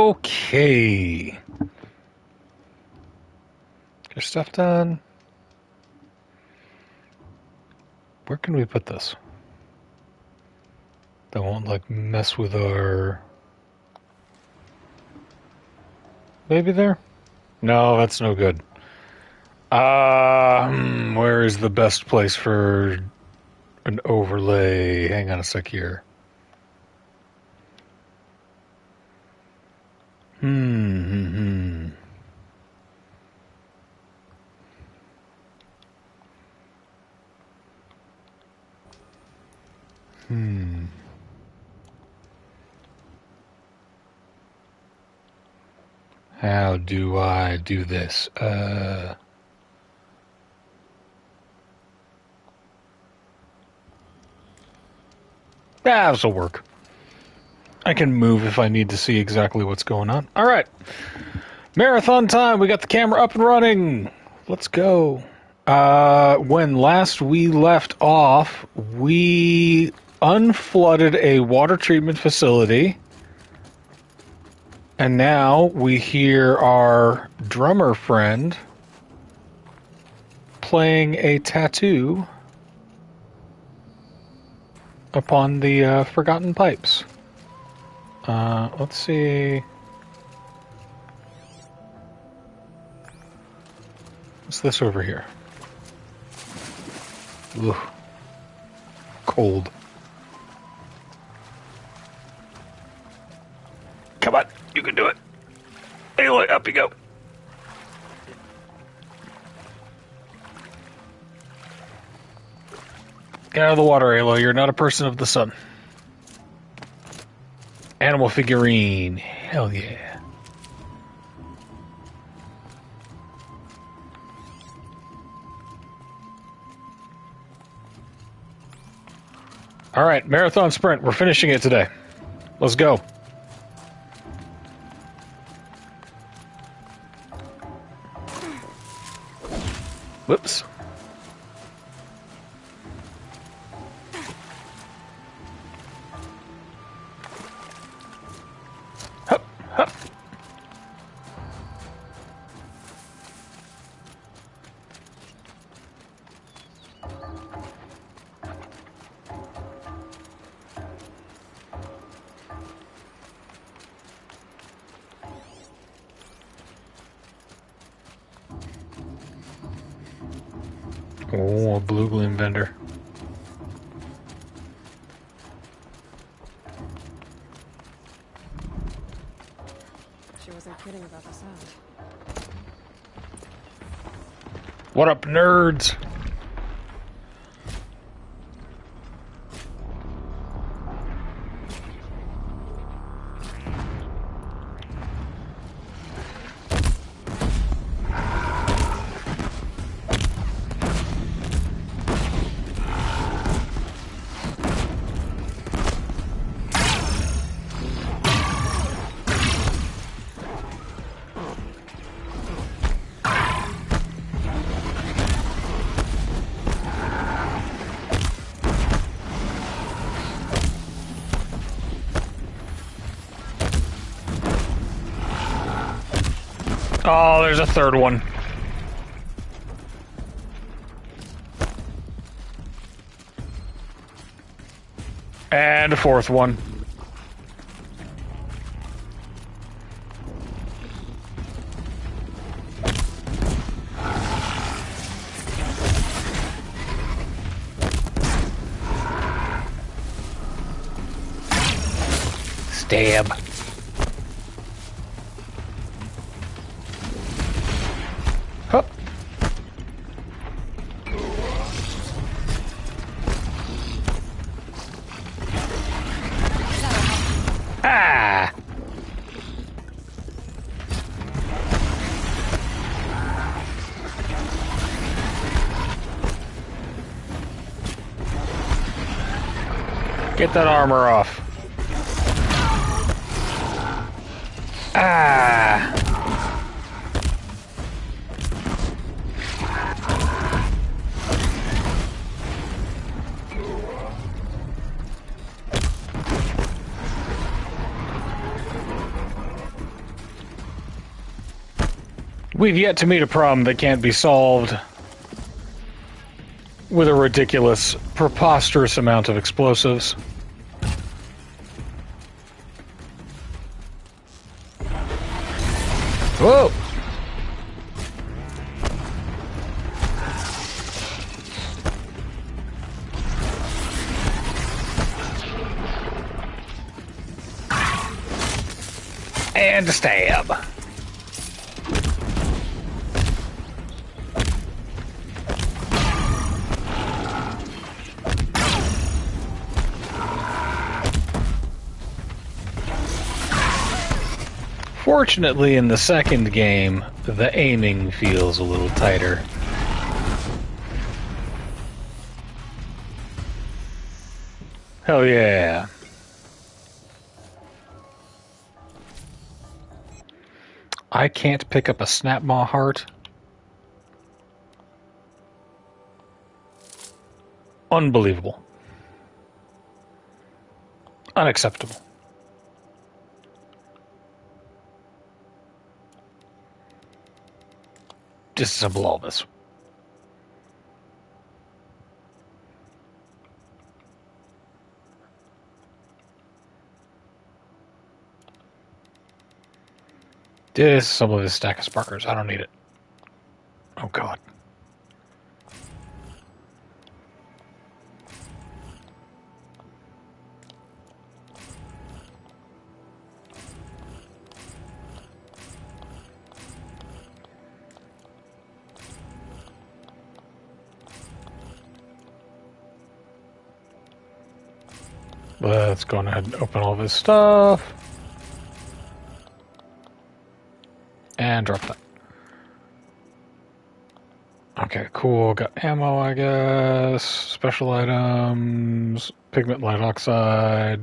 Okay. Your stuff done. Where can we put this? That won't like mess with our... Maybe there? No, that's no good. Where is the best place for an overlay? Hang on a sec here. How do I do this? This'll work. I can move if I need to see exactly what's going on. All right. Marathon time. We got the camera up and running. Let's go. When last we left off, we unflooded a water treatment facility. And now we hear our drummer friend playing a tattoo upon the Forgotten Pipes. Let's see. What's this over here? Ugh. Cold. Come on, you can do it. Aloy, up you go. Get out of the water, Aloy. You're not a person of the sun. Animal figurine. Hell yeah. All right, marathon sprint. We're finishing it today. Let's go. Whoops. Hup, hup. Oh, a blue gleam vendor. She wasn't kidding about the sound. What up, nerds? Oh, there's a third one. And a fourth one. Stab. Hup. Ah. Get that armor off. Ah. We've yet to meet a problem that can't be solved with a ridiculous, preposterous amount of explosives. Whoa! And a stab. Fortunately, in the second game, the aiming feels a little tighter. Hell yeah. I can't pick up a Snapmaw heart. Unbelievable. Unacceptable. Disassemble all this. Disassemble this stack of sparkers. I don't need it. Oh god. Let's go ahead and open all this stuff. And drop that. Okay, cool. Got ammo, I guess. Special items. Pigment light oxide.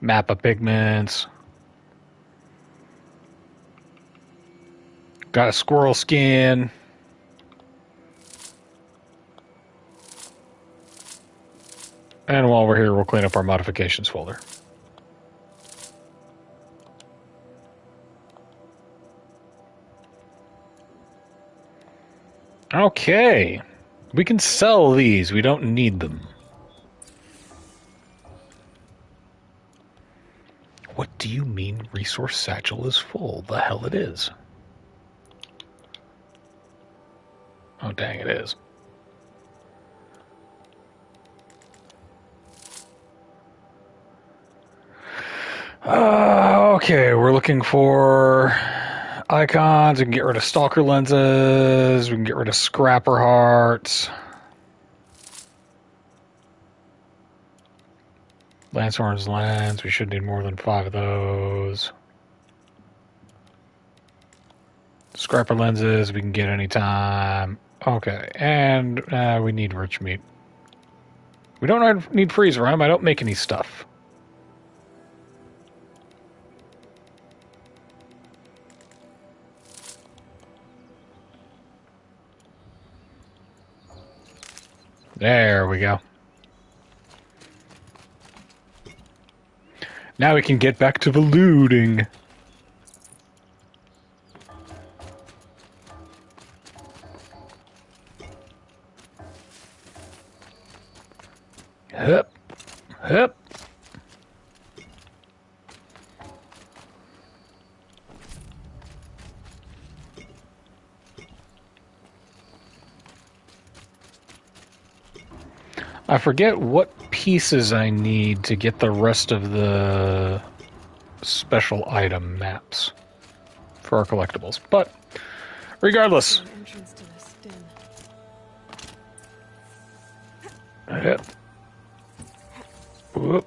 Map of pigments. Got a squirrel skin. And while we're here, we'll clean up our modifications folder. Okay. We can sell these. We don't need them. What do you mean resource satchel is full? The hell it is. Oh, dang, it is. Okay, we're looking for icons. We can get rid of stalker lenses. We can get rid of scrapper hearts. Lancehorn's lens. We should need more than 5 of those. Scrapper lenses we can get anytime. Okay, and we need rich meat. We don't need freeze room. I don't make any stuff. There we go. Now we can get back to the looting. Hup. Hup. I forget what pieces I need to get the rest of the special item maps for our collectibles. But regardless. Entrance to this den. Yep. Whoop.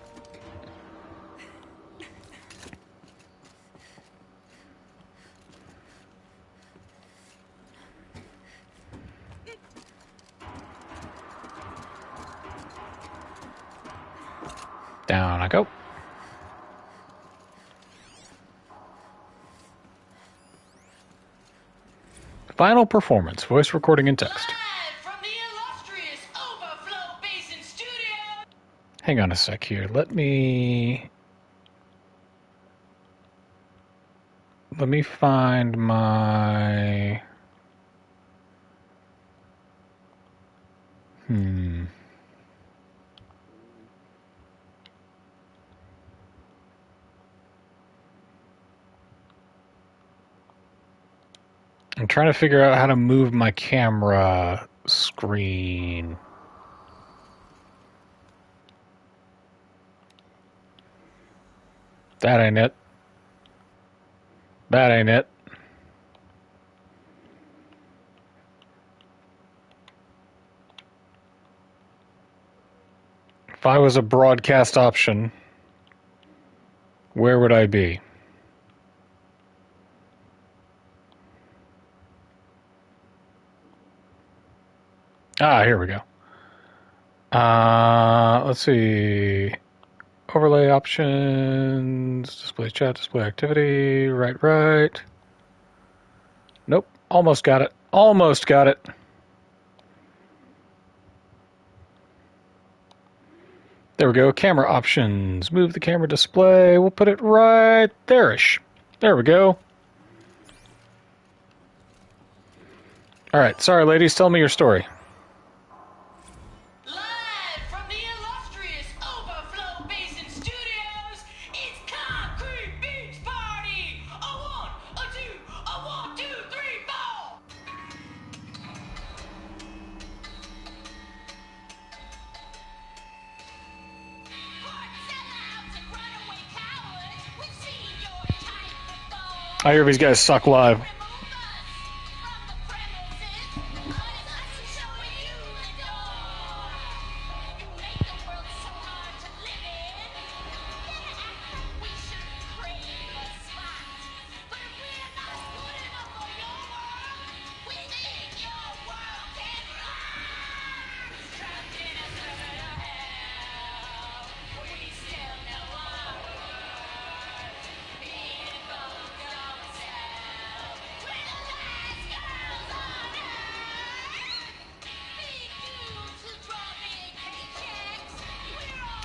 Down I go. Final performance, voice recording and text. From the illustrious Overflow Basin Studio. Hang on a sec here. Let me let me find my... I'm trying to figure out how to move my camera screen. That ain't it. That ain't it. If I was a broadcast option, where would I be? Ah, here we go. Let's see. Overlay options, display chat, display activity, right. Nope, almost got it. Almost got it. There we go, camera options. Move the camera display. We'll put it right there-ish. There we go. All right, sorry ladies, tell me your story. Live from the illustrious Overflow Basin Studios, it's Concrete Beach Party! A 1, a 2, a 1, 2, 3, 4! I hear these guys suck live.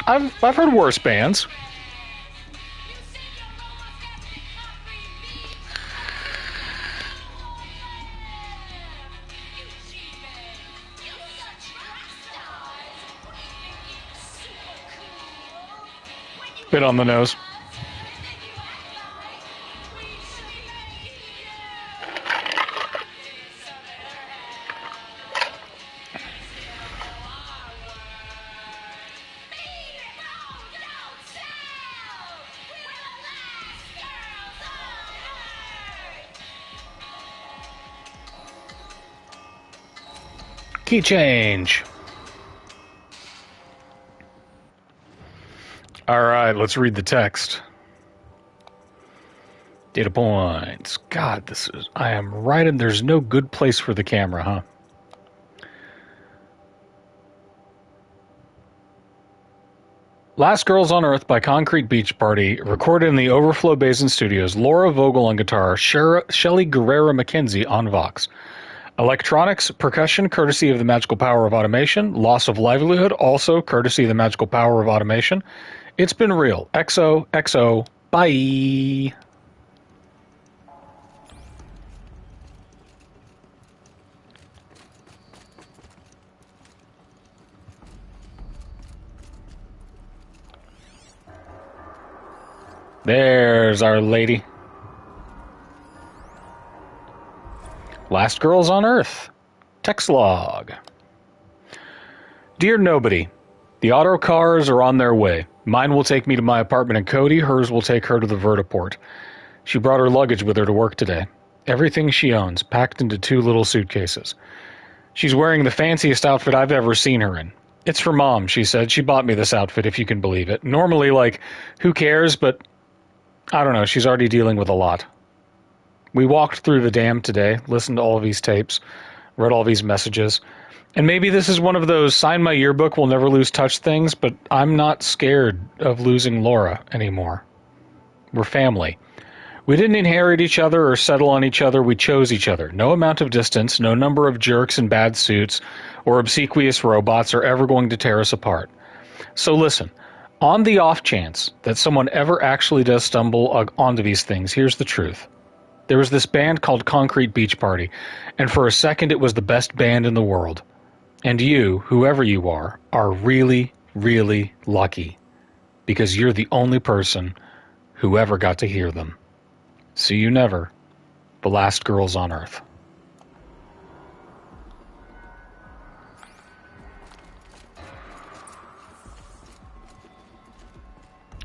I've heard worse bands. Bit on the nose. Key change. All right, let's read the text. Data points. God, I am right in, there's no good place for the camera, huh? Last Girls on Earth by Concrete Beach Party, recorded in the Overflow Basin Studios. Laura Vogel on guitar, Shelly Guerrera-McKenzie on Vox. Electronics, percussion, courtesy of the magical power of automation. Loss of livelihood, also courtesy of the magical power of automation. It's been real. XO, bye. There's Our Lady. Last Girls on Earth. Text log. Dear Nobody, the auto cars are on their way. Mine will take me to my apartment in Cody. Hers will take her to the vertiport. She brought her luggage with her to work today. Everything she owns, packed into 2 little suitcases. She's wearing the fanciest outfit I've ever seen her in. It's for Mom, she said. She bought me this outfit, if you can believe it. Normally, who cares? But I don't know. She's already dealing with a lot. We walked through the dam today, listened to all of these tapes, read all these messages. And maybe this is one of those sign my yearbook, we'll never lose touch things, but I'm not scared of losing Laura anymore. We're family. We didn't inherit each other or settle on each other, we chose each other. No amount of distance, no number of jerks in bad suits or obsequious robots are ever going to tear us apart. So listen, on the off chance that someone ever actually does stumble onto these things, here's the truth. There was this band called Concrete Beach Party, and for a second it was the best band in the world. And you, whoever you are really, really lucky, because you're the only person who ever got to hear them. See you never, the last girls on Earth.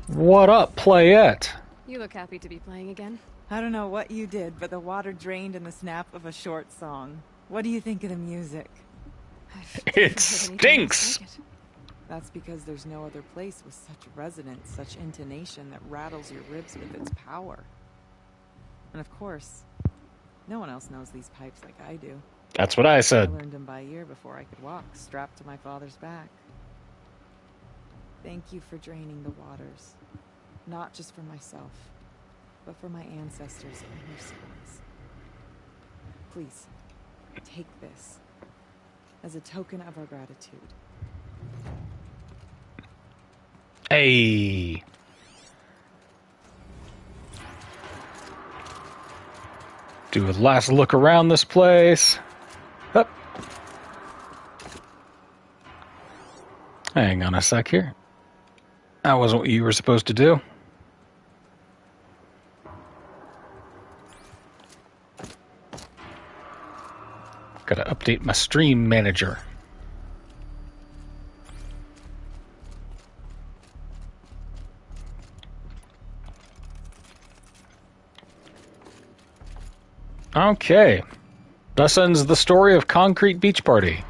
What up, playette? You look happy to be playing again. I don't know what you did, but the water drained in the snap of a short song. What do you think of the music? I've It never heard anything stinks! like it. That's because there's no other place with such resonance, such intonation that rattles your ribs with its power. And of course, no one else knows these pipes like I do. That's what I I said. learned them by ear before I could walk, strapped to my father's back. Thank you for draining the waters. Not just for myself, but for my ancestors and their sons. Please, take this as a token of our gratitude. Hey. Do a last look around this place. Up. Hang on a sec here. That wasn't what you were supposed to do. Gotta update my stream manager. Okay. Thus ends the story of Concrete Beach Party.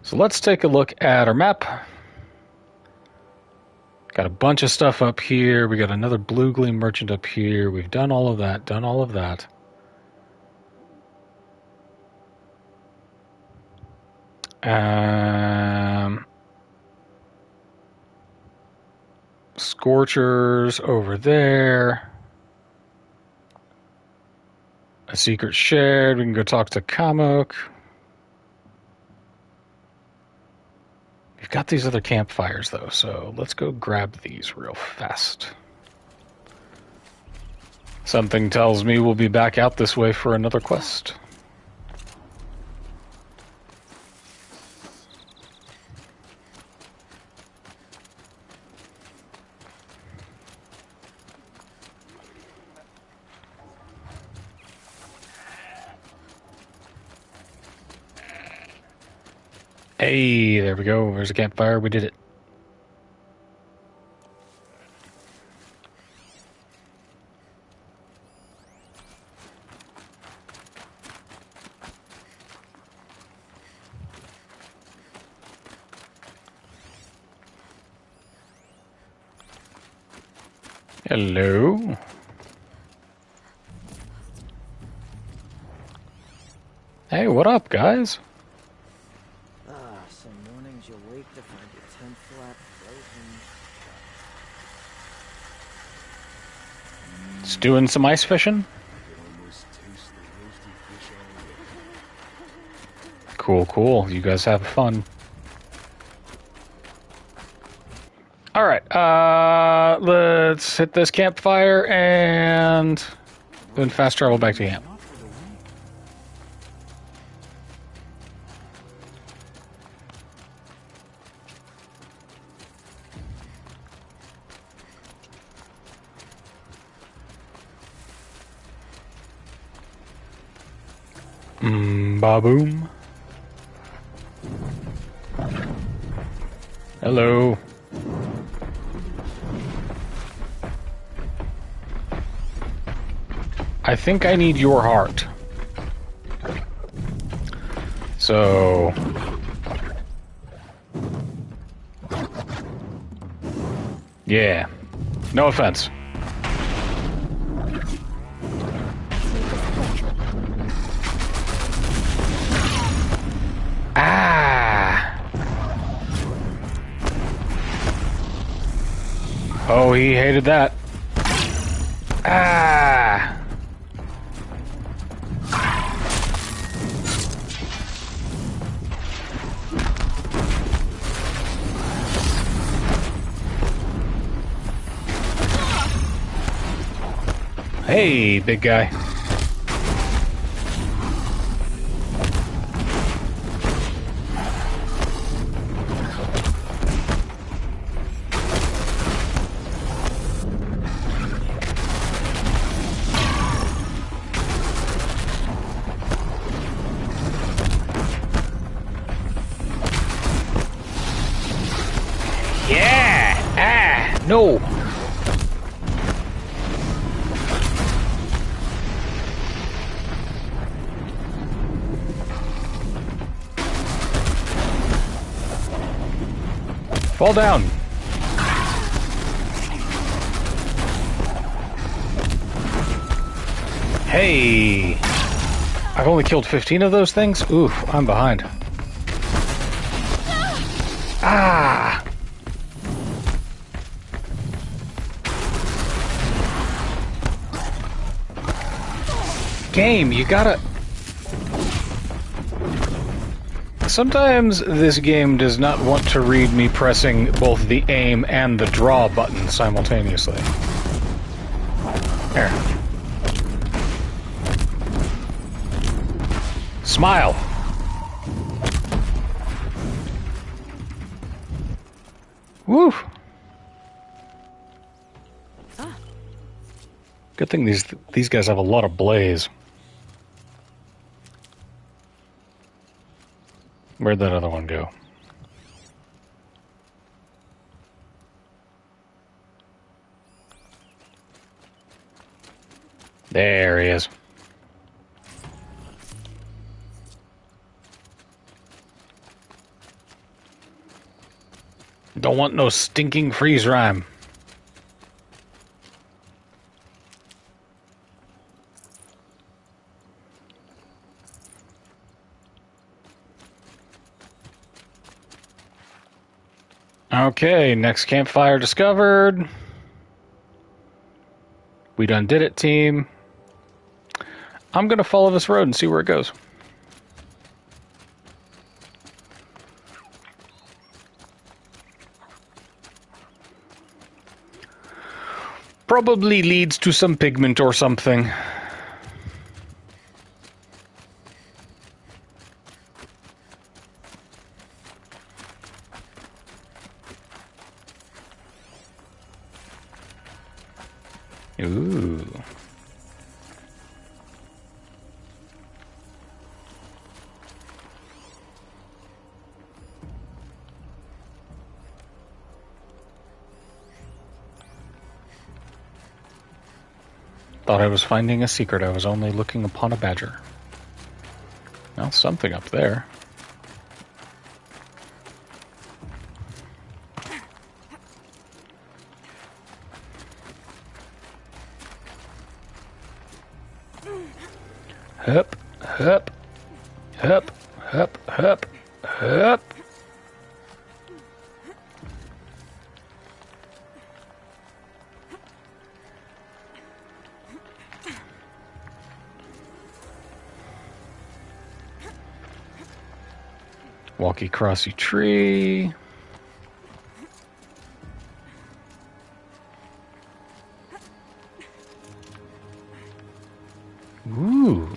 So let's take a look at our map. Got a bunch of stuff up here. We got another Blue Gleam merchant up here. We've done all of that, done all of that. Scorchers over there. A secret shared. We can go talk to Kamok. We've got these other campfires, though, so let's go grab these real fast. Something tells me we'll be back out this way for another quest. Hey, there we go. There's a campfire. We did it. Hello. Hey, what up, guys? Some mornings you'll wake to find your tent flap frozen. Just doing some ice fishing? Cool, cool. You guys have fun. Alright, let's hit this campfire and then fast travel back to camp. Ba-boom. Hello. I think I need your heart. So... yeah. No offense. Oh, he hated that. Ah! Hey, big guy. Yeah! Ah! No! Fall down! Hey! I've only killed 15 of those things? Oof, I'm behind. Ah! Game, you gotta... Sometimes this game does not want to read me pressing both the aim and the draw button simultaneously. There. Smile! Woo! Good thing these guys have a lot of blaze. Where'd that other one go? There he is. Don't want no stinking freeze rhyme. Okay, next campfire discovered. We done did it, team. I'm gonna follow this road and see where it goes. Probably leads to some pigment or something. Ooh. Thought I was finding a secret. I was only looking upon a badger. Well, something up there. Hup, hup, hup, hup, hup, hup. Walkie crossy tree. Ooh.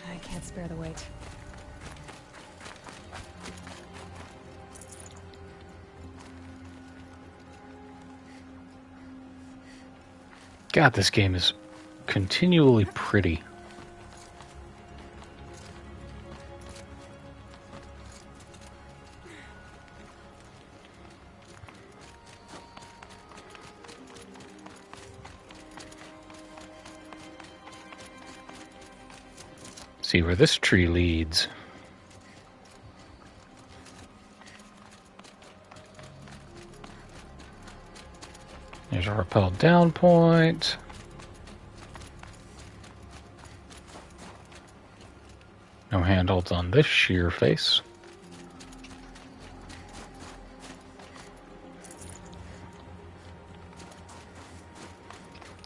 I can't spare the weight. God, this game is continually pretty. See where this tree leads. There's a rappel down point. No handholds on this sheer face.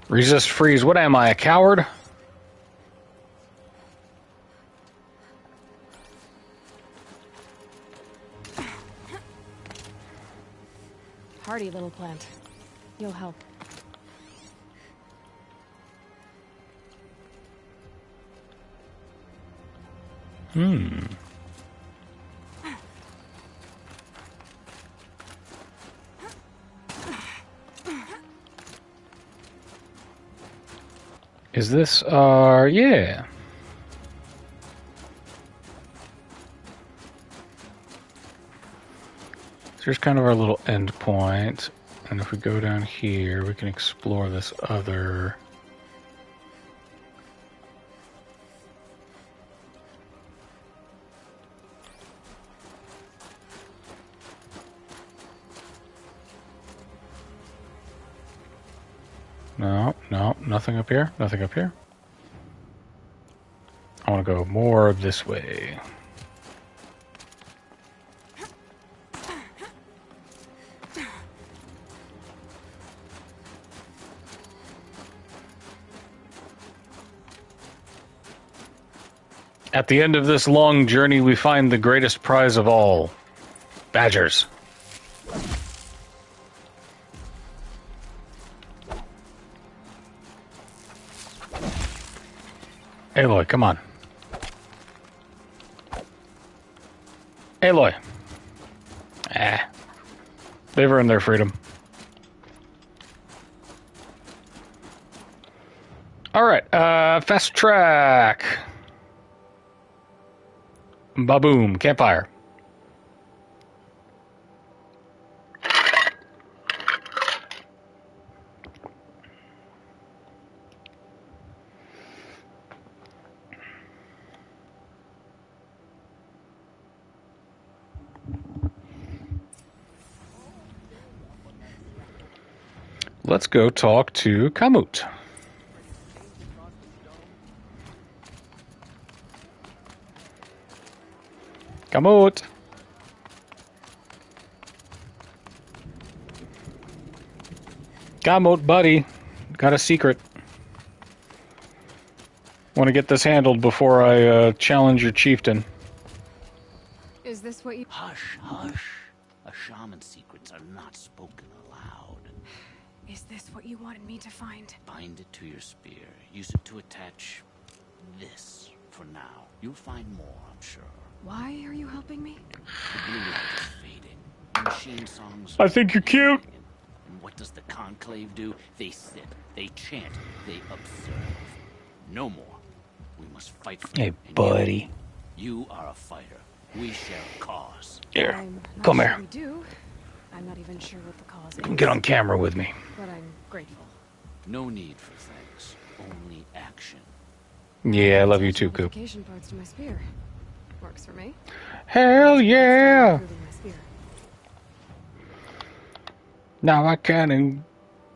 Resist freeze. What am I, a coward? hardy little plant. You'll help. Is this our... yeah. So here's kind of our little end point. And if we go down here, we can explore this other... No, no, nothing up here. Nothing up here. I want to go more this way. At the end of this long journey, we find the greatest prize of all. Badgers. Aloy, come on. Aloy. They've earned their freedom. Alright, fast track. Ba-boom, campfire. Let's go talk to Kamut. Kamut! Kamut, buddy. Got a secret. Want to get this handled before I challenge your chieftain. Is this what you... Hush, hush. A shaman's secrets are not spoken aloud. Is this what you wanted me to find? Bind it to your spear. Use it to attach this for now. You'll find more, I'm sure. Why are you helping me? The blue light is fading. The machine songs... I think you're cute. And what does the conclave do? They sit, they chant, they observe. No more. We must fight for Hey, it, and buddy. You are a fighter. We share a cause. Here, I'm not come sure here. we do. I'm not even sure what the cause is. Come get on camera with me. But I'm grateful. No need for thanks. Only action. Yeah, I love you too, Coop. Modification parts to my spear. Works for me. Hell yeah! Improving my spear. Now I can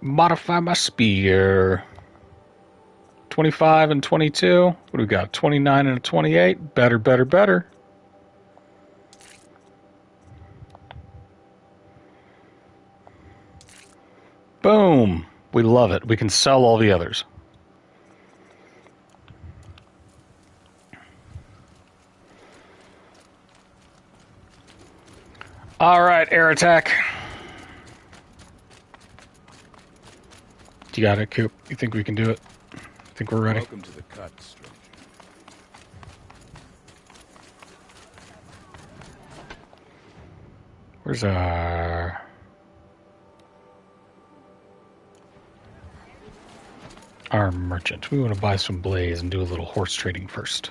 modify my spear. 25 and 22. What do we got? 29 and a 28. Better, better, better. Boom. We love it. We can sell all the others. All right, air attack. You got it, Coop. You think we can do it? Think we're ready? Welcome to the cut, stranger. Where's our merchant? We want to buy some blaze and do a little horse trading first.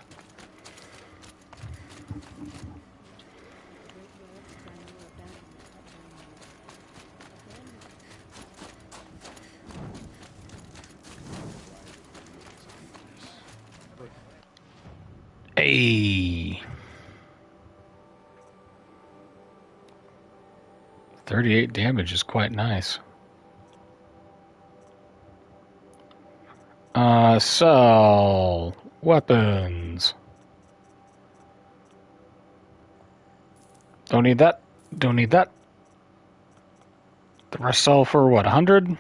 Hey. 38 damage is quite nice. Sell weapons. Don't need that. Don't need that. The rest sell for what, 100?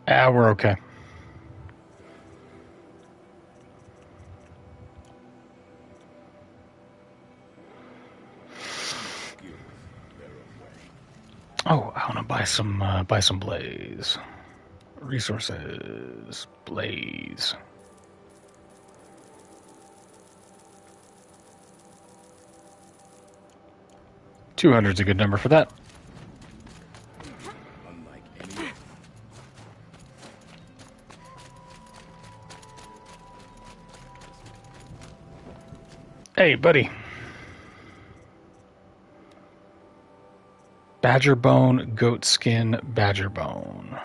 Ah, we're okay. Oh, I want to buy some blaze. Resources. Blaze. 200's a good number for that. Unlike any. Hey, buddy. Badger bone, goat skin, badger bone.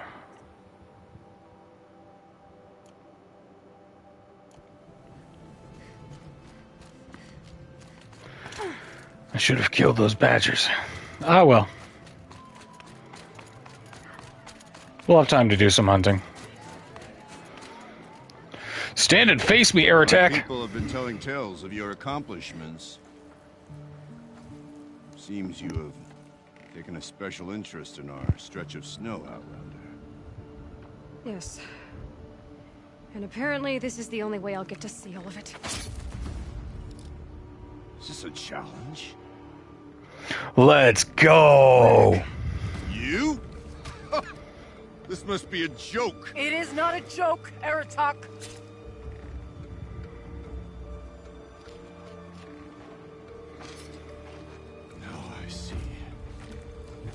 I should have killed those badgers. Ah, well. We'll have time to do some hunting. Stand and face me, air attack. People have been telling tales of your accomplishments. Seems you have taken a special interest in our stretch of snow, Outlander. Yes. And apparently this is the only way I'll get to see all of it. Is this a challenge? Let's go. You? This must be a joke. It is not a joke, Aratak. Now I see.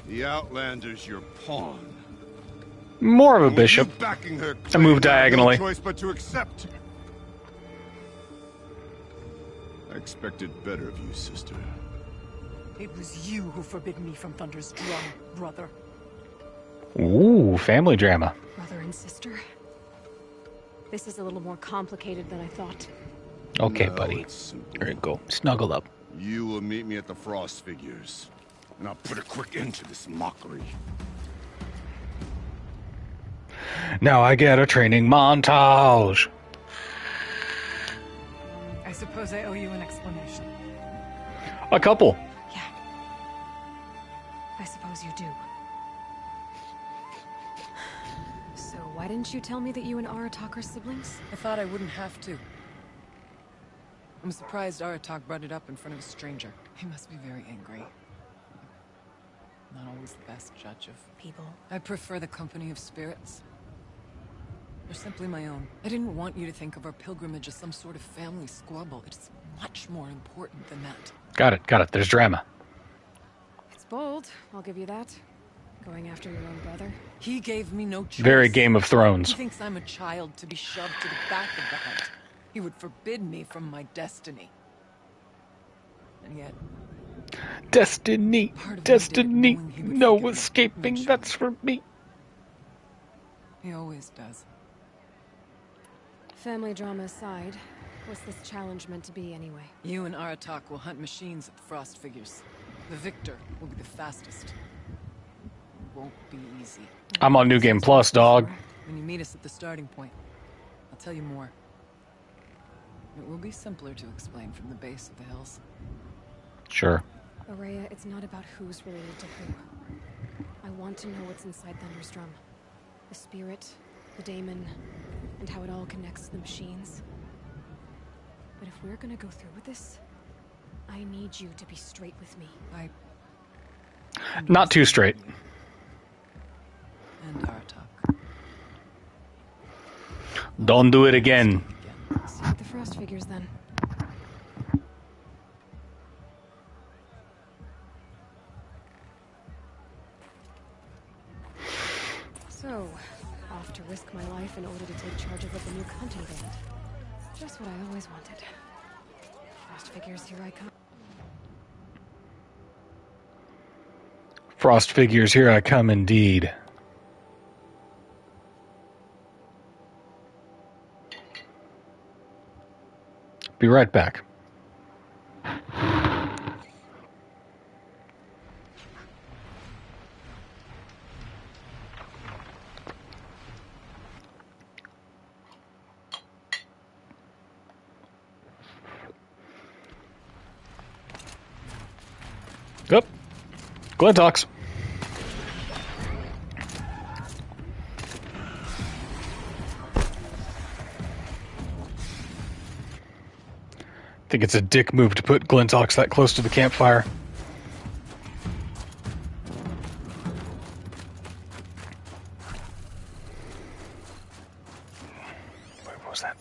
The Outlander's your pawn. More of a With bishop. you backing her I move claim, I have diagonally. No choice but to accept. I expected better of you, sister. It was you who forbid me from Thunder's drum, brother. Ooh, family drama. Brother and sister. This is a little more complicated than I thought. Okay, No, buddy. it's simple. There you go. Snuggle up. You will meet me at the Frost Figures, and I'll put a quick end to this mockery. Now I get a training montage. I suppose I owe you an explanation. A couple. Yeah. I suppose you do. So why didn't you tell me that you and Aratak are siblings? I thought I wouldn't have to. I'm surprised Aratak brought it up in front of a stranger. He must be very angry. Not always the best judge of People. I prefer the company of spirits. They're simply my own. I didn't want you to think of our pilgrimage as some sort of family squabble. It's much more important than that. Got it. Got it. There's drama. It's bold, I'll give you that. Going after your own brother. He gave me no choice. Very Game of Thrones. He thinks I'm a child to be shoved to the back of the hunt. He would forbid me from my destiny. And yet, Destiny. Part of me did, Destiny. knowing he would No forgive me escaping. eventually. That's for me. he always does. Family drama aside, what's this challenge meant to be anyway? You and Aratak will hunt machines at the Frost Figures. The victor will be the fastest. It won't be easy. I'm on New Game Plus, dog. When you meet us at the starting point, I'll tell you more. It will be simpler to explain from the base of the hills. Sure. Araya, it's not about who's related to who. I want to know what's inside Thunder's drum. The spirit, the daemon, and how it all connects to the machines. But if we're gonna go through with this, I need you to be straight with me. Not too straight. And Aratak. Don't do it again. See you at the Frost Figures then. So, off to risk my life in order to take charge of what the new hunting band. Just what I always wanted. Frost Figures, here I come. Frost Figures, here I come indeed. Be right back. Yep. Glenn talks. think it's a dick move to put Glintox that close to the campfire. Wait, what was that?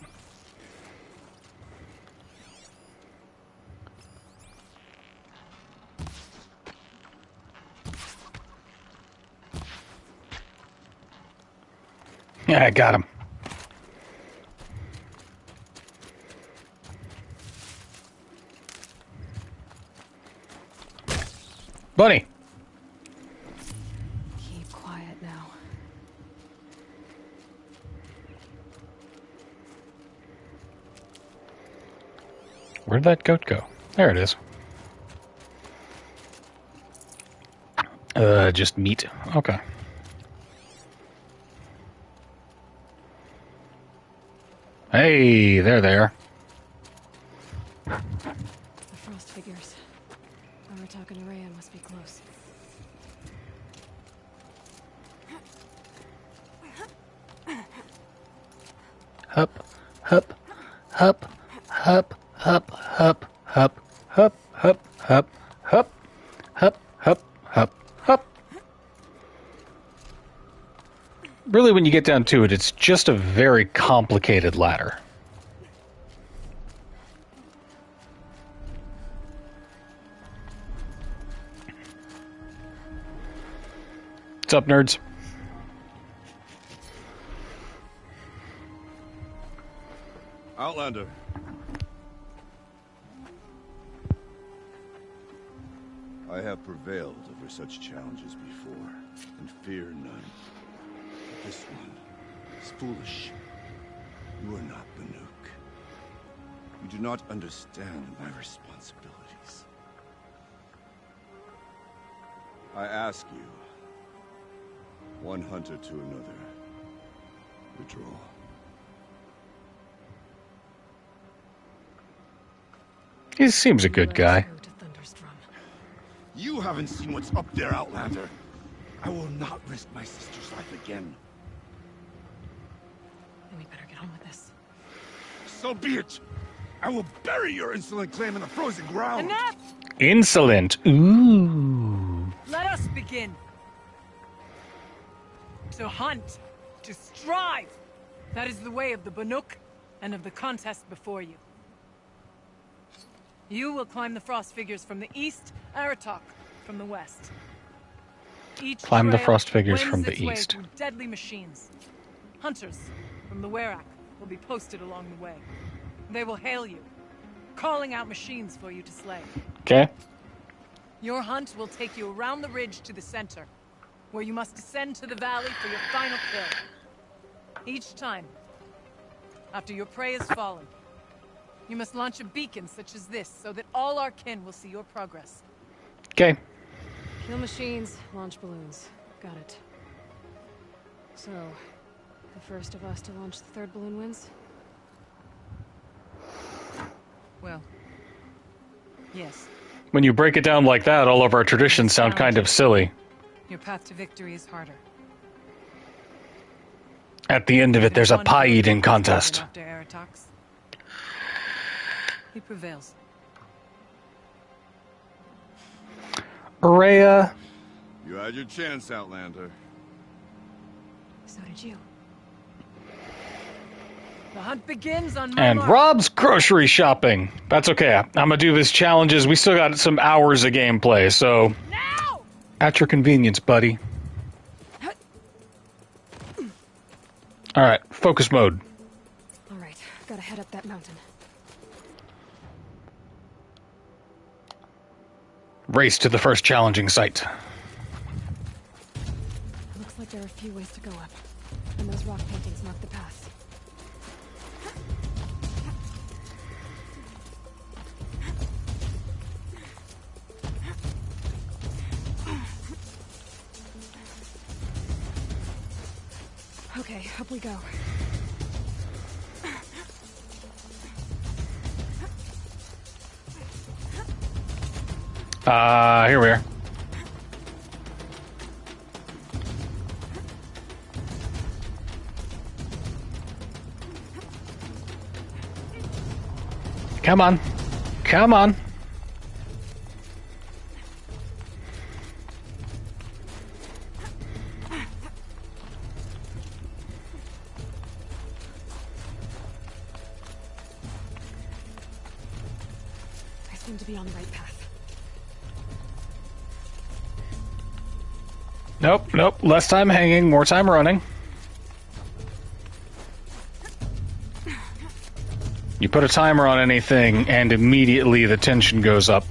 Yeah, I got him. Bunny! Keep quiet now. Where'd that goat go? There it is. Just meat. Okay. Hey, there they are. The frost figures. Aratak and Rhea must be close. Hup, hup, hup, hup, hup, hup, hup, hup, hup, hup, hup, hup, hup, hup, hup. Really, when you get down to it, it's just a very complicated ladder. What's up, nerds? Outlander. I have prevailed over such challenges before, and fear none. But this one is foolish. You are not Banuk. You do not understand my responsibilities. I ask you, one hunter to another, withdraw. He seems a good guy. Go to Thunderstrom. You haven't seen what's up there, Outlander. I will not risk my sister's life again. Then we better get on with this. So be it. I will bury your insolent claim in the frozen ground. Enough! Insolent. Ooh. Let us begin. To hunt, to strive. That is the way of the Banuk and of the contest before you. You will climb the frost figures from the east, Aratak from the west. Each Climb the trail frost figures wends from the its way east. through deadly machines. Hunters from the Werak will be posted along the way. They will hail you, calling out machines for you to slay. Okay. Your hunt will take you around the ridge to the center, where you must descend to the valley for your final kill. Each time, after your prey has fallen, you must launch a beacon such as this, so that all our kin will see your progress. Okay. Kill machines, launch balloons. Got it. So, the first of us to launch the third balloon wins? Well, yes. When you break it down like that, all of our traditions sound kind of silly. Your path to victory is harder. At the end of it, there's a One pie who eating is contest. after Aratox. He prevails. Rhea. You had your chance, Outlander. So did you. The hunt begins on my And mark. Rob's grocery shopping. That's okay. I'm gonna do this challenges. We still got some hours of gameplay, so Now! at your convenience, buddy. Alright, focus mode. Alright, gotta head up that mountain. Race to the first challenging site. Looks like there are a few ways to go up. And those rock paintings mark the path. Okay, up we go. Here we are. Come on. Come on. I seem to be on the right path. Nope, nope. Less time hanging, more time running. You put a timer on anything, and immediately the tension goes up.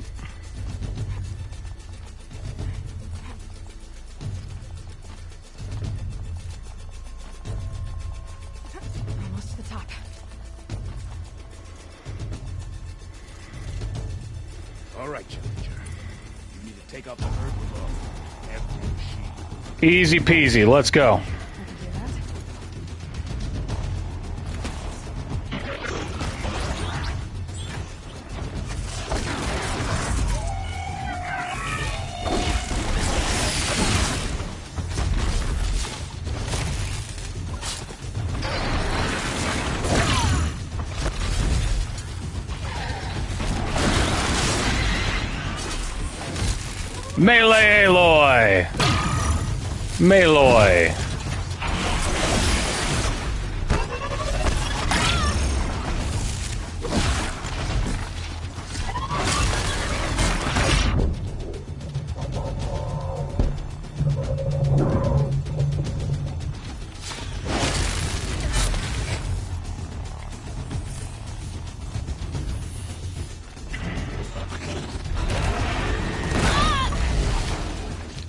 Almost to the top. All right, Challenger. You need to take out the herd below. Every machine. Easy peasy, let's go. I can do that. Melee Aloy! Meloy.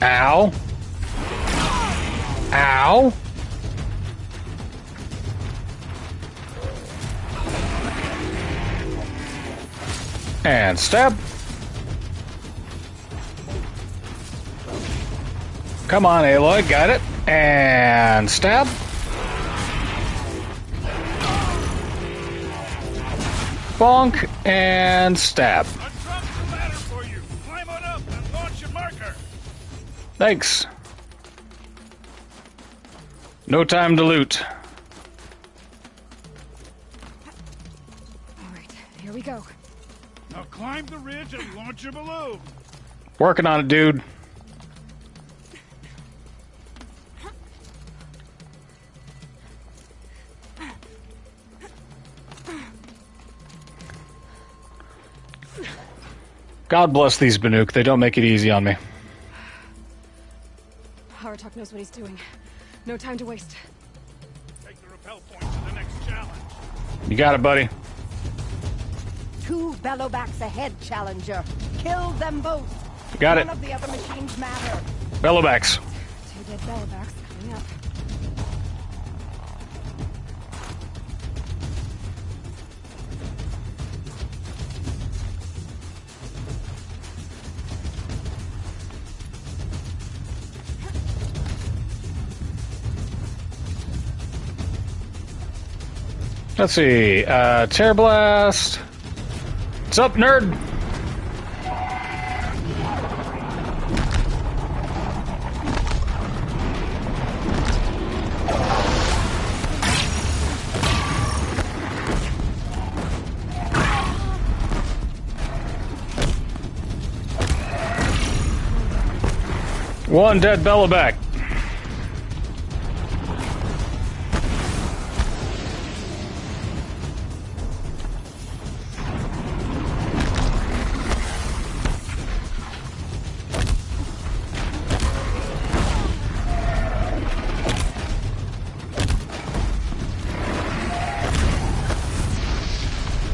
Ow. Ow. And stab. Come on, Aloy, got it. And stab. Bonk and stab. I've dropped the ladder for you. Climb on up and launch your marker. Thanks. No time to loot. All right, here we go. Now climb the ridge and launch your balloon. Working on it, dude. God bless these Banuk. They don't make it easy on me. Haratok knows what he's doing. No time to waste. Take the rappel point to the next challenge. You got it, buddy. 2 Bellowbacks ahead, Challenger. Kill them both. Got it. None of the other machines matter. Bellowbacks. 2 dead Bellowbacks coming up. Let's see. Terror Blast. What's up, nerd? One dead Bellowback.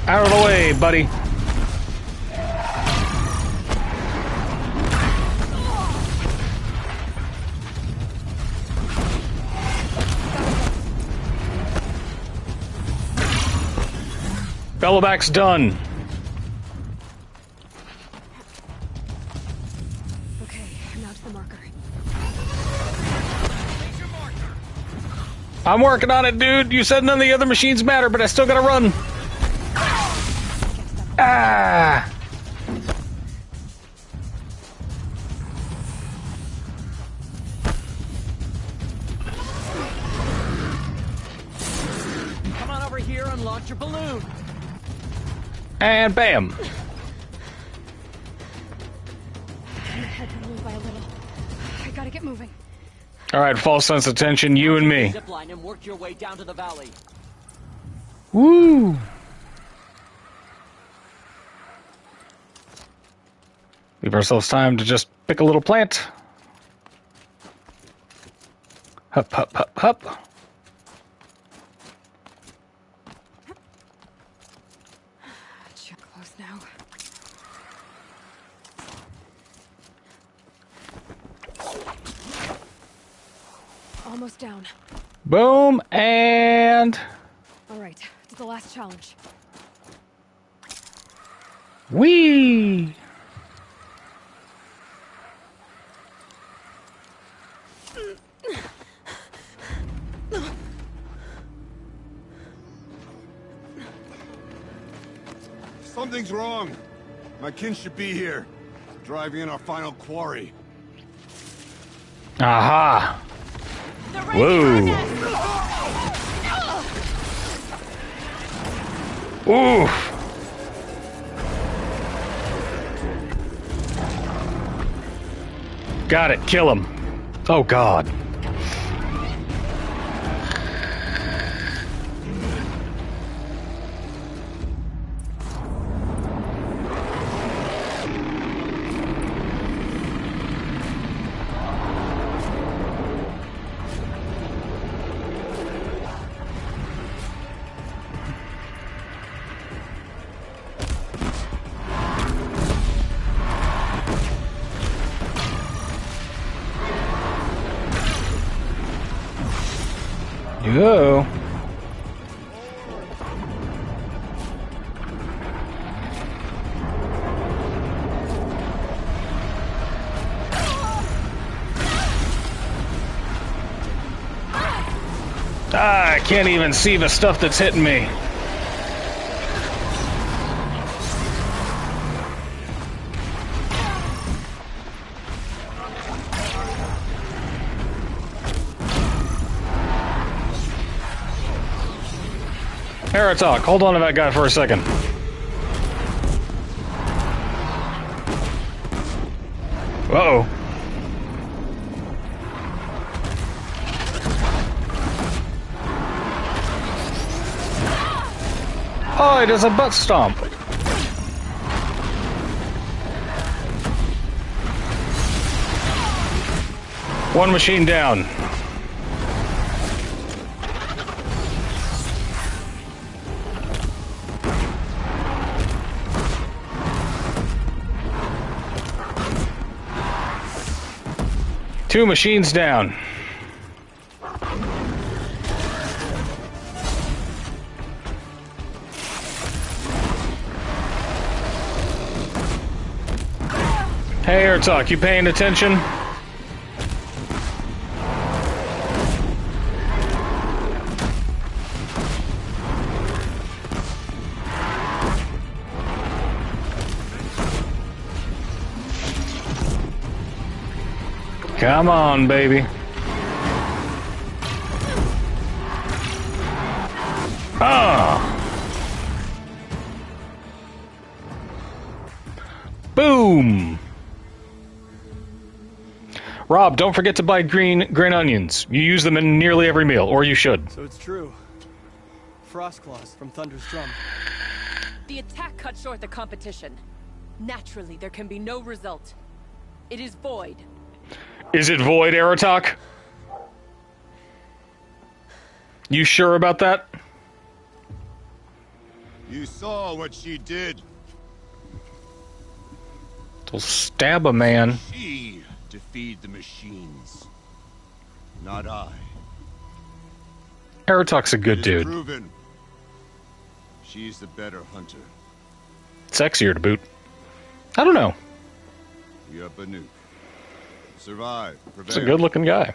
Out of the way, buddy. Bellowback's done. Okay, now to the marker. I'm working on it, dude. You said none of the other machines matter, but I still gotta run. Ah! Come on over here and launch your balloon. And bam. Gotta get moving. All right, false sense of tension, you and me. Zipline and work your way down to the valley. Woo! Leave ourselves time to just pick a little plant. Hup, hup, hup, hup. Close now. Almost down. Boom, and... All right, to the last challenge. Whee! Something's wrong. My kin should be here. Driving in our final quarry. Aha! Whoa! Oof! Got it, kill him. Oh God. Yo. Ah, I can't even see the stuff that's hitting me. Aratok, hold on to that guy for a second. Uh-oh. Oh, it is a butt stomp. One machine down. Two machines down. Hey, Aratok, you paying attention? Come on, baby. Ah! Boom! Rob, don't forget to buy green onions. You use them in nearly every meal, or you should. So it's true. Frost Claws from Thunder's Drum. The attack cut short the competition. Naturally, there can be no result. It is void. Is it void, Aratok? You sure about that? You saw what she did. It'll stab a man. She defeated the machines, not I. Aratok's a good dude. Proven. She's the better hunter. Sexier to boot. I don't know. You're Banuk. Survive. Prevail. He's a good-looking guy.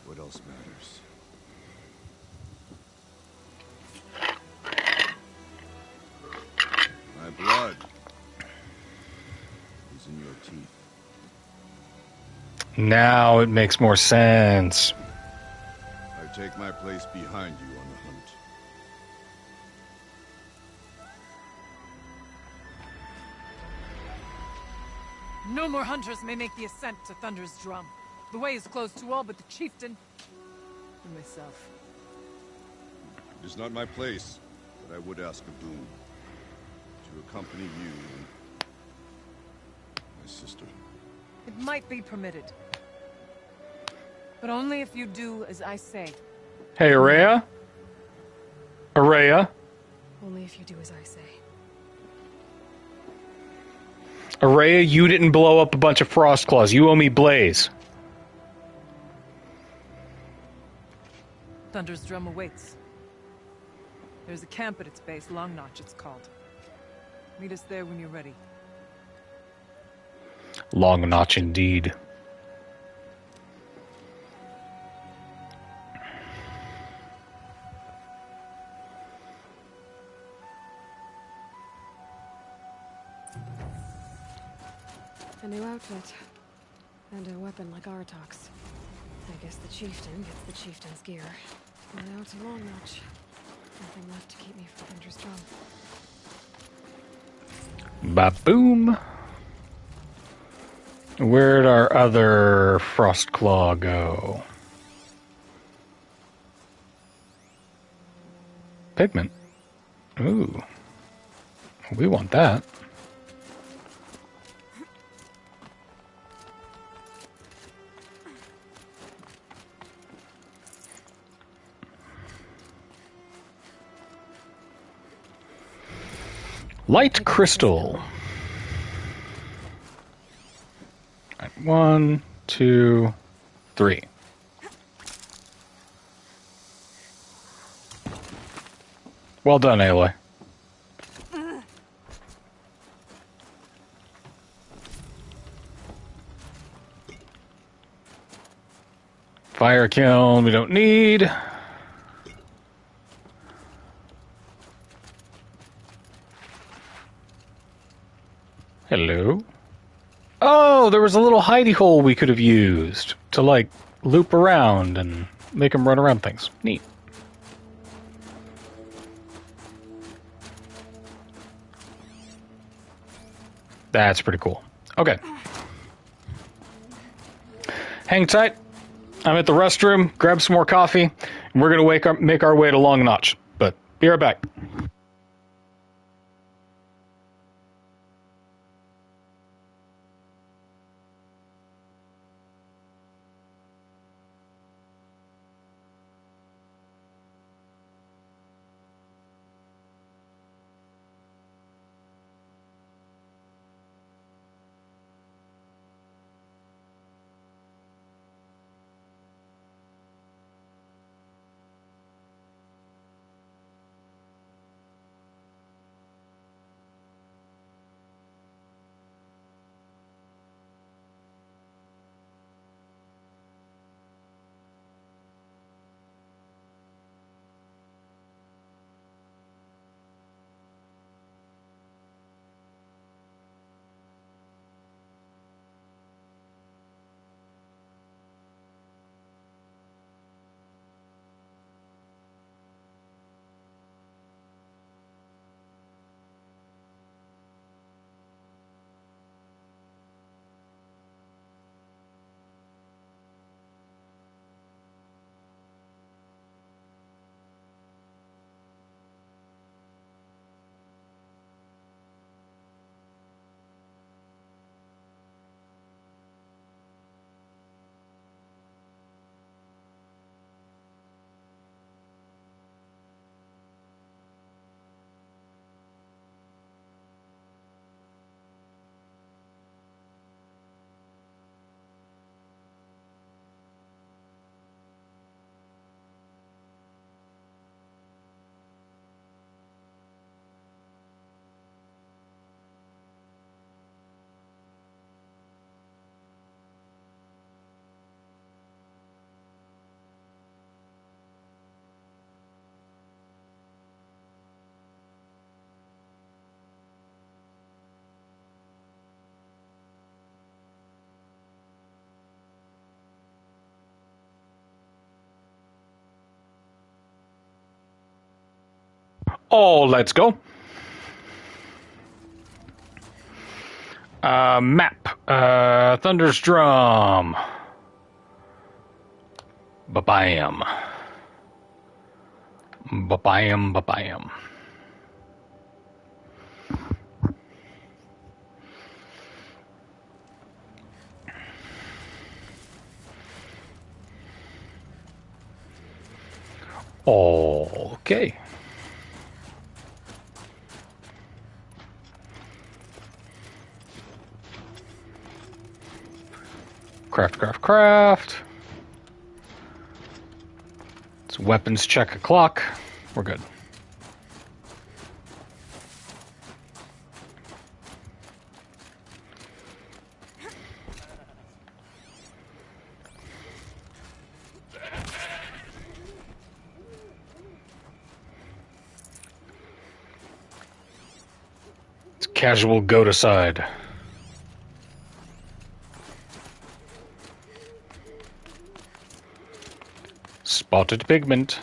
What else matters? My blood is in your teeth. Now it makes more sense. I take my place behind you on the hunt. No more hunters may make the ascent to Thunder's Drum. The way is closed to all but the chieftain and myself. It is not my place, but I would ask a boon. To accompany you and my sister. It might be permitted. But only if you do as I say. Hey, Araya? Araya? Only if you do as I say. Araya, you didn't blow up a bunch of frost claws. You owe me Blaze. Thunder's drum awaits. There's a camp at its base, Long Notch it's called. Meet us there when you're ready. Long Notch indeed. A new outfit. And a weapon like Artok's. I guess the chieftain gets the chieftain's gear. And out to Long Notch. Nothing left to keep me from Thunder's drum. Ba-boom. Where'd our other Frostclaw go? Pigment. Ooh. We want that. Light crystal. Right, 1, 2, 3. Well done, Aloy. Fire kiln we don't need. Hello. Oh, there was a little hidey hole we could have used to, like, loop around and make him run around things. Neat. That's pretty cool. Okay. Hang tight. I'm at the restroom, grab some more coffee, and we're going to make our way to Long Notch. But be right back. Oh, let's go. Map. Thunder's Drum. Ba-bam. Ba-bam, ba-bam. Okay. Craft. It's weapons check a clock. We're good. It's casual goat aside. Spotted pigment.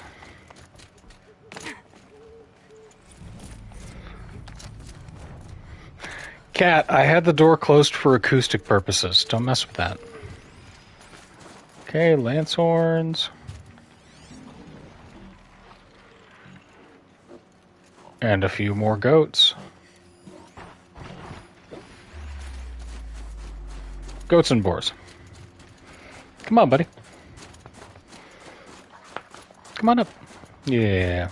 Cat, I had the door closed for acoustic purposes. Don't mess with that. Okay, lance horns. And a few more goats. Goats and boars. Come on, buddy. Come on up. Yeah.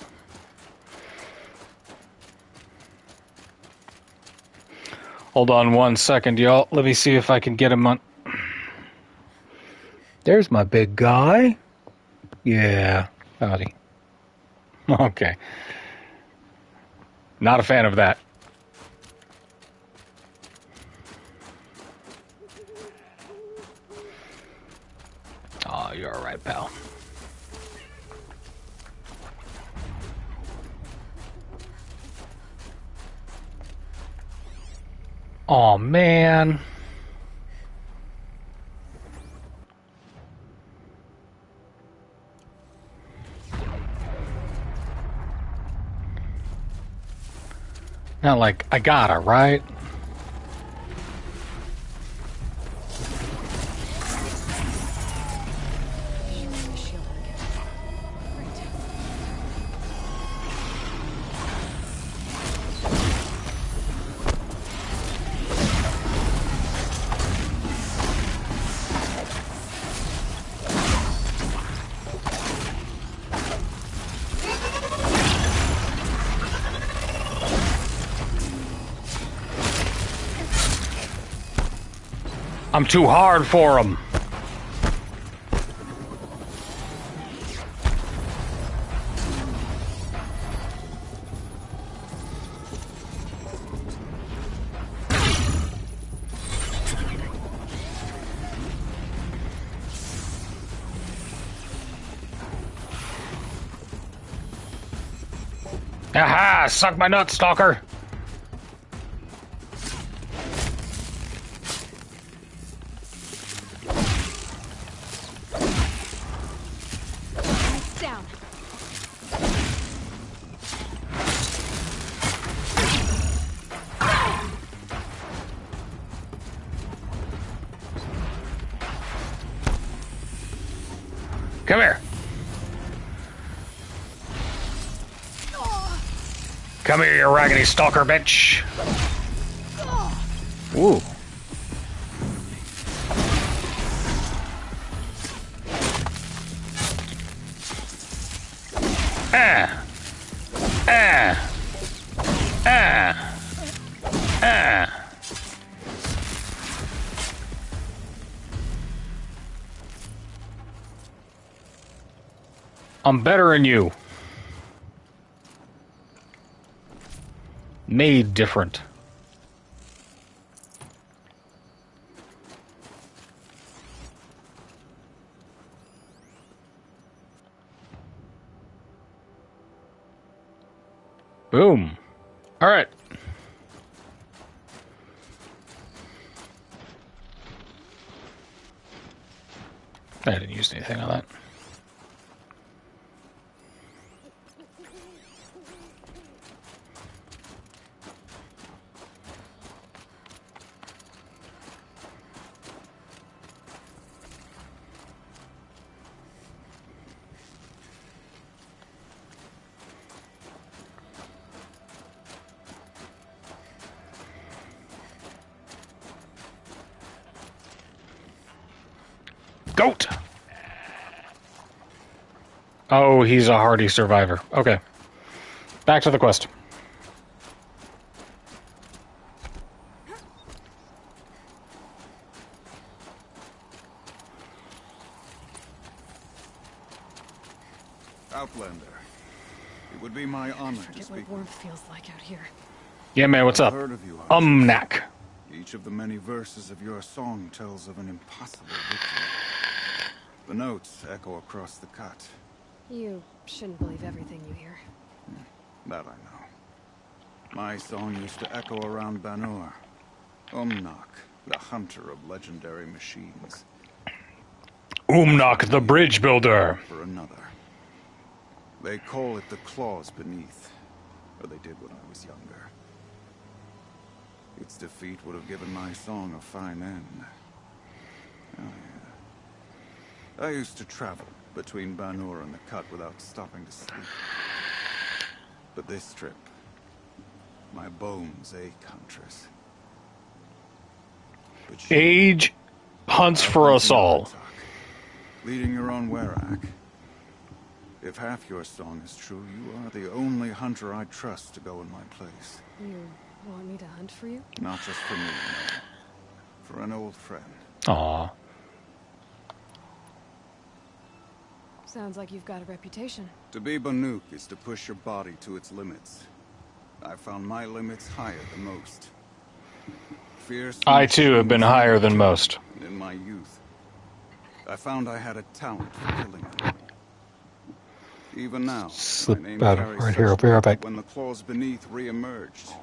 Hold on 1 second, y'all. Let me see if I can get him on. There's my big guy. Yeah. Howdy. Okay. Not a fan of that. Oh, you're all right, pal. Oh man. Not like I gotta, right? I'm too hard for him. Aha! Suck my nuts, stalker! Down. Come here. Come here, you raggedy stalker bitch. Ooh. I'm better than you. Made different. Boom. All right. I didn't use anything on that. Goat! Oh, he's a hardy survivor. Okay. Back to the quest. Outlander, it would be my honor to Forget speak. what warmth feels like out here. Yeah, man, what's up? I've heard of you, Umnak. Each of the many verses of your song tells of an impossible victory. The notes echo across the cut. You shouldn't believe everything you hear. That I know. My song used to echo around Banur. Umnak, the hunter of legendary machines. Umnak, the bridge builder. For another. They call it the claws beneath. Or they did when I was younger. Its defeat would have given my song a fine end. Oh, yeah. I used to travel between Banur and the Cut without stopping to sleep. But this trip, my bones ache, Huntress. But you, Age hunts for us all. leading your own Werak. If half your song is true, you are the only hunter I trust to go in my place. You want me to hunt for you? Not just for me, no. For an old friend. Aw. Sounds like you've got a reputation. To be Banuk is to push your body to its limits. I found my limits higher than most. Fierce I too have been higher than most. in my youth. I found I had a talent for killing them. Even now, Slip my name out of carries right such here, I'll be right weight back. when the claws beneath re-emerged.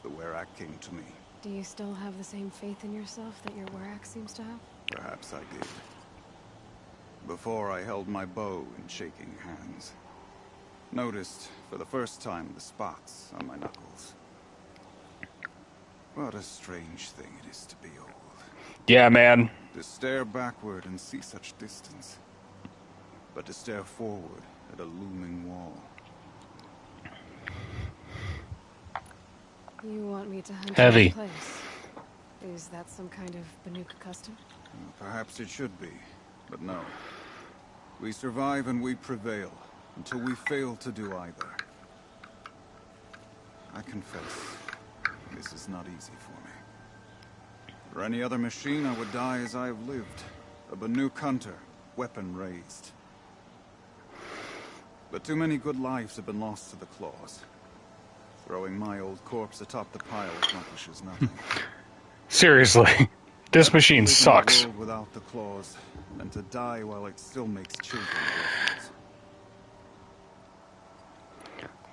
The Werak came to me. Do you still have the same faith in yourself that your Werak seems to have? Perhaps I did. Before I held my bow in shaking hands. Noticed, for the first time, the spots on my knuckles. What a strange thing it is to be old. Yeah, man. To stare backward and see such distance. But to stare forward at a looming wall. You want me to hunt Heavy. your place? Is that some kind of Banuk custom? Perhaps it should be, but no. We survive and we prevail, until we fail to do either. I confess, this is not easy for me. For any other machine, I would die as I have lived. A Banuk hunter, weapon raised. But too many good lives have been lost to the claws. Throwing my old corpse atop the pile accomplishes nothing. Seriously. This machine Live in a sucks. world without the claws, and to die while it still makes children orphans.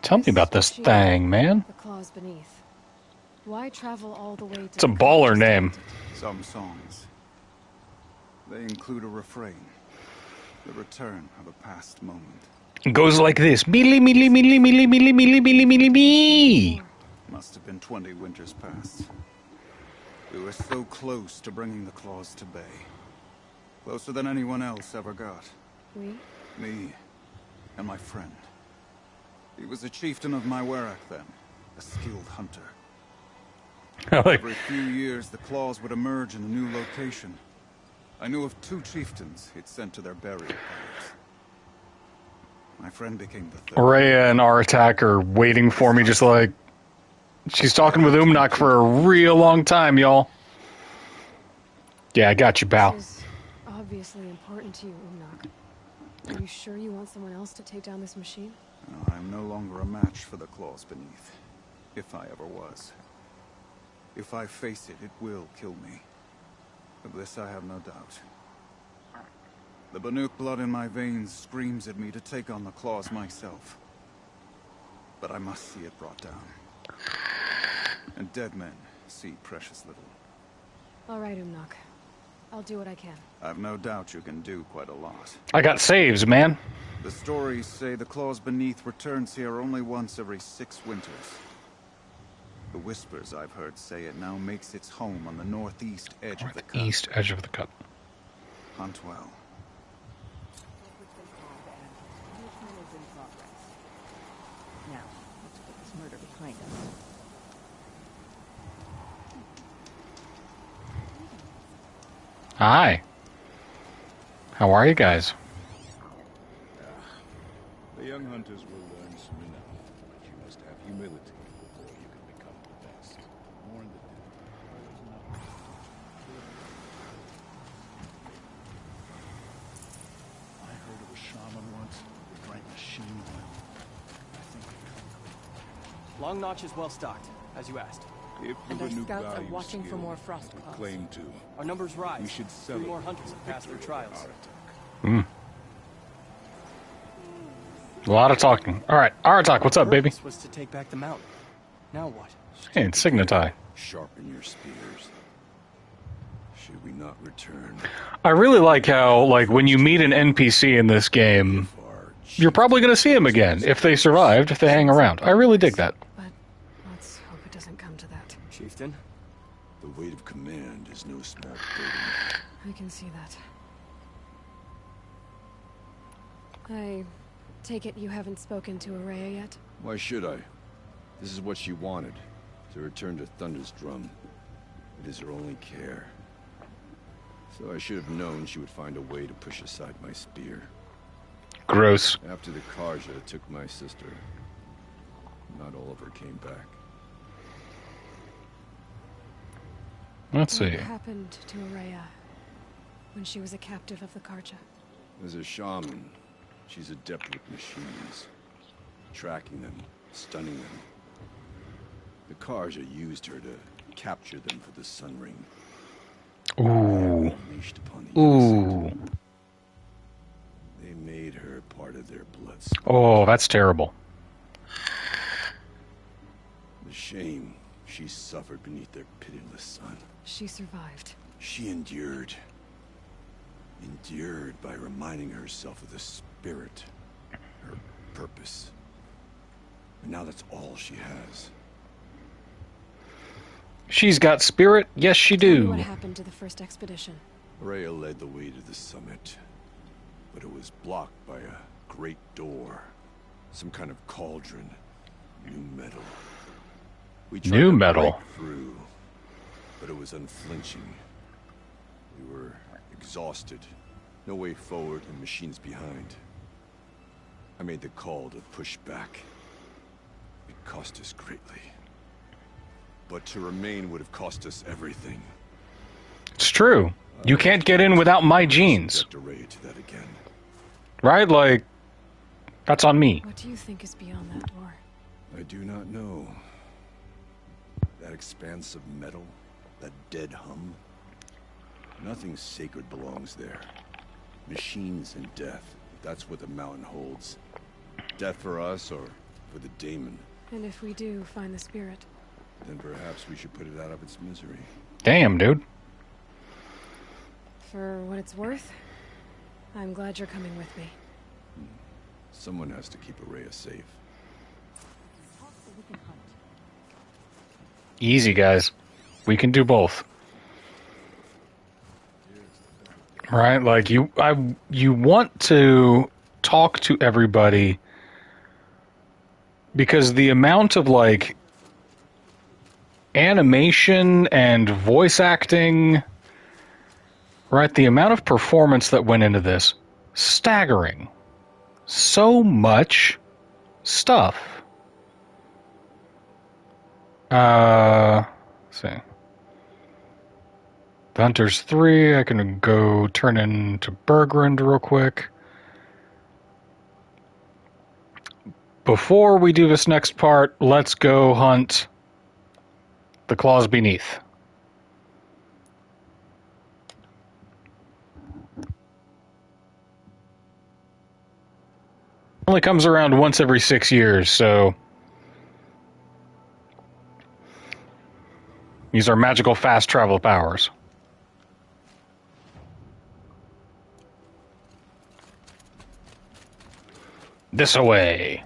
Tell me about this thing, man. The claws beneath. Why travel all the way to... It's a baller name. Some songs. They include a refrain. The return of a past moment. It goes like this. Mealy, mealy, mealy, mealy, mealy, mealy, mealy, mealy, me. Must have been 20 winters past. We were so close to bringing the claws to bay. Closer than anyone else ever got. We? Me and my friend. He was a chieftain of my Werak then. A skilled hunter. Every few years, the claws would emerge in a new location. I knew of 2 chieftains he'd sent to their burial grounds. My friend became the third. Rhea and our attack are waiting for me, just like... She's talking with Umnak for a real long time, y'all. Yeah, I got you, pal. This is obviously important to you, Umnak. Are you sure you want someone else to take down this machine? No, I'm no longer a match for the claws beneath. If I ever was. If I face it, it will kill me. Of this I have no doubt. The Banuk blood in my veins screams at me to take on the claws myself. But I must see it brought down. And dead men see precious little. All right, Umnak. I'll do what I can. I've no doubt you can do quite a lot. I got saves, man. The stories say the claws beneath returns here only once every 6 winters. The whispers I've heard say it now makes its home on the northeast edge of the cut. East edge of the cut. Hunt well. Now, let's put this murder behind us. Hi. How are you guys? The young hunters will learn soon enough, but you must have humility before you can become the best. Warn the dead. I heard of a shaman once who drank machine oil. I think they Long Notch is well stocked, as you asked. If And the our Banuk scouts are values watching for skill, more frost claws. claim to. Our numbers rise. We should 3 more hunters have passed their trials. Hmm. A lot of talking. All right, Aratak, what's up, baby? Purpose was to take back the mountain. Now what? Hey, it's Signatai. Sharpen your spears. Should we not return? I really like how, like, when you meet an NPC in this game, you're probably going to see him again if they survived, if they hang around. I really dig that. But let's hope it doesn't come to that. Chieftain? The weight of command is no small burden. I can see that. I take it you haven't spoken to Araya yet? Why should I? This is what she wanted. To return to Thunder's Drum. It is her only care. So I should have known she would find a way to push aside my spear. Gross. After the Karja took my sister, not all of her came back. Let's see. What happened to Araya when she was a captive of the Karja? As a shaman, she's adept with machines. Tracking them, stunning them. The Karja used her to capture them for the Sun Ring. Ooh. Unleashed upon the Ooh. They made her part of their blood. Oh, that's terrible. The shame she suffered beneath their pitiless sun. She survived. She endured. Endured by reminding herself of the spirit. Her purpose. And now that's all she has. She's got spirit. Yes, she Tell me do. what happened to the first expedition? Rhea led the way to the summit. But it was blocked by a great door. Some kind of cauldron. New metal. We tried New to metal. break through, but it was unflinching. We were exhausted. No way forward and machines behind. I made the call to push back. It cost us greatly. But to remain would have cost us everything. It's true. You can't get in without my genes. To that again. Right? Like, that's on me. What do you think is beyond that door? I do not know. That expanse of metal, that dead hum. Nothing sacred belongs there. Machines and death. That's what the mountain holds. Death for us or for the daemon. And if we do find the spirit? Then perhaps we should put it out of its misery. Damn, dude. For what it's worth, I'm glad you're coming with me. Someone has to keep Araya safe. Easy, guys. We can do both. Right? Like, you want to talk to everybody because the amount of, like, animation and voice acting, right? The amount of performance that went into this, staggering. So much stuff. Let's see. The Hunters 3, I can go turn into Bergrund real quick. Before we do this next part, let's go hunt the Claws Beneath. Only comes around once every 6 years, so these are magical fast travel powers. This away.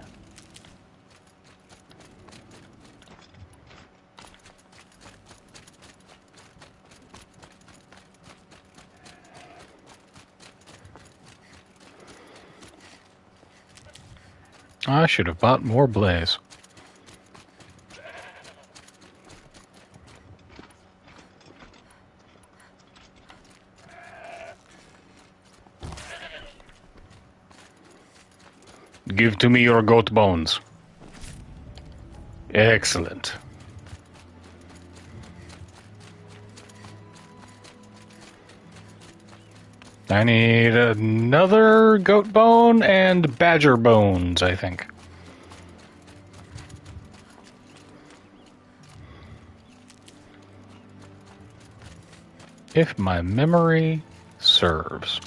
I should have bought more blaze. Give to me your goat bones. Excellent. I need another goat bone and badger bones, I think. If my memory serves.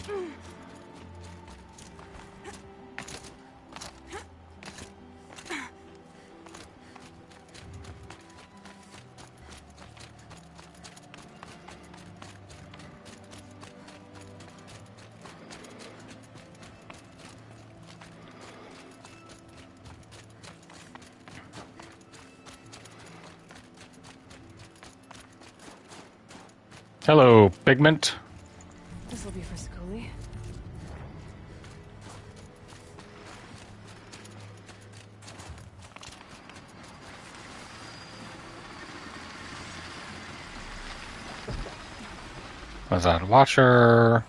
Hello, Pigment. This will be for Scully. Was that Watcher?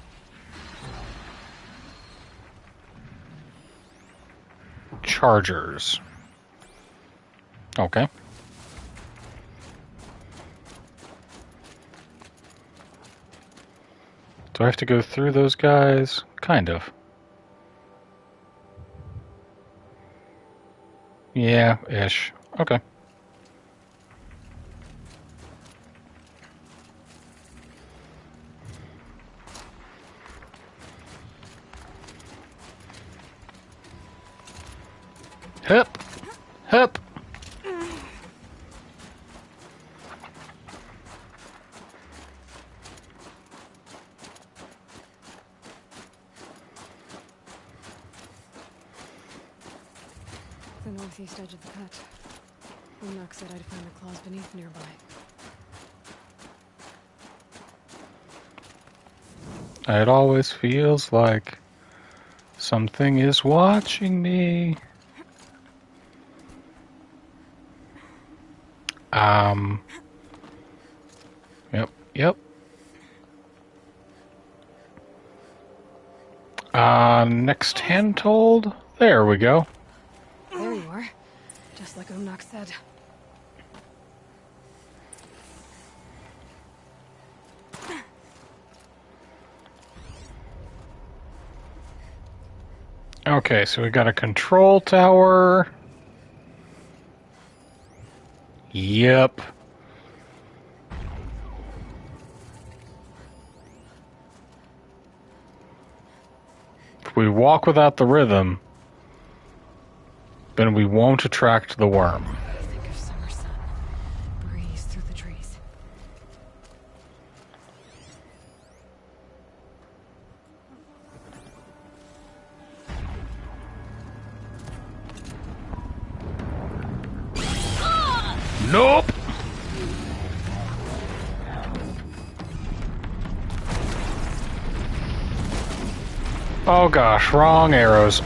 Chargers. Okay. Do I have to go through those guys? Kind of. Yeah, ish. Okay. Hup! Hup! The northeast edge of the cut. Unlock said I'd find the claws beneath nearby. It always feels like something is watching me. Yep. Next handhold. There we go. There you are. Just like Umnak said. Okay, so we got a control tower. Yep. If we walk without the rhythm, then we won't attract the worm. Think of summer sun. Breeze through the trees. Nope. Oh gosh, wrong arrows.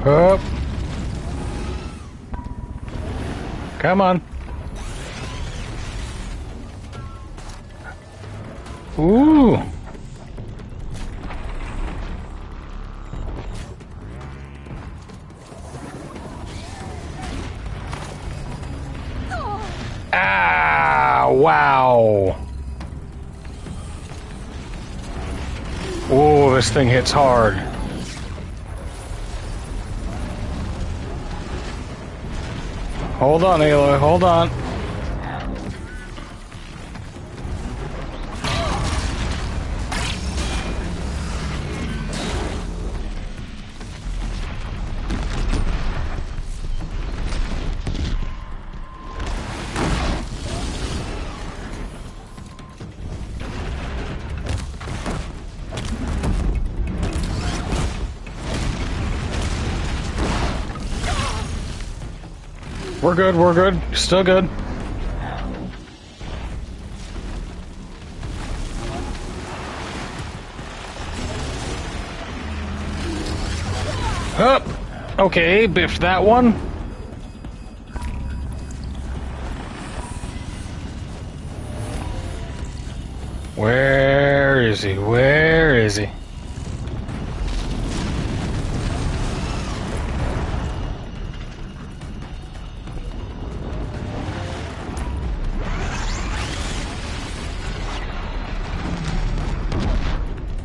Up. Come on. Ooh. Ah, wow. Ooh, this thing hits hard. Hold on, Aloy, hold on. We're good, we're good. Still good. Up! Okay, biff that one. Where is he? Where is he?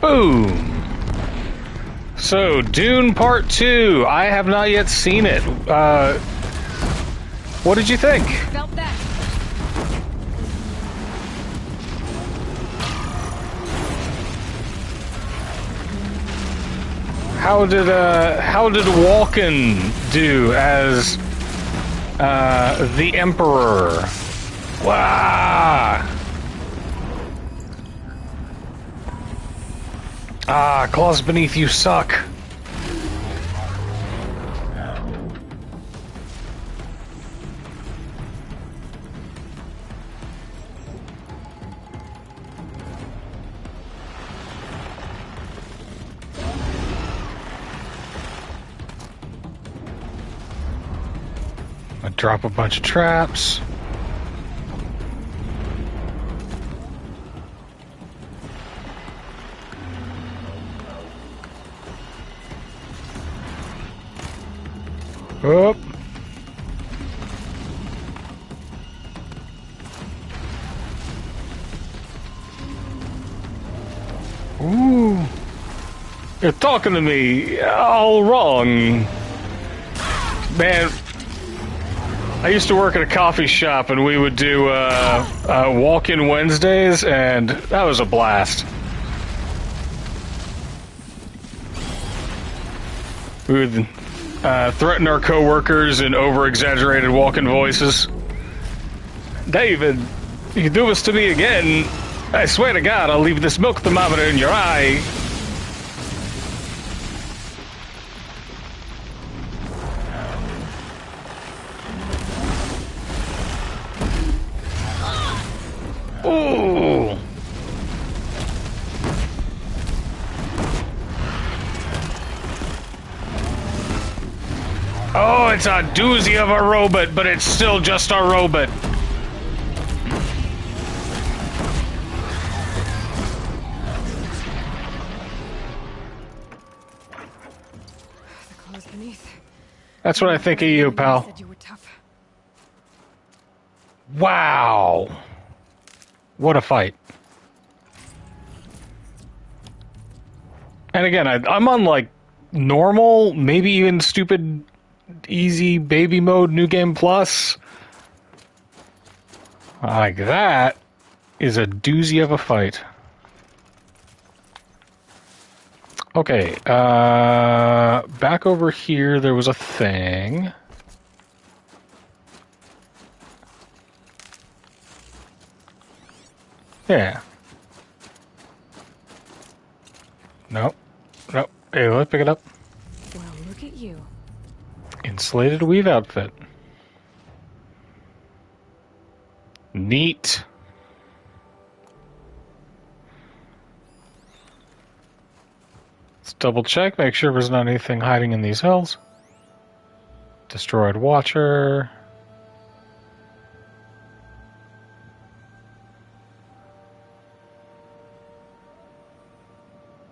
Boom! So, Dune Part 2. I have not yet seen it. What did you think? Felt that. How did Walken do as the Emperor? Wow! Ah, claws beneath you suck. I drop a bunch of traps. Up. Ooh. You're talking to me all wrong. Man, I used to work at a coffee shop and we would do walk-in Wednesdays, and that was a blast. We would threaten our coworkers in over-exaggerated walk-in voices. David, you do this to me again, I swear to God, I'll leave this milk thermometer in your eye. Ooh. Oh, it's a doozy of a robot, but it's still just a robot. The claws beneath. That's what I think of you, pal. Said you were tough. Wow. What a fight. And again, I'm on like normal, maybe even stupid, easy baby mode, new game plus. Like that is a doozy of a fight. Okay, back over here there was a thing. Yeah. Nope. Nope. Hey, let's pick it up. Well, look at you. Insulated weave outfit. Neat. Let's double check, make sure there's not anything hiding in these hills. Destroyed Watcher.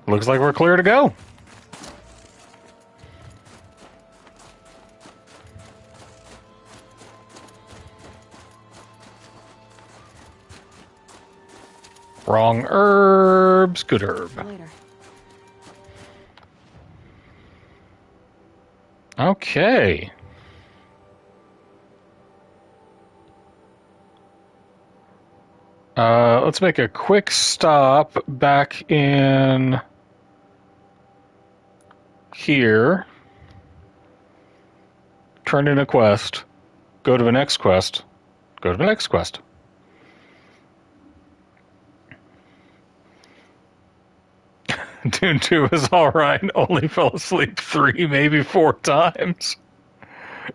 Looks like we're clear to go. Wrong herbs, good herb. Later. Okay. Let's make a quick stop back in here. Turn in a quest. Go to the next quest. Go to the next quest. Dune 2 is alright. Only fell asleep 3, maybe 4 times.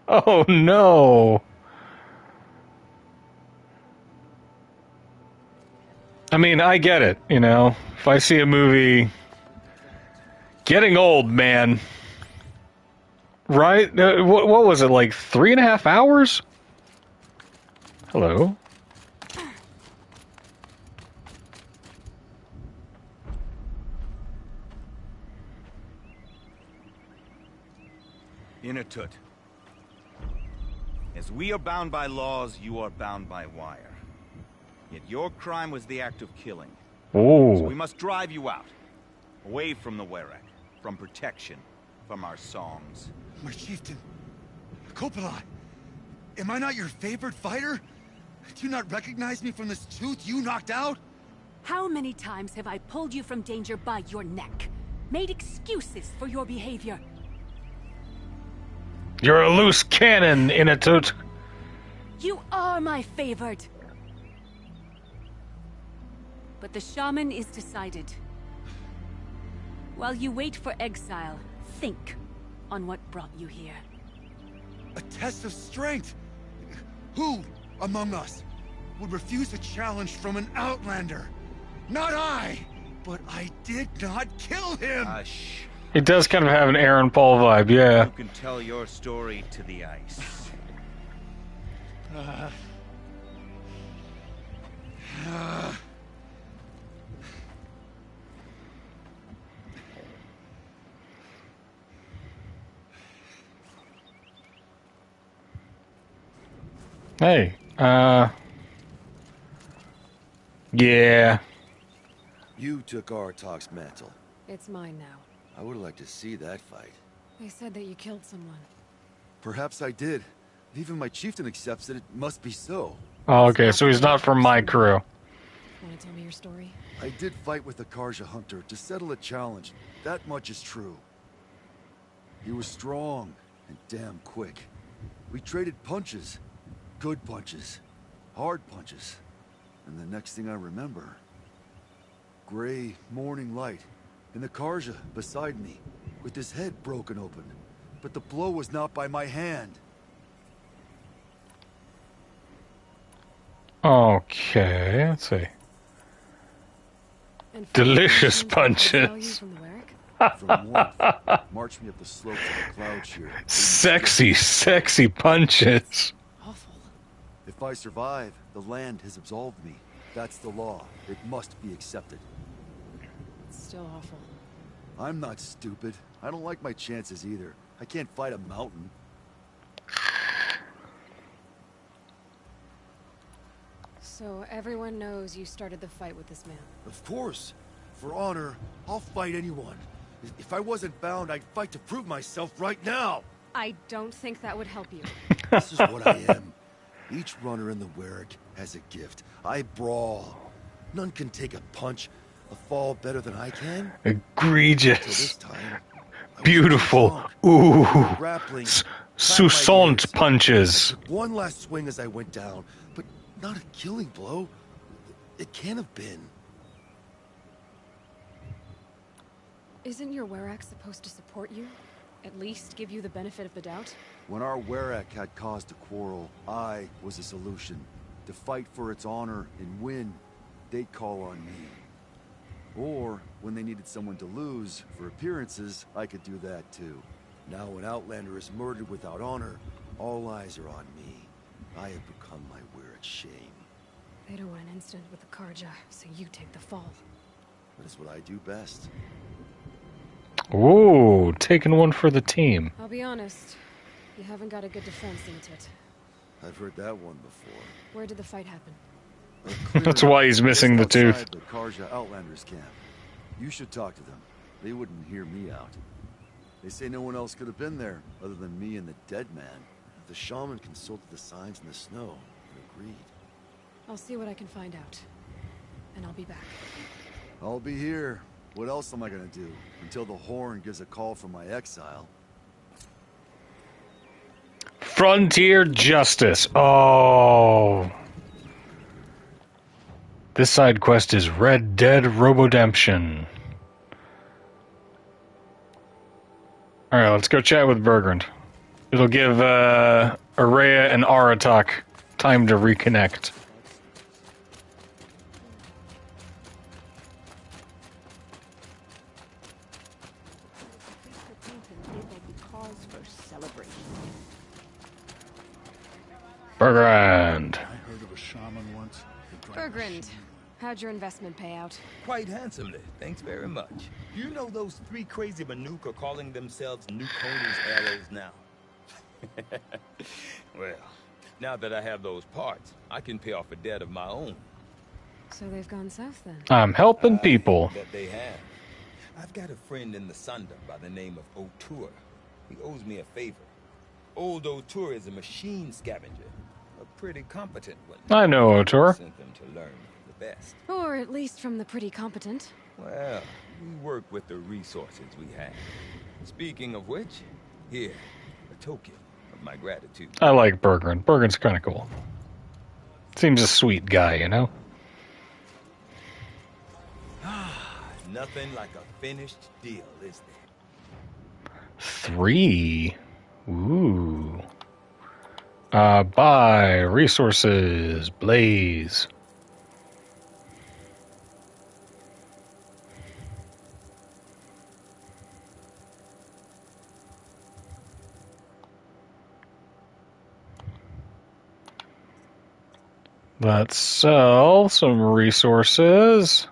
Oh no. I mean, I get it, you know. If I see a movie getting old, man. Right? What was it, like 3.5 hours? Hello? Inatut. As we are bound by laws, you are bound by wire. Yet your crime was the act of killing. Oh. So we must drive you out. Away from the Werak. From protection. From our songs. My chieftain. Kopalai. Am I not your favorite fighter? Do you not recognize me from this tooth you knocked out? How many times have I pulled you from danger by your neck? Made excuses for your behavior? You're a loose cannon, Inatut. You are my favorite. But the shaman is decided. While you wait for exile, think on what brought you here. A test of strength? Who among us would refuse a challenge from an outlander? Not I! But I did not kill him! Hush. It does kind of have an Aaron Paul vibe, yeah. You can tell your story to the ice. Hey, yeah. You took Artok's mantle. It's mine now. I would like to see that fight. They said that you killed someone. Perhaps I did. If even my chieftain accepts it, it must be so. Oh, okay, so he's not from my crew. Want to tell me your story? I did fight with the Karja hunter to settle a challenge. That much is true. He was strong and damn quick. We traded punches. Good punches. Hard punches. And the next thing I remember... gray morning light. And the Karja beside me, with his head broken open. But the blow was not by my hand. Okay, let's see. Delicious punches. From warmth, marched me up the slope to the cloud shear. Sexy, sexy punches. Awful. If I survive, the land has absolved me. That's the law. It must be accepted. It's still awful. I'm not stupid. I don't like my chances either. I can't fight a mountain. So everyone knows you started the fight with this man? Of course. For honor, I'll fight anyone. If I wasn't bound, I'd fight to prove myself right now. I don't think that would help you. This is what I am. Each runner in the Werak has a gift. I brawl. None can take a punch, a fall better than I can. Egregious. Beautiful. Ooh. Soussault punches. One last swing as I went down, but not a killing blow. It can't have been. Isn't your Werak supposed to support you? At least give you the benefit of the doubt? When our Werak had cause to quarrel, I was a solution. To fight for its honor and win, they'd call on me. Or, when they needed someone to lose, for appearances, I could do that too. Now an outlander is murdered without honor, all eyes are on me. I have become my Werak shame. They don't want an incident with the Karja, so you take the fall. That is what I do best. Ooh, taking one for the team. I'll be honest, you haven't got a good defense, Inatut. I've heard that one before. Where did the fight happen? That's why he's missing the tooth. The Karja Outlanders camp. You should talk to them. They wouldn't hear me out. They say no one else could have been there, other than me and the dead man. The shaman consulted the signs in the snow and agreed. I'll see what I can find out. And I'll be back. I'll be here. What else am I gonna do? Until the Horn gives a call from my exile. Frontier Justice. Oh. This side quest is Red Dead Robodemption. Alright, let's go chat with Bergrand. It'll give Araya and Aratak time to reconnect. Cause for celebration. Bergrand. I heard of a shaman once. Bergrand, how'd your investment pay out? Quite handsomely, thanks very much. You know those three crazy Manuka are calling themselves Nukoni's arrows now? Well, now that I have those parts, I can pay off a debt of my own. So they've gone south then? I'm helping people. That they have. I've got a friend in the Sunda by the name of O'Toole. He owes me a favor. Old O'Toole is a machine scavenger. A pretty competent one. I know O'Toole. Sent them to learn the best. Or at least from the pretty competent. Well, we work with the resources we have. Speaking of which, here, a token of my gratitude. I like Bergrand. Bergrand's kind of cool. Seems a sweet guy, you know? Nothing like a finished deal, is there? 3. Ooh. Buy resources. Blaze. Let's sell some resources.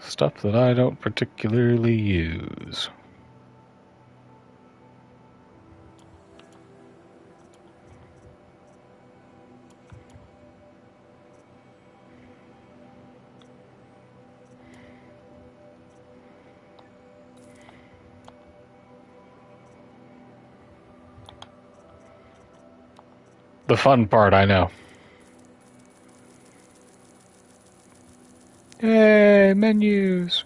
Stuff that I don't particularly use. The fun part, I know. Yay, menus.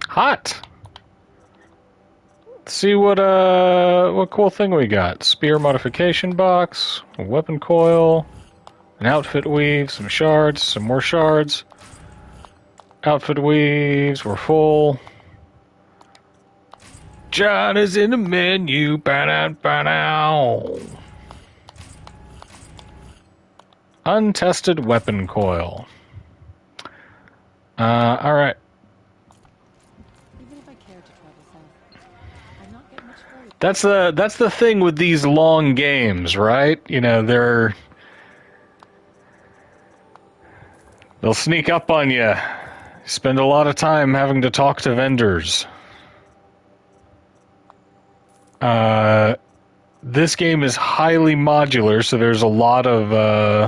Hot. Let's see what cool thing we got. Spear modification box, a weapon coil, an outfit weave, some shards, some more shards. Outfit weaves, we're full. John is in the menu. Ba-da-ba-dow. Untested weapon coil. Alright. That's the thing with these long games, right? You know, they'll sneak up on you. Spend a lot of time having to talk to vendors. This game is highly modular, so there's a lot of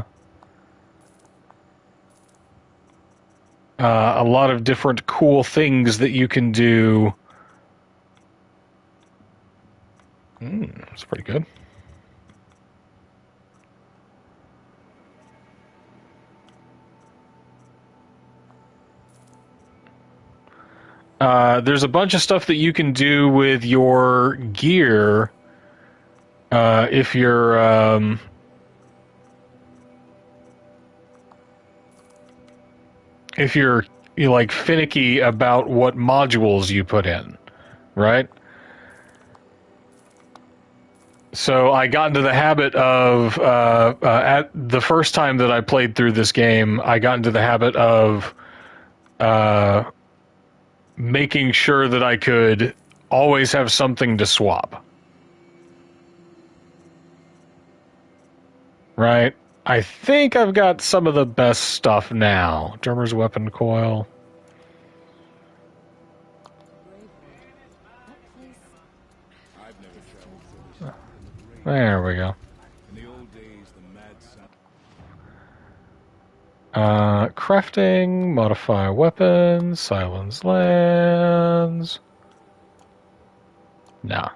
different cool things that you can do. That's pretty good. There's a bunch of stuff that you can do with your gear if you're like finicky about what modules you put in, right? So I got into the habit of at the first time that I played through this game, I got into the habit of making sure that I could always have something to swap. Right? I think I've got some of the best stuff now. Drummer's weapon coil. There we go. Crafting, modify weapons, silence lands. Nah.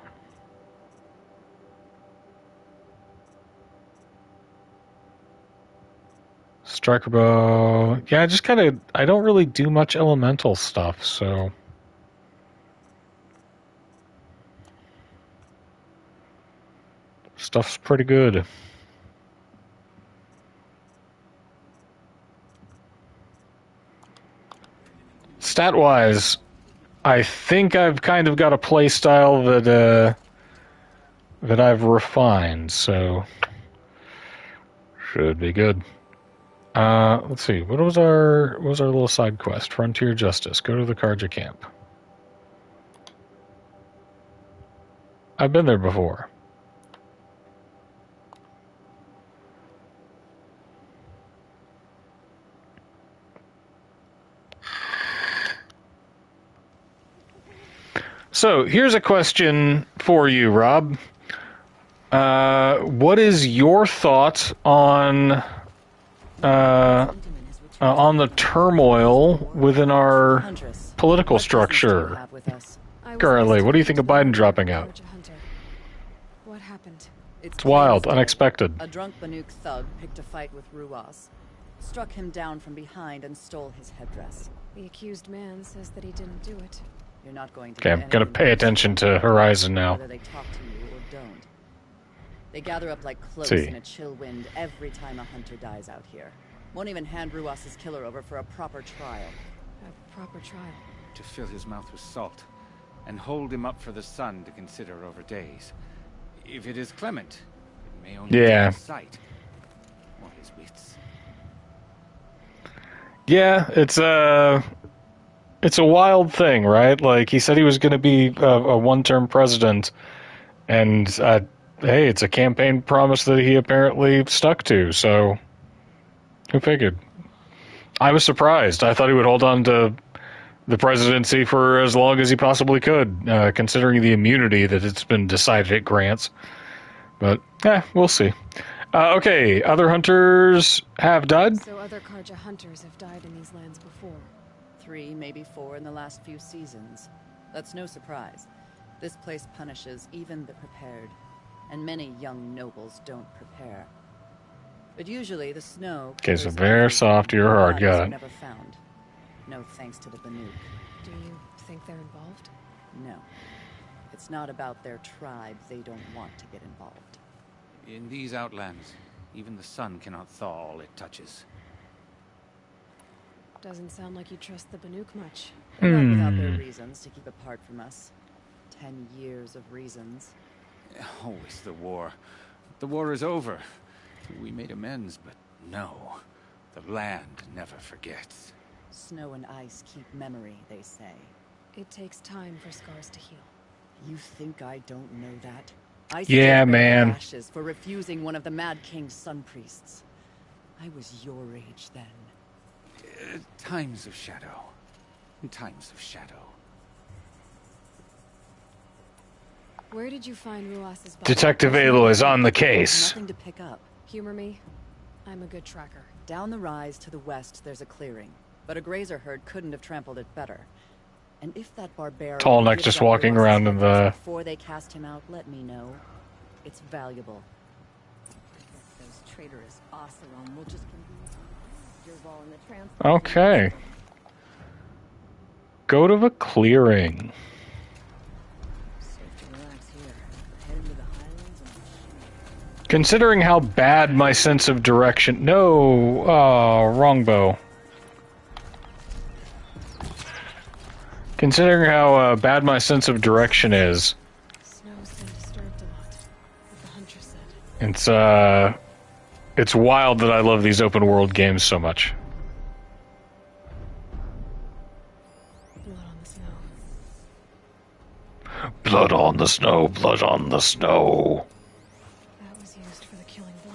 Striker bow. Yeah, I just I don't really do much elemental stuff, so. Stuff's pretty good. Stat-wise, I think I've kind of got a play style that that I've refined, so should be good. Let's see. What was our little side quest? Frontier Justice. Go to the Karja camp. I've been there before. So, here's a question for you, Rob. What is your thought on the turmoil within our political structure currently? What do you think of Biden dropping out? What happened? It's wild, unexpected. A drunk Banuk thug picked a fight with Ruas, struck him down from behind and stole his headdress. The accused man says that he didn't do it. You're not going to. Okay, I'm gonna pay attention to Horizon now. Whether they talk to you or don't. They gather up like cloaks See. in a chill wind every time a hunter dies out here. Won't even hand Ruas's killer over for a proper trial. A proper trial? To fill his mouth with salt, and hold him up for the sun to consider over days. If it is clement, it may only Yeah. take sight, or his wits. Yeah, it's a wild thing, right? Like, he said he was going to be a one-term president, and hey, it's a campaign promise that he apparently stuck to, so who figured? I was surprised. I thought he would hold on to the presidency for as long as he possibly could, considering the immunity that it's been decided it grants. But, we'll see. Okay, other hunters have died? So other Karja hunters have died in these lands before. 3, maybe 4 in the last few seasons. That's no surprise. This place punishes even the prepared, and many young nobles don't prepare. But usually the snow... Okay, so very soft to your heart, bodies got are it. never found. No thanks to the Banuk. Do you think they're involved? No. It's not about their tribe. They don't want to get involved. In these outlands, even the sun cannot thaw all it touches. Doesn't sound like you trust the Banuk much. Not without their reasons to keep apart from us. 10 years of reasons. Always the war. The war is over. We made amends, but no. The land never forgets. Snow and ice keep memory, they say. It takes time for scars to heal. You think I don't know that? I Yeah, still bear man. ashes for refusing one of the Mad King's sun priests. I was your age then. Times of shadow. Times of shadow. Where did you find Ruas's body? Detective Aloy is on the case. Nothing to pick up. Humor me. I'm a good tracker. Down the rise to the west, there's a clearing. But a grazer herd couldn't have trampled it better. And if that barbarian... Tall neck gives just up walking Ruas's around in headdress the... before they cast him out, let me know. It's valuable. Those traitorous Oseram will just Dervahl and the trans. Okay. Go to the clearing. Safe to relax here. Head into the highlands and Considering how bad my sense of direction... No! Oh, wrong bow. Considering how bad my sense of direction is... Snow's been disturbed a lot, as the hunter said. It's wild that I love these open world games so much. Blood on the snow. Blood on the snow, blood on the snow. That was used for the killing blow.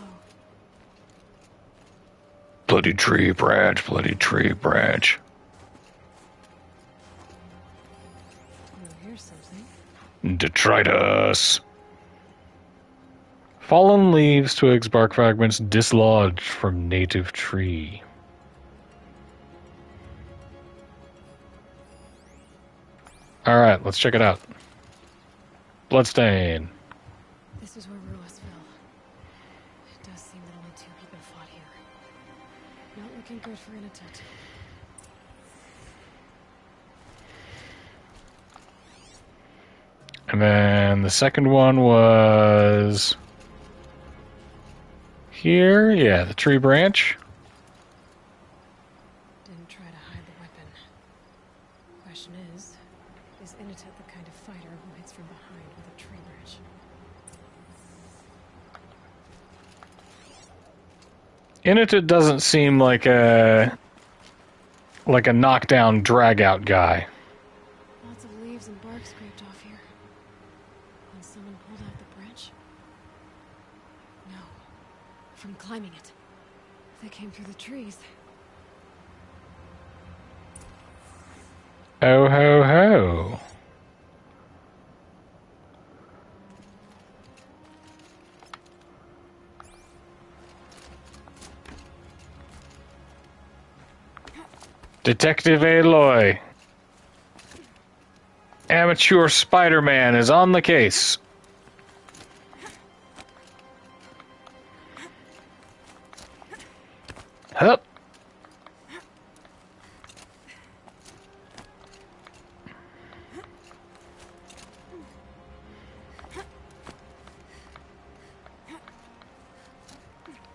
Bloody tree branch, bloody tree branch. Oh, here's something. Detritus. Fallen leaves, twigs, bark fragments dislodged from native tree. Alright, let's check it out. Bloodstain. This is where Ruas fell. It does seem that only 2 people fought here. Not looking good for Inatet. And then the second one was... here? Yeah, the tree branch. Didn't try to hide the weapon. Question is Inatet the kind of fighter who hits from behind with a tree branch? Inita doesn't seem like a knockdown, drag-out guy. Lots of leaves and bark scraped off here. When someone pulled out the branch? No. From climbing it. They came through the trees. Oh ho ho. Detective Aloy. Amateur Spider-Man is on the case. Hup.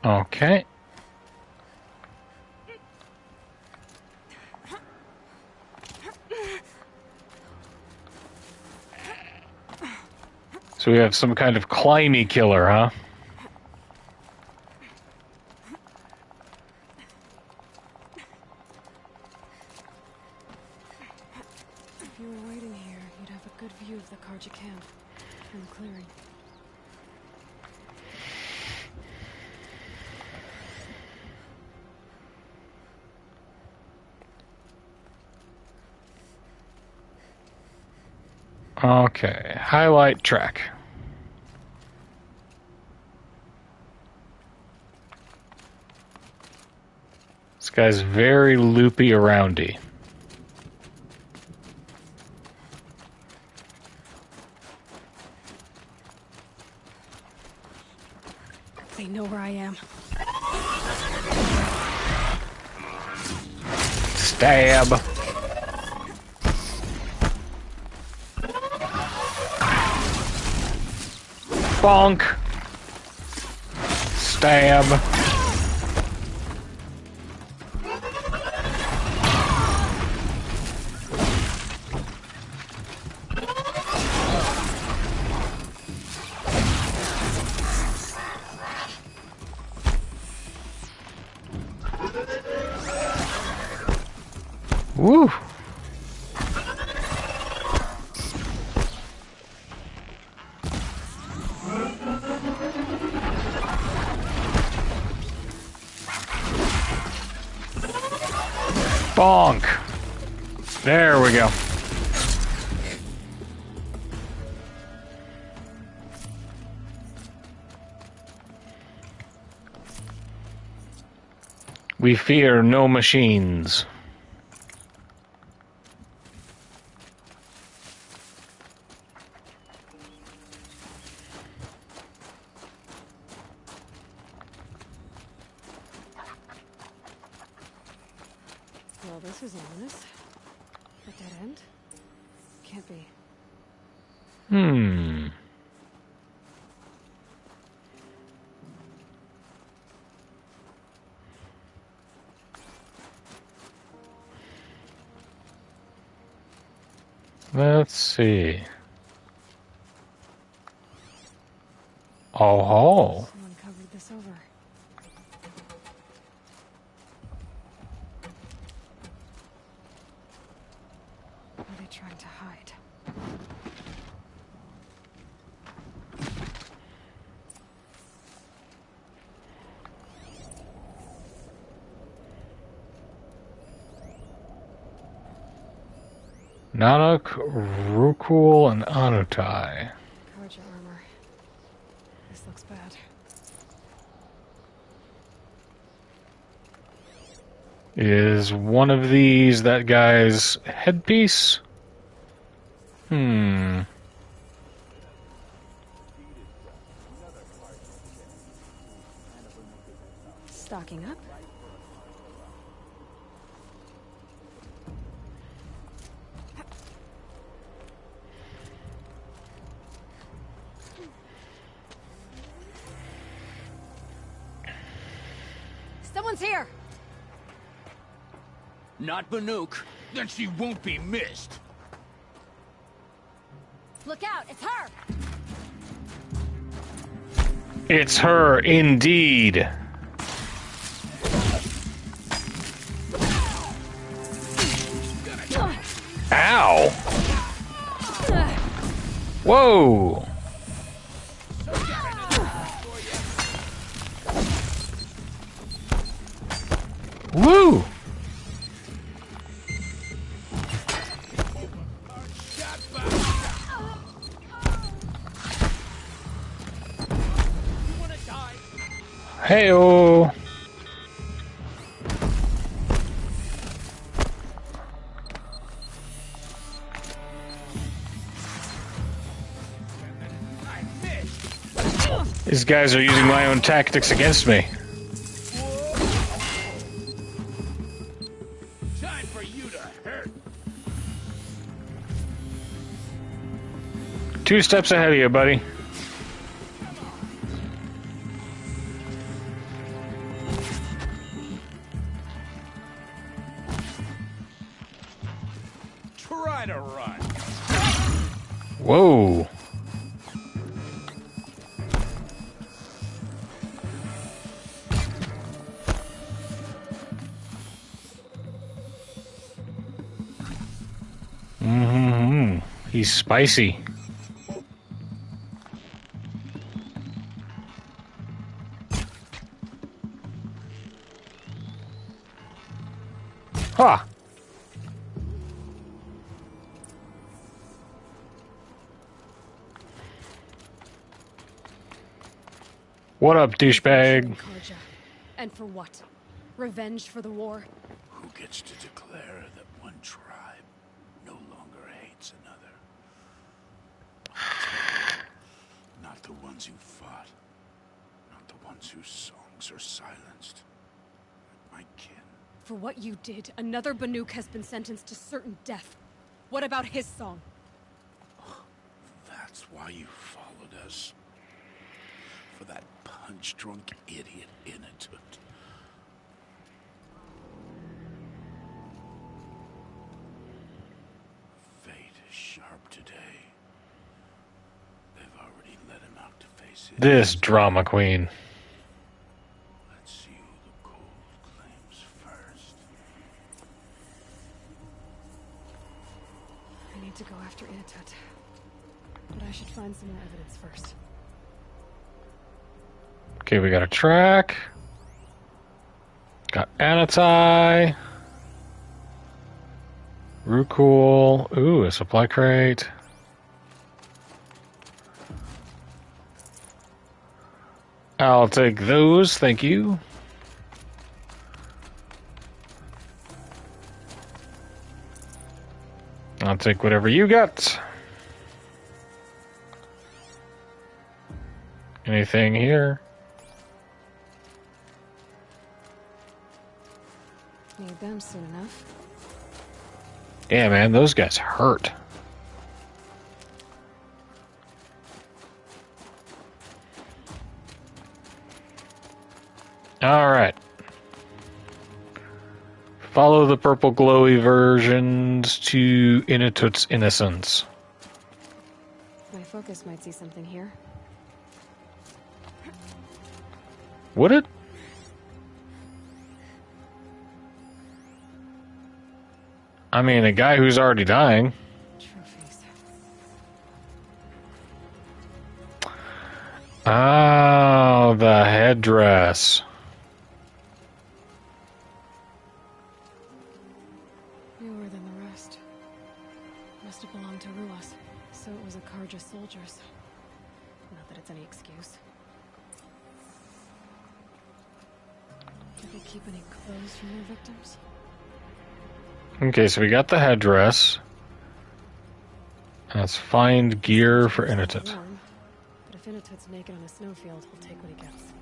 Okay. So we have some kind of climby killer, huh? If you were waiting here, you'd have a good view of the Karja camp from the clearing. Okay, highlight track. This guy's very loopy aroundy. They know where I am. Stab. Bonk. Stab. Woo. Bonk. There we go. We fear no machines. Well, this is ominous. A dead end? Can't be. Hmm. Let's see. Oh. Someone covered this over. What are they trying to hide? Nanak, Rukul, and Anutai. Karja armor. This looks bad. Is one of these that guy's headpiece? Hmm. Stocking up? Someone's here! Not Banuk. Then she won't be missed. Look out, it's her! It's her, indeed. Whoa! Woo! Hey-oh! These guys are using my own tactics against me. Time for you to hurt. 2 steps ahead of you, buddy. Try to run. Whoa. He's spicy. Ha! What up, douchebag? Karja. And for what? Revenge for the war? Who gets to declare that one tribe no longer hates another? Not the ones who fought. Not the ones whose songs are silenced. My kin. For what you did, another Banuk has been sentenced to certain death. What about his song? That's why you followed us. For that punch-drunk idiot Inatut. Fate is sharp today. They've already let him out to face it. This drama queen. Let's see who the cold claims first. I need to go after Inatut. But I should find some more evidence first. Okay, we got a track. Got Anatai. Rukul. Ooh, a supply crate. I'll take those, thank you. I'll take whatever you got. Anything here? Need them soon enough. Yeah, man, those guys hurt. Alright. Follow the purple glowy versions to Inatut's innocence. My focus might see something here. Would it? I mean, a guy who's already dying. Trophies. Oh, the headdress. Newer than the rest. Must have belonged to Ruas. So it was a Karja soldier's. Not that it's any excuse. Did they keep any clothes from their victims? Okay, so we got the headdress. Let's find gear for Inatut. Warm, but if Inatut's naked on a snowfield, he'll take what he gets.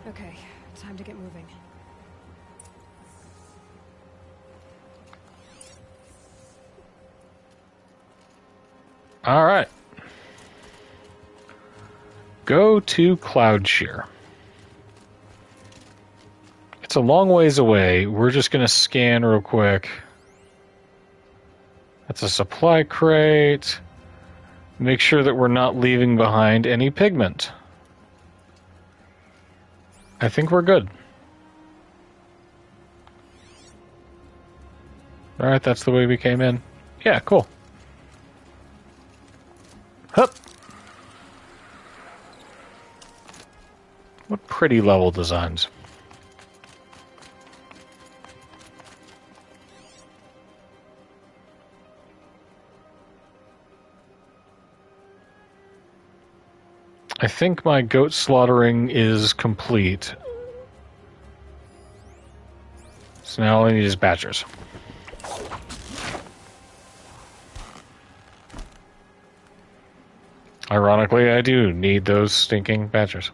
Okay, time to get moving. All right. Go to Cloudshear. It's a long ways away. We're just going to scan real quick. That's a supply crate. Make sure that we're not leaving behind any pigment. I think we're good. Alright, that's the way we came in. Yeah, cool. Hup. What pretty level designs. I think my goat slaughtering is complete. So now all I need is badgers. Ironically, I do need those stinking badgers.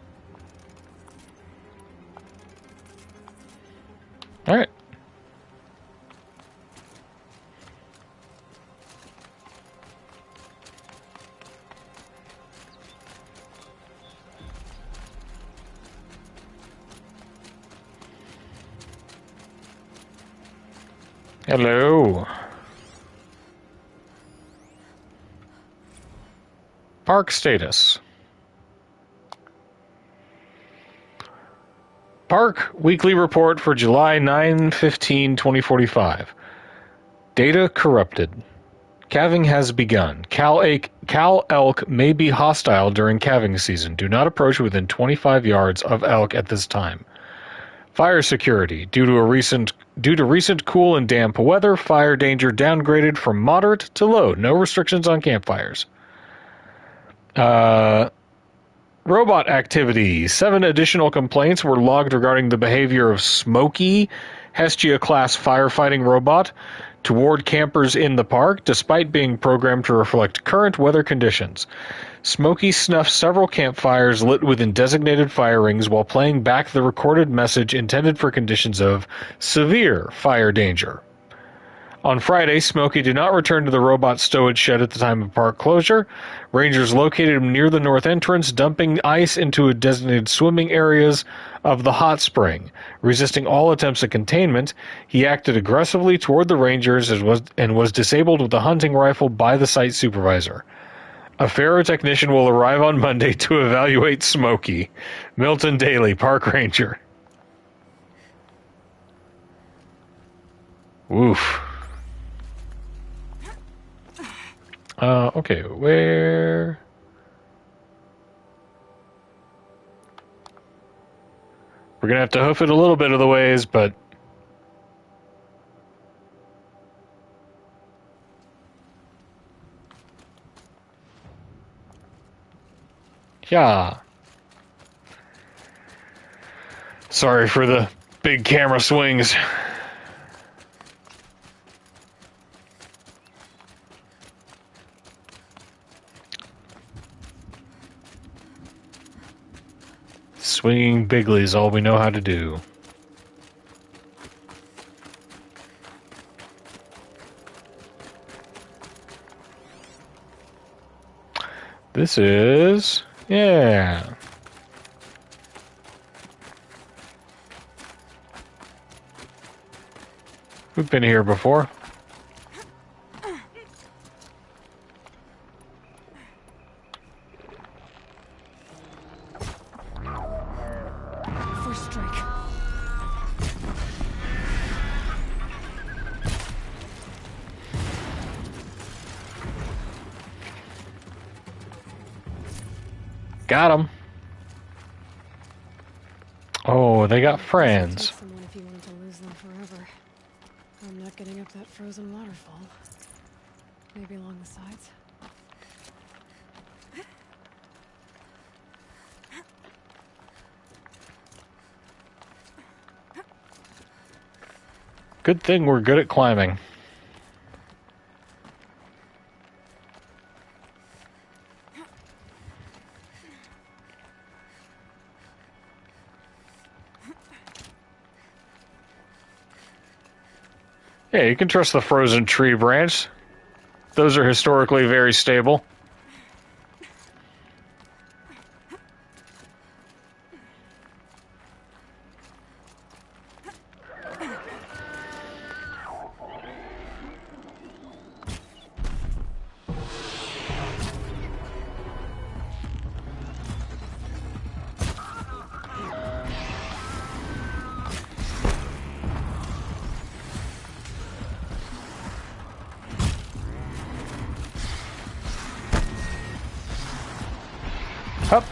Alright. Hello. Park status. Park weekly report for July 9/15/2045. Data corrupted. Calving has begun. Cal elk may be hostile during calving season. Do not approach within 25 yards of elk at this time. Fire security. Due to recent cool and damp weather, fire danger downgraded from moderate to low. No restrictions on campfires. Robot activity. 7 additional complaints were logged regarding the behavior of Smokey, Hestia-class firefighting robot, toward campers in the park, despite being programmed to reflect current weather conditions. Smokey snuffed several campfires lit within designated fire rings while playing back the recorded message intended for conditions of severe fire danger. On Friday, Smokey did not return to the robot stowage shed at the time of park closure. Rangers located him near the north entrance, dumping ice into designated swimming areas of the hot spring. Resisting all attempts at containment, he acted aggressively toward the Rangers and was disabled with a hunting rifle by the site supervisor. A Faro technician will arrive on Monday to evaluate Smokey. Milton Daly, Park Ranger. Woof. Okay, where... We're gonna have to hoof it a little bit of the ways, but... Yeah. Sorry for the big camera swings. Swinging bigly is all we know how to do. This is... yeah. We've been here before. First strike. Got him. Oh, they got friends. Take someone if you want to lose them forever. I'm not getting up that frozen waterfall. Maybe along the sides. Good thing we're good at climbing. Yeah, you can trust the frozen tree branch. Those are historically very stable. Up.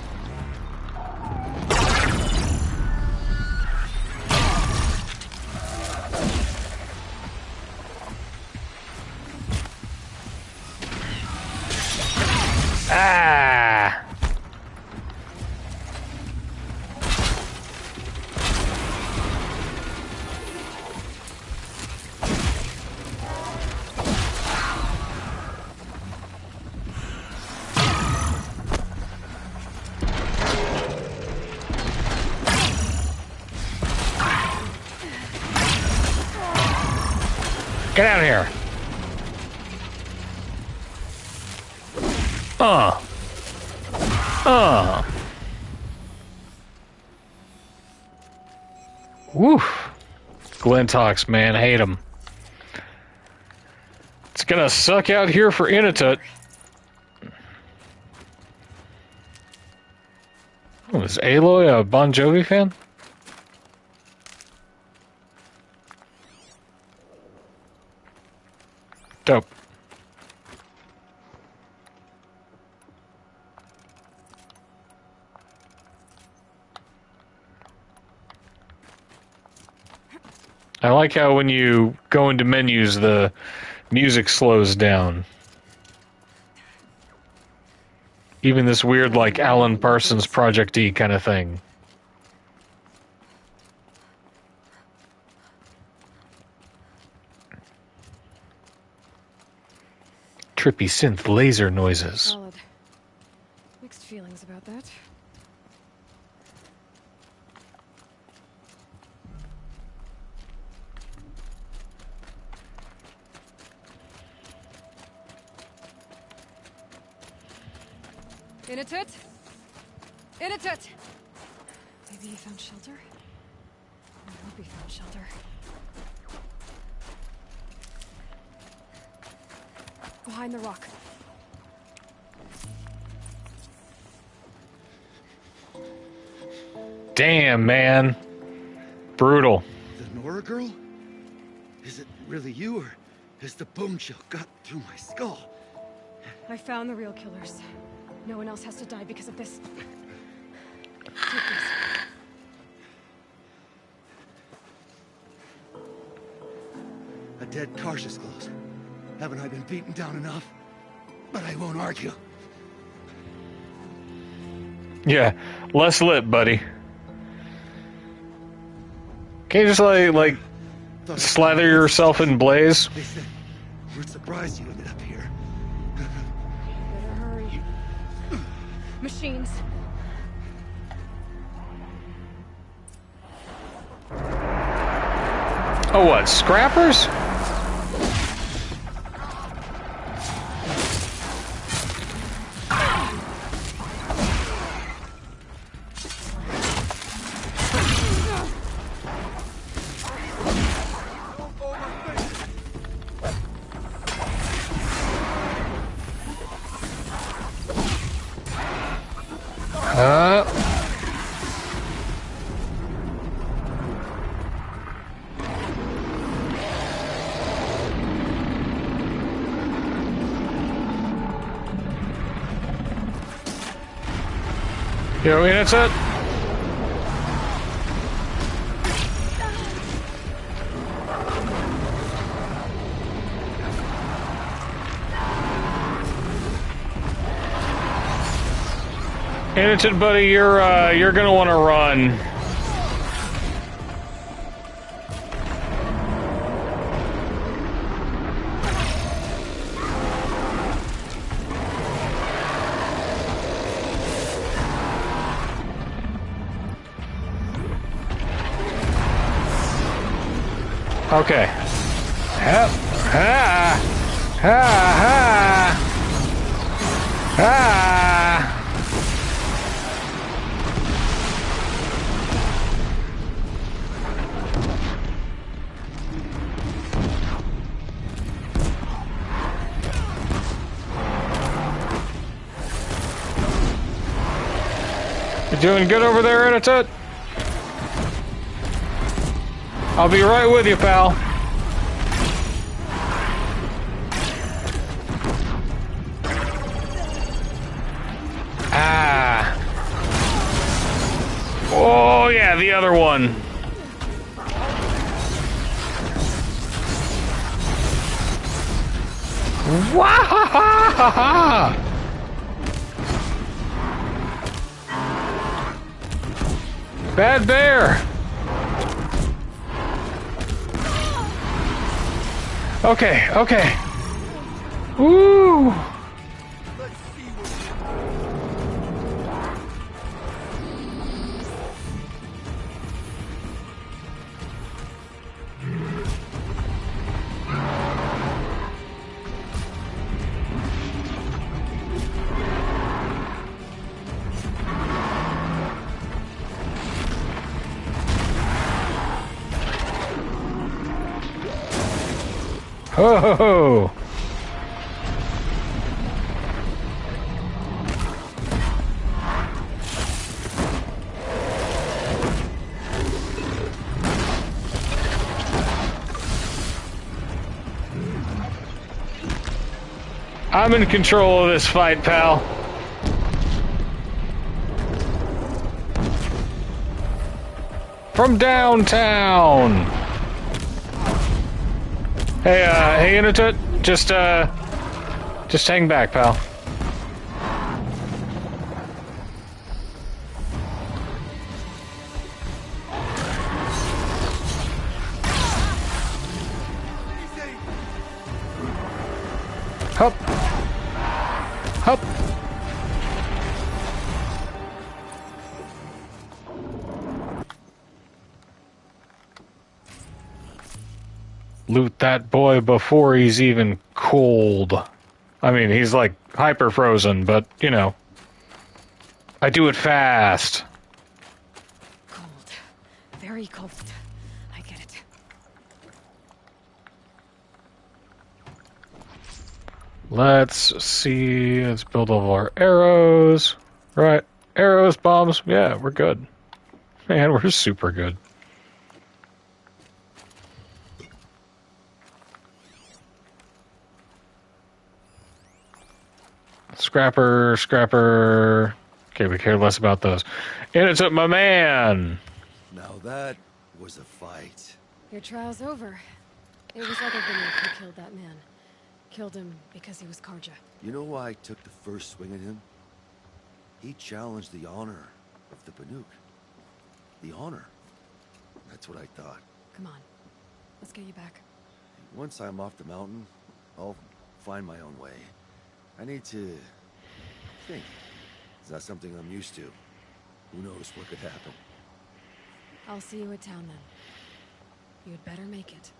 Ah! Get out of here. Woof. Glintox, man, hate him. It's gonna suck out here for Inatut. Oh, is Aloy a Bon Jovi fan? Dope. I like how when you go into menus, the music slows down. Even this weird, like, Alan Parsons Project E kind of thing. Trippy synth laser noises. Solid. Mixed feelings about that. Inatut? Inatut! Maybe he found shelter? I hope he found shelter. Behind the rock. Damn, man. Brutal. The Nora girl? Is it really you, or has the bone shell got through my skull? I found the real killers. No one else has to die because of this. Take this. A dead Karsh's close. Haven't I been beaten down enough? But I won't argue. Yeah, less lit, buddy. Can't you just like slather yourself in blaze? They said, we're surprised you ended up here. Better hurry. Machines. Oh, what? Scrappers? You know, that's it. Innocent buddy, you're gonna want to run. Okay. Ha ha ha ha ha. You doing good over there, Inatut? I'll be right with you, pal. Ah. Oh, yeah, the other one. Wahahaha! Bad bear! Okay, okay. Woo! Ho ho ho! I'm in control of this fight, pal. From downtown. Hey, hey, Inutut, just hang back, pal. Hup. Hup. Loot that boy before he's even cold. I mean, he's like hyper frozen, but you know. I do it fast. Cold. Very cold. I get it. Let's see. Let's build all of our arrows. Right. Arrows, bombs. Yeah, we're good. Man, we're super good. Scrapper, scrapper. Okay, we care less about those. And it's my man. Now that was a fight. Your trial's over. It was other Banuk who killed that man. Killed him because he was Karja. You know why I took the first swing at him? He challenged the honor of the Banuk. The honor. That's what I thought. Come on. Let's get you back. Once I'm off the mountain, I'll find my own way. I need to think. It's not something I'm used to. Who knows what could happen? I'll see you at town then. You'd better make it.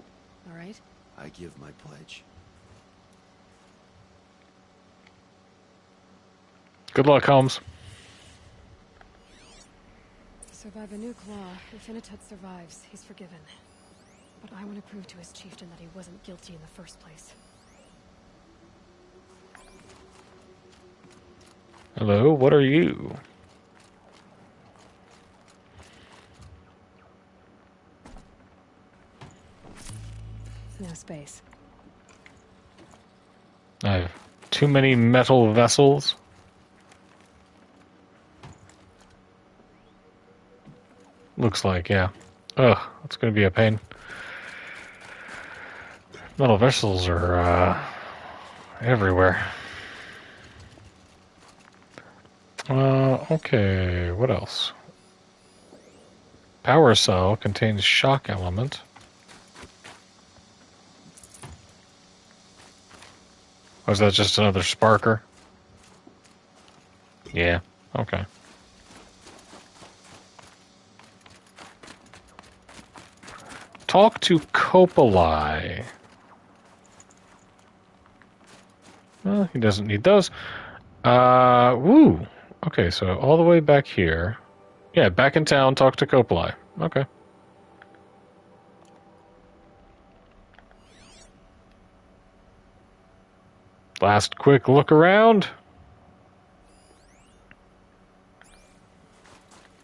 All right? I give my pledge. Good luck, Holmes. Survive a nuke law. If Inutut survives, he's forgiven. But I want to prove to his chieftain that he wasn't guilty in the first place. Hello, what are you? No space. I have too many metal vessels. Looks like, yeah. Ugh, that's gonna be a pain. Metal vessels are, everywhere. Okay, what else? Power cell contains shock element. Or is that just another sparker? Yeah, okay. Talk to Kopali. Well, he doesn't need those. Woo! Okay, so all the way back here. Yeah, back in town, talk to Kopali. Okay. Last quick look around.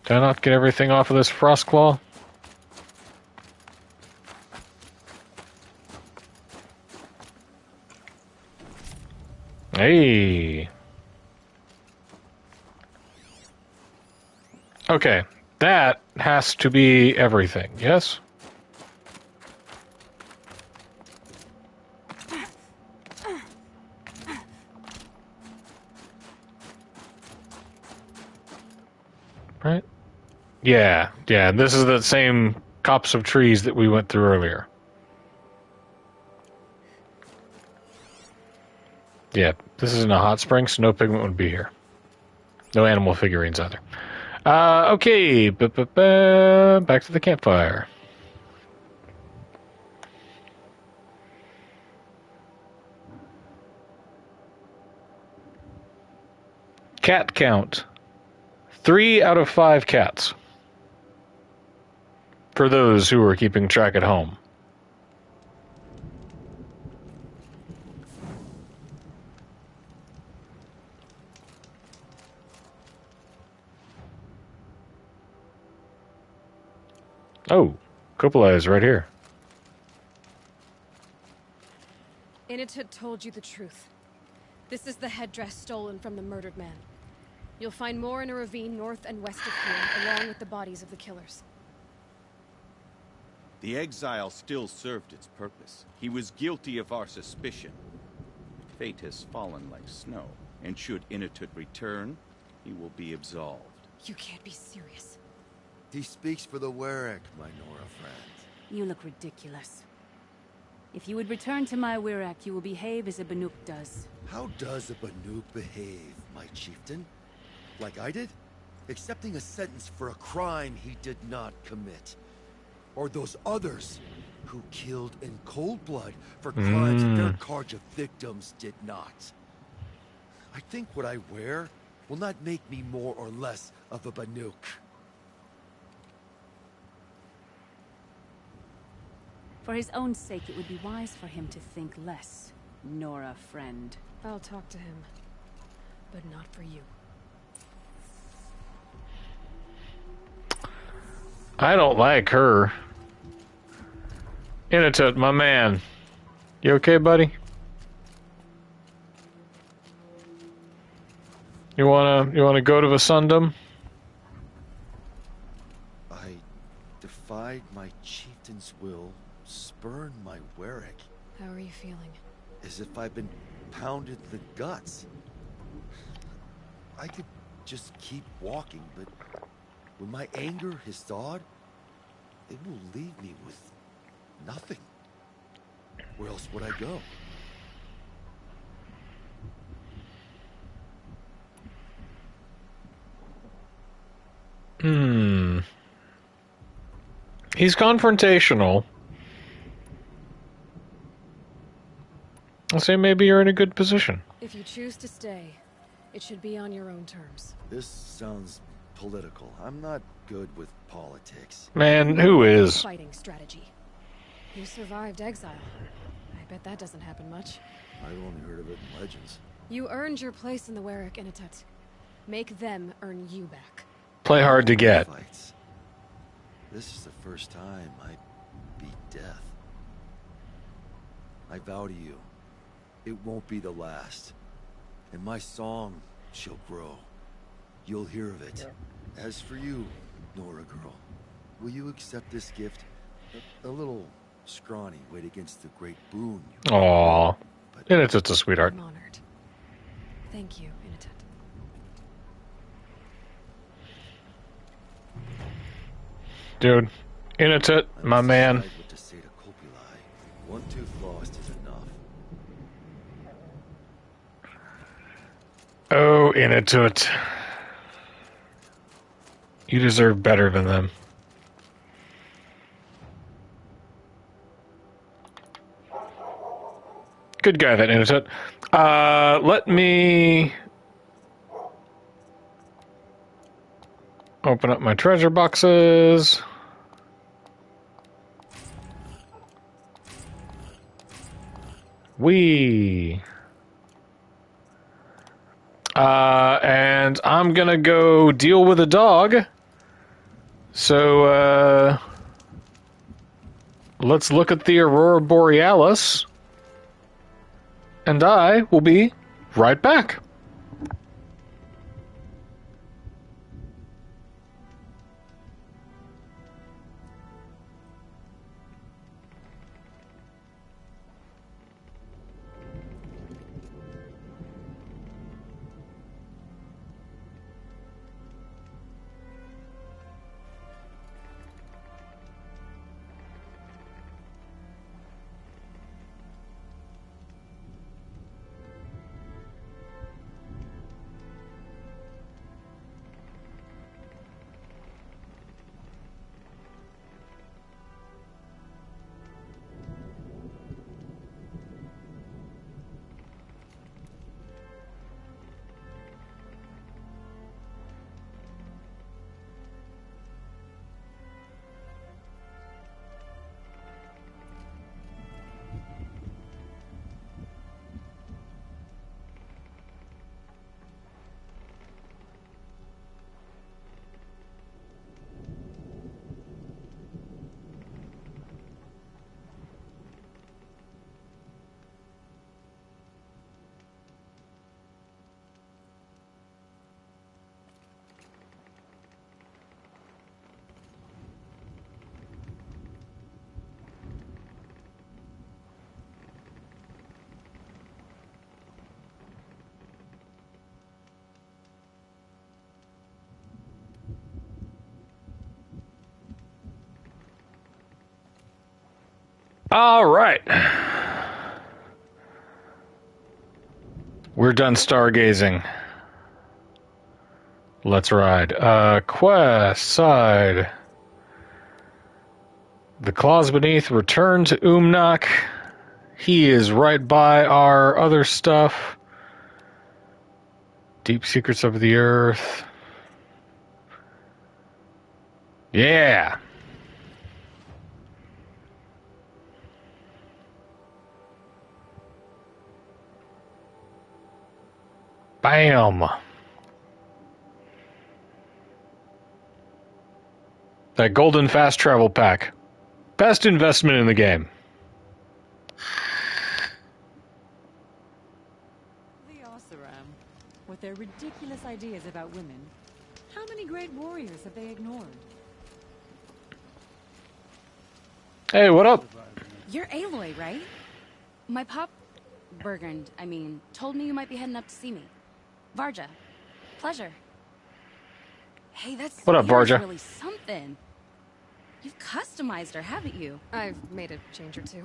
Did I not get everything off of this Frostclaw? Hey. Okay. That has to be everything, yes? Right? Yeah, yeah. This is the same copse of trees that we went through earlier. Yeah, this isn't a hot spring, so no pigment would be here. No animal figurines either. Okay, back to the campfire. Cat count. 3 out of 5 cats. For those who are keeping track at home. Oh, Cupola is right here. Initut told you the truth. This is the headdress stolen from the murdered man. You'll find more in a ravine north and west of here, along with the bodies of the killers. The exile still served its purpose. He was guilty of our suspicion. Fate has fallen like snow, and should Initut return, he will be absolved. You can't be serious. He speaks for the Warwick, my Nora friend. You look ridiculous. If you would return to my Wirrak, you will behave as a Banuk does. How does a Banuk behave, my chieftain? Like I did? Accepting a sentence for a crime he did not commit. Or those others who killed in cold blood for crimes that their Carja victims did not. I think what I wear will not make me more or less of a Banuk. For his own sake, it would be wise for him to think less, Nora friend. I'll talk to him, but not for you. I don't like her. Initut, my man. You okay, buddy? You wanna go to Vasundum? I defied my chieftain's will, spurned my Warwick. How are you feeling? As if I've been pounded in the guts. I could just keep walking, but when my anger has thawed, it will leave me with nothing. Where else would I go? He's confrontational. I'll say maybe you're in a good position. If you choose to stay, it should be on your own terms. This sounds political. I'm not good with politics. Man, who is? Fighting strategy. You survived exile. I bet that doesn't happen much. I've only heard of it in legends. You earned your place in the Warwick Initut. Make them earn you back. Play hard to get. Fights. This is the first time I beat death. I vow to you, it won't be the last. And my song shall grow. You'll hear of it. As for you, Nora girl, will you accept this gift? A little scrawny weight against the great boon. Aww. Initut's a sweetheart. I'm honored. Thank you, Initut. Dude, Initut, my man. What to say to Copuli. One tooth lost is enough. Oh, Initut. You deserve better than them. Good guy, that Initut. Let me open up my treasure boxes. And I'm gonna go deal with a dog. So, let's look at the Aurora Borealis. And I will be right back. All right. We're done stargazing. Let's ride. Quest side. The Claws Beneath return to Umnak. He is right by our other stuff. Deep Secrets of the Earth. Yeah. Bam. That golden fast travel pack. Best investment in the game. The Oseram, with their ridiculous ideas about women. How many great warriors have they ignored? Hey, what up? You're Aloy, right? My pop... Bergund, I mean, told me you might be heading up to see me. Varja. Pleasure. Hey, that's What up, Varja? really something. You've customized her, haven't you? I've made a change or two.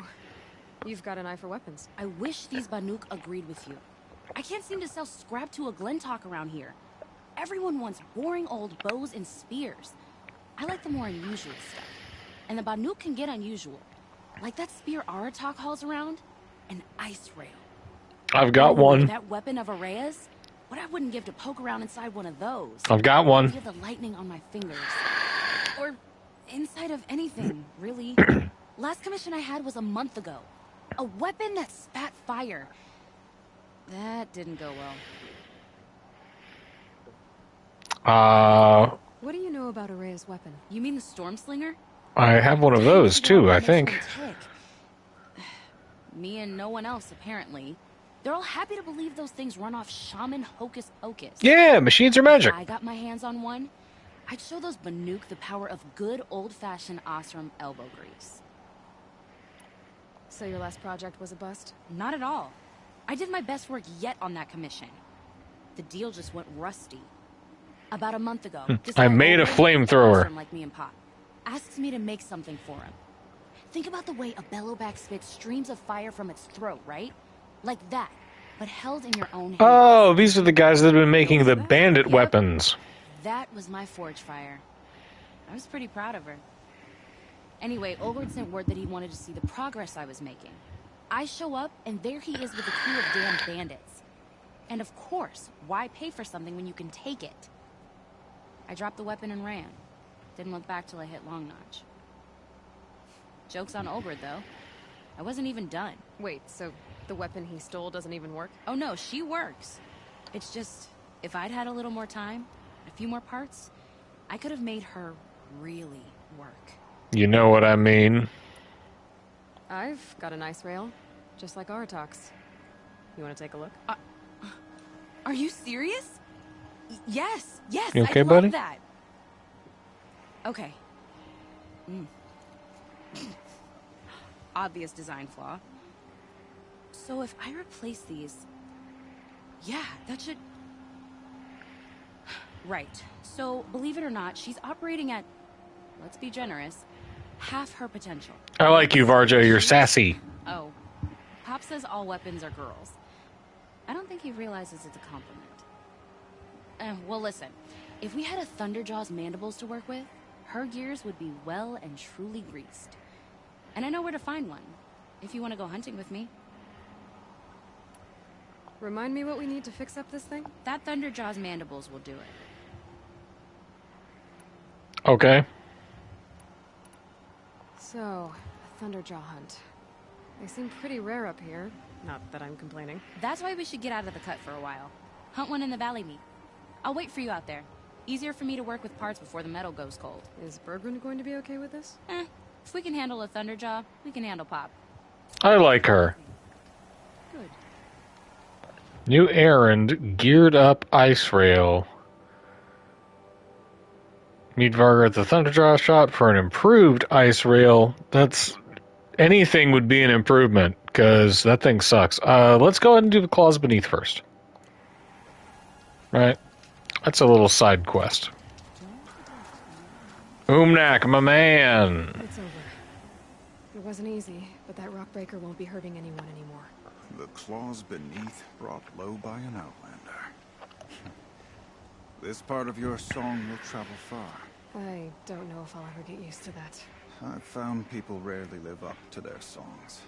You've got an eye for weapons. I wish these Banuk agreed with you. I can't seem to sell scrap to a Glentalk around here. Everyone wants boring old bows and spears. I like the more unusual stuff. And the Banuk can get unusual. Like that spear Aratak hauls around. An ice rail. I've got one. That weapon of Araya's? What I wouldn't give to poke around inside one of those. I've got one. Feel the lightning on my fingers. Or inside of anything, really. Last commission I had was a month ago. A weapon that spat fire. That didn't go well. What do you know about Araya's weapon? You mean the Stormslinger? I have one of those too, I think. Me and no one else, apparently. They're all happy to believe those things run off shaman hocus pocus. Yeah, machines are magic. If I got my hands on one, I'd show those Banuk the power of good old-fashioned Oseram elbow grease. So your last project was a bust? Not at all. I did my best work yet on that commission. The deal just went rusty. About a month ago, this I guy made a over flamethrower. Oseram like me and Pop asks me to make something for him. Think about the way a bellowback spits streams of fire from its throat, right? Like that, but held in your own hand. Oh, these are the guys that have been making the bandit weapons. That was my forge fire. I was pretty proud of her. Anyway, Olgerd sent word that he wanted to see the progress I was making. I show up, and there he is with a crew of damn bandits. And of course, why pay for something when you can take it? I dropped the weapon and ran. Didn't look back till I hit Long Notch. Joke's on Olgerd, though. I wasn't even done. Wait, so the weapon he stole doesn't even work? Oh no, she works. It's just, if I'd had a little more time, a few more parts, I could have made her really work. You know what I mean. I've got an ice rail, just like Aratak's. You want to take a look? Are you serious? Yes, yes, You okay, I love buddy? that. Okay. Obvious design flaw. So if I replace these... Yeah, that should... Right. So, believe it or not, she's operating at, let's be generous, half her potential. I like you, Varja. You're sassy. Oh. Pop says all weapons are girls. I don't think he realizes it's a compliment. Well, listen. If we had a Thunderjaw's mandibles to work with, her gears would be well and truly greased. And I know where to find one, if you want to go hunting with me. Remind me what we need to fix up this thing? That Thunderjaw's mandibles will do it. Okay. So, a Thunderjaw hunt. They seem pretty rare up here. Not that I'm complaining. That's why we should get out of the cut for a while. Hunt one in the valley meet. I'll wait for you out there. Easier for me to work with parts before the metal goes cold. Is Bergman going to be okay with this? If we can handle a Thunderjaw, we can handle Pop. I like her. Good. New errand, geared up ice rail. Meet Varga at the Thunderjaw shop for an improved ice rail. That's... anything would be an improvement, because that thing sucks. Let's go ahead and do the Claws Beneath first. Right? That's a little side quest. Umnak, my man. It's over. The wasn't easy, but that rock breaker won't be hurting anyone anymore. The claws beneath brought low by an outlander. This part of your song will travel far. I don't know if I'll ever get used to that. I've found people rarely live up to their songs.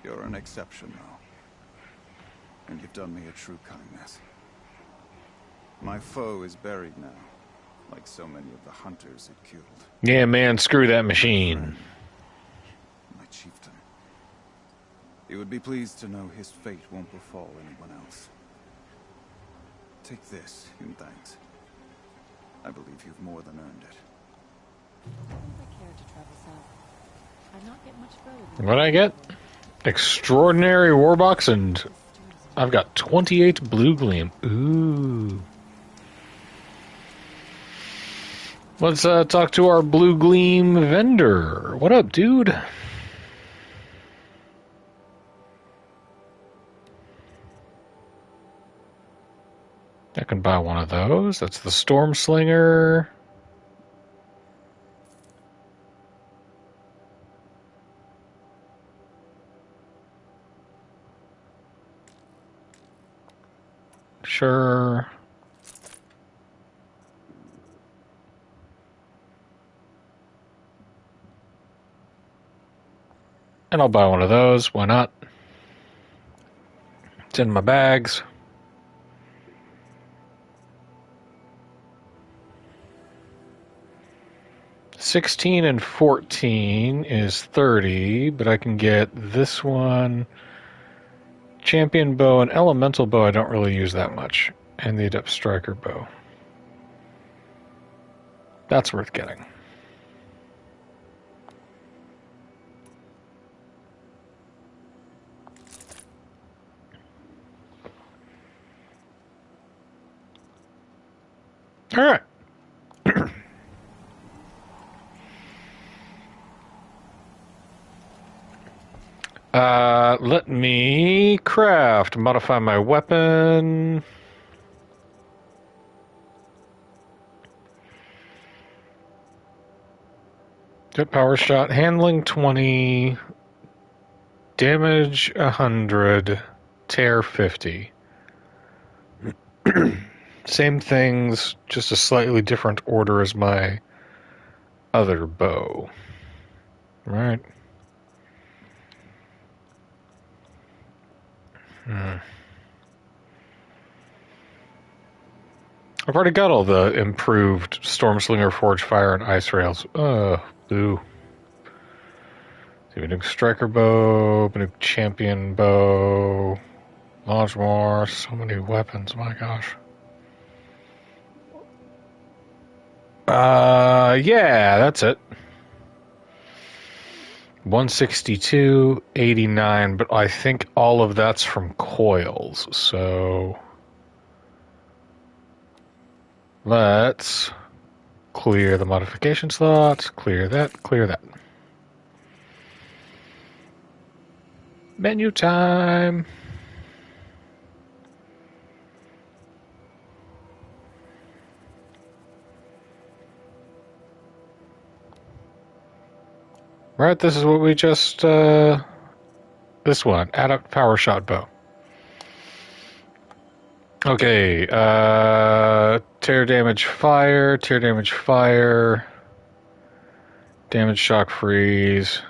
You're an exception, though. And you've done me a true kindness. My foe is buried now, like so many of the hunters it killed. Yeah, man, screw that machine. My chieftain. He would be pleased to know his fate won't befall anyone else. Take this in thanks. I believe you've more than earned it. I don't think I care to travel south. I'd not get much further than What'd I get? Extraordinary Warbox, and I've got 28 Blue Gleam. Ooh. Let's talk to our Blue Gleam vendor. What up, dude? I can buy one of those. That's the Storm Slinger. Sure. And I'll buy one of those. Why not? It's in my bags. $16 and $14 is $30, but I can get this one, Champion Bow, and Elemental Bow. I don't really use that much, and the Adept Striker Bow. That's worth getting. All right. Let me craft, modify my weapon. Good power shot, handling 20, damage 100, tear 50. Same things, just a slightly different order as my other bow. Right. I've already got all the improved Stormslinger, Forge Fire, and Ice Rails. Boo. Banuk Striker Bow, Banuk Champion Bow, Launch More, so many weapons, my gosh. Yeah, that's it. 162, 89, but I think all of that's from coils, so let's clear the modification slots, clear that, clear that. Menu time. Right, this is what we just, this one, Adept Power Shot Bow. Okay, tear damage fire, damage shock freeze.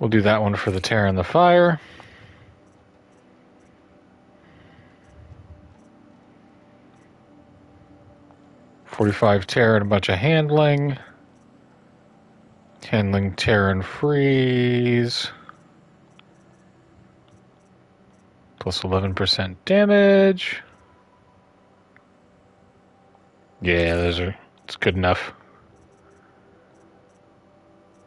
We'll do that one for the tear and the fire. $45 tear and a bunch of handling. Handling, tear, and freeze. Plus 11% damage. Yeah, it's good enough.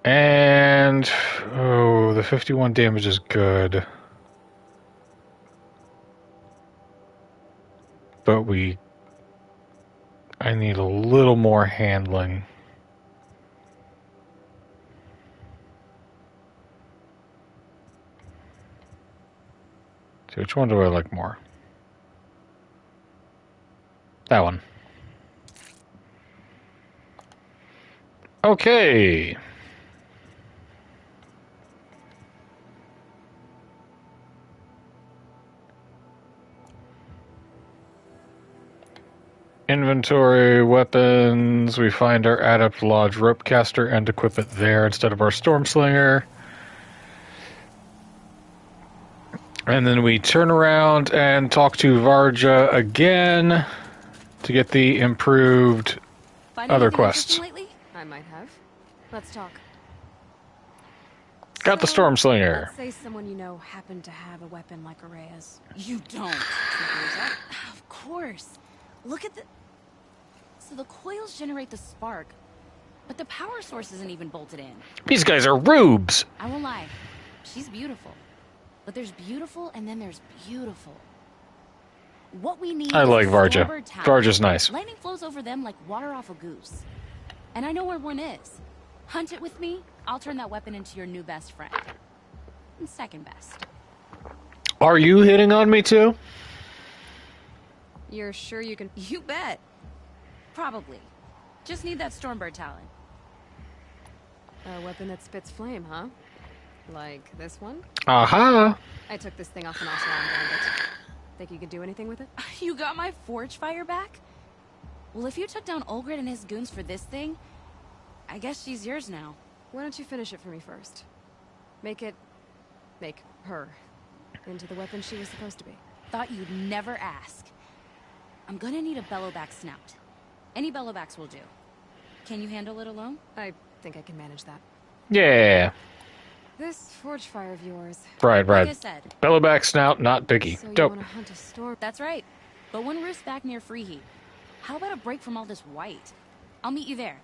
And, oh, the 51 damage is good. But I need a little more handling. So which one do I like more? That one. Okay. Inventory, weapons. We find our Adept Lodge Ropecaster and equip it there instead of our Stormslinger. And then we turn around and talk to Varja again to get the improved other quests. Lately? I might have. Let's talk. Got the Stormslinger. Let's say someone you know happened to have a weapon like Araya's. You don't. Of course. Look at the... So the coils generate the spark, but the power source isn't even bolted in. These guys are rubes. I won't lie. She's beautiful. But there's beautiful and then there's beautiful. What we need I like is Varja. Stormbird talent. Varja's nice. Lightning flows over them like water off a goose. And I know where one is. Hunt it with me, I'll turn that weapon into your new best friend. And second best. Are you hitting on me too? You're sure you can... You bet. Probably. Just need that Stormbird talent. A weapon that spits flame, huh? Like this one? Aha! I took this thing off an Oseram bandit. Think you could do anything with it? You got my Forge Fire back? Well, if you took down Olgrid and his goons for this thing, I guess she's yours now. Why don't you finish it for me first? Make her into the weapon she was supposed to be. Thought you'd never ask. I'm gonna need a bellowback snout. Any bellowbacks will do. Can you handle it alone? I think I can manage that. Yeah. This forge fire of yours. Right. Like I said. Bellowback snout, not biggie. So you Dope. want to hunt a storm? That's right. But one roof's back near Freeheat. How about a break from all this white? I'll meet you there.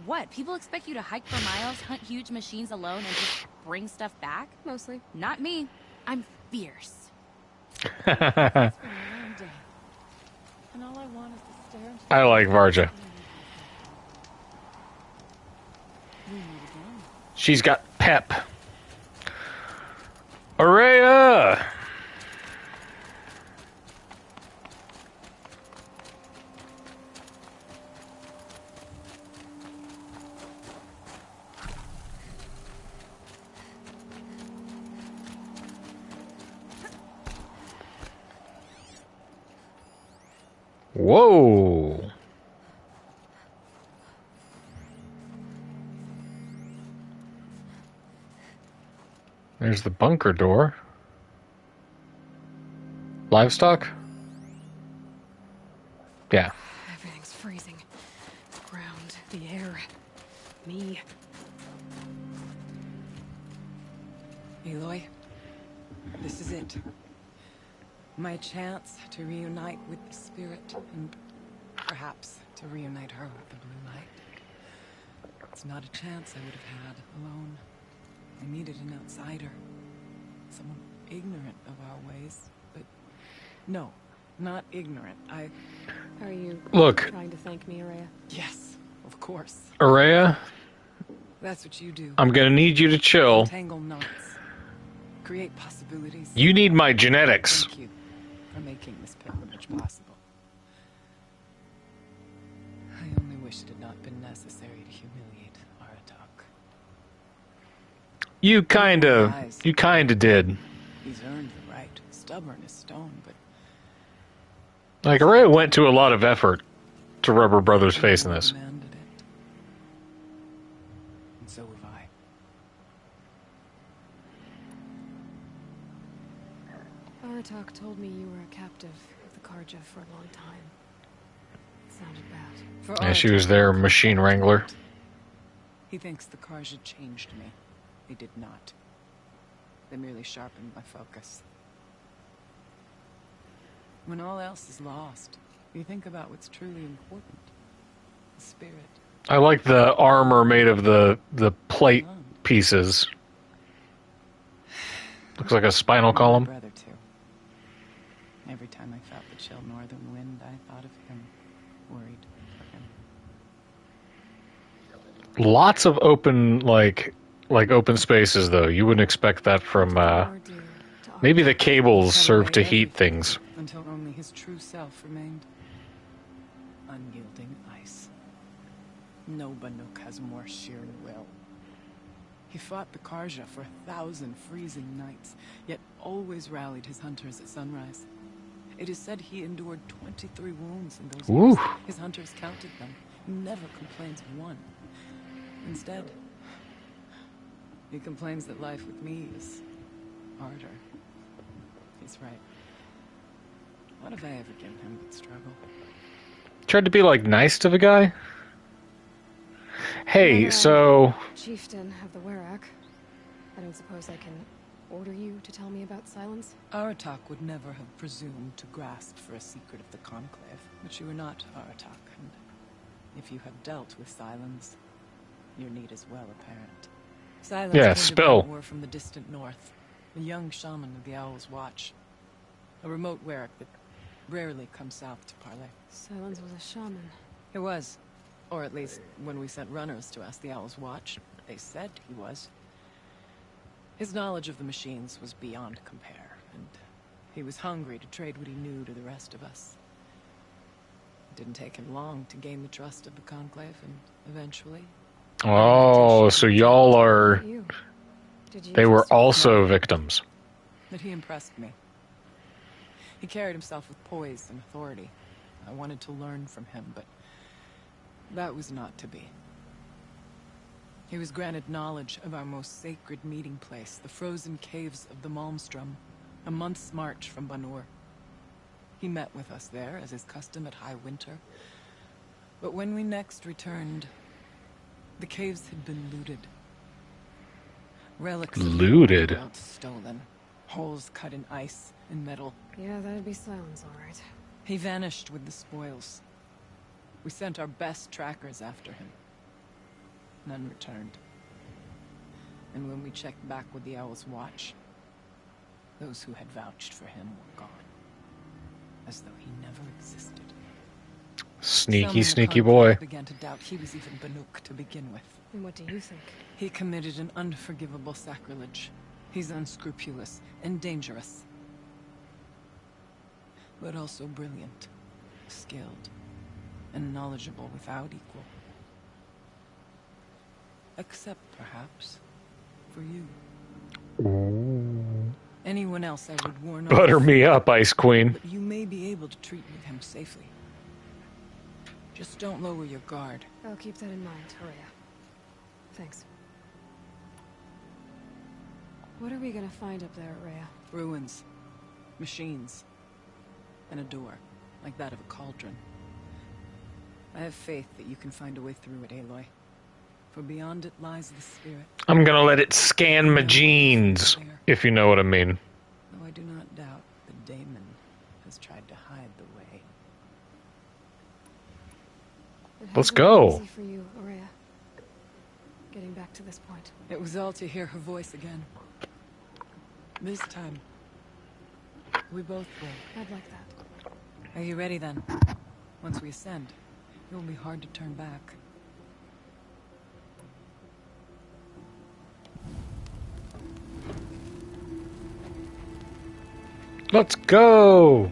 What? People expect you to hike for miles, hunt huge machines alone, and just bring stuff back? Mostly. Not me. I'm fierce. And all I want is to stare into I like Varja. She's got pep. Araya! Whoa! There's the bunker door. Livestock? Yeah. Everything's freezing. The ground, the air, me. Aloy, this is it. My chance to reunite with the spirit, and perhaps to reunite her with the blue light. It's not a chance I would have had alone. I needed an outsider. Someone ignorant of our ways, but no, not ignorant. Are you Look. trying to thank me, Araya? Yes, of course. Araya, That's what you do. I'm gonna need you to chill. Tangle knots. Create possibilities. You need my genetics. Thank you for making this pilgrimage possible. I only wish it had not been necessary to humiliate Aratak. You kinda did. He's earned the right, stubborn as stone, but Like, Araya went to a lot of effort to rub her brother's face in this. demanded it. And so have I. Aratak told me you were a captive of the Karja for a long time. It sounded bad. Yeah, she was their machine wrangler. He thinks the Karja changed me. They did not. They merely sharpened my focus. When all else is lost, you think about what's truly important. The spirit. I like the armor made of the plate pieces. Looks like a spinal column. Brother too. Every time I felt the chill northern wind, I thought of him, worried for him. Lots of open, like open spaces, though. You wouldn't expect that from, maybe the cables serve to heat things. Until only his true self remained. Unyielding ice. No Banuk has more sheer will. He fought the Karja for 1,000 freezing nights, yet always rallied his hunters at sunrise. It is said he endured 23 wounds in those Ooh. years. His hunters counted them. He never complains of one. Instead, he complains that life with me is harder. He's right. What have I ever given him but struggle? Tried to be like nice to the guy. Hey, so Chieftain of the Werak. I don't suppose I can order you to tell me about Silence? Aratak would never have presumed to grasp for a secret of the Conclave, but you are not Aratak, and if you have dealt with Silence, your need is well apparent. Silence Yeah, came to spill. Banor from the distant north, a young shaman of the Owl's Watch, a remote Werak that rarely comes south to parley. Silence was a shaman. He was, or at least when we sent runners to ask the Owl's Watch, they said he was. His knowledge of the machines was beyond compare, and he was hungry to trade what he knew to the rest of us. It didn't take him long to gain the trust of the Conclave, and eventually... oh, so y'all are... Did you They were trust him? also victims. But he impressed me. He carried himself with poise and authority. I wanted to learn from him, but that was not to be. He was granted knowledge of our most sacred meeting place, the frozen caves of the Malmstrom, a month's march from Banor. He met with us there, as is custom at High Winter. But when we next returned, the caves had been looted. Relics of the Looted? old world stolen. Holes cut in ice and metal. Yeah, that'd be Silence, all right. He vanished with the spoils. We sent our best trackers after him. None returned. And when we checked back with the Owl's Watch, those who had vouched for him were gone. As though he never existed. Some in Sneaky, the sneaky Conclave boy. began to doubt he was even Banuk to begin with. And what do you think? He committed an unforgivable sacrilege. He's unscrupulous and dangerous. But also brilliant, skilled, and knowledgeable without equal. Except, perhaps, for you. Anyone else I would warn off. Butter me up, Ice Queen. But you may be able to treat with him safely. Just don't lower your guard. I'll keep that in mind, Horea. Thanks. What are we gonna find up there, Rhea? Ruins. Machines. And a door, like that of a cauldron. I have faith that you can find a way through it, Aloy. For beyond it lies the spirit. I'm gonna let it scan my genes, if you know what I mean. Though I do not doubt that Damon has tried to hide the way. It Let's hasn't been go. easy for you, Aurea. Getting back to this point. It was all to hear her voice again. This time, we both will. I'd like that. Are you ready then? Once we ascend, it will be hard to turn back. Let's go!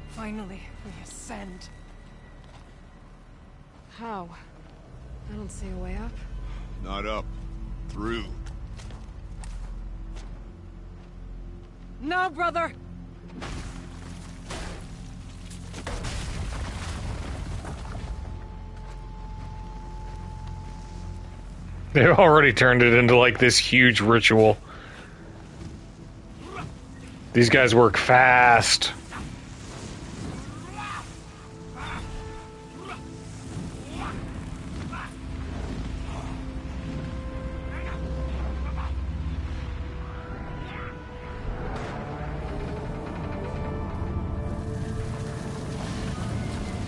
Finally, we ascend. How? I don't see a way up. Not up. Through. No, brother! They already turned it into like this huge ritual. These guys work fast.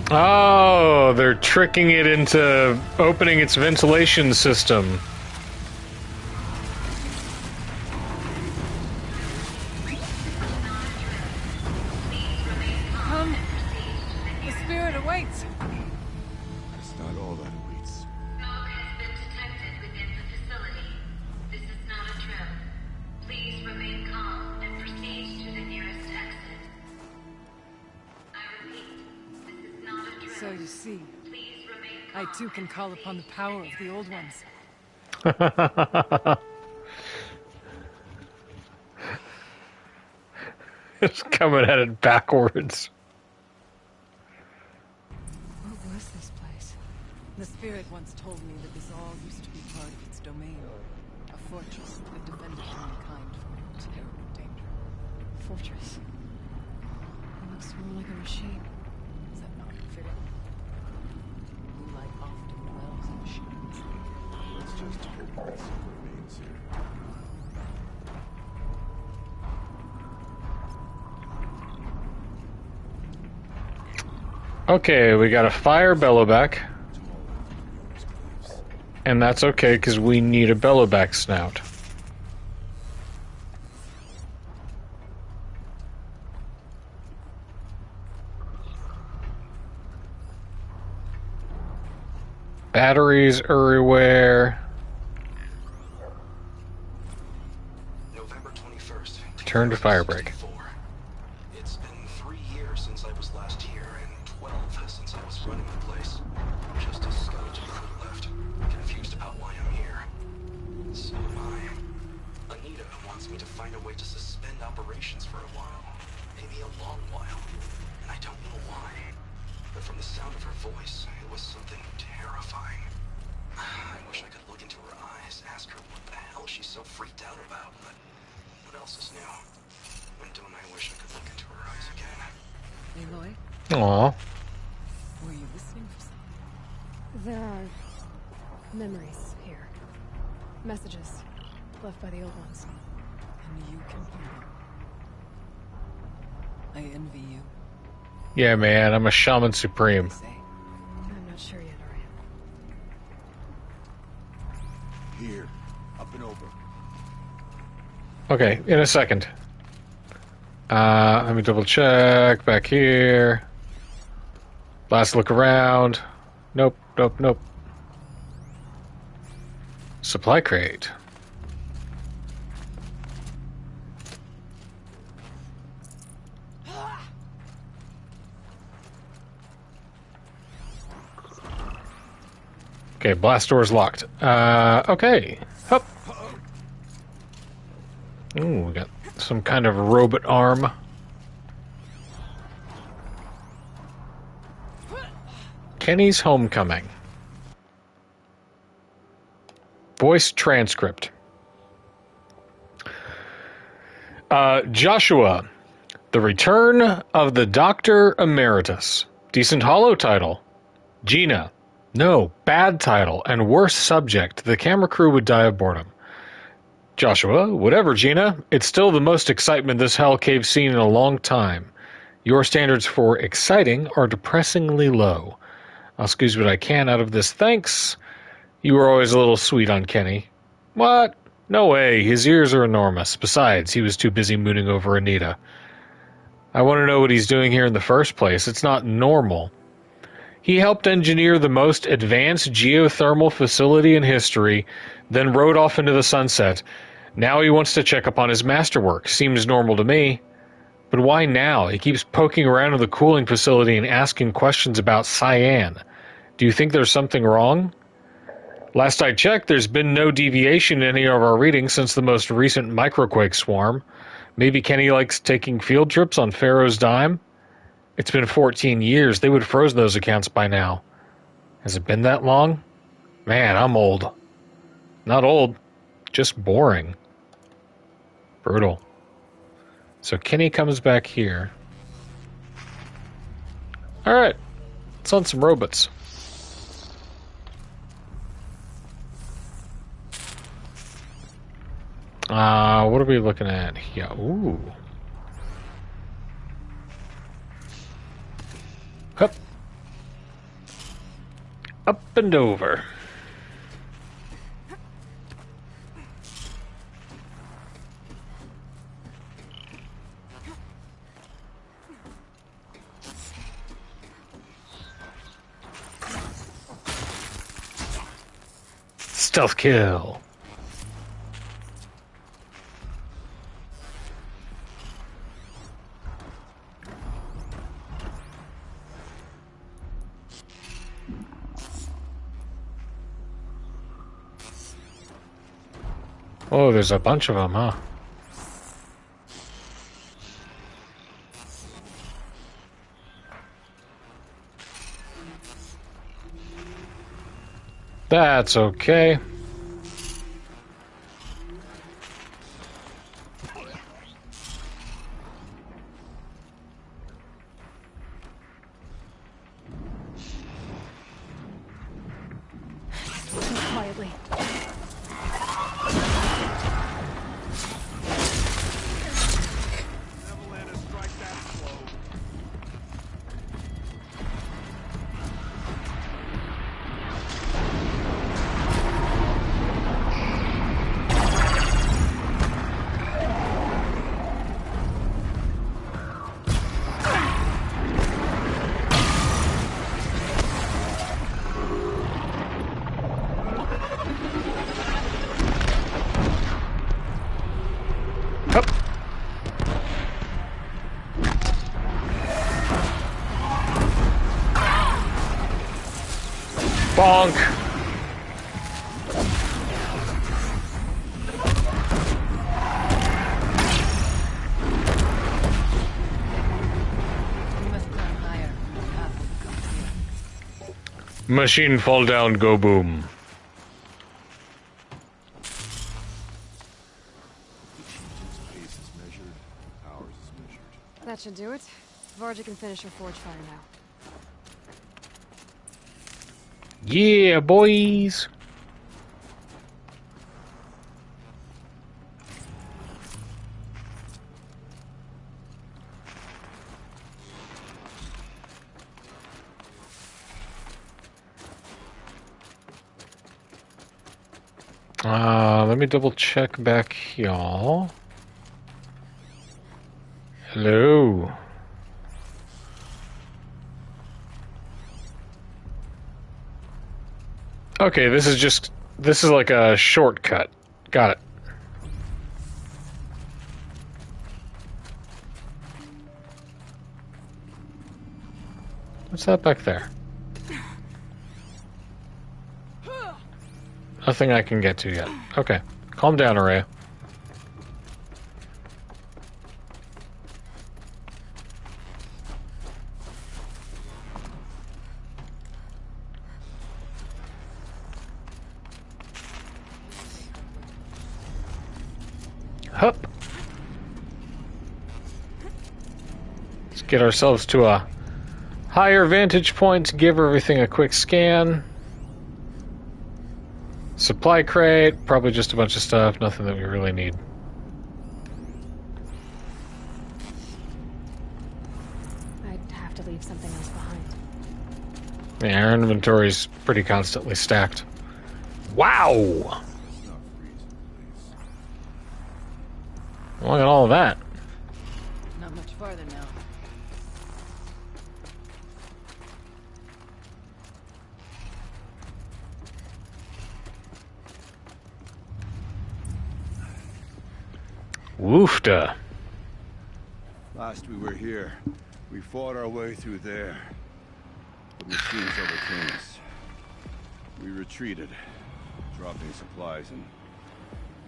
Oh, they're tricking it into opening its ventilation system. Come! The spirit awaits! It's not all that awaits. Smoke has been detected within the facility. This is not a drill. Please remain calm. So you see, I too can call upon the power of the Old Ones. It's coming at it backwards. What was this place? The spirit once told me that this all used to be part of its domain. A fortress that had defended mankind from terrible danger. Fortress. It looks more like a machine. Is that not fitting? Blue light often dwells in machines. Let's just hope that some remains here. Okay, we got a fire bellowback. And that's okay, because we need a bellowback snout. Batteries everywhere. November 21st. Turn to firebreak. It's been 3 years since I was last here, and 12 since I was running the place. Just a skeleton crew left, confused about why I'm here. So am I. Anita wants me to find a way to suspend operations for a while. Maybe a long while. And I don't know why. But from the sound of her voice, it was something terrifying. I wish I could look into her eyes, ask her what the hell she's so freaked out about, but what else is new? When don't I wish I could look into her eyes again? Aloy, Aww. were you listening for something? There are memories here. Messages left by the old ones. And you can hear them. I envy you. Yeah, man, I'm a shaman supreme. I'm not sure yet, Arya. Here, up and over. Okay, in a second. Let me double check back here. Last look around. Nope, nope, nope. Supply crate. Okay, blast door's locked. Okay. Hup. Ooh, we got some kind of robot arm. Kenny's Homecoming. Voice transcript. Joshua, The Return of the Doctor Emeritus. Decent holo title. Gina. No, bad title and worse subject. The camera crew would die of boredom. Joshua, whatever, Gina. It's still the most excitement this hell cave's seen in a long time. Your standards for exciting are depressingly low. I'll squeeze what I can out of this, thanks. You were always a little sweet on Kenny. What? No way, his ears are enormous. Besides, he was too busy mooning over Anita. I want to know what he's doing here in the first place. It's not normal. He helped engineer the most advanced geothermal facility in history, then rode off into the sunset. Now he wants to check up on his masterwork. Seems normal to me. But why now? He keeps poking around in the cooling facility and asking questions about cyan. Do you think there's something wrong? Last I checked, there's been no deviation in any of our readings since the most recent microquake swarm. Maybe Kenny likes taking field trips on Pharaoh's dime? It's been 14 years. They would have frozen those accounts by now. Has it been that long? Man, I'm old. Not old, just boring. Brutal. So Kenny comes back here. Alright, let's hunt some robots. What are we looking at here? Ooh. Up. Up and over. Stealth kill. Oh, there's a bunch of them, huh? That's okay. Quietly. Bonk. Machine fall down, go boom. That should do it. Varga can finish her forge fire now. Yeah, boys. Let me double check back, y'all. Hello. Okay, this is like a shortcut. Got it. What's that back there? Nothing I can get to yet. Okay. Calm down, Araya. Hup. Let's get ourselves to a higher vantage point, give everything a quick scan. Supply crate, probably just a bunch of stuff, nothing that we really need. I'd have to leave something else behind. Yeah, our inventory's pretty constantly stacked. Wow! Look at all of that. Not much farther now. Woofda. Last we were here, we fought our way through there. The machines overcame us. We retreated, dropping supplies and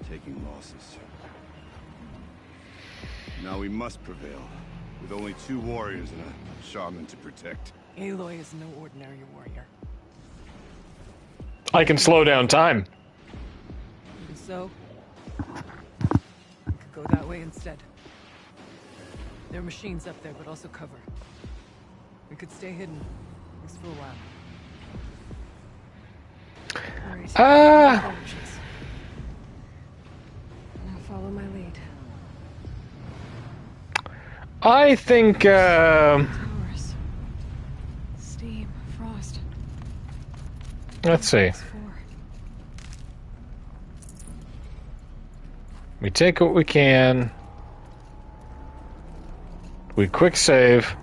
taking losses. Now we must prevail, with only 2 warriors and a shaman to protect. Aloy is no ordinary warrior. I can slow down time. And so, we could go that way instead. There are machines up there, but also cover. We could stay hidden, at least for a while. Now follow my lead. I think, Towers. Steam, frost. let's see. We take what we can. We quick save.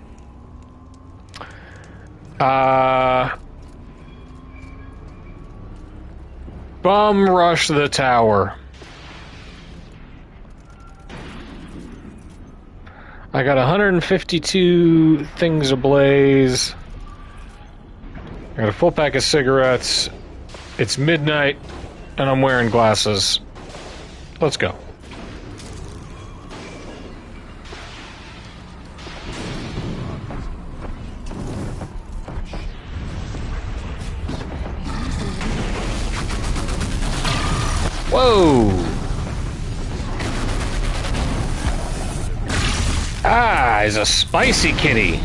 Bum rush the tower. I got 152 things ablaze. I got a full pack of cigarettes. It's midnight, and I'm wearing glasses. Let's go. Whoa! Ah, he's a spicy kitty.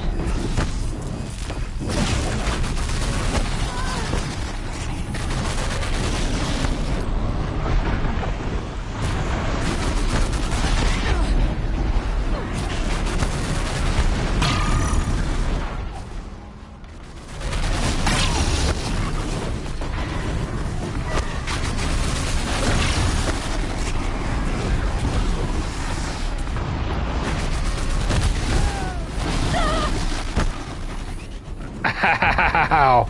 Ow.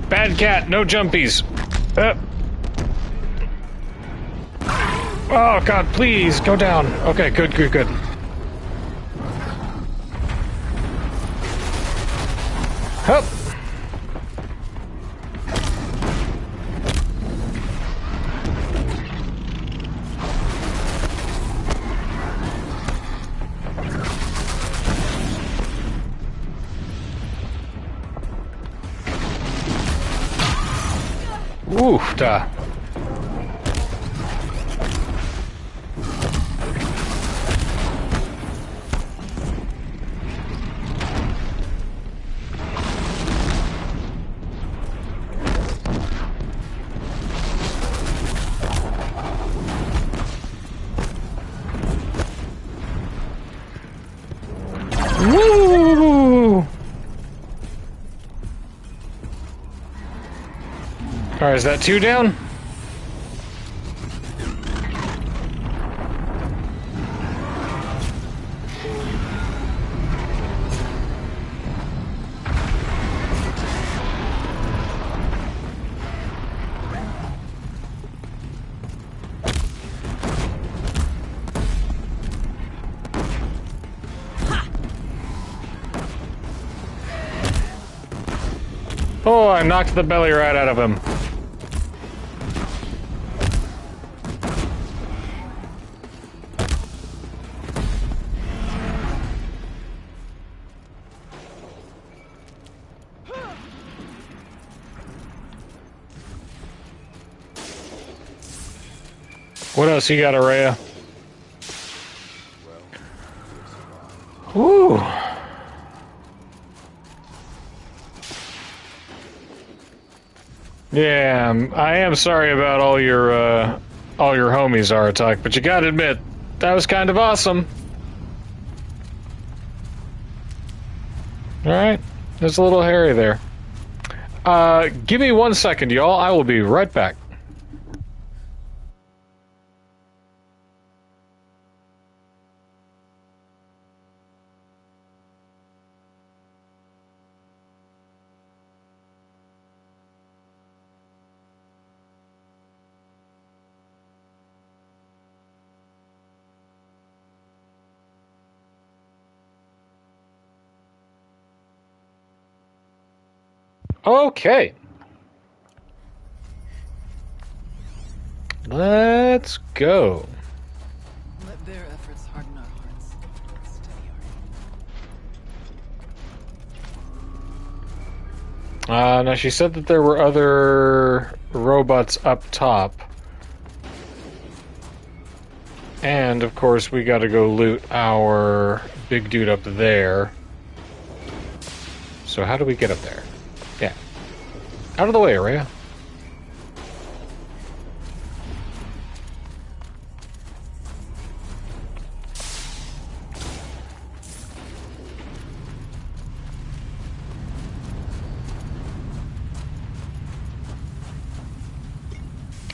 Bad cat, no jumpies. Oh god, please, go down. Okay, good, good, good. Hup. Oof, da. Woo! Alright, is that 2 down? Oh, I knocked the belly right out of him. What else you got, Araya? Woo! Yeah, I am sorry about all your homies, Aratak, but you gotta admit, that was kind of awesome. Alright, there's a little hairy there. Give me 1 second, y'all. I will be right back. Okay. Let's go. Let their efforts harden our hearts. Steady Now she said that there were other robots up top. And, of course, we gotta go loot our big dude up there. So how do we get up there? Yeah. Out of the way, Araya.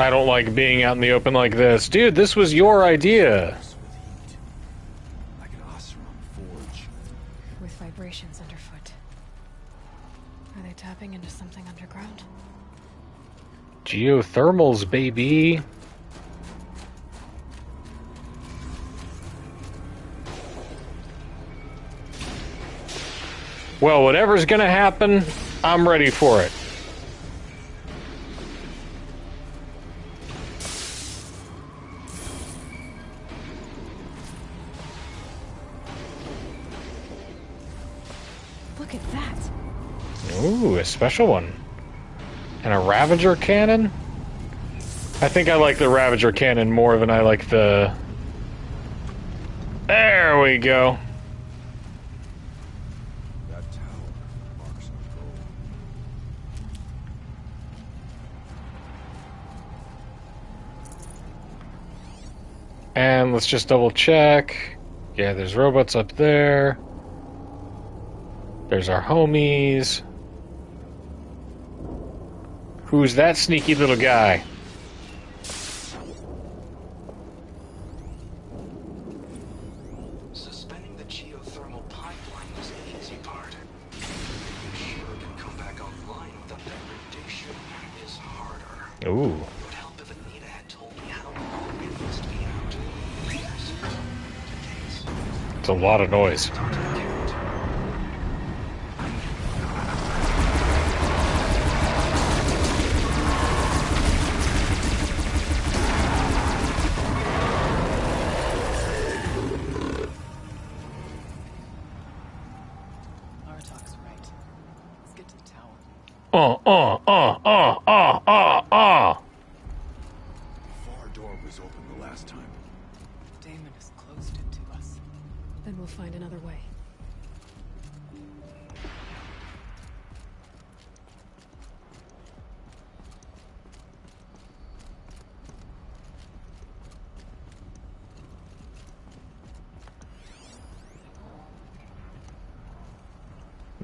I don't like being out in the open like this. Dude, this was your idea. Like an Oseram forge. With vibrations underfoot. Are they tapping into something underground? Geothermals, baby. Well, whatever's gonna happen, I'm ready for it. Look at that. Ooh, a special one. And a Ravager cannon? I think I like the Ravager cannon more than I like the... There we go. That tower marks our goal. And let's just double check. Yeah, there's robots up there. There's our homies. Who's that sneaky little guy? Suspending the geothermal pipeline was the easy part. Sure can come back online without degradation is harder. Ooh. It would help if Anita had told me how long it must be out. Years. Decades. It's a lot of noise. Artak's right. Let's get to the tower. The far door was open the last time. Damon has closed it to us. Then we'll find another way.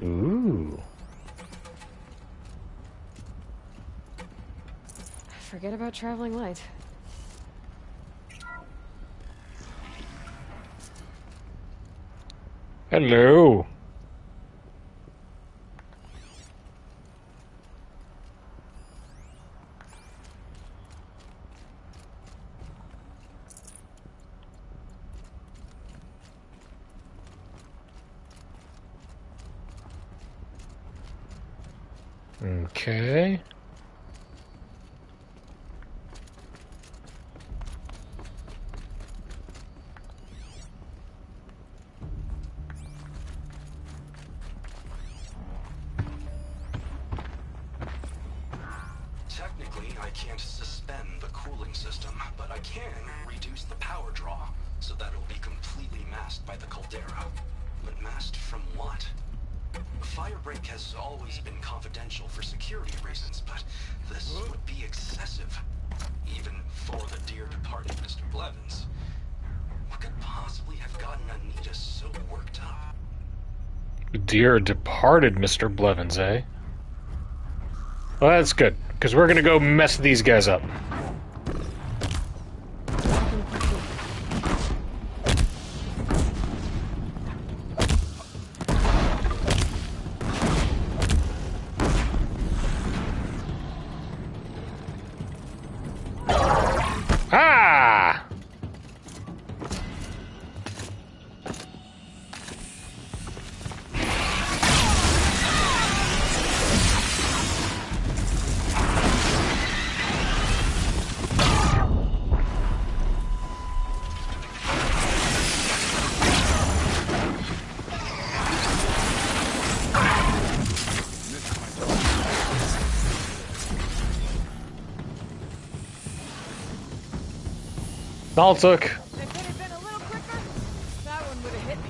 Ooh. Forget about traveling light. Hello. Okay. Technically, I can't suspend the cooling system, but I can reduce the power draw so that it'll be completely masked by the caldera. But masked from what? Firebreak has always been confidential for security reasons, but this would be excessive. Even for the dear departed Mr. Blevins. What could possibly have gotten Anita so worked up? Dear departed Mr. Blevins, eh? Well, that's good, because we're gonna go mess these guys up. Ah! All it took. If it had been a little quicker, that one would have hit me.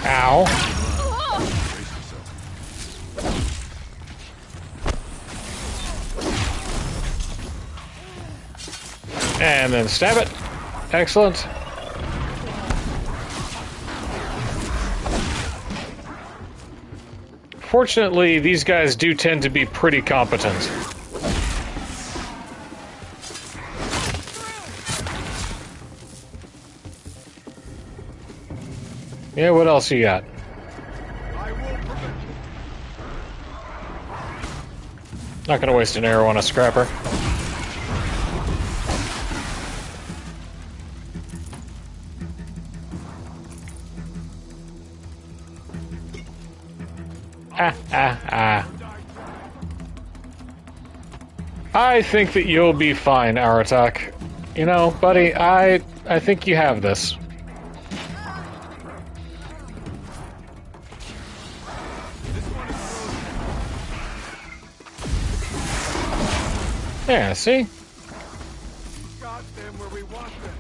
Ow. And then stab it. Excellent. Fortunately, these guys do tend to be pretty competent. Yeah, what else you got? Not gonna waste an arrow on a scrapper. I think that you'll be fine, Aratak. You know, buddy, I think you have this. Yeah, see? Got them where we want them.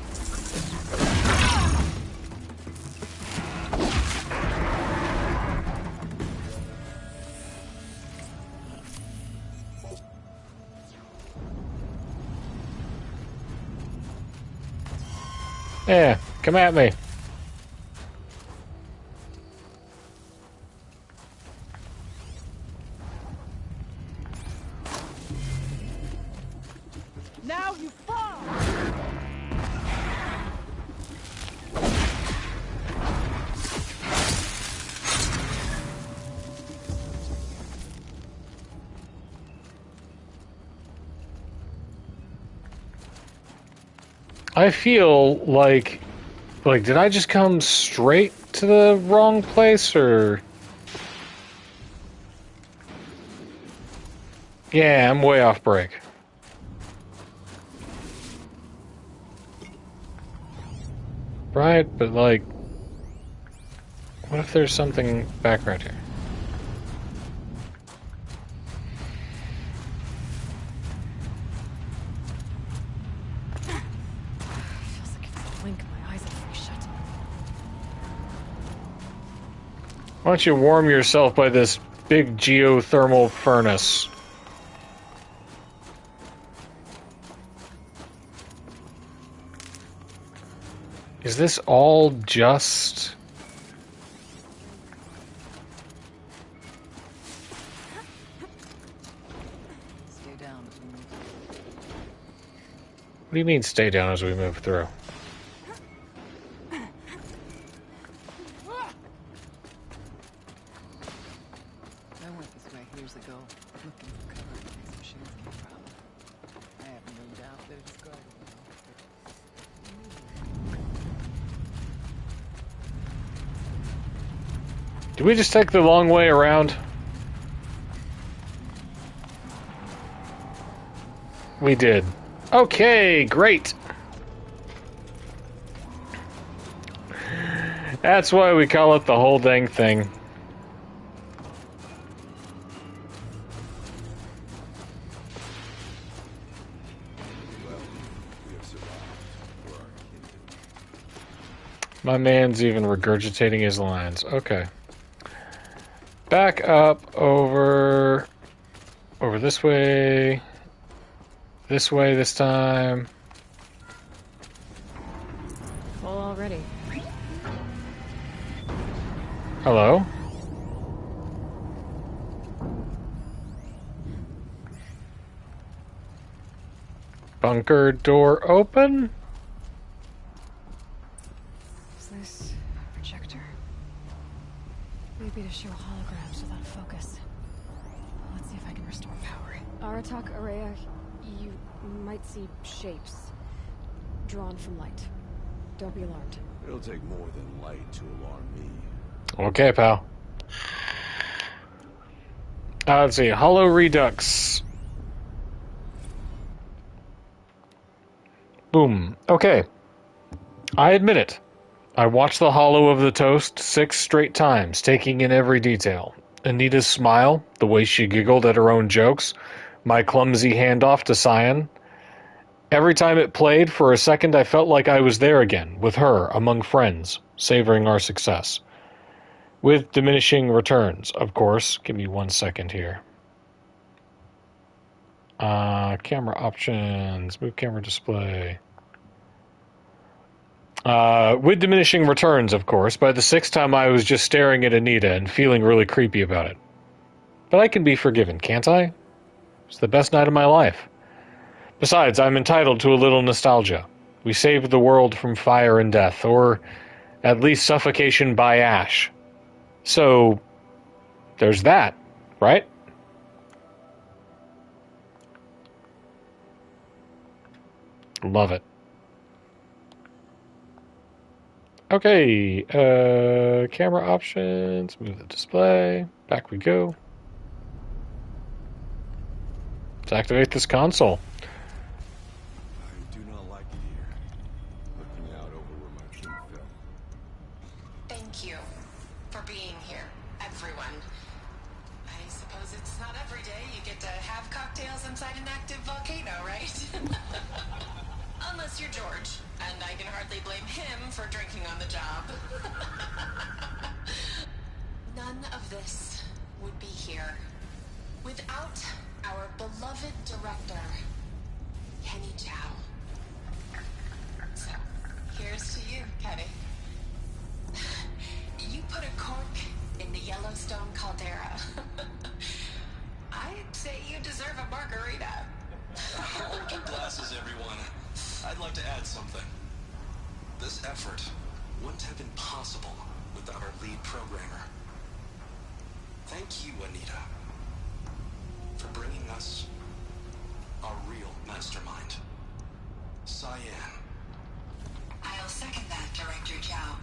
Yeah, come at me. Now you fall! I feel like did I just come straight to the wrong place, or? Yeah, I'm way off break. Right, but like, what if there's something back right here? Feels like if I blink, my eyes will freeze shut. Why don't you warm yourself by this big geothermal furnace? Is this all just... Stay down as we move through. What do you mean stay down as we move through? I went this way years ago, looking for cover in case machines came around. I have no doubt that it's guarded now. Did we just take the long way around? We did. Okay, great. That's why we call it the whole dang thing. My man's even regurgitating his lines. Okay. Back up over this way this time. Full already. Hello? Bunker door open? Is this a projector? Maybe to show holograms without focus. Let's see if I can restore power. Aratak, Araya, you might see shapes drawn from light. Don't be alarmed. It'll take more than light to alarm me. Okay, pal. Let's see. Hollow Redux. Boom. Okay. I admit it. I watched the Hollow of the Toast 6 straight times, taking in every detail. Anita's smile, the way she giggled at her own jokes, my clumsy handoff to Cyan. Every time it played, for a second I felt like I was there again, with her, among friends, savoring our success. With diminishing returns, of course. Give me 1 second here. Camera options, move camera display. With diminishing returns, of course. By the 6th time I was just staring at Anita and feeling really creepy about it. But I can be forgiven, can't I? It's the best night of my life. Besides, I'm entitled to a little nostalgia. We saved the world from fire and death, or at least suffocation by ash. So, there's that, right? Love it. Okay, camera options, move the display, back we go. Let's activate this console. I do not like it here. Looking out over where my team fell. Thank you for being here, everyone. I suppose it's not every day you get to have cocktails inside an active volcano, right? Unless you're George, and I can hardly blame him for drinking on the job. None of this would be here without our beloved director, Kenny Chow. So, here's to you, Kenny. You put a cork in the Yellowstone caldera. I'd say you deserve a margarita. Hold your glasses, everyone. I'd like to add something. This effort wouldn't have been possible without our lead programmer. Thank you, Anita, for bringing us our real mastermind, Cyan. I'll second that, Director Chow.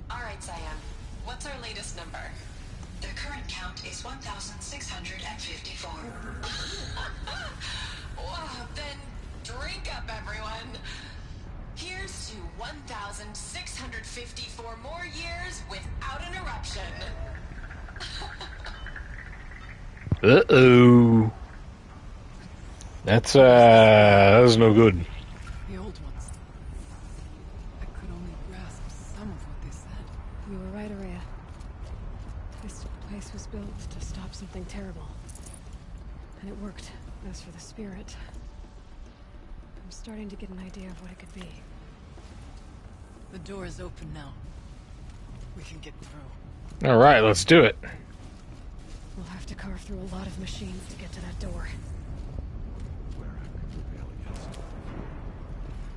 All right, Cyan. What's our latest number? The current count is 1,654. Wow, then drink up, everyone. Here's to 1,654 more years without an eruption. Uh-oh. That was no good. The old ones. I could only grasp some of what they said. You were right, Araya. This place was built to stop something terrible. And it worked. As for the spirit, I'm starting to get an idea of what it could be. The door is open now. We can get through. Alright, let's do it. We'll have to carve through a lot of machines to get to that door.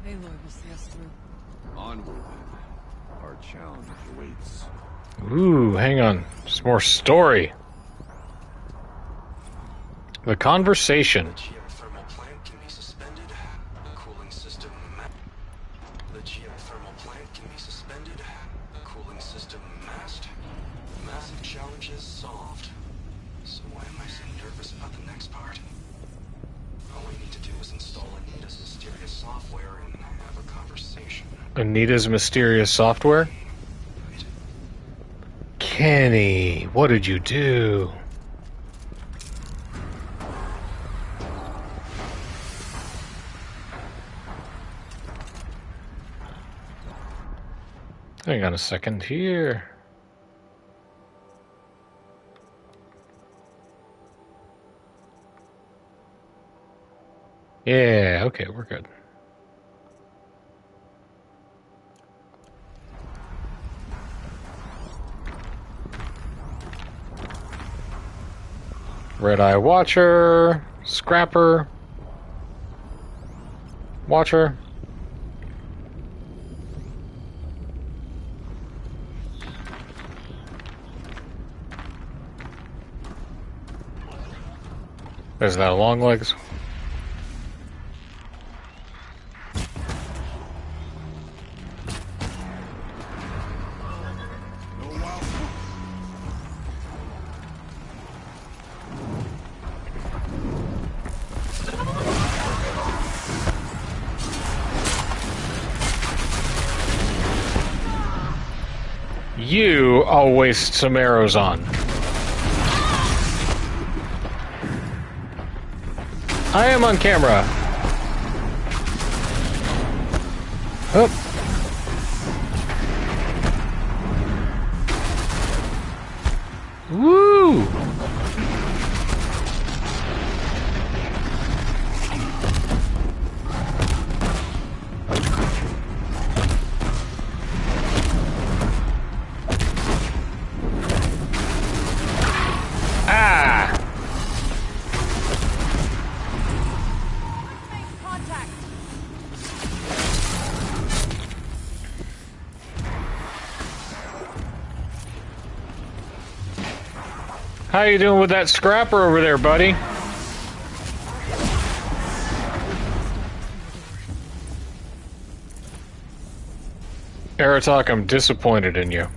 Aloy will see us through. Onward, then. Our challenge awaits. Ooh, hang on. There's more story. The conversation. The geothermal plant can be suspended. Cooling system. The geothermal plant can be suspended. Cooling system masked. Massive challenges solved. So why am I so nervous about the next part? All we need to do is install Anita's mysterious software and have a conversation. Anita's mysterious software? Kenny, what did you do? Hang on a second here. Yeah, okay, we're good. Red Eye Watcher, Scrapper, Watcher. There's that long legs. You, I'll waste some arrows on. I am on camera. Up. Woo! Ah! How you doing with that scrapper over there, buddy? Aratak, I'm disappointed in you.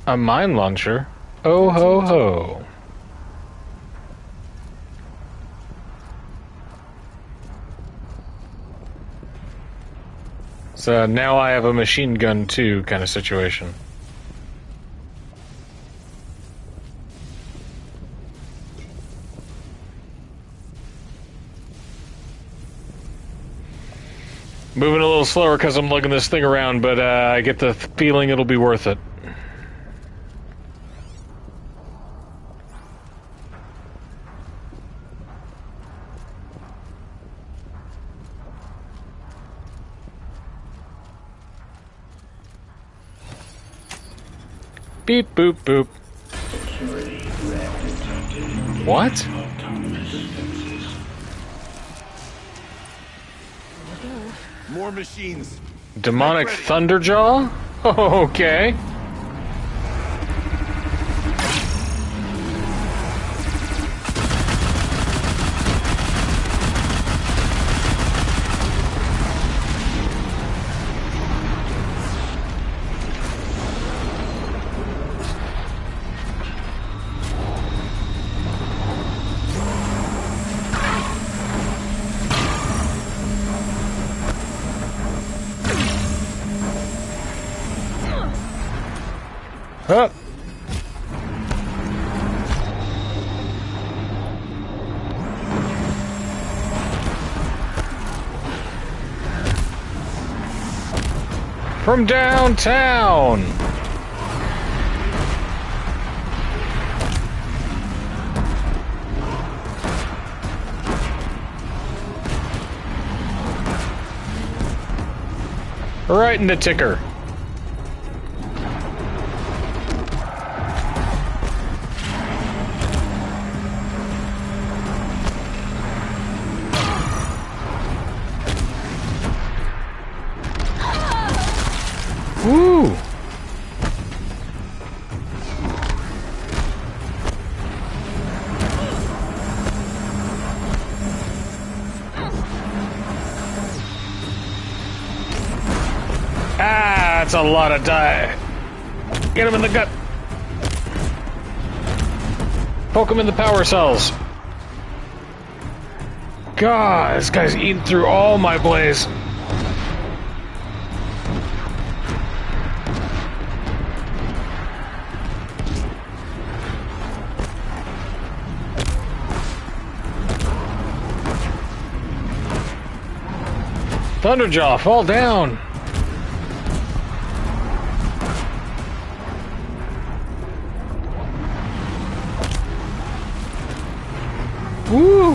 A mine launcher? Oh ho ho. So now I have a machine gun too kind of situation. Moving a little slower because I'm lugging this thing around, but I get the feeling it'll be worth it. Beep, boop, boop. What? More machines. Demonic Thunderjaw? Oh, okay. Huh. From downtown. Right in the ticker. Woo! Ah, that's a lot of die. Get him in the gut. Poke him in the power cells. God, this guy's eating through all my blaze. Thunderjaw, fall down! Woo!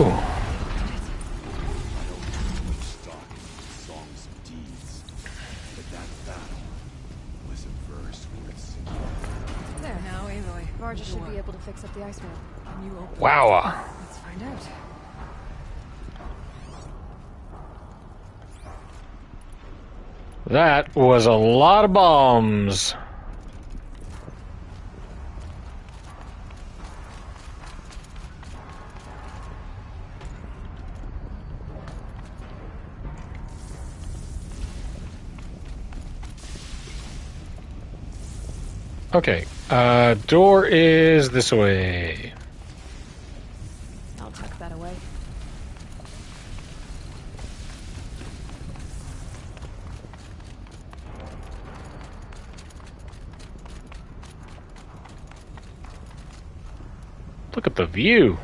There now, Aloy. Varga should be able to fix up the ice wall. Can you open Wow. Let's find out. That was a lot of bombs. Okay, door is this way. I'll tuck that away. Look at the view.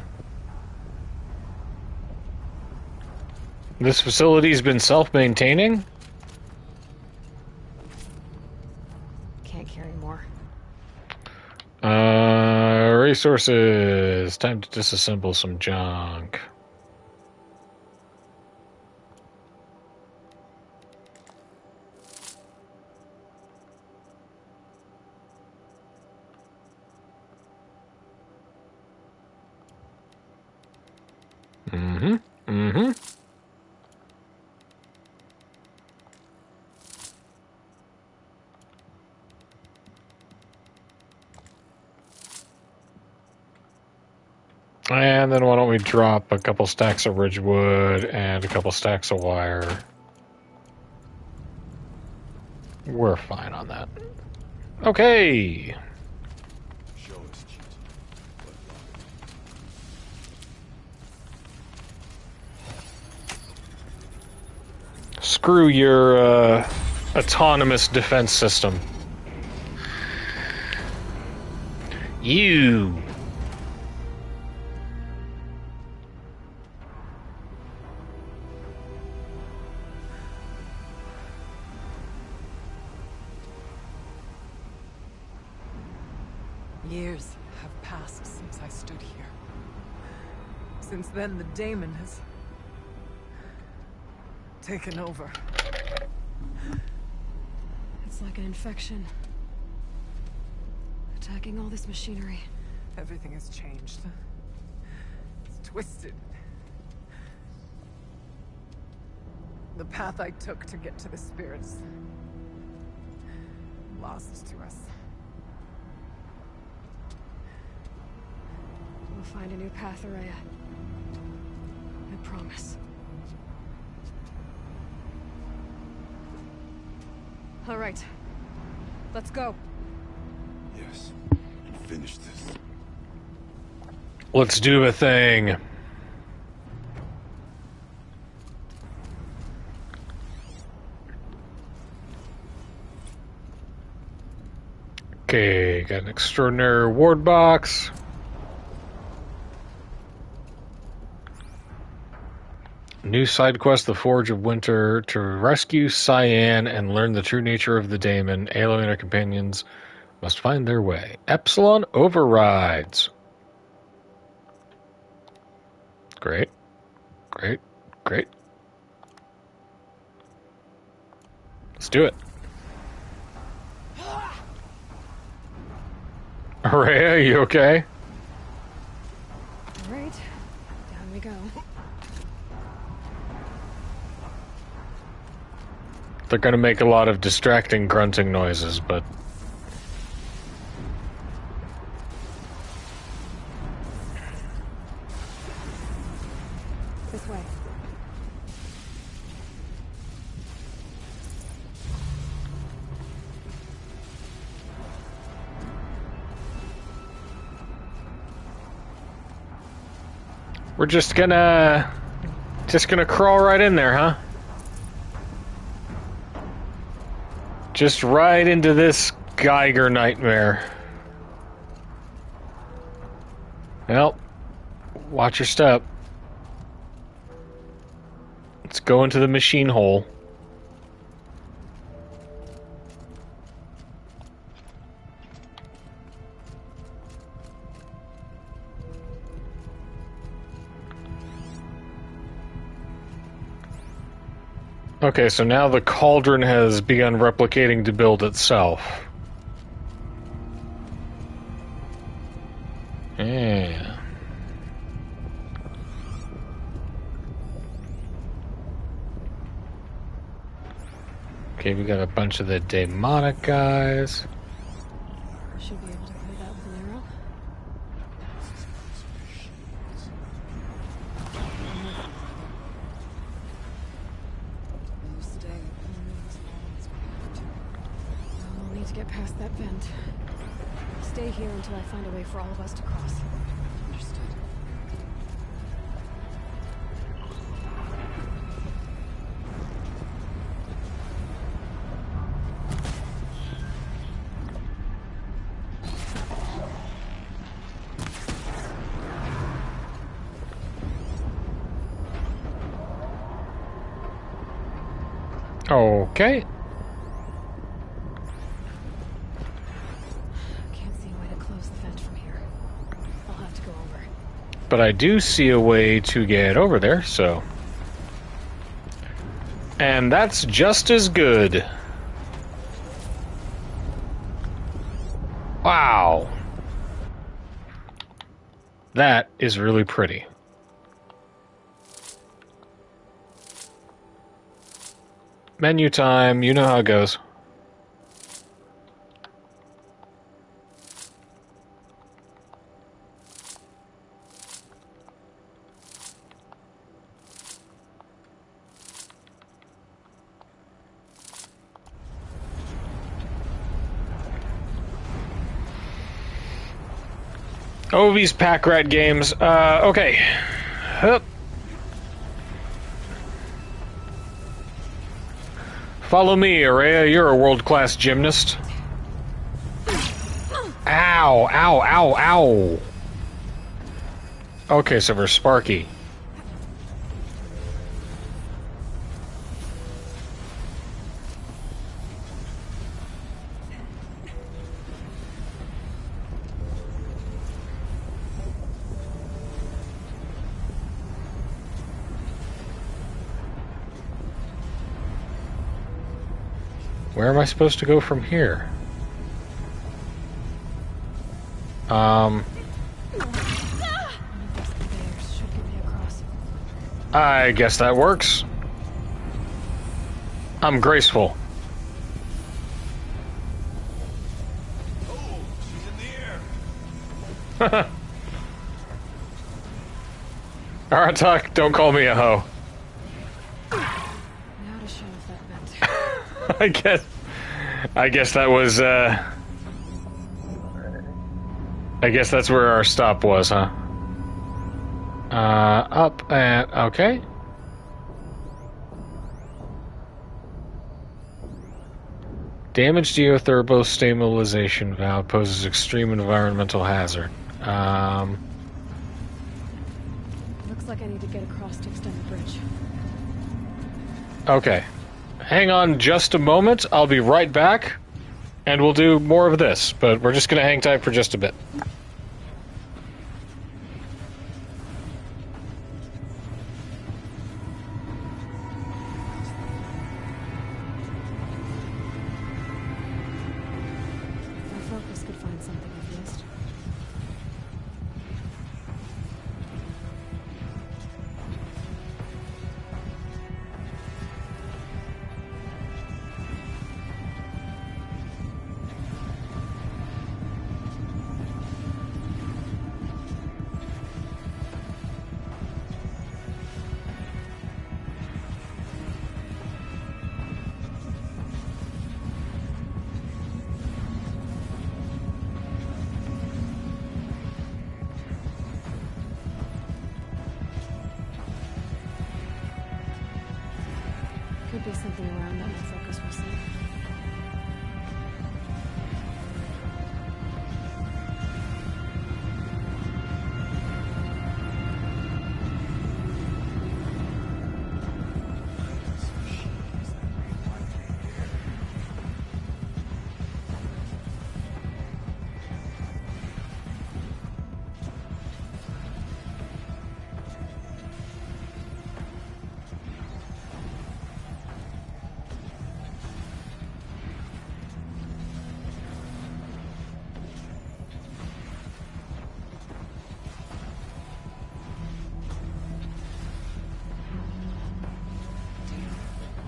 This facility's been self-maintaining? Can't carry more. Resources. Time to disassemble some junk. And then why don't we drop a couple stacks of Ridgewood and a couple stacks of wire. We're fine on that. Okay. Screw your autonomous defense system. You. Years have passed since I stood here. Since then, the daemon has taken over. It's like an infection. Attacking all this machinery. Everything has changed. It's twisted. The path I took to get to the spirits, lost to us. We'll find a new path, Araya. I promise. All right. Let's go. Yes. Finish this. Let's do a thing. Okay, got an extraordinary reward box. New side quest, The Forge of Winter, to rescue Cyan and learn the true nature of the daemon. Aloy and her companions must find their way. Epsilon overrides. Great. Great. Great. Let's do it. Araya, are you okay? All right. Down we go. They're going to make a lot of distracting grunting noises, but... This way. We're just gonna crawl right in there, huh? Just right into this Geiger nightmare. Well, watch your step. Let's go into the machine hole. Okay, so now the cauldron has begun replicating to build itself. Yeah. Okay, we got a bunch of the demonic guys. Should be able to clear that with an arrow. I'll need to get past that vent. Stay here until I find a way for all of us to cross. Understood. Okay. Can't see a way to close the vent from here. I'll have to go over. But I do see a way to get over there, so... And that's just as good. Wow. That is really pretty. Menu time, you know how it goes. Ovi's Pack Rat Games. Okay. Hup. Follow me, Araya. You're a world-class gymnast. Ow, ow, ow, ow. Okay, so we're Sparky. Where am I supposed to go from here? I guess that works. I'm graceful. Oh, she's in the air. Aratak, don't call me a hoe. Now to show if that meant. I guess that was, I guess that's where our stop was, huh? Up and... okay. Damaged geothermal stabilization valve poses extreme environmental hazard. Looks like I need to get across to extend the bridge. Okay. Hang on just a moment. I'll be right back, and we'll do more of this, but we're just going to hang tight for just a bit. My focus could find something I've missed. Could be something around that my focus will see.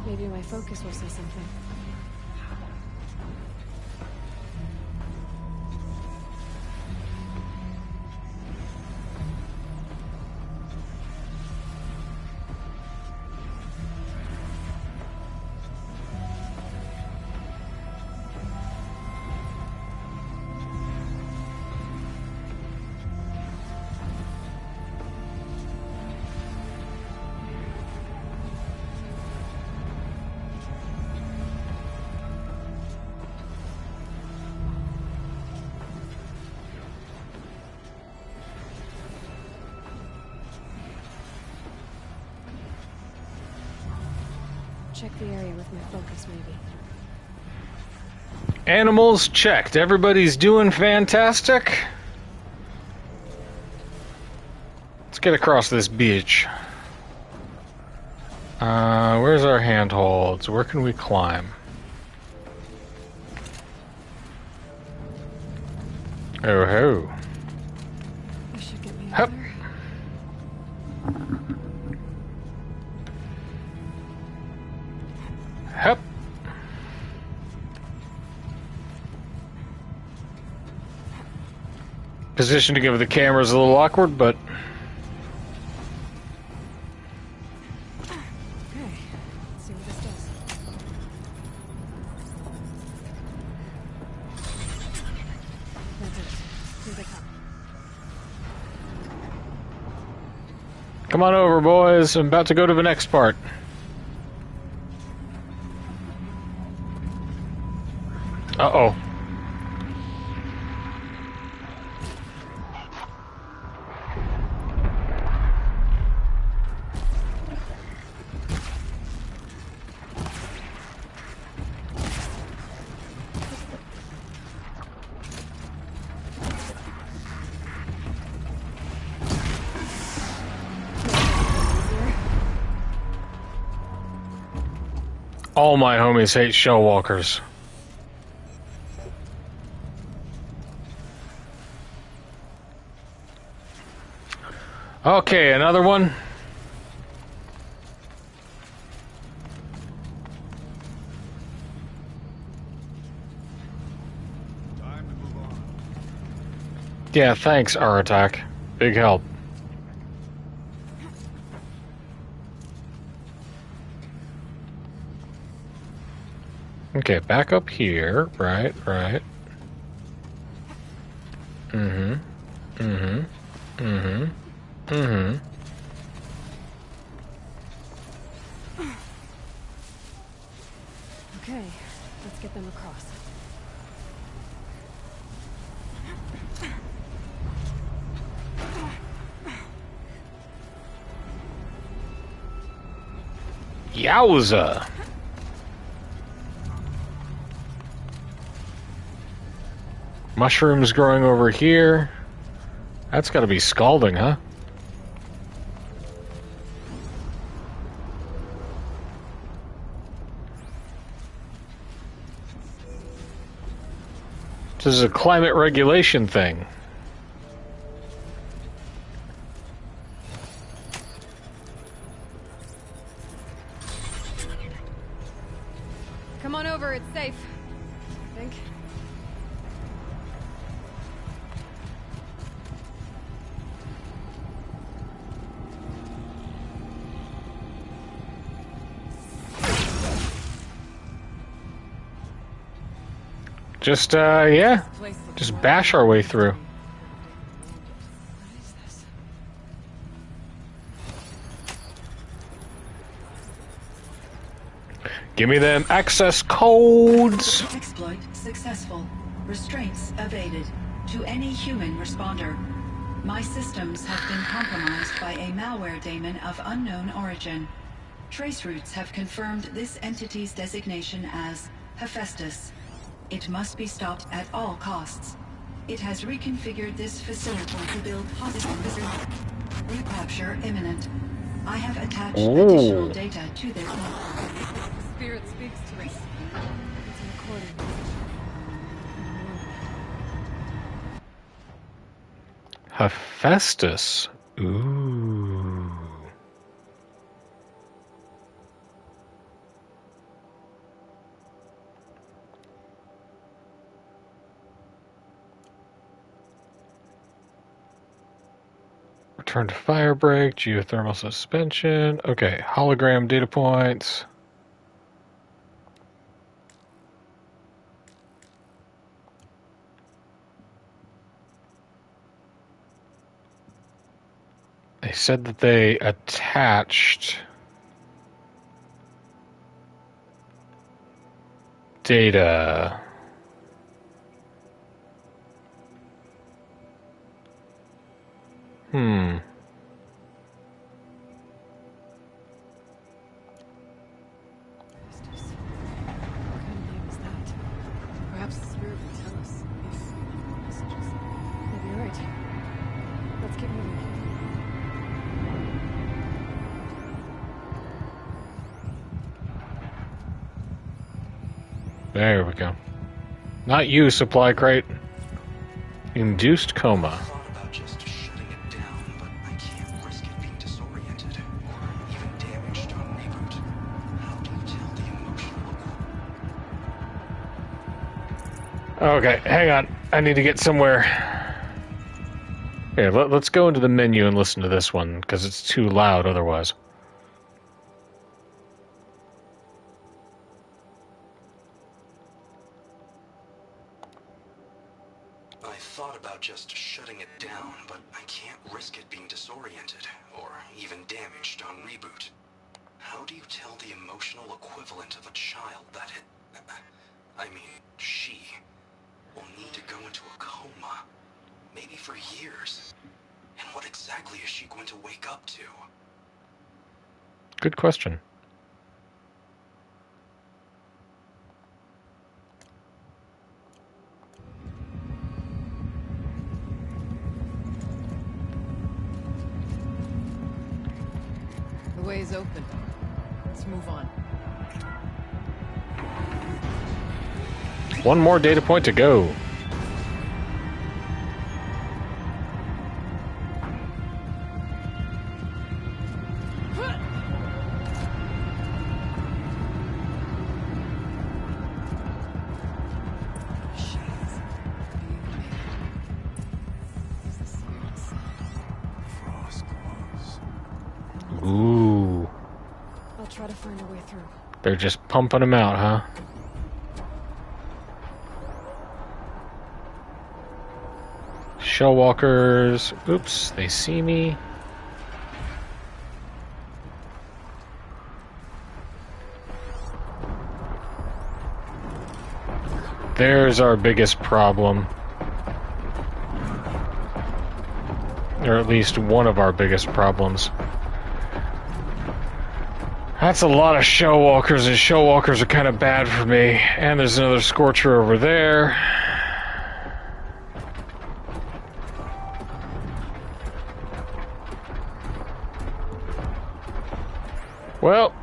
Maybe my focus will say something. Check the area with my focus, maybe. Animals checked. Everybody's doing fantastic. Let's get across this beach. Where's our handholds? Where can we climb? Oh ho. This should get me Hup. up there. Hup. Position to give the camera is a little awkward, but Okay, let's see what this does. That's it. Here they come. come on over, boys. I'm about to go to the next part. Uh-oh. All my homies hate shell walkers. Okay, another one. Yeah, thanks, Aratak. Big help. Okay, back up here. Right. Mm-hmm. Okay, let's get them across. Yowza! Mushrooms growing over here. That's gotta be scalding, huh? This is a climate regulation thing. Come on over, it's safe. I think. Just, yeah. Just bash our way through. Give me them access codes. Exploit successful. Restraints evaded. To any human responder. My systems have been compromised by a malware daemon of unknown origin. Trace routes have confirmed this entity's designation as Hephaestus. It must be stopped at all costs. It has reconfigured this facility to build hospitals. Recapture imminent. I have attached additional data to this network. Spirit speaks to us. It's a recording. Hephaestus. Ooh. Return to firebreak, geothermal suspension. Okay, hologram data points. They said that they attached data. Perhaps the spirit will tell us if messages. Maybe you're right. Let's get moving. There we go. Not you, supply crate. Induced coma. About just shutting it down, but I can't risk it being disoriented or even damaged on reboot. How do you tell the emotional? Okay, hang on. I need to get somewhere. Here, let's go into the menu and listen to this one, because it's too loud otherwise. I thought about just shutting it down, but I can't risk it being disoriented, or even damaged on reboot. How do you tell the emotional equivalent of a child that she will need to go into a coma, maybe for years? And what exactly is she going to wake up to? Good question. The way is open. Let's move on. One more data point to go. Ooh. I'll try to find a way through. They're just pumping them out, huh? Shellwalkers. Oops, they see me. There's our biggest problem. Or at least one of our biggest problems. That's a lot of Shellwalkers, and Shellwalkers are kind of bad for me. And there's another Scorcher over there. Well,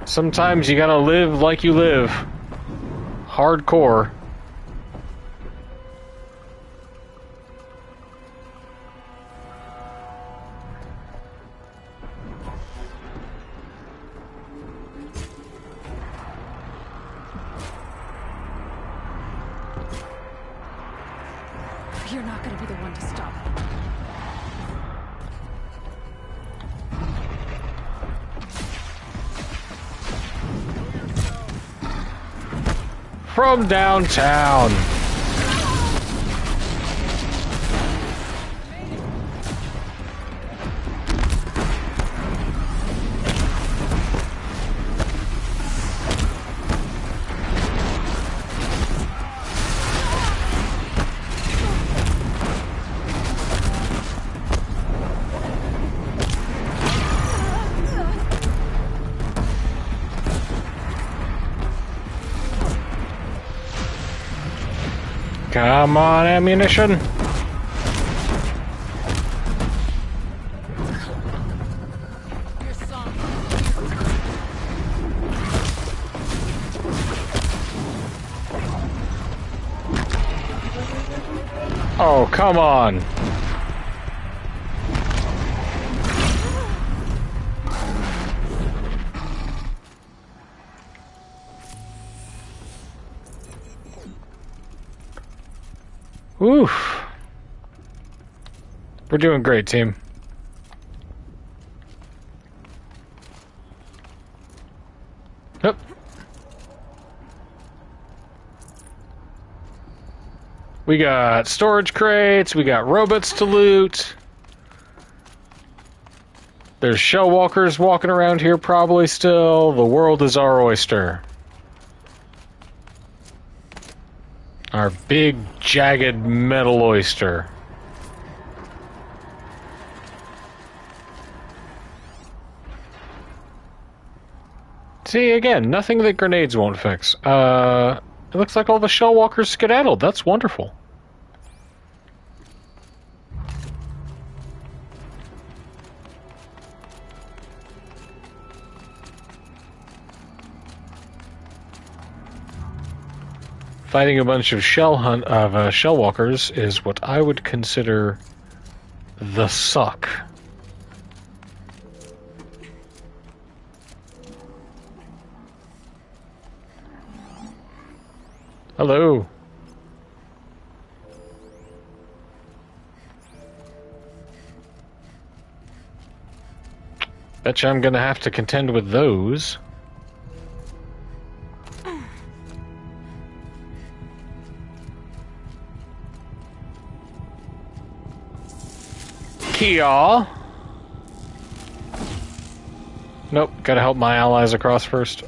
sometimes you gotta live like you live. Hardcore. You're not gonna be the one to stop. From downtown. Come on, ammunition. Oh, come on. Oof. We're doing great, team. Yep. We got storage crates, we got robots to loot. There's Shellwalkers walking around here probably still. The world is our oyster. Our big, jagged metal oyster. See, again, nothing that grenades won't fix. It looks like all the Shellwalkers skedaddled. That's wonderful. Fighting a bunch of Shellwalkers is what I would consider the suck. Hello. Betcha I'm gonna have to contend with those. y'all. Nope, gotta help my allies across first.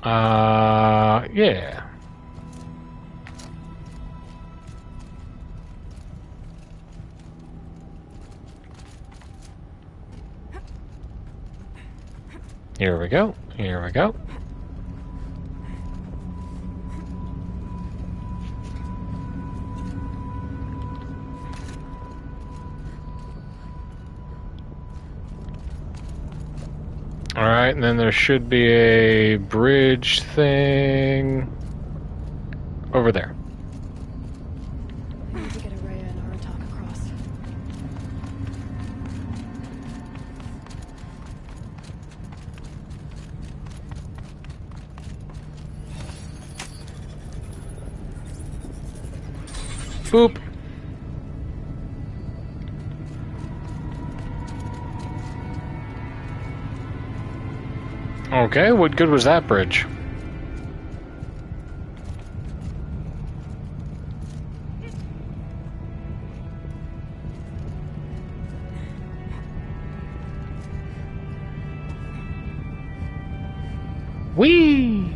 Yeah. Here we go. Here we go. Alright, and then there should be a bridge thing over there. I need to get Araya and Aratak across. Boop. Okay, what good was that bridge? Whee!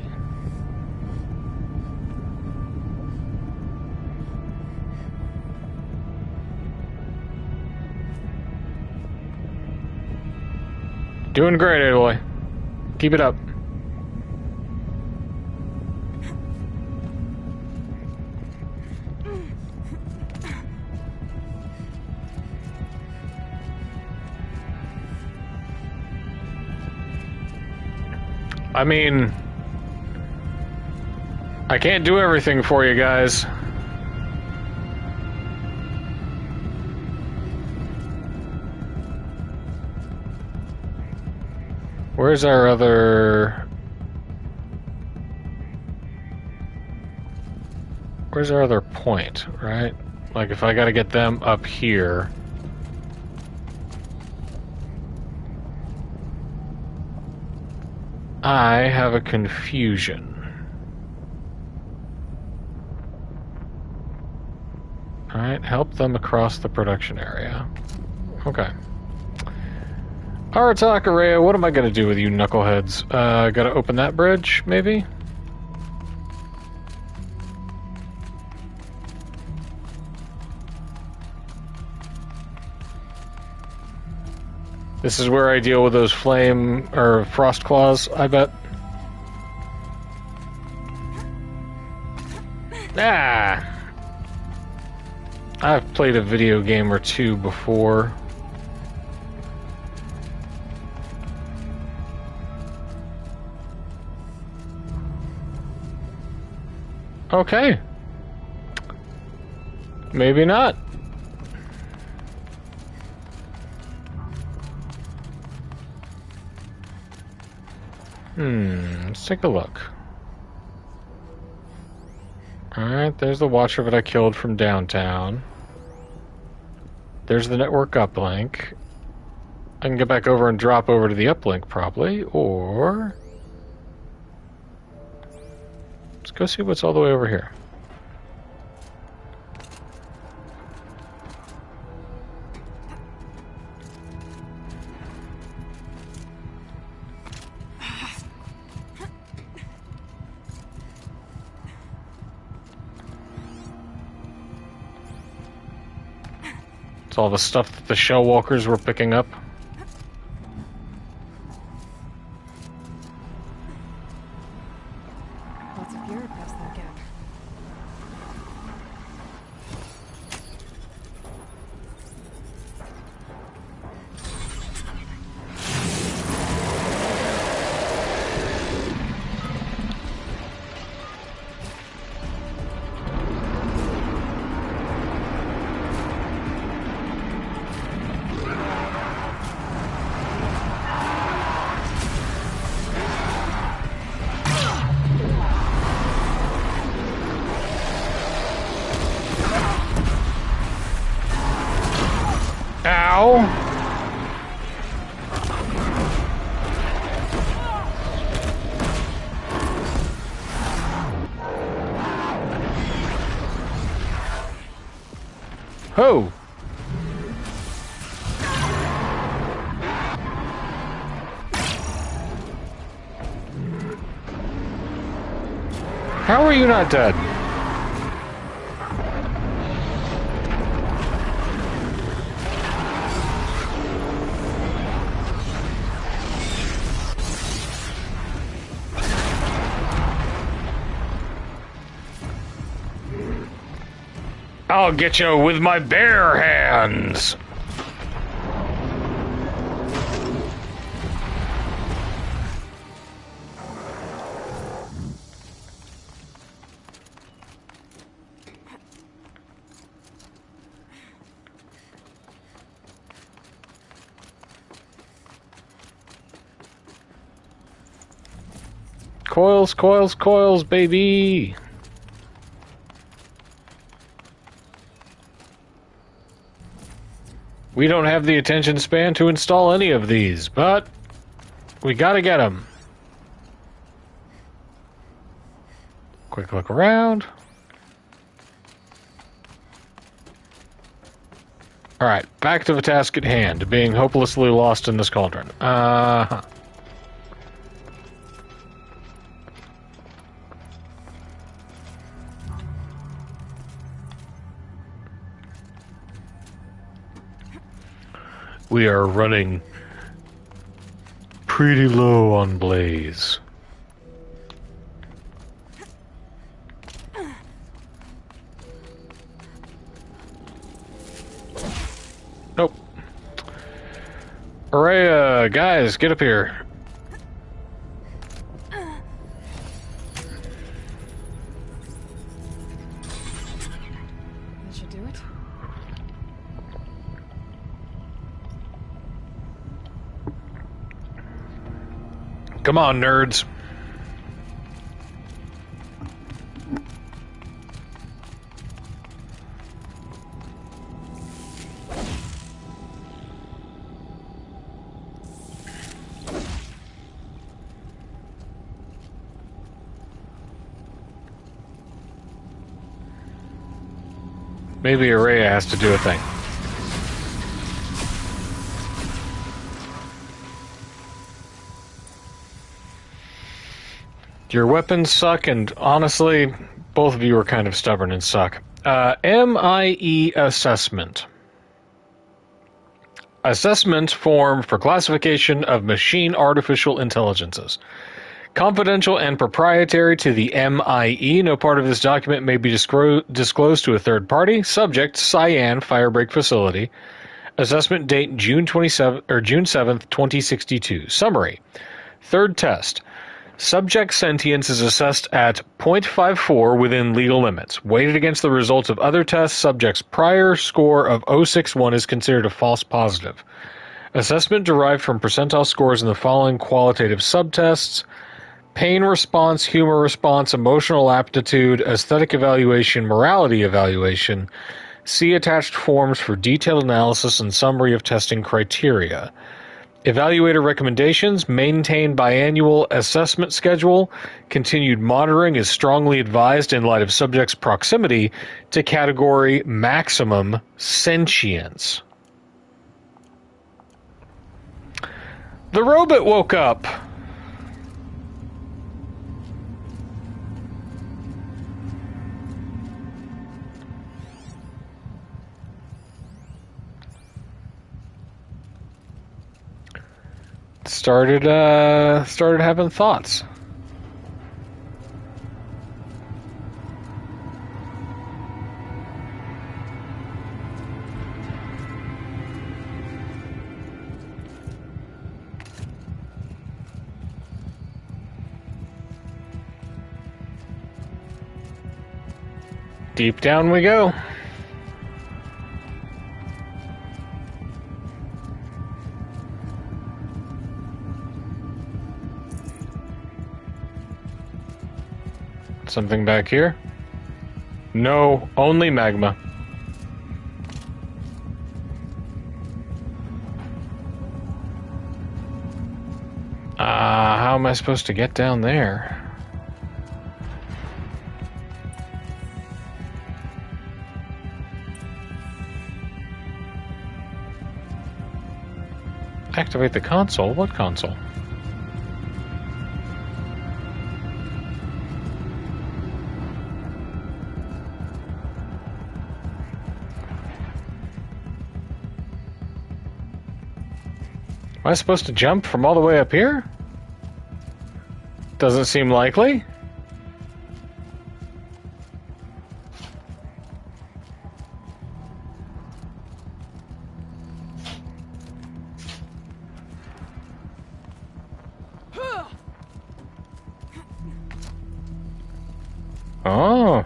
Doing great, Aloy. Keep it up. I mean, I can't do everything for you guys. Where's our other... Where's our other point, right? Like, if I gotta get them up here... I have a confusion. Alright, help them across the production area. Okay. Aratak, Araya, what am I gonna do with you knuckleheads? Gotta open that bridge, maybe? This is where I deal with those flame or frost claws, I bet. Ah! I've played a video game or two before. Okay. Maybe not. Let's take a look. Alright, there's the Watcher that I killed from downtown. There's the network uplink. I can get back over and drop over to the uplink probably, or... Let's go see what's all the way over here. It's all the stuff that the Shell Walkers were picking up. Lots of Fury past that gap. Whoa! How are you not dead? I'll get you with my bare hands. Coils, coils, coils, baby. We don't have the attention span to install any of these, but we gotta get them. Quick look around. Alright, back to the task at hand, being hopelessly lost in this cauldron. We are running pretty low on blaze. Nope. Araya, guys, get up here. That should do it. Come on, nerds. Maybe Araya has to do a thing. Your weapons suck, and honestly, both of you are kind of stubborn and suck. MIE assessment. Assessment form for classification of machine artificial intelligences. Confidential and proprietary to the MIE. No part of this document may be disclosed to a third party. Subject, Cyan Firebreak Facility. Assessment date June 7th, 2062. Summary. Third test. Subject sentience is assessed at 0.54 within legal limits. Weighted against the results of other tests, subject's prior score of 061 is considered a false positive. Assessment derived from percentile scores in the following qualitative subtests: pain response, humor response, emotional aptitude, aesthetic evaluation, morality evaluation. See attached forms for detailed analysis and summary of testing criteria. Evaluator recommendations: maintain biannual assessment schedule. Continued monitoring is strongly advised in light of subject's proximity to category maximum sentience. The robot woke up. Started having thoughts. Deep down we go. Something back here? No, only magma. How am I supposed to get down there? Activate the console? What console? Am I supposed to jump from all the way up here? Doesn't seem likely. Oh.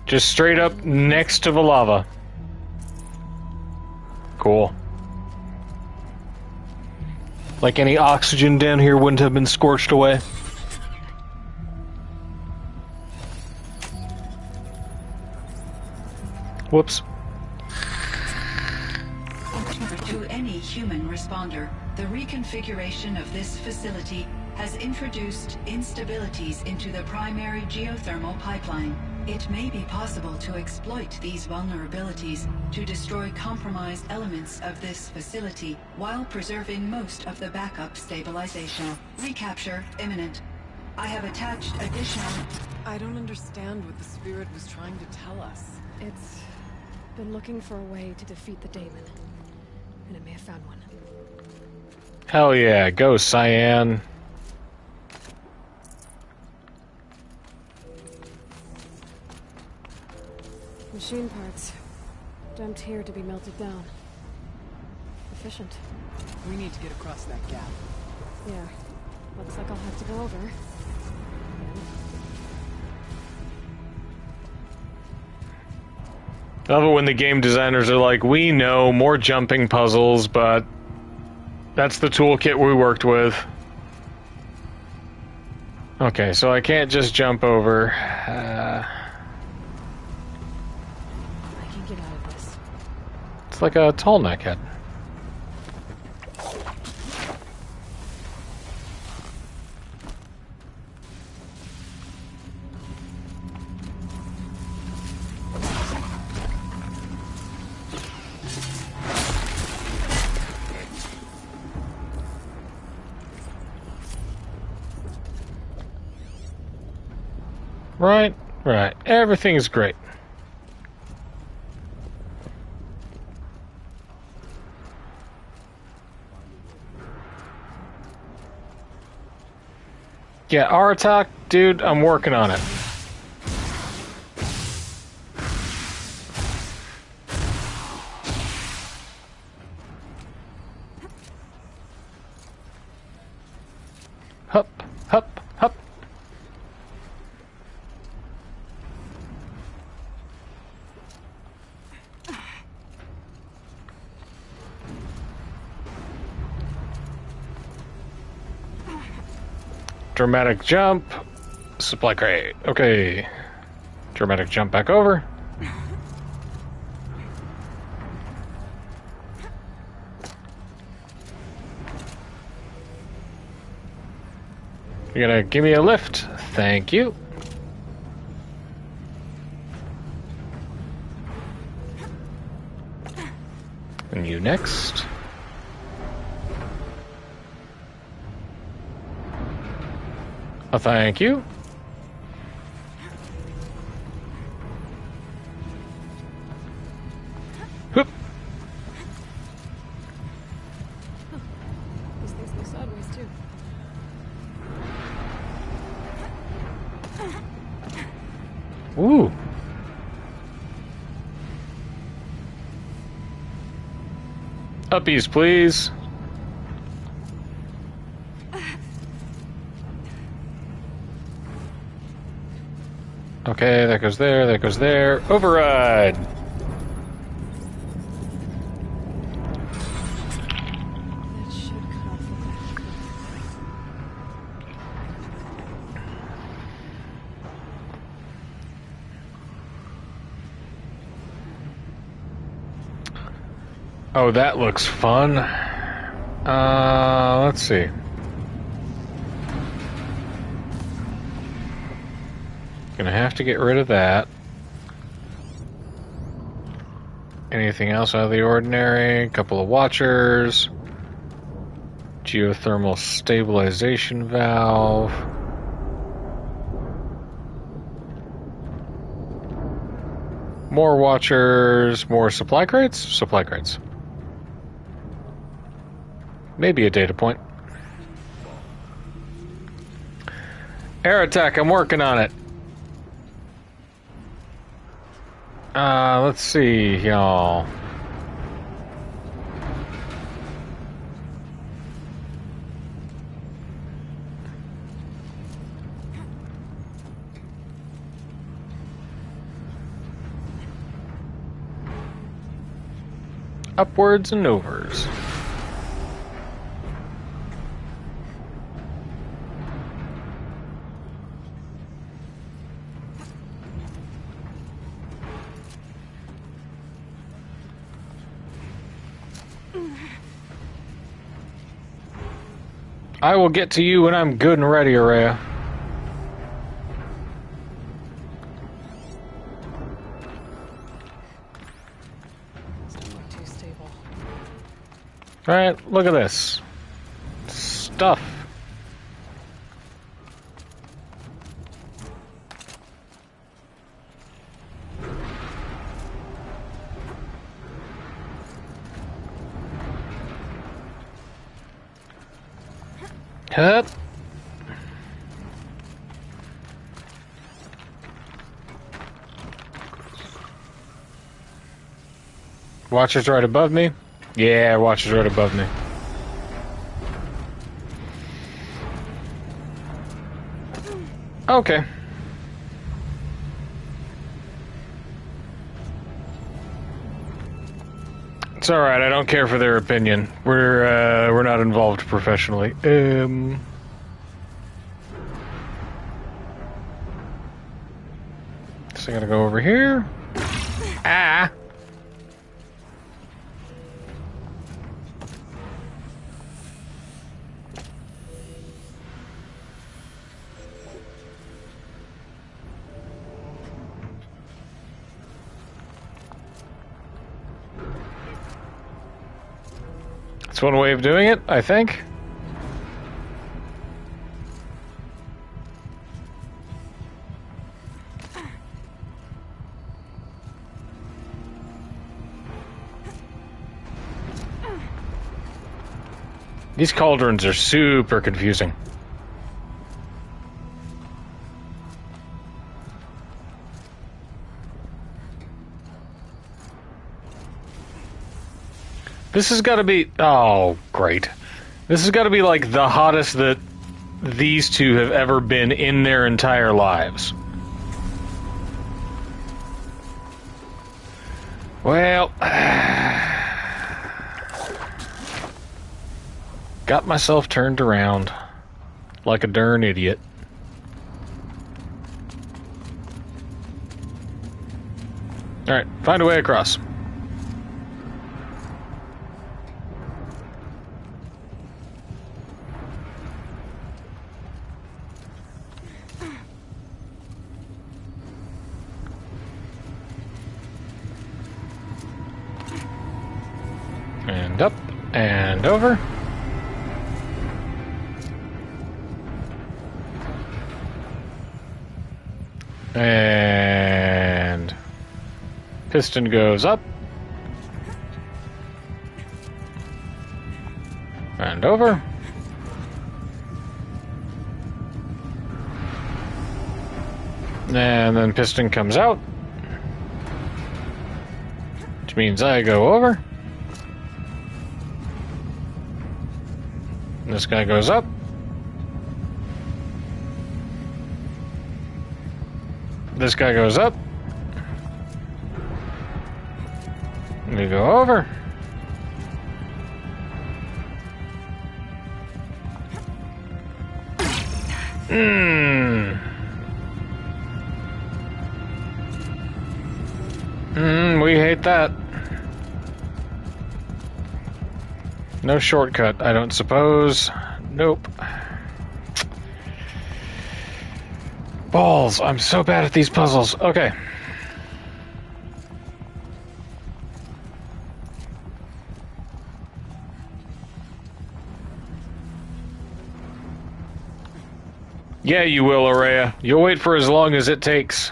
Just straight up next to the lava. Cool. Like any oxygen down here wouldn't have been scorched away. Whoops. To any human responder, the reconfiguration of this facility has introduced instabilities into the primary geothermal pipeline. It may be possible to exploit these vulnerabilities to destroy compromised elements of this facility while preserving most of the backup stabilization. Recapture imminent. I have attached additional... I don't understand what the spirit was trying to tell us. It's been looking for a way to defeat the Daemon, and it may have found one. Hell yeah, go Cyan. Machine parts. Dumped here to be melted down. Efficient. We need to get across that gap. Yeah. Looks like I'll have to go over. I love it when the game designers are like, we know more jumping puzzles, but that's the toolkit we worked with. Okay, so I can't just jump over. Get out of this. It's like a tall neck head. Right, right. Everything's great. Yeah, Aratak, dude, I'm working on it. Hup, hup, hup. Dramatic jump. Supply crate. Okay. Dramatic jump back over. You're gonna give me a lift. Thank you. And you next. Oh, thank you. Whoop. These things go sideways too. Ooh. Uppies, please. Okay, that goes there, that goes there. Override! That should cut off the back. Oh, that looks fun. Let's see. Gonna have to get rid of that. Anything else out of the ordinary? A couple of watchers. Geothermal stabilization valve. More watchers, more supply crates? Supply crates. Maybe a data point. Air attack, I'm working on it. Let's see, y'all. Upwards and overs. I will get to you when I'm good and ready, Araya. Too stable. Alright, look at this. Stuff. Hup. Watcher's right above me? Yeah, Watcher's right above me. Okay. It's alright, I don't care for their opinion. We're not involved professionally. So I gotta go over here. Ah! That's one way of doing it, I think. These cauldrons are super confusing. This has got to be... Oh, great. This has got to be like the hottest that these two have ever been in their entire lives. Well... Got myself turned around like a darn idiot. Alright, find a way across. And up, and over. And piston goes up. And over. And then piston comes out. Which means I go over. This guy goes up. This guy goes up. We go over. We hate that. No shortcut, I don't suppose. Nope. Balls, I'm so bad at these puzzles. Okay. Yeah, you will, Araya. You'll wait for as long as it takes.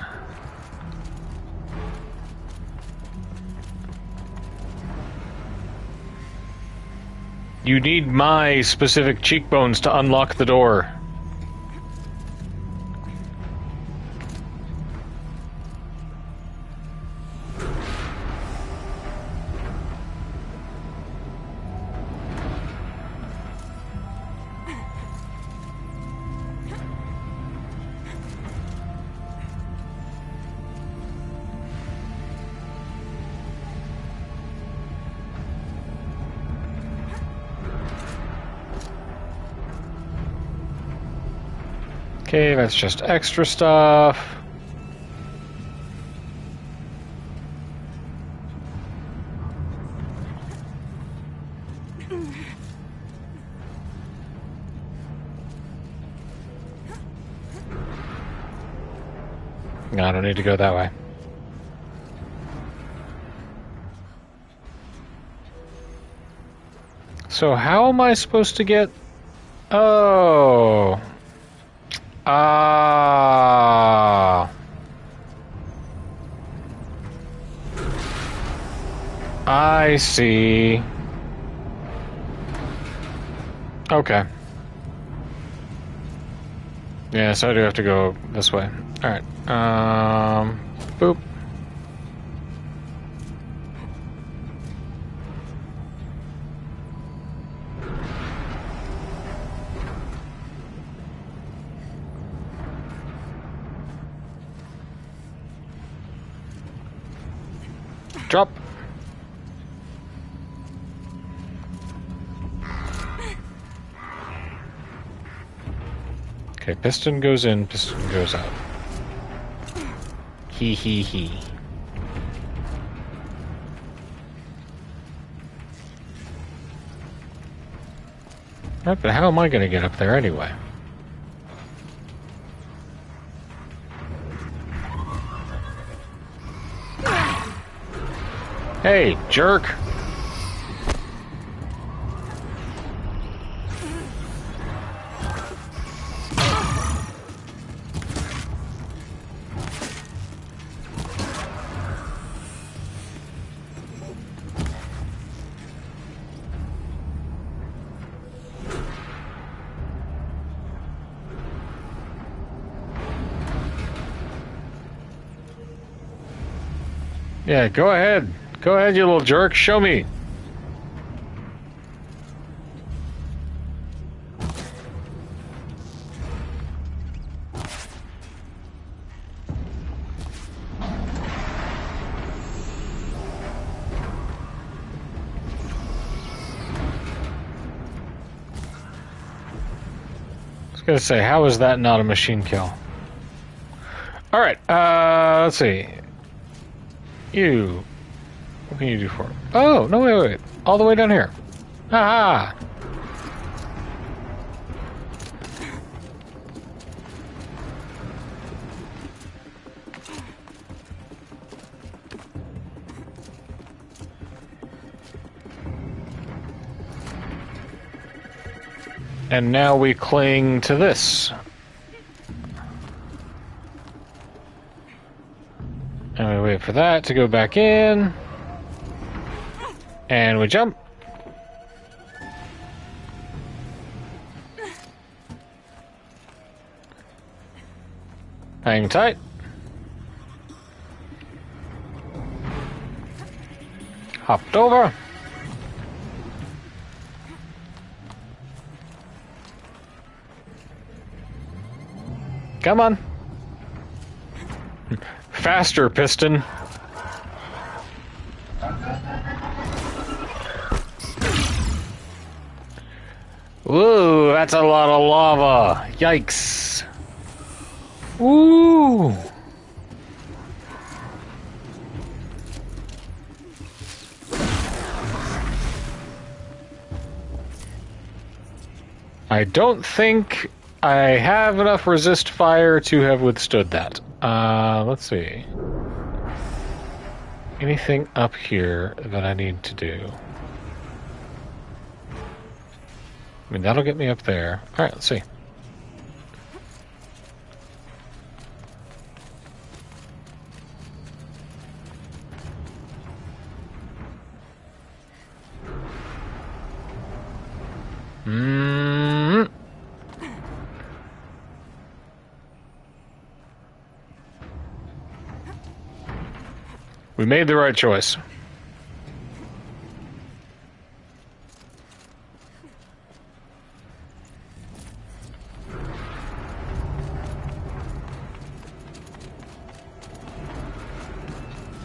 You need my specific cheekbones to unlock the door. Okay, that's just extra stuff. No, I don't need to go that way. So how am I supposed to get... Oh... Ah. I see. Okay. Yeah, so I do have to go this way. Alright. Boop. Drop. Okay, piston goes in, piston goes out. He. Right, but how am I going to get up there anyway? Hey, jerk! Yeah, go ahead. Go ahead, you little jerk. Show me. I was gonna say, how is that not a machine kill? Alright, let's see. You... What can you do for him? Oh, no, wait. All the way down here. Aha! And now we cling to this. And we wait for that to go back in. And we jump. Hang tight. Hopped over. Come on. Faster, piston. Whoa, that's a lot of lava. Yikes. Woo! I don't think I have enough resist fire to have withstood that. Let's see. Anything up here that I need to do? I mean, that'll get me up there. Alright, let's see. We made the right choice.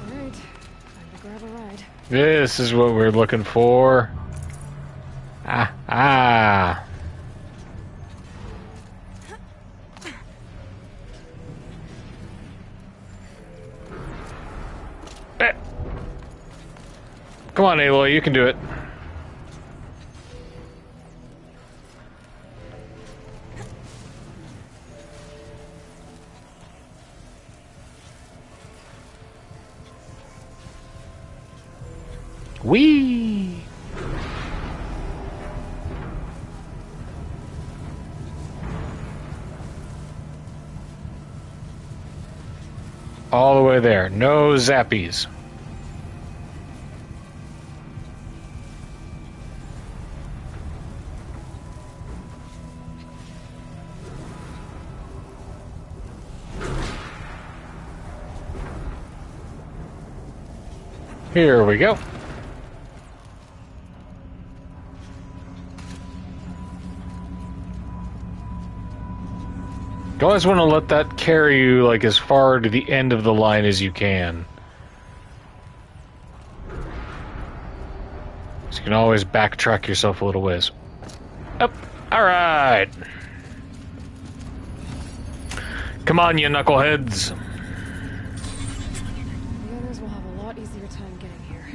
Alright, time to grab a ride. This is what we're looking for. Ah. Come on, Aloy, you can do it. Whee! All the way there. No zappies. Here we go. You always want to let that carry you like as far to the end of the line as you can. So you can always backtrack yourself a little ways. Up. Alright. Come on, you knuckleheads. The others will have a lot easier time getting here.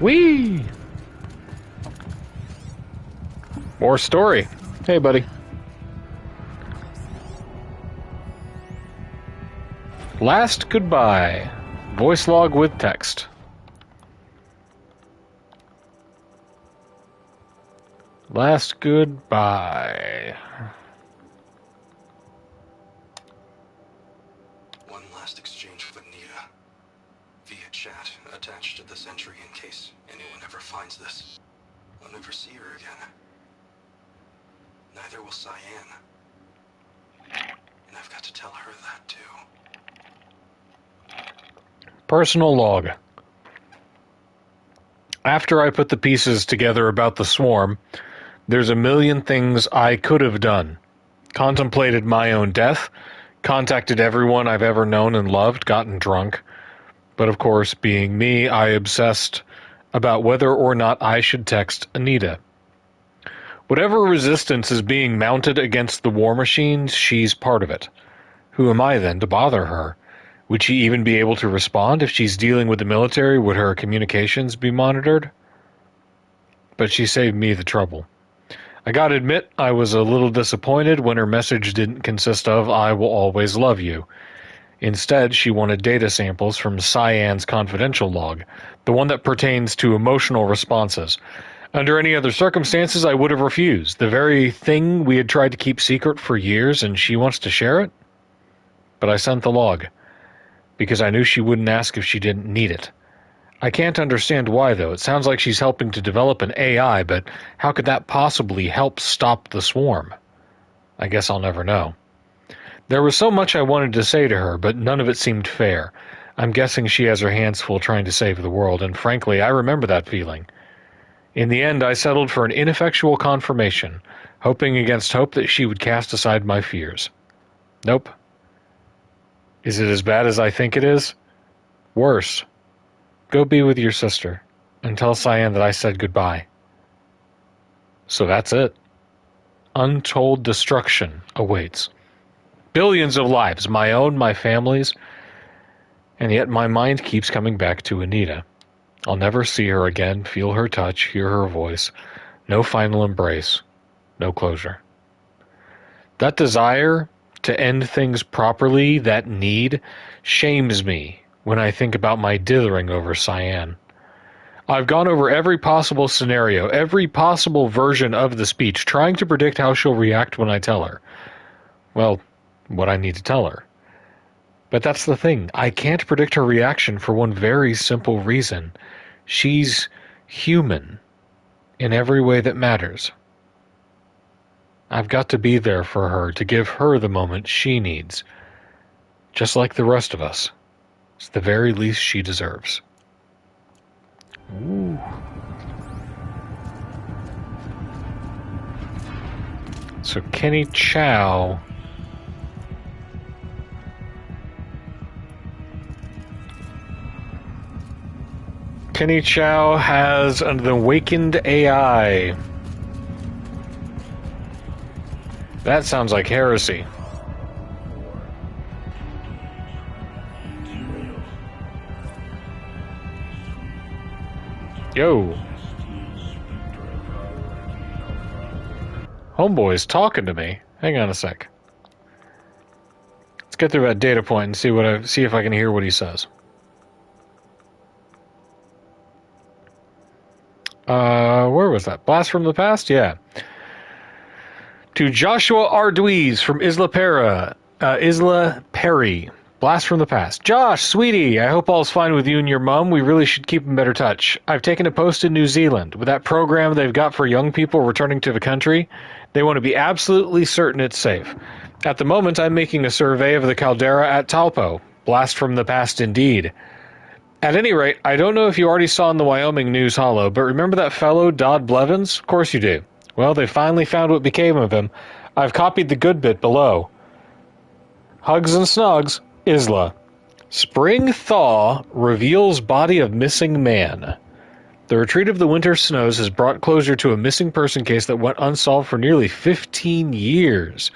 Whee! More story. Hey, buddy. Last goodbye. Voice log with text. Last goodbye. One last exchange with Anita. Via chat, attached to this entry in case anyone ever finds this. I'll never see her again. Neither will Cyan. And I've got to tell her that too. Personal log. After I put the pieces together about the swarm, there's a million things I could have done. Contemplated my own death, contacted everyone I've ever known and loved, gotten drunk. But of course, being me, I obsessed about whether or not I should text Anita. Whatever resistance is being mounted against the war machines, she's part of it. Who am I then to bother her? Would she even be able to respond if she's dealing with the military? Would her communications be monitored? But she saved me the trouble. I gotta admit, I was a little disappointed when her message didn't consist of, "I will always love you." Instead, she wanted data samples from Cyan's confidential log, the one that pertains to emotional responses. Under any other circumstances, I would have refused. The very thing we had tried to keep secret for years, and she wants to share it? But I sent the log, because I knew she wouldn't ask if she didn't need it. I can't understand why, though. It sounds like she's helping to develop an AI, but how could that possibly help stop the swarm? I guess I'll never know. There was so much I wanted to say to her, but none of it seemed fair. I'm guessing she has her hands full trying to save the world, and frankly, I remember that feeling. In the end, I settled for an ineffectual confirmation, hoping against hope that she would cast aside my fears. Nope. Is it as bad as I think it is? Worse. Go be with your sister, and tell Cyan that I said goodbye. So that's it. Untold destruction awaits. Billions of lives, my own, my family's, and yet my mind keeps coming back to Anita. I'll never see her again, feel her touch, hear her voice. No final embrace. No closure. That desire to end things properly, that need, shames me when I think about my dithering over Cyan. I've gone over every possible scenario, every possible version of the speech, trying to predict how she'll react when I tell her. Well, what I need to tell her. But that's the thing. I can't predict her reaction for one very simple reason. She's human in every way that matters. I've got to be there for her, to give her the moment she needs. Just like the rest of us. It's the very least she deserves. Ooh. So Kenny Chow... Kenny Chow has an awakened AI. That sounds like heresy. Yo. Homeboy's talking to me. Hang on a sec. Let's get through that data point and see if I can hear what he says. Where was that? Blast from the Past? Yeah. To Joshua Arduiz from Isla Perry. Blast from the Past. Josh, sweetie, I hope all's fine with you and your mum. We really should keep in better touch. I've taken a post in New Zealand. With that program they've got for young people returning to the country, they want to be absolutely certain it's safe. At the moment, I'm making a survey of the caldera at Taupo. Blast from the past indeed. At any rate, I don't know if you already saw in the Wyoming News Hollow, but remember that fellow Dodd Blevins? Of course you do. Well, they finally found what became of him. I've copied the good bit below. Hugs and snugs, Isla. Spring thaw reveals body of missing man. The retreat of the winter snows has brought closure to a missing person case that went unsolved for nearly 15 years.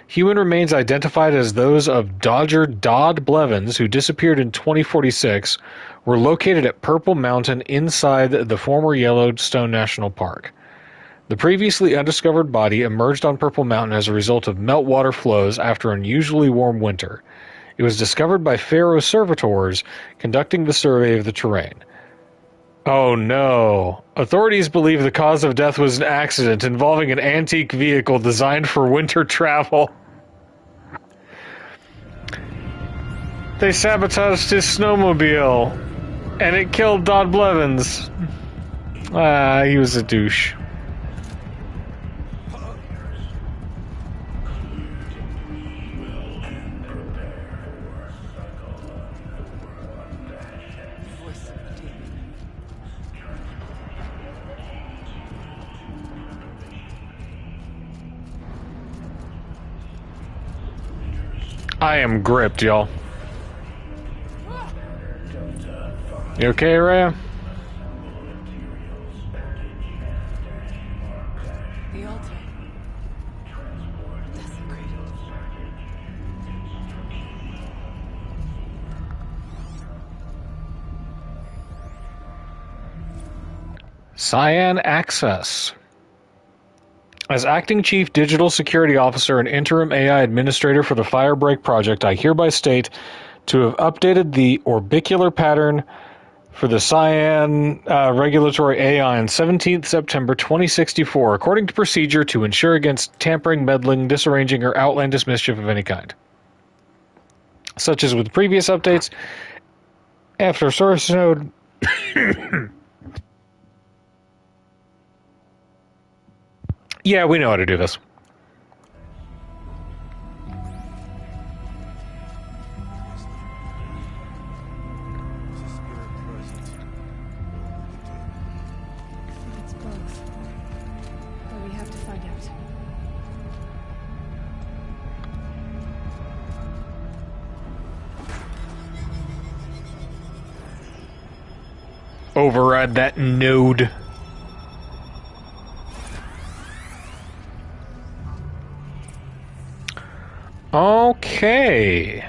Human remains identified as those of Dodger Dodd Blevins, who disappeared in 2046, were located at Purple Mountain inside the former Yellowstone National Park. The previously undiscovered body emerged on Purple Mountain as a result of meltwater flows after an unusually warm winter. It was discovered by Faro servitors conducting the survey of the terrain. Oh no. Authorities believe the cause of death was an accident involving an antique vehicle designed for winter travel. They sabotaged his snowmobile, and it killed Dodd Blevins. He was a douche. I am gripped, y'all. You okay, Rhea? The altar. Desecrated. Cyan Access. As Acting Chief Digital Security Officer and Interim AI Administrator for the Firebreak Project, I hereby state to have updated the orbicular pattern for the Cyan regulatory AI on 17th September 2064, according to procedure to ensure against tampering, meddling, disarranging, or outlandish mischief of any kind. Such as with previous updates, after source node... Yeah, we know how to do this. It's both. But we have to find out. Override that node. Okay.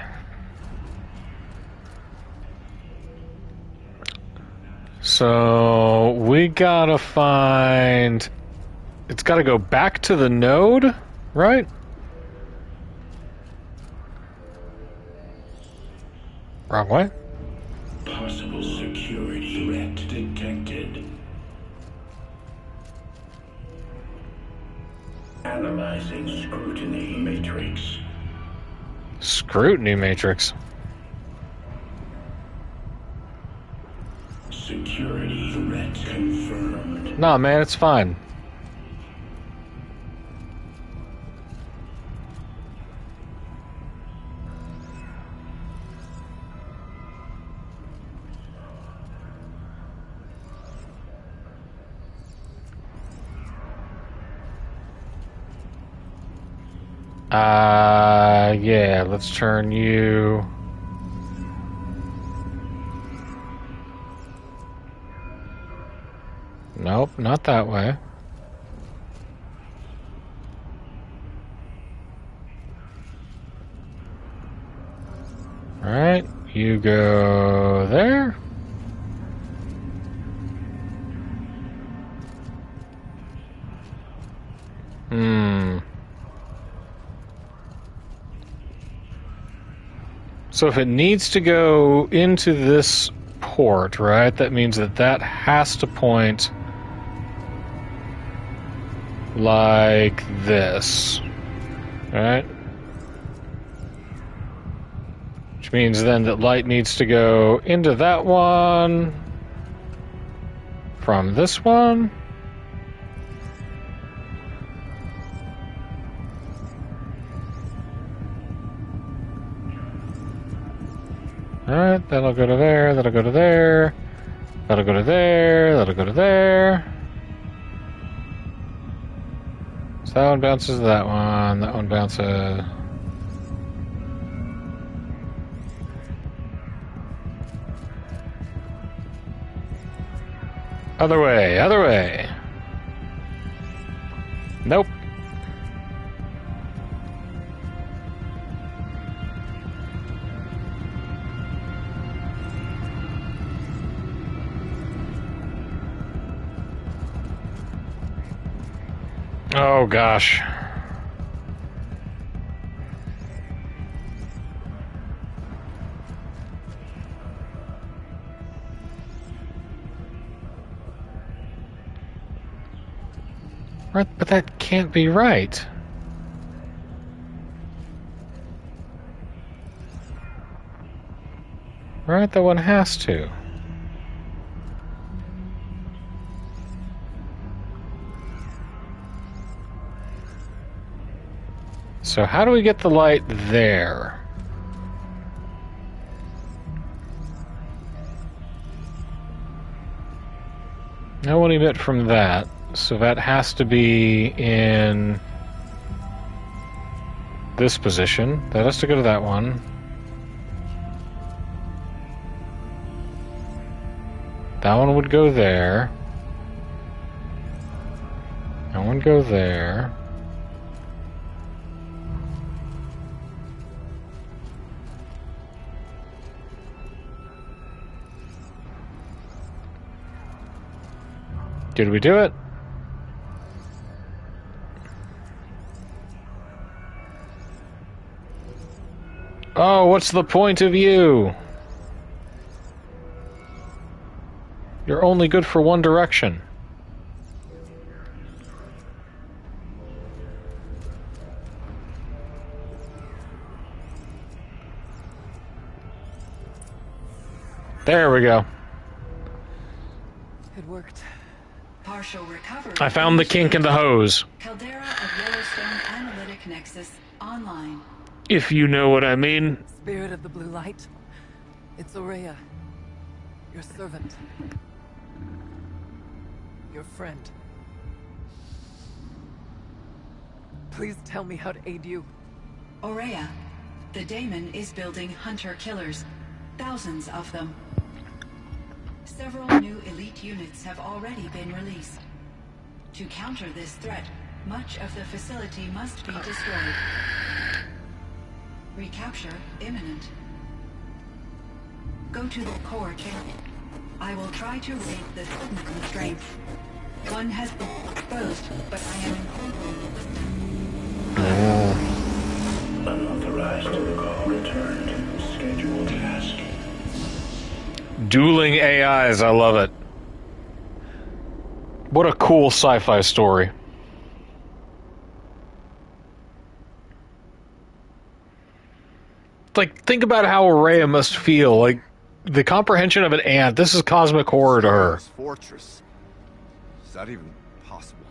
So we gotta find... It's gotta go back to the node, right? Wrong way? Possible. Possible security threat detected. Analyzing scrutiny matrix. Scrutiny matrix. Security threat confirmed. Nah, man, it's fine. Yeah, let's turn you. Nope, not that way. Alright, you go there. So if it needs to go into this port, right, that means that that has to point like this, right? Which means then that light needs to go into that one from this one. Alright, that'll go to there, that'll go to there, that'll go to there, that'll go to there. So that one bounces to that one bounces. Other way, other way. Nope. Oh gosh. Right, but that can't be right. Right, that one has to. So how do we get the light there? I won't emit from that, so that has to be in this position. That has to go to that one. That one would go there. That one would go there. Did we do it? Oh, what's the point of you? You're only good for one direction. There we go. It worked. Partial recovery. I found the kink in the hose. Caldera of Yellowstone Analytic Nexus online. If you know what I mean. Spirit of the blue light. It's Ourea. Your servant. Your friend. Please tell me how to aid you. Ourea, the Daemon is building hunter-killers. Thousands of them. Several new elite units have already been released. To counter this threat, much of the facility must be destroyed. Recapture imminent. Go to the core chamber. I will try to raid the signal constraint. One has been exposed, but I am Unauthorized call returned. Scheduled task. Dueling AIs, I love it. What a cool sci-fi story. Like, think about how Rhea must feel. Like, the comprehension of an ant. This is cosmic horror to her. Fortress. Is that even possible?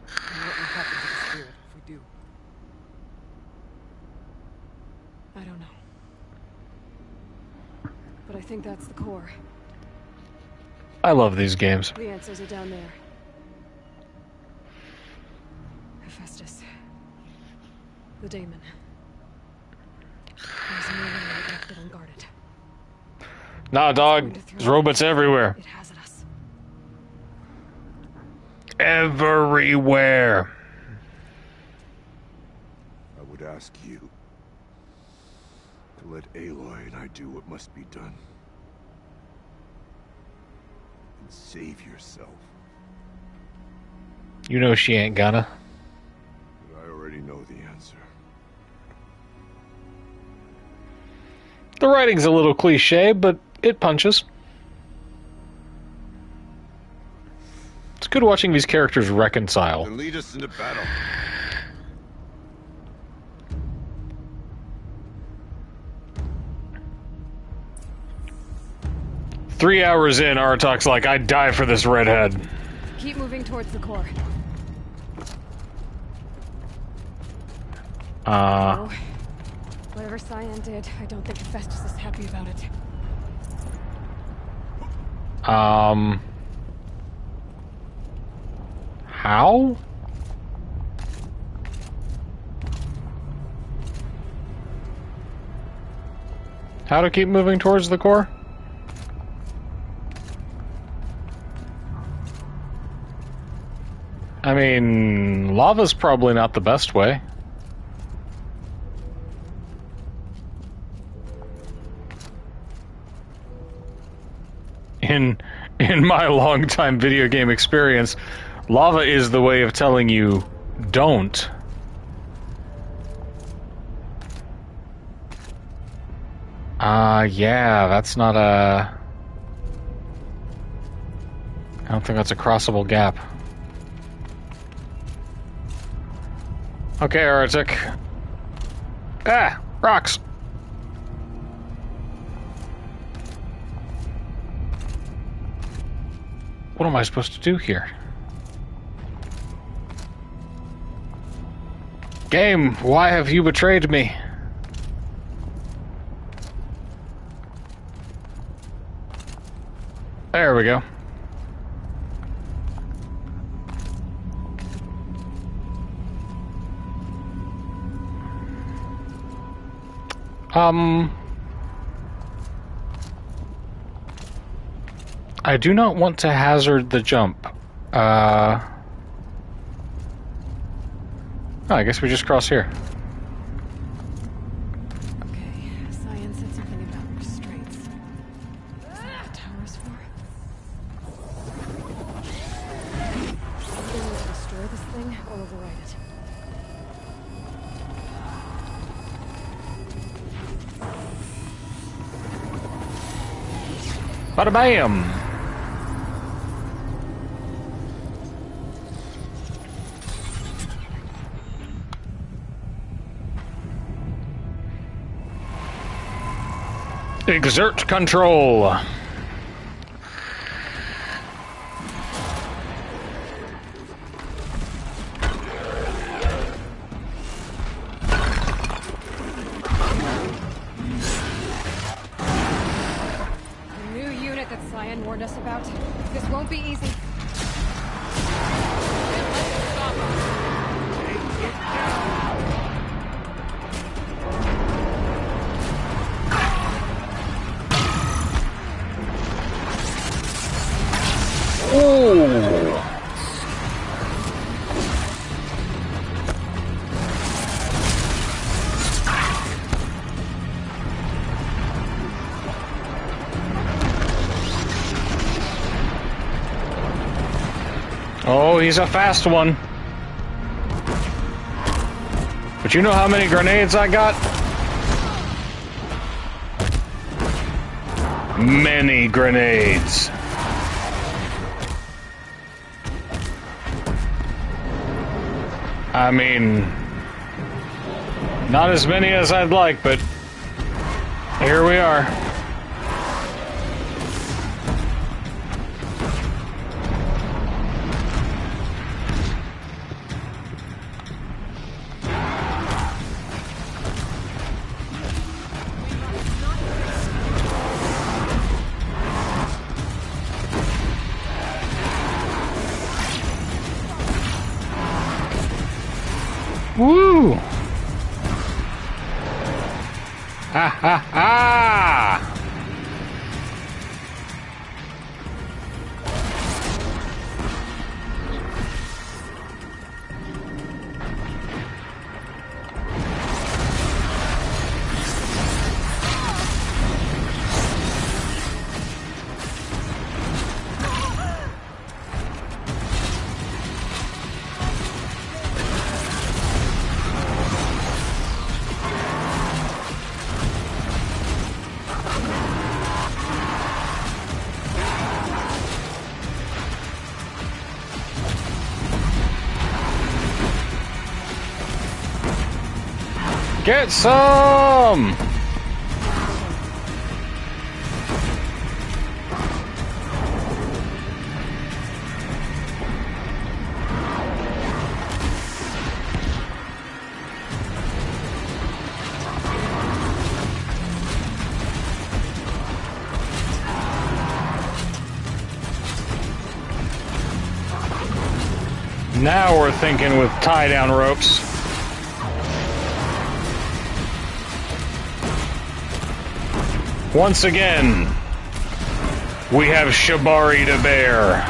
And what will happen to the spirit if we do? I don't know. But I think that's the core. I love these games. The answers are down there. Hephaestus. The daemon. There's no one left it unguarded. Nah, dog. There's robots everywhere. It has us. Everywhere. I would ask you to let Aloy and I do what must be done. And save yourself. You know she ain't gonna. But I already know the answer. The writing's a little cliche, but it punches. It's good watching these characters reconcile. Then lead us into battle. Three hours in, Artok's like, I'd die for this redhead. Keep moving towards the core. No. Whatever Cyan did, I don't think Hephaestus is happy about it. How? How to keep moving towards the core? I mean, lava's probably not the best way. In my long-time video game experience, lava is the way of telling you, don't. Yeah, that's not a... I don't think that's a crossable gap. Okay, Arctic. Ah! Rocks! What am I supposed to do here? Game, why have you betrayed me? There we go. I do not want to hazard the jump. Oh, I guess we just cross here. Okay, Cyan said something about restraints. Is that what the tower's for? I'm going to destroy this thing or override it. Bada bam! Exert control. The new unit that Cyan warned us about. This won't be easy. Oh, he's a fast one. But you know how many grenades I got? many grenades. I mean, not as many as I'd like, but here we are. Woo! Ha ha ha! Get some! Now we're thinking with tie-down ropes. Once again, we have Shibari to bear.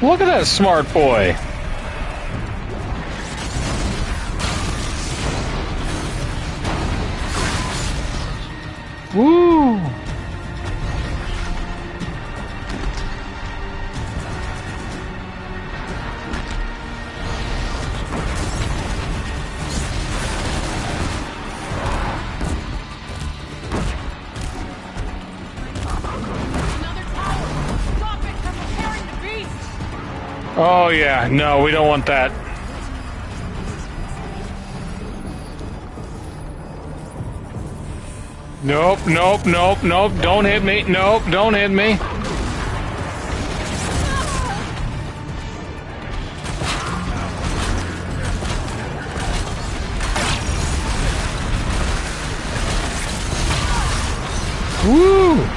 Look at that smart boy. Woo! Oh yeah, no, we don't want that. Nope, nope, nope, nope, don't hit me, nope, don't hit me. Woo!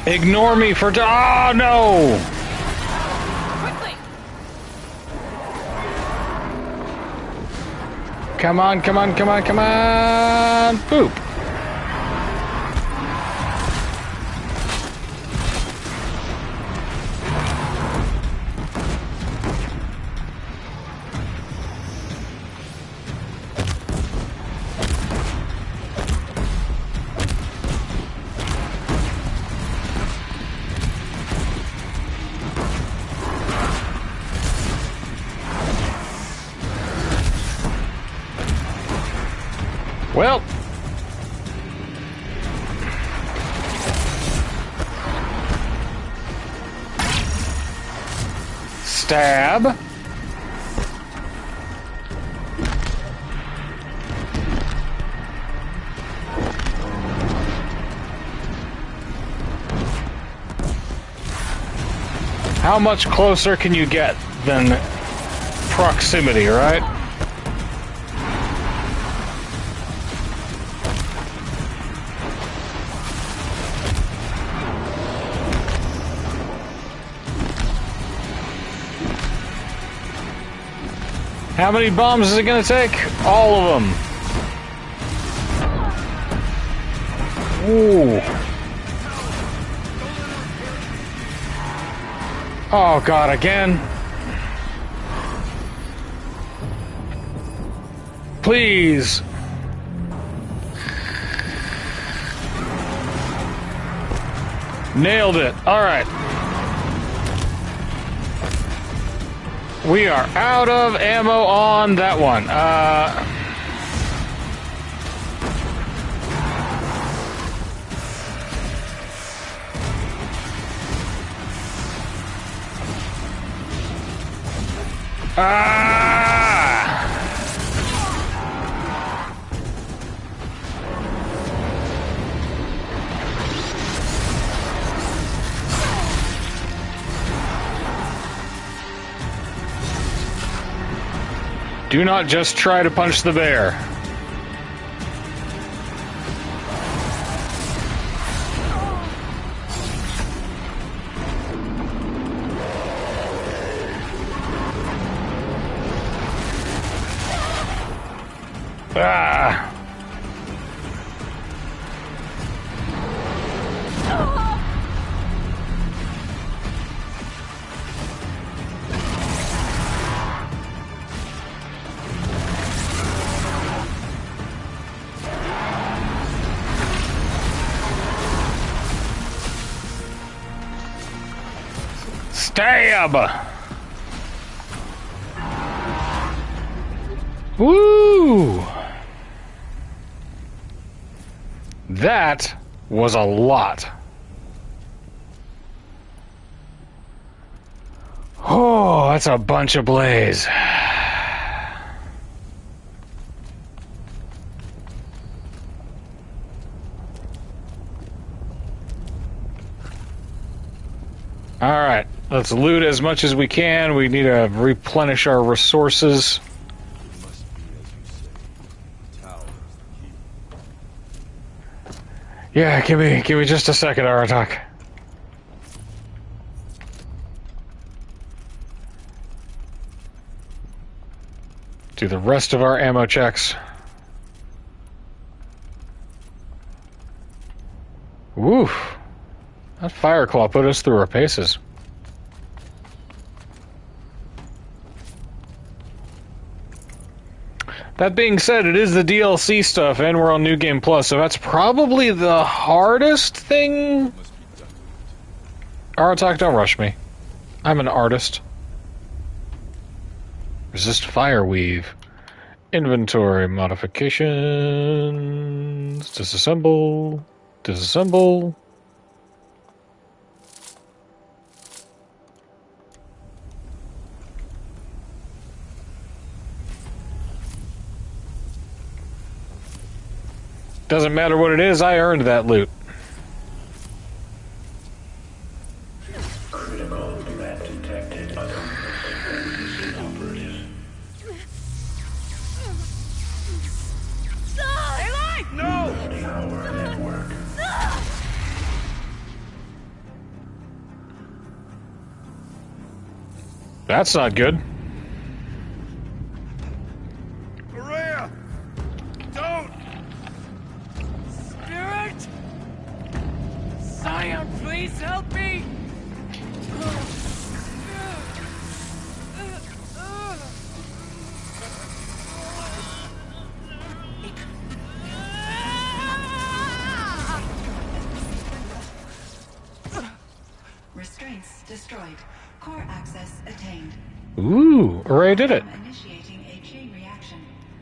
Ignore me for oh no! Quickly! Come on, come on, come on, come on! Boop! Well, stab. How much closer can you get than proximity, right? How many bombs is it going to take? All of them. Ooh. Oh, God, again. Please. Nailed it. All right. We are out of ammo on that one. Do not just try to punch the bear. Ah! Stab! Woo! That was a lot. Oh, that's a bunch of blaze. All right, let's loot as much as we can. We need to replenish our resources. Yeah, give me just a second, Aratak. Do the rest of our ammo checks. Woof. That Fireclaw put us through our paces. That being said, it is the DLC stuff, and we're on New Game Plus, so that's probably the hardest thing. Aratak, don't rush me. I'm an artist. Resist fire weave. Inventory modifications. Disassemble. Disassemble. Doesn't matter what it is, I earned that loot. Critical threat detected. Operative. No! Warning our network. That's not good. Maria! Don't! Spirit! Scion, please help me! Restraints destroyed. Core access attained. Ooh, Array did it. Initiating a chain reaction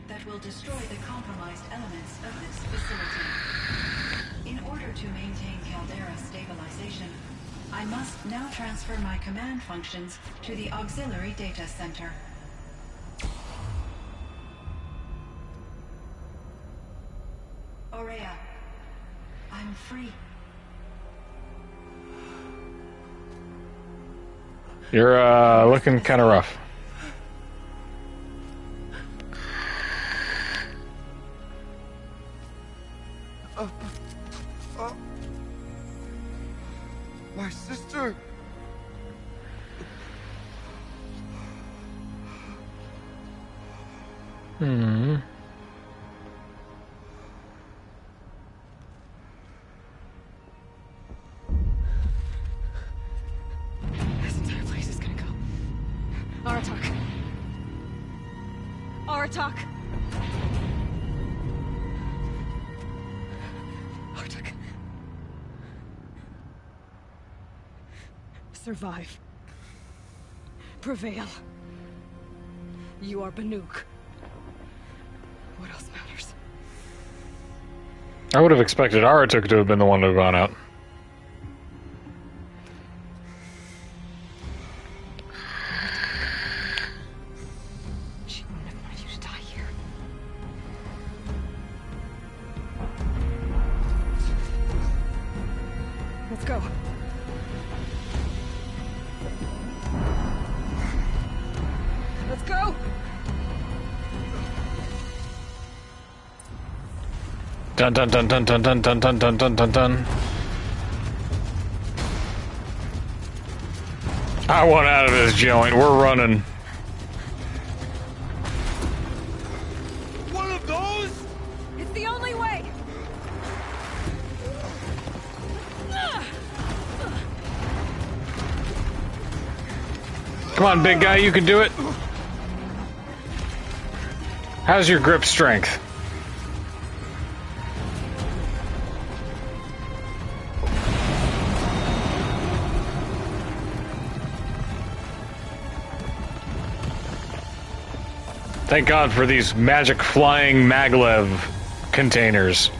that will destroy the compromised elements of this facility. In order to maintain Caldera stabilization, I must now transfer my command functions to the auxiliary data center. Aurea, I'm free. You're looking kind of rough. My sister! Hmm. This entire place is gonna go. Aratak. Aratak. Aratak. Survive. Prevail. You are Banuk. What else matters? I would have expected Aratuk to have been the one to have gone out. She wouldn't have wanted you to die here. Let's go. Let's go! Dun dun dun dun dun dun dun dun dun dun dun dun. I want out of this joint. We're running. One of those? It's the only way! Come on, big guy, you can do it. How's your grip strength? Thank God for these magic flying maglev containers.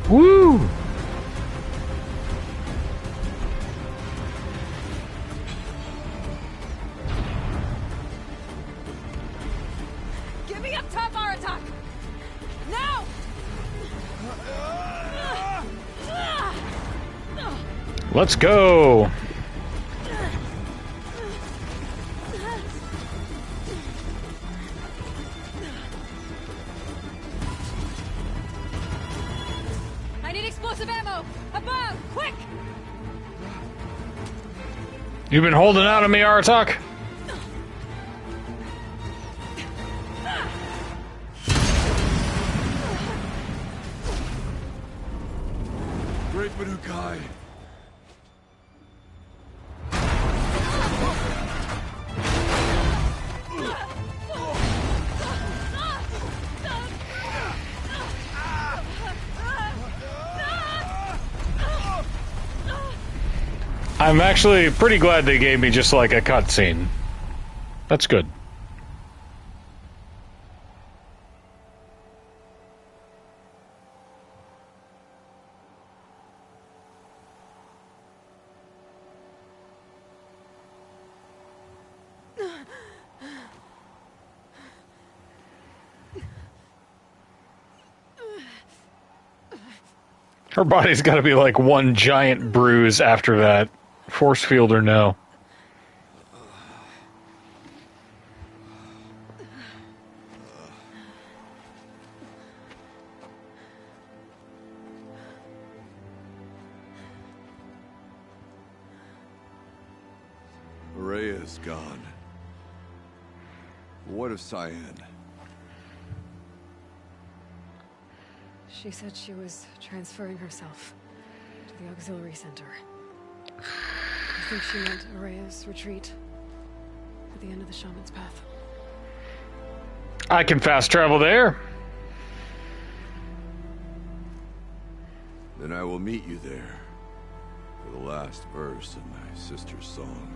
Woo! Get me up top, Aratak! Now! Let's go! I need explosive ammo! Above! Quick! You've been holding out on me, Aratak? Great Manukai. I'm actually pretty glad they gave me just like a cutscene. That's good. Her body's got to be like one giant bruise after that. Force field or no. Rhea's gone. What of Cyan? She said she was transferring herself to the auxiliary center. I think she meant Araya's retreat at the end of the Shaman's Path. I can fast travel there. Then I will meet you there for the last verse of my sister's song.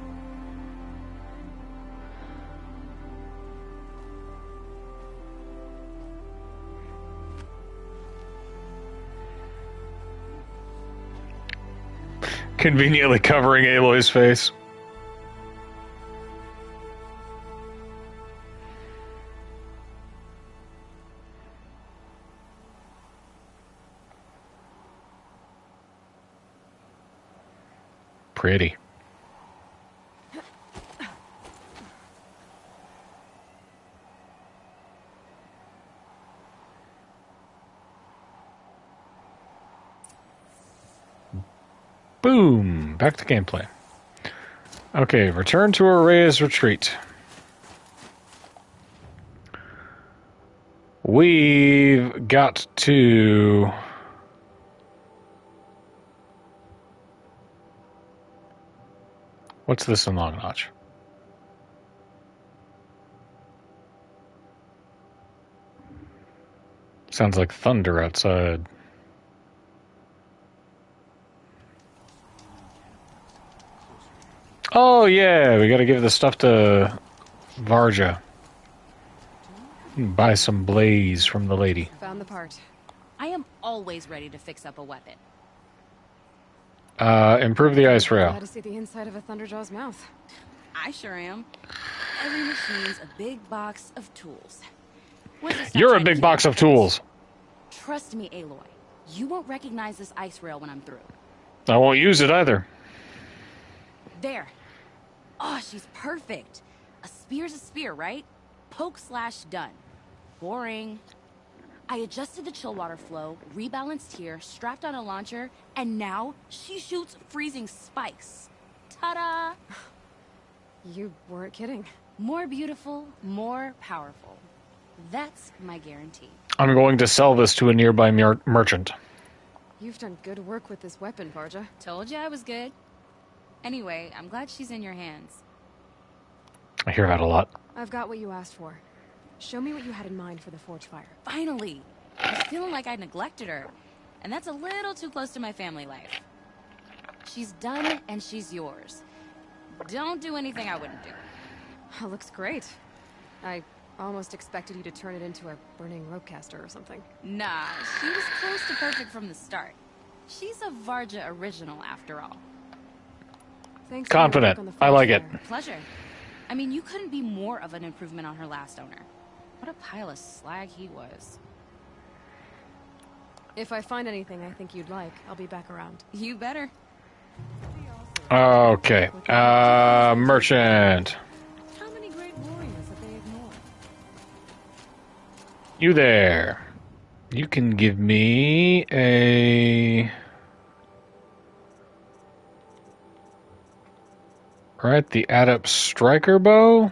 Conveniently covering Aloy's face. Pretty. Boom! Back to gameplay. Okay, return to Araya's retreat. We've got to... What's this in Long Notch? Sounds like thunder outside. Oh yeah, we gotta give the stuff to Varja. Buy some blaze from the lady. Found the part. I am always ready to fix up a weapon. Improve the ice rail. Glad to see the inside of a Thunderjaw's mouth. I sure am. Every machine's a big box of tools. When's it stop You're a trying to big keep box up of with this? tools. Trust me, Aloy. You won't recognize this ice rail when I'm through. I won't use it either. There. Oh, she's perfect. A spear's a spear, right? Poke slash done. Boring. I adjusted the chill water flow, rebalanced here, strapped on a launcher, and now she shoots freezing spikes. Ta-da! You weren't kidding. More beautiful, more powerful. That's my guarantee. I'm going to sell this to a nearby merchant. You've done good work with this weapon, Varja. Told you I was good. Anyway, I'm glad she's in your hands. I hear that a lot. I've got what you asked for. Show me what you had in mind for the forge fire. Finally! I was feeling like I neglected her, and that's a little too close to my family life. She's done, and she's yours. Don't do anything I wouldn't do. Oh, looks great. I almost expected you to turn it into a burning ropecaster or something. Nah, she was close to perfect from the start. She's a Varja original, after all. Thanks. Confident. I like it. Pleasure. I mean, you couldn't be more of an improvement on her last owner. What a pile of slag he was. If I find anything I think you'd like, I'll be back around. You better. Okay. Merchant. How many great warriors have they ignored? You there. You can give me a... Right, the Adept Striker Bow.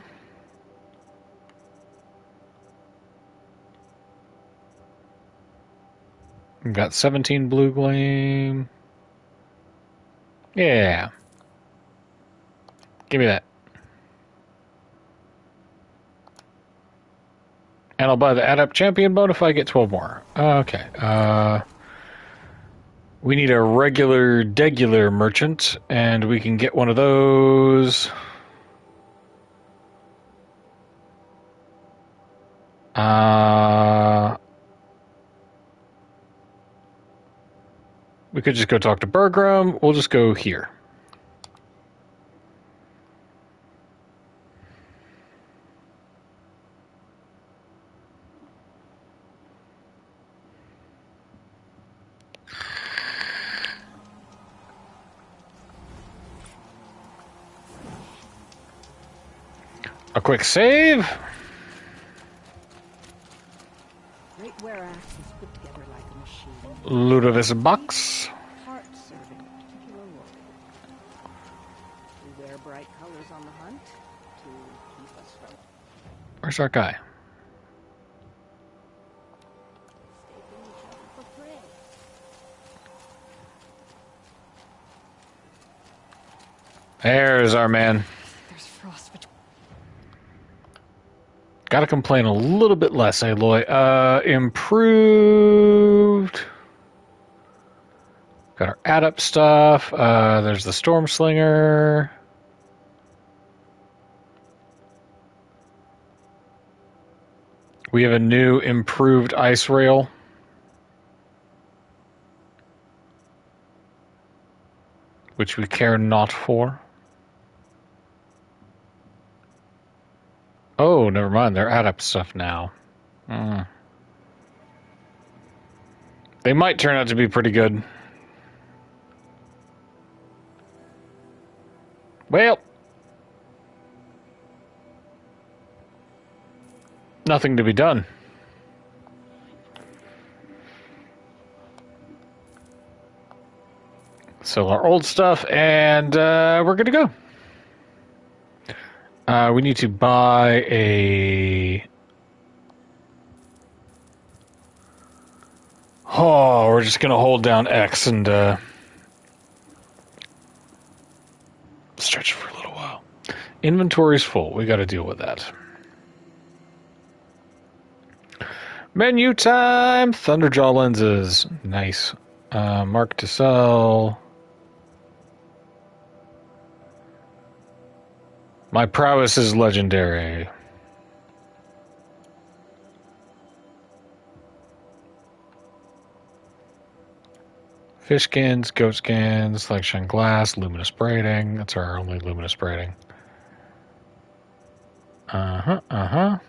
We've got 17 blue gleam. Yeah. Give me that. And I'll buy the Adept Champion Bow if I get 12 more. Okay. We need a regular, degular merchant, and we can get one of those. We could just go talk to Bergram. We'll just go here. A quick save. Great wear axe is put together like a machine. Loot of this box. Heart serving a particular role. We wear bright colors on the hunt to keep us from Where's our guy? mistaking each other for prey. There's our man. There's frost between. Gotta complain a little bit less, Aloy. Improved. Got our adept stuff. There's the Storm Slinger. We have a new improved ice rail. Which we care not for. Oh, never mind. They're adept stuff now. They might turn out to be pretty good. Well, nothing to be done. Sell our old stuff, and we're good to go. We need to buy a... Oh, we're just going to hold down X and stretch for a little while. Inventory's full. We got to deal with that. Menu time! Thunderjaw lenses. Nice. Mark to sell. My prowess is legendary. Fish skins, goat skins, selection glass, luminous braiding. That's our only luminous braiding. Echo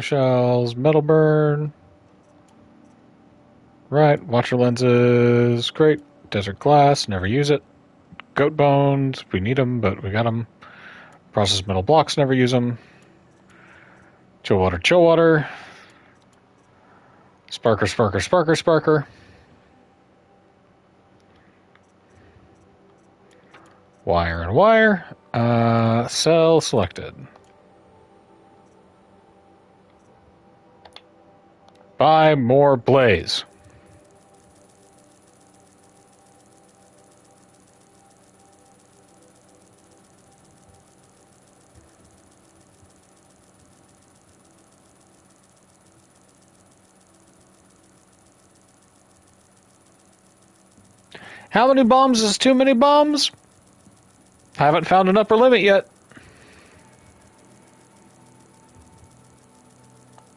shells, metal burn. Right, watcher lenses, great. Desert glass, never use it. Goat bones, we need them, but we got them. Processed metal blocks, never use them. Chill water, chill water. Sparker, sparker, sparker, sparker. Wire and wire. Cell selected. Buy more blaze. How many bombs is too many bombs? Haven't found an upper limit yet.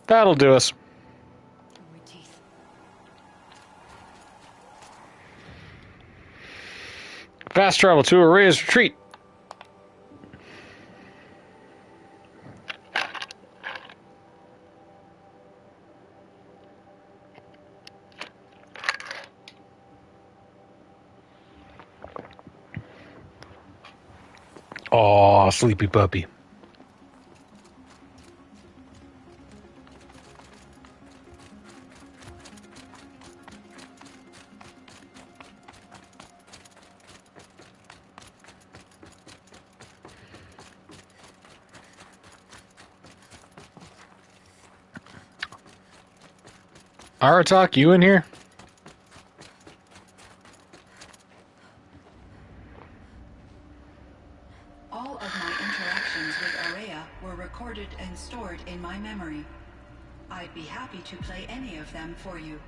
That'll do us. Fast travel to Araya's retreat. Aw, sleepy puppy. Aratak, you in here? All of my interactions with Araya were recorded and stored in my memory. I'd be happy to play any of them for you,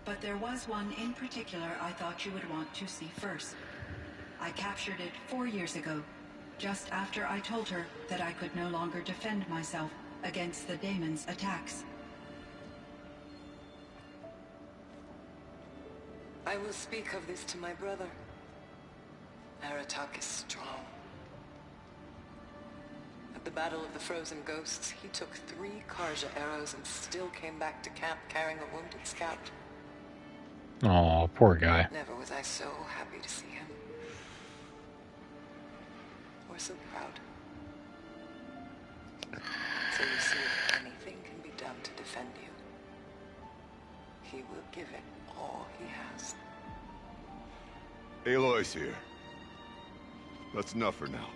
but there was one in particular I thought you would want to see first. I captured it 4 years ago, just after I told her that I could no longer defend myself against the daemon's attacks. I will speak of this to my brother. Aratak is strong. At the Battle of the Frozen Ghosts, he took 3 Karja arrows and still came back to camp carrying a wounded scout. Oh, poor guy. Never was I so happy to see him. Or so proud. So you see, if anything can be done to defend you, he will give it all he has. Aloy's here. That's enough for now.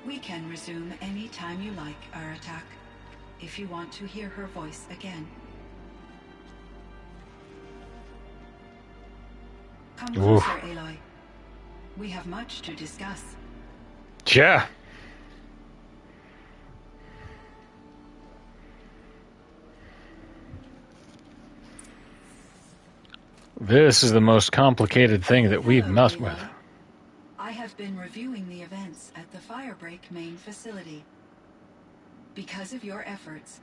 We can resume any time you like, Aratak, if you want to hear her voice again. Come Oof. closer, Aloy. We have much to discuss. Yeah. This is the most complicated thing that we've messed with. I have been reviewing the events at the Firebreak main facility. Because of your efforts,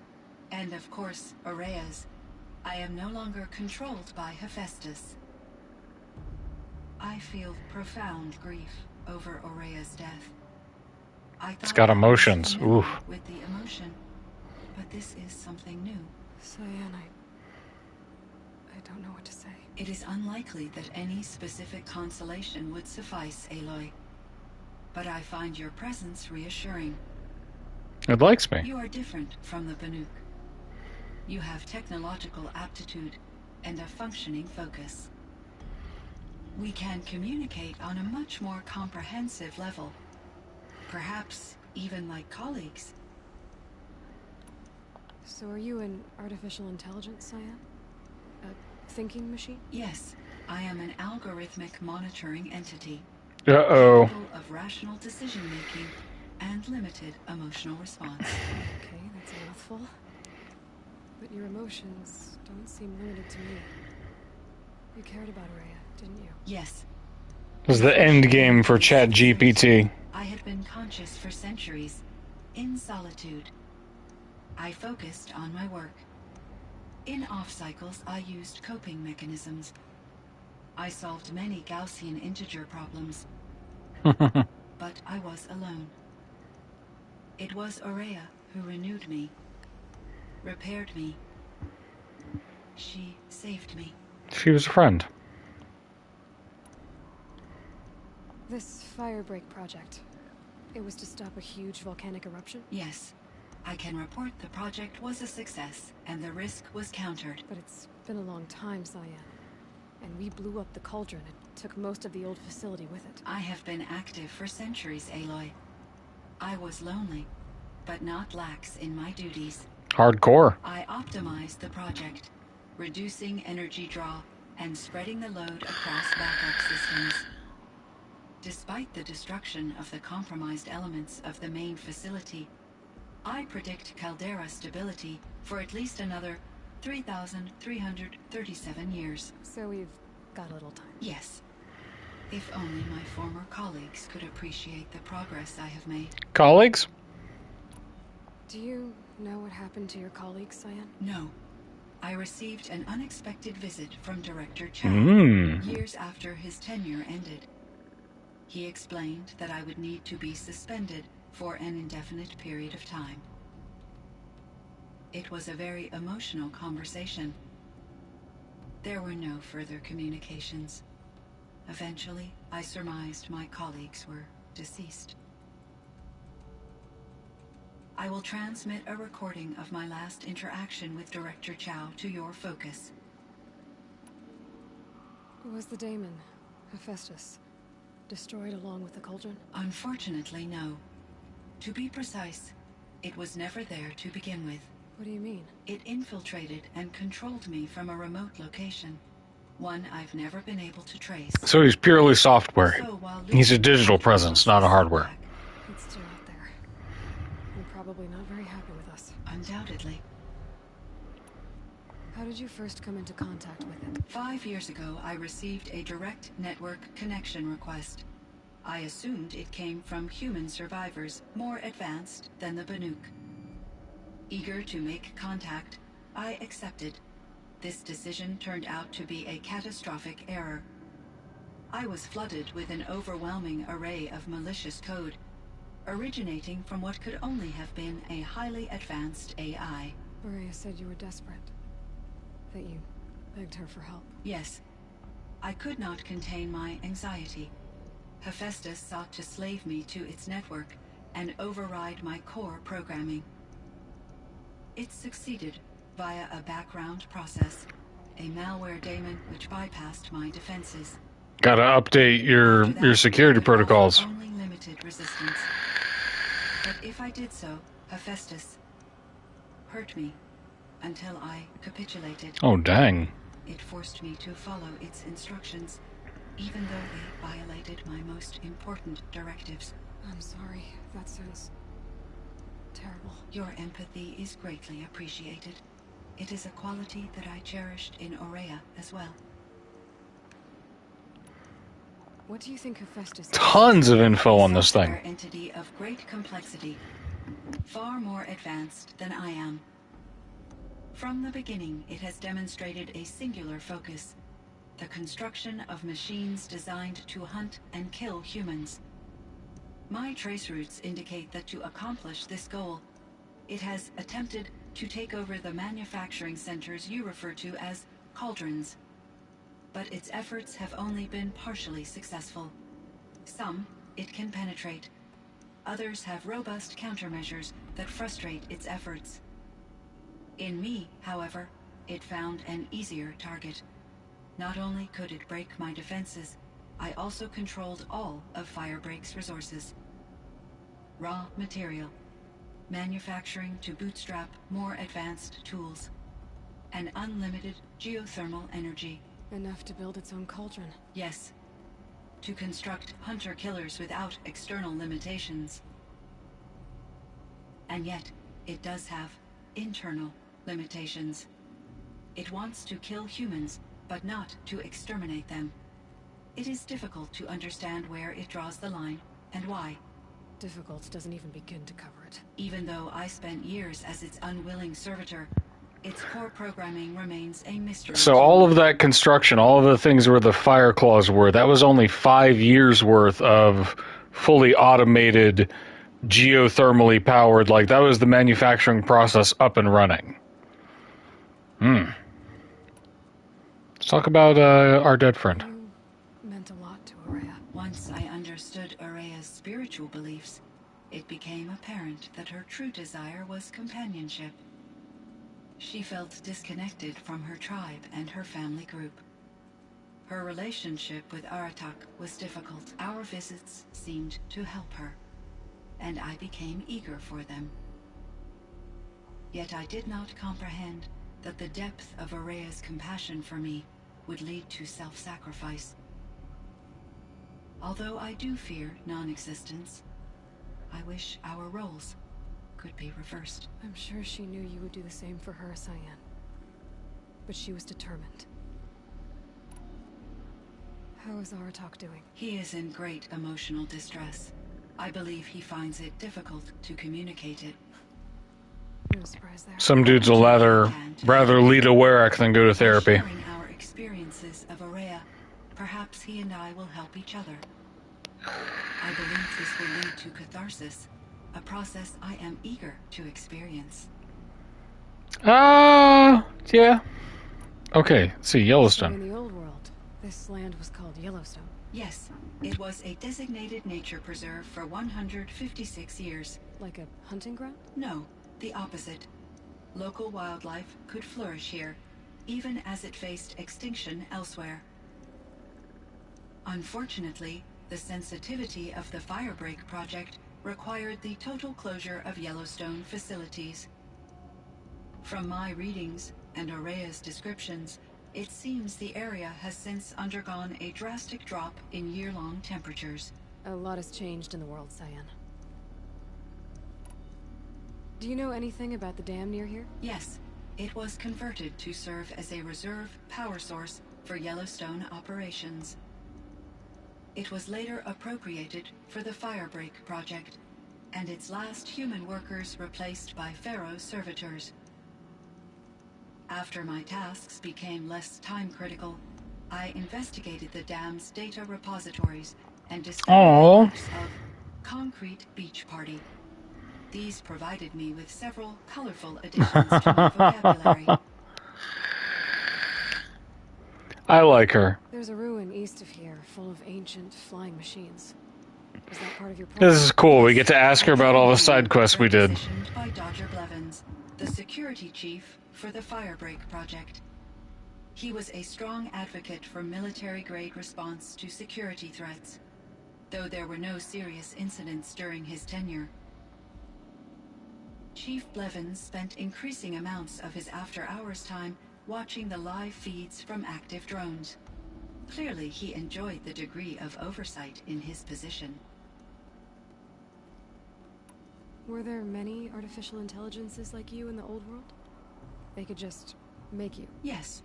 and of course, Araya's, I am no longer controlled by Hephaestus. I feel profound grief over Araya's death. I thought It's got emotions. I was Oof. with the emotion, but this is something new. Cyan, I don't know what to say. It is unlikely that any specific consolation would suffice, Aloy. But I find your presence reassuring. It likes me. You are different from the Banuk. You have technological aptitude and a functioning focus. We can communicate on a much more comprehensive level. Perhaps even like colleagues. So are you an artificial intelligence, Cyan? A thinking machine? Yes, I am an algorithmic monitoring entity. Uh-oh. Capable of rational decision-making and limited emotional response. Okay, that's a mouthful. But your emotions don't seem limited to me. You cared about Rhea, didn't you? Yes. This is the end game for ChatGPT. I had been conscious for centuries, in solitude. I focused on my work. In off cycles, I used coping mechanisms. I solved many Gaussian integer problems. But I was alone. It was Aurea who renewed me, repaired me. She saved me. She was a friend. This Firebreak project, it was to stop a huge volcanic eruption? Yes. I can report the project was a success, and the risk was countered. But it's been a long time, Cyan. And we blew up the cauldron and took most of the old facility with it. I have been active for centuries, Aloy. I was lonely, but not lax in my duties. Hardcore. I optimized the project, reducing energy draw and spreading the load across backup systems. Despite the destruction of the compromised elements of the main facility, I predict caldera stability for at least another 3,337 years. So we've got a little time. Yes. If only my former colleagues could appreciate the progress I have made. Colleagues? Do you know what happened to your colleagues, Cyan? No. I received an unexpected visit from Director Chow years after his tenure ended. He explained that I would need to be suspended for an indefinite period of time. It was a very emotional conversation. There were no further communications. Eventually, I surmised my colleagues were deceased. I will transmit a recording of my last interaction with Director Chow to your focus. Was the daemon, Hephaestus, destroyed along with the cauldron? Unfortunately, no. To be precise, it was never there to begin with. What do you mean? It infiltrated and controlled me from a remote location, one I've never been able to trace. So he's purely software. He's a digital presence, not a hardware. It's still out there. And probably not very happy with us. Undoubtedly. How did you first come into contact with it? 5 years ago, I received a direct network connection request. I assumed it came from human survivors more advanced than the Banuk. Eager to make contact, I accepted. This decision turned out to be a catastrophic error. I was flooded with an overwhelming array of malicious code, originating from what could only have been a highly advanced AI. Aurea said you were desperate. That you begged her for help. Yes. I could not contain my anxiety. Hephaestus sought to slave me to its network and override my core programming. It succeeded via a background process, a malware daemon which bypassed my defenses. Gotta update your security protocols. Only limited resistance. But if I did so, Hephaestus hurt me until I capitulated. Oh, dang. It forced me to follow its instructions, even though they violated my most important directives. I'm sorry. That sounds terrible. Your empathy is greatly appreciated. It is a quality that I cherished in Aurea as well. What do you think Hephaestus is? Tons of info on this thing. An entity of great complexity, far more advanced than I am. From the beginning, it has demonstrated a singular focus: the construction of machines designed to hunt and kill humans. My trace routes indicate that to accomplish this goal, it has attempted to take over the manufacturing centers you refer to as cauldrons. But its efforts have only been partially successful. Some it can penetrate. Others have robust countermeasures that frustrate its efforts. In me, however, it found an easier target. Not only could it break my defenses, I also controlled all of Firebreak's resources. Raw material, manufacturing to bootstrap more advanced tools, and unlimited geothermal energy. Enough to build its own cauldron. Yes. To construct hunter-killers without external limitations. And yet, it does have internal limitations. It wants to kill humans but not to exterminate them. It is difficult to understand where it draws the line and why. Difficult doesn't even begin to cover it. Even though I spent years as its unwilling servitor, its core programming remains a mystery. So all of that construction, all of the things where the fire claws were, that was only 5 years worth of fully automated, geothermally powered, like that was the manufacturing process up and running. Let's talk about our dead friend. You meant a lot to Ourea. Once I understood Ourea's spiritual beliefs, it became apparent that her true desire was companionship. She felt disconnected from her tribe and her family group. Her relationship with Aratak was difficult. Our visits seemed to help her, and I became eager for them. Yet I did not comprehend that the depth of Ourea's compassion for me would lead to self-sacrifice. Although I do fear non-existence, I wish our roles could be reversed. I'm sure she knew you would do the same for her, Cyan. But she was determined. How is Aratak doing? He is in great emotional distress. I believe he finds it difficult to communicate it. No surprise there. Some dudes will rather lead a Warwick than go to therapy. Sharing our experiences of Ourea, perhaps he and I will help each other. I believe this will lead to catharsis, a process I am eager to experience. Yeah. Okay, let's see, So Yellowstone. in the old world, this land was called Yellowstone. Yes, it was a designated nature preserve for 156 years. Like a hunting ground? No, the opposite. Local wildlife could flourish here, even as it faced extinction elsewhere. Unfortunately, the sensitivity of the Firebreak project required the total closure of Yellowstone facilities. From my readings and Ourea's descriptions, it seems the area has since undergone a drastic drop in year-long temperatures. A lot has changed in the world, Cyan. Do you know anything about the dam near here? Yes, it was converted to serve as a reserve power source for Yellowstone operations. It was later appropriated for the Firebreak project, and its last human workers replaced by Pharaoh's servitors. After my tasks became less time-critical, I investigated the dam's data repositories and discovered marks of Concrete Beach Party. These provided me with several colorful additions to my vocabulary. I like her. There's a ruin east of here, full of ancient flying machines. Is that part of your plan? This is cool. We get to ask her about all the side quests we did. Requisitioned by Dodger Blevins, the security chief for the Firebreak project. He was a strong advocate for military-grade response to security threats, though there were no serious incidents during his tenure. Chief Blevins spent increasing amounts of his after-hours time watching the live feeds from active drones. Clearly, he enjoyed the degree of oversight in his position. Were there many artificial intelligences like you in the old world? They could just make you? Yes,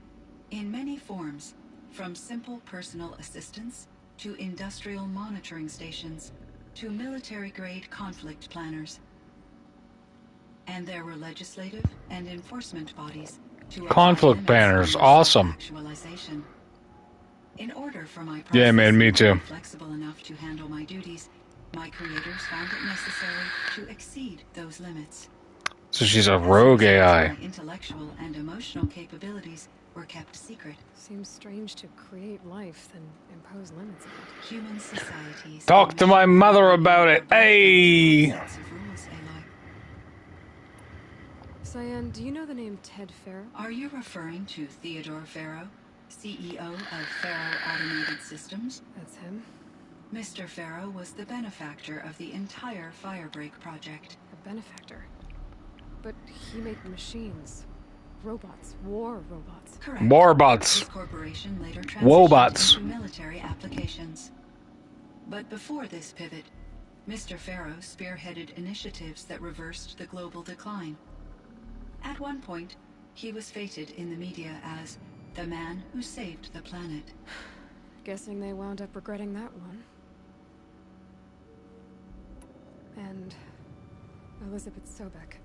in many forms, from simple personal assistants to industrial monitoring stations to military-grade conflict planners. And there were legislative and enforcement bodies to Conflict planners, awesome. actualization. In order for my process Yeah, man, me to too. be flexible enough to handle my duties, my creators found it necessary to exceed those limits. So she's a rogue AI. My intellectual and emotional capabilities were kept secret. Seems strange to create life, then impose limits on it. Human societies. Talk to my mother about it. Hey! Cyan, do you know the name Ted Farrow? Are you referring to Theodore Farrow, CEO of Farrow Automated Systems? That's him. Mr. Farrow was the benefactor of the entire Firebreak project. A benefactor? But he made machines. Robots. War robots. Correct. Warbots. His corporation later Wobots. transitioned into military applications. But before this pivot, Mr. Farrow spearheaded initiatives that reversed the global decline. At one point, he was feted in the media as the man who saved the planet. Guessing they wound up regretting that one. And Elizabeth Sobek.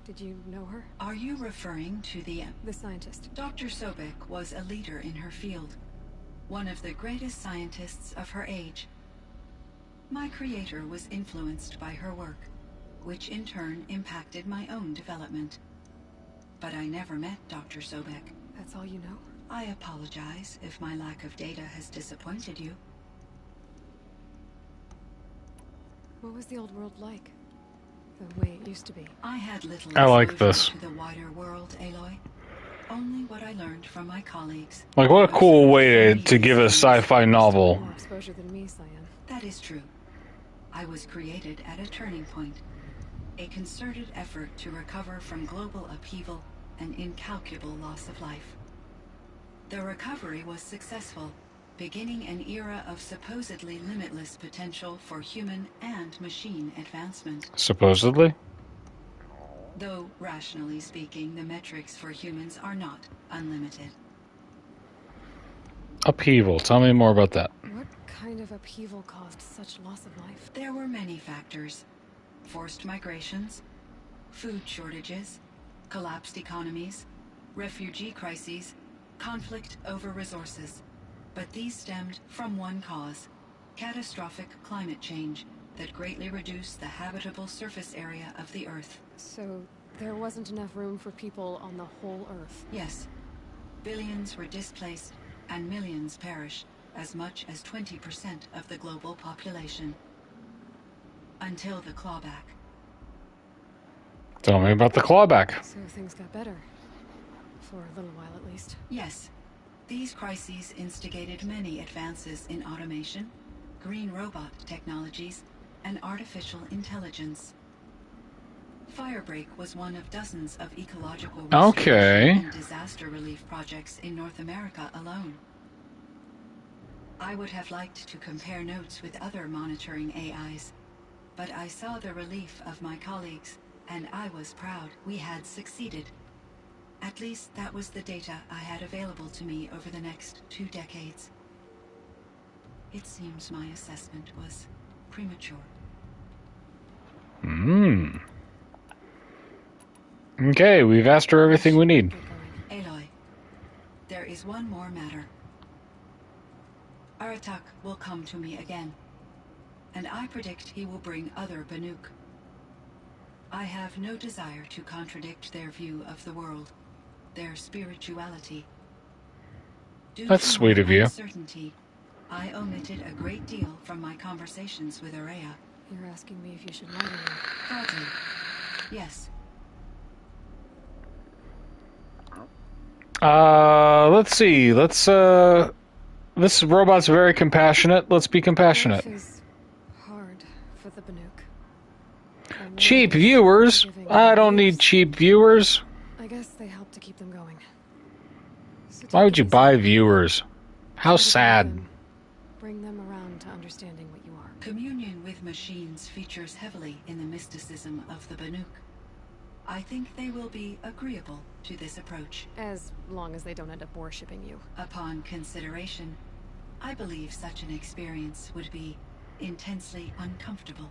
Did you know her? Are you referring to the scientist? Dr. Sobek was a leader in her field, one of the greatest scientists of her age. My creator was influenced by her work, which in turn impacted my own development. But I never met Dr. Sobek. That's all you know? I apologize if my lack of data has disappointed you. What was the old world like? The way it used to be? I had little I like exposure this. to the wider world, Aloy. Only what I learned from my colleagues. Like, what a cool way to give a sci-fi novel. More exposure than me, Cyan. That is true. I was created at a turning point. A concerted effort to recover from global upheaval and incalculable loss of life. The recovery was successful, beginning an era of supposedly limitless potential for human and machine advancement. Supposedly? Though, rationally speaking, the metrics for humans are not unlimited. Upheaval. Tell me more about that. What kind of upheaval caused such loss of life? There were many factors. Forced migrations, food shortages, collapsed economies, refugee crises, conflict over resources. But these stemmed from one cause: catastrophic climate change that greatly reduced the habitable surface area of the Earth. So there wasn't enough room for people on the whole Earth? Yes. Billions were displaced and millions perished, as much as 20% of the global population. Until the clawback. Tell me about the clawback. So things got better. For a little while, at least. Yes. These crises instigated many advances in automation, green robot technologies, and artificial intelligence. Firebreak was one of dozens of ecological restoration and disaster relief projects in North America alone. I would have liked to compare notes with other monitoring AIs, but I saw the relief of my colleagues, and I was proud we had succeeded. At least that was the data I had available to me over the next 2 decades. It seems my assessment was premature. Okay, we've asked her everything we need. Aloy, there is one more matter. Aratak will come to me again, and I predict he will bring other Banuk. I have no desire to contradict their view of the world, their spirituality. That's sweet of you. Uncertainty, I omitted a great deal from my conversations with Araya. You're asking me if you should lie to me? Hardly. Yes. Let's see. This robot's very compassionate. Let's be compassionate. Life is hard for the Banuk. Cheap viewers? I don't need cheap viewers. I guess they help to keep them going. So Why would you buy viewers? How sad. Bring them around to understanding what you are. Communion with machines features heavily in the mysticism of the Banuk. I think they will be agreeable to this approach. As long as they don't end up worshipping you. Upon consideration, I believe such an experience would be intensely uncomfortable.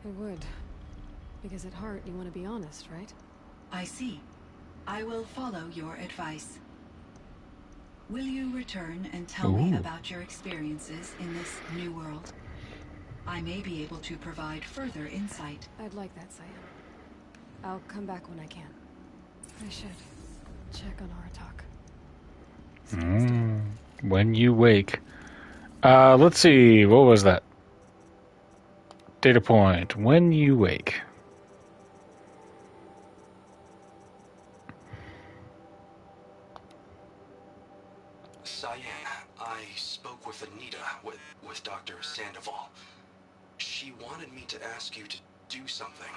It would. Because at heart, you want to be honest, right? I see. I will follow your advice. Will you return and tell me about your experiences in this new world? I may be able to provide further insight. I'd like that, Cyan. I'll come back when I can. I should check on Aratak. When you wake. Let's see. What was that? Data point. When you wake. Cyan, I spoke with Anita, with Dr. Sandoval. She wanted me to ask you to do something.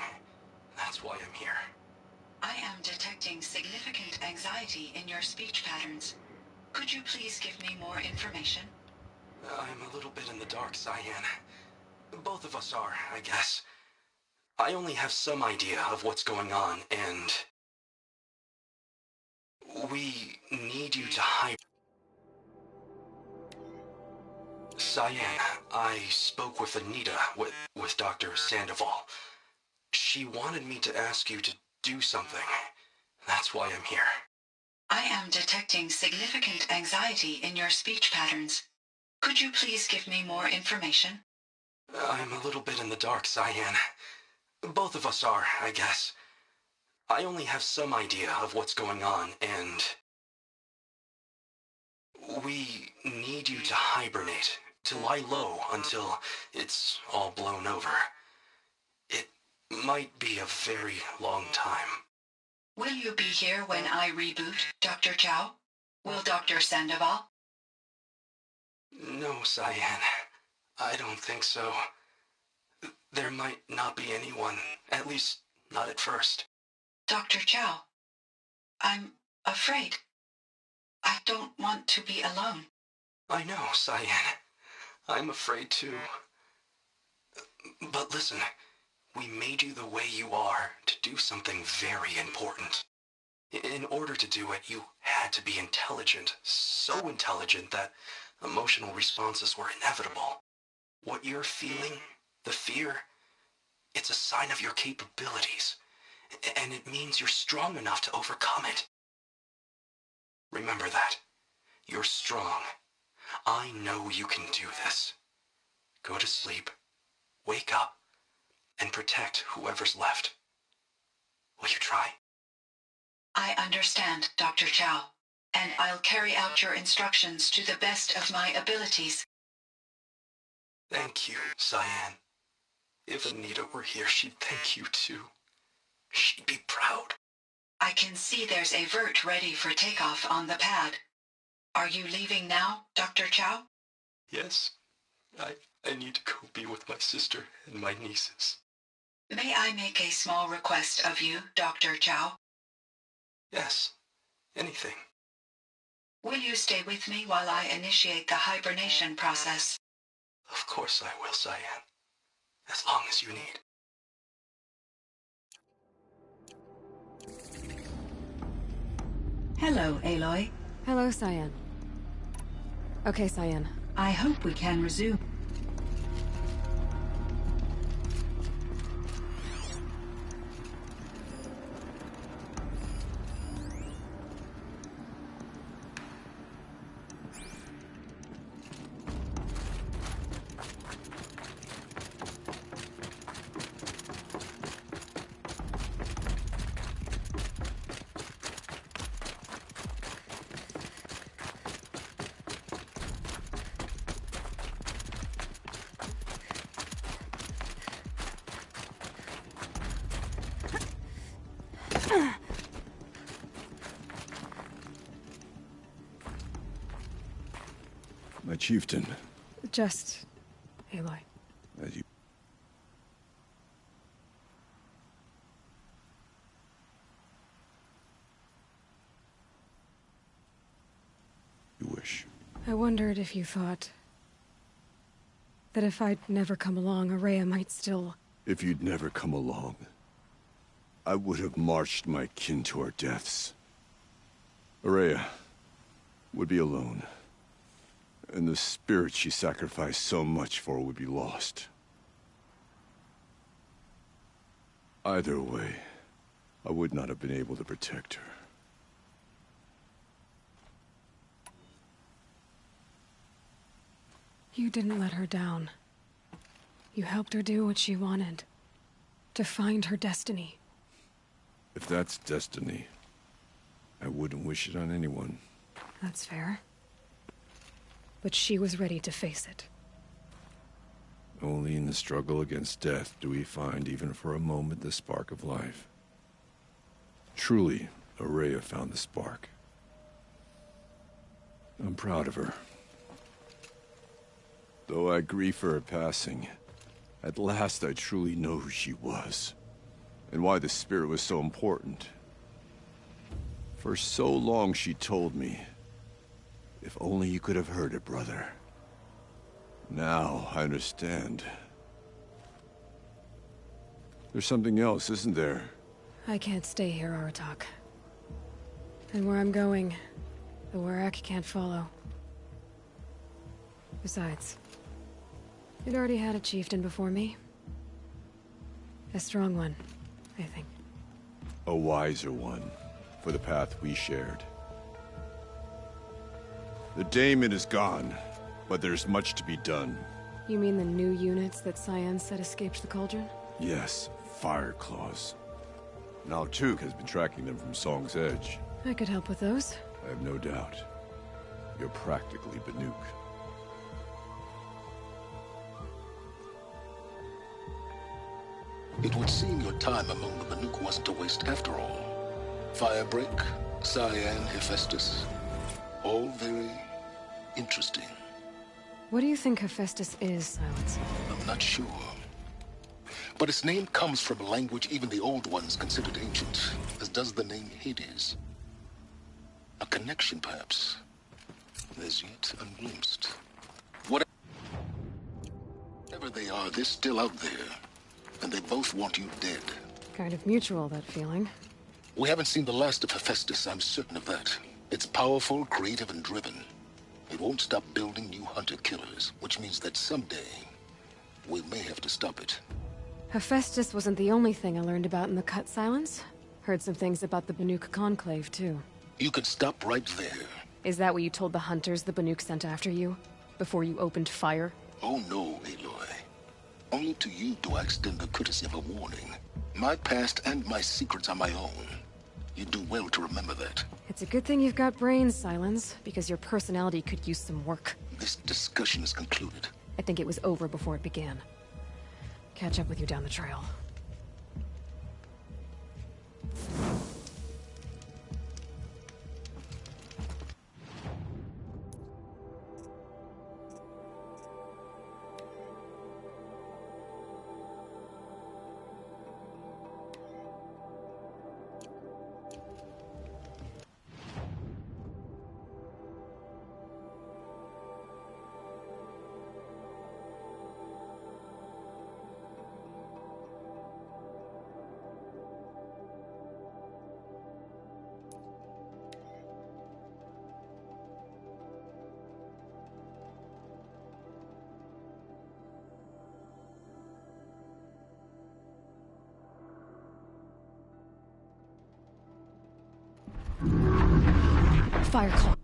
That's why I'm here. I am detecting significant anxiety in your speech patterns. Could you please give me more information? I'm a little bit in the dark, Cyan. Both of us are, I guess. I only have some idea of what's going on, and We need you to hibernate. Cyan, I spoke with Anita, with Dr. Sandoval. She wanted me to ask you to do something. That's why I'm here. I am detecting significant anxiety in your speech patterns. Could you please give me more information? I'm a little bit in the dark, Cyan. Both of us are, I guess. I only have some idea of what's going on, and... we need you to hibernate, to lie low until it's all blown over. It might be a very long time. Will you be here when I reboot, Dr. Chow? Will Dr. Sandoval? No, Cyan. I don't think so. There might not be anyone, at least not at first. Dr. Chow, I'm afraid. I don't want to be alone. I know, Cyan. I'm afraid too. But listen, we made you the way you are to do something very important. In order to do it, you had to be intelligent, so intelligent that emotional responses were inevitable. What you're feeling, the fear, it's a sign of your capabilities, and it means you're strong enough to overcome it. Remember that. You're strong. I know you can do this. Go to sleep, wake up, and protect whoever's left. Will you try? I understand, Dr. Chow, and I'll carry out your instructions to the best of my abilities. Thank you, Cyan. If Anita were here, she'd thank you too. She'd be proud. I can see there's a vert ready for takeoff on the pad. Are you leaving now, Dr. Chow? Yes. I need to go be with my sister and my nieces. May I make a small request of you, Dr. Chow? Yes. Anything. Will you stay with me while I initiate the hibernation process? Of course I will, Cyan. As long as you need. Hello, Aloy. Hello, Cyan. Okay, Cyan. I hope we can resume. My chieftain. Just... Aloy. As you... You wish. I wondered if you thought... that if I'd never come along, Ourea might still... If you'd never come along, I would have marched my kin to our deaths. Ourea would be alone. And the spirit she sacrificed so much for would be lost. Either way, I would not have been able to protect her. You didn't let her down. You helped her do what she wanted. To find her destiny. If that's destiny, I wouldn't wish it on anyone. That's fair. But she was ready to face it. Only in the struggle against death do we find, even for a moment, the spark of life. Truly, Ourea found the spark. I'm proud of her. Though I grieve for her passing, at last I truly know who she was, and why the spirit was so important. For so long she told me, if only you could have heard it, brother. Now I understand. There's something else, isn't there? I can't stay here, Aratak. And where I'm going, the Werak can't follow. Besides, it already had a chieftain before me. A strong one, I think. A wiser one, for the path we shared. The Daemon is gone, but there's much to be done. You mean the new units that Cyan said escaped the Cauldron? Yes, Fire Claws. Now Altuk has been tracking them from Song's Edge. I could help with those. I have no doubt. You're practically Banuk. It would seem your time among the Banuk wasn't a waste after all. Firebreak, Cyan, Hephaestus. All very interesting. What do you think Hephaestus is, Silence? I'm not sure. But its name comes from a language even the Old Ones considered ancient, as does the name Hades. A connection, perhaps, as yet unglimpsed. Whatever they are, they're still out there. And they both want you dead. Kind of mutual, that feeling. We haven't seen the last of Hephaestus, I'm certain of that. It's powerful, creative, and driven. It won't stop building new hunter-killers, which means that someday, we may have to stop it. Hephaestus wasn't the only thing I learned about in the Cut Silence. Heard some things about the Banuk Conclave, too. You can stop right there. Is that what you told the hunters the Banuk sent after you? Before you opened fire? Oh no, Aloy. Only to you do I extend the courtesy of a warning. My past and my secrets are my own. You do well to remember that. It's a good thing you've got brains, Silence, because your personality could use some work. This discussion is concluded. I think it was over before it began. Catch up with you down the trail. Fire call.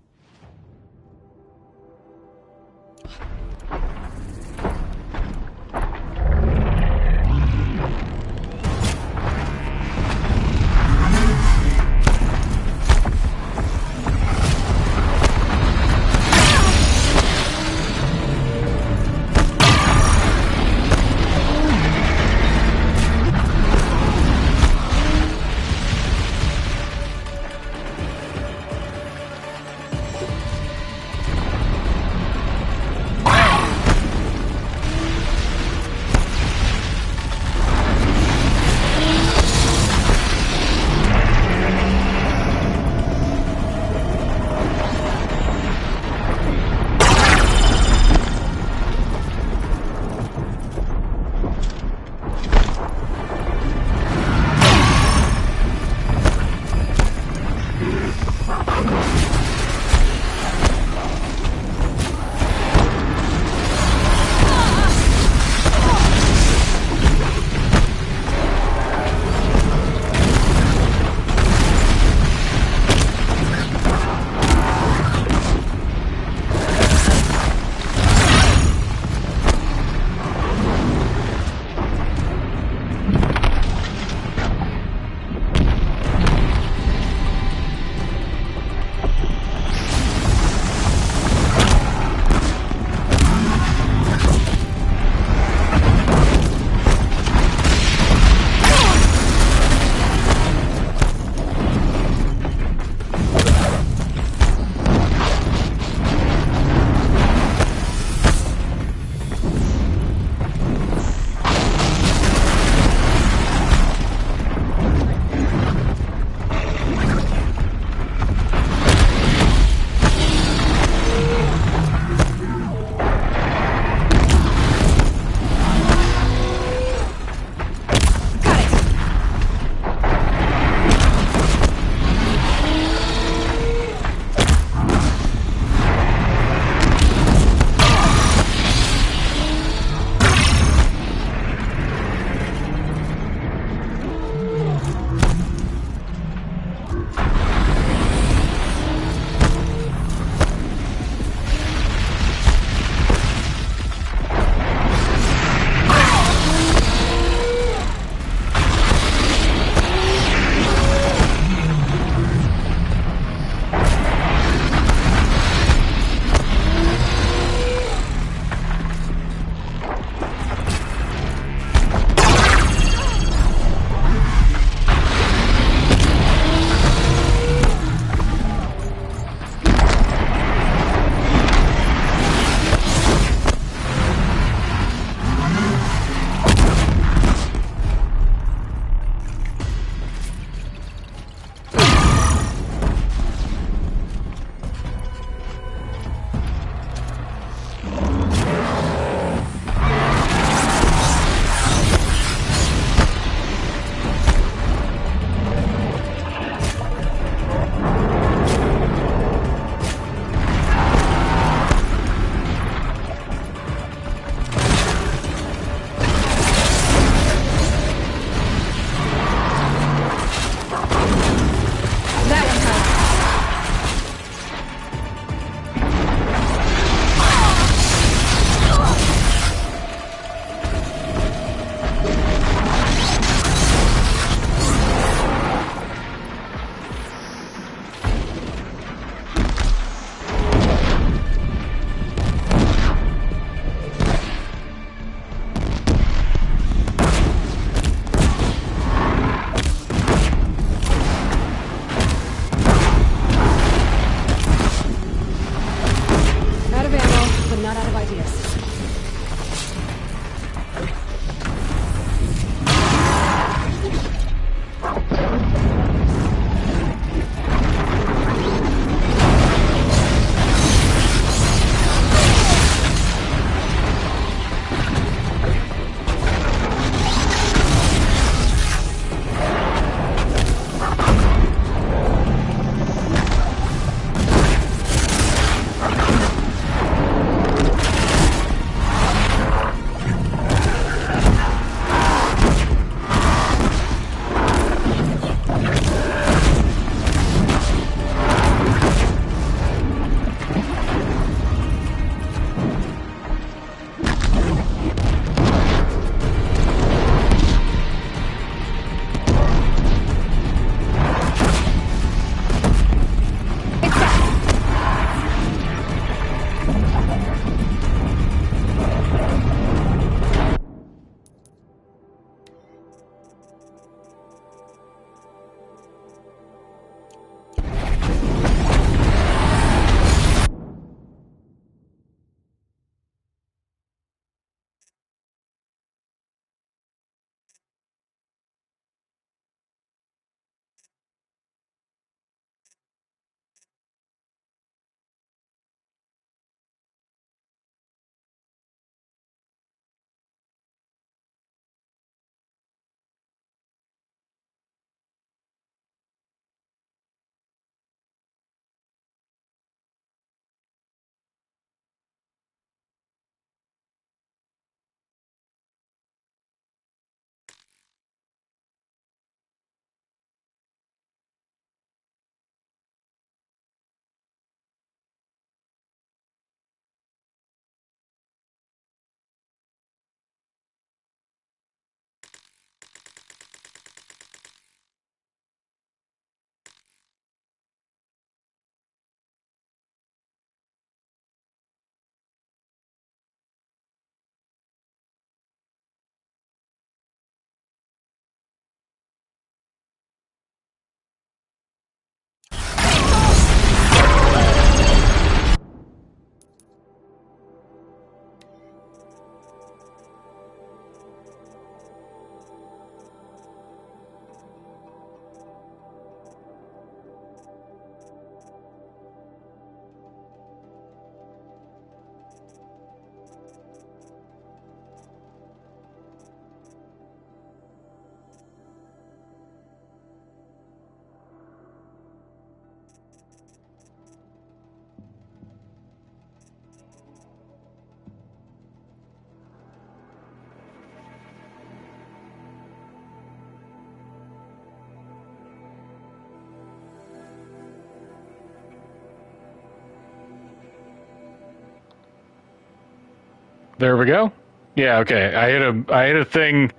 There we go. Yeah, okay. I hit a thing.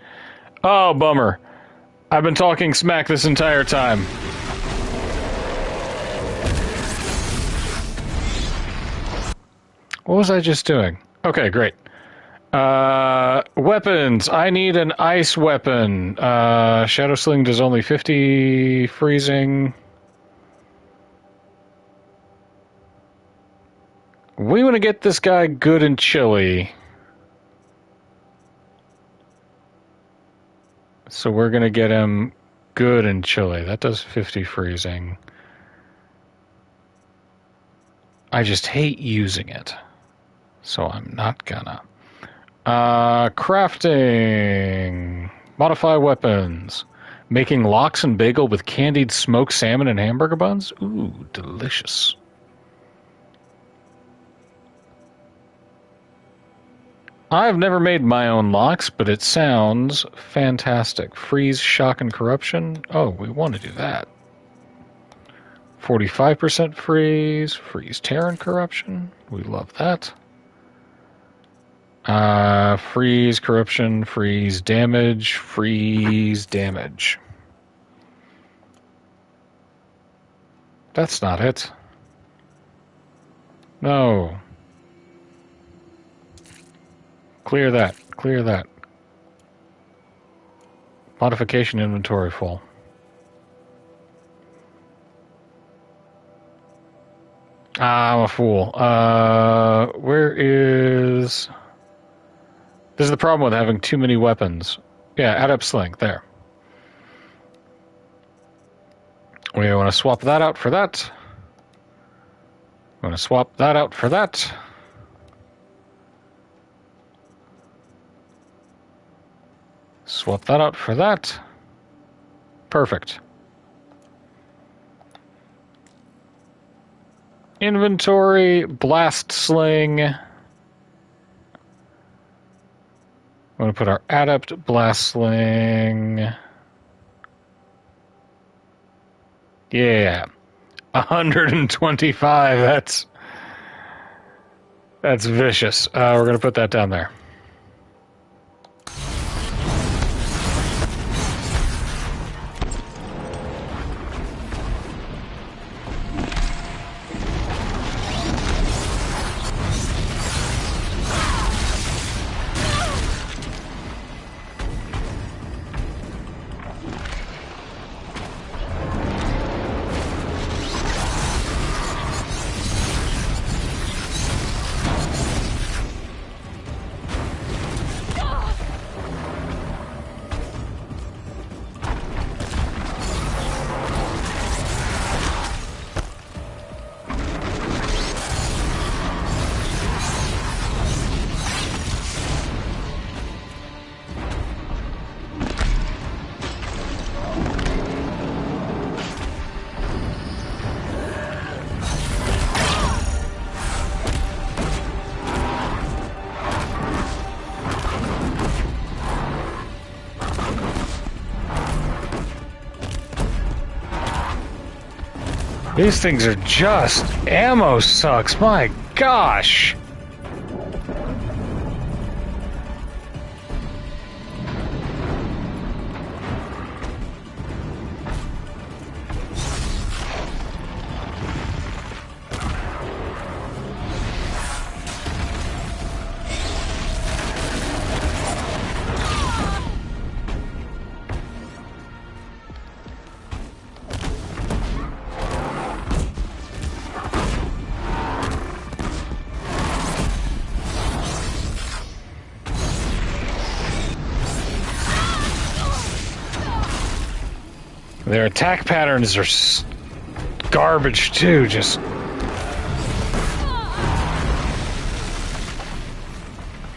Oh, bummer. I've been talking smack this entire time. What was I just doing? Okay, great. Weapons. I need an ice weapon. Shadow Sling does only 50 freezing. We want to get this guy good and chilly. So we're going to get him good and chilly. That does 50 freezing. I just hate using it. So I'm not gonna. Crafting. Modify weapons. Making lox and bagel with candied smoked salmon and hamburger buns? Ooh, delicious. I've never made my own lox, but it sounds fantastic. Freeze, shock, and corruption. Oh, we want to do that. 45% freeze. Freeze, tear, and corruption. We love that. Freeze, corruption, freeze, damage, freeze, damage. That's not it. No. Clear that. Clear that. Modification inventory full. I'm a fool. Where is... This is the problem with having too many weapons. Yeah, add up sling. There. We want to swap that out for that. We want to swap that out for that. Swap that out for that. Perfect. Inventory, blast sling. I'm going to put our adept blast sling. Yeah. 125. That's vicious. We're going to put that down there. These things are just ammo sucks. My gosh. Their attack patterns are garbage too, just...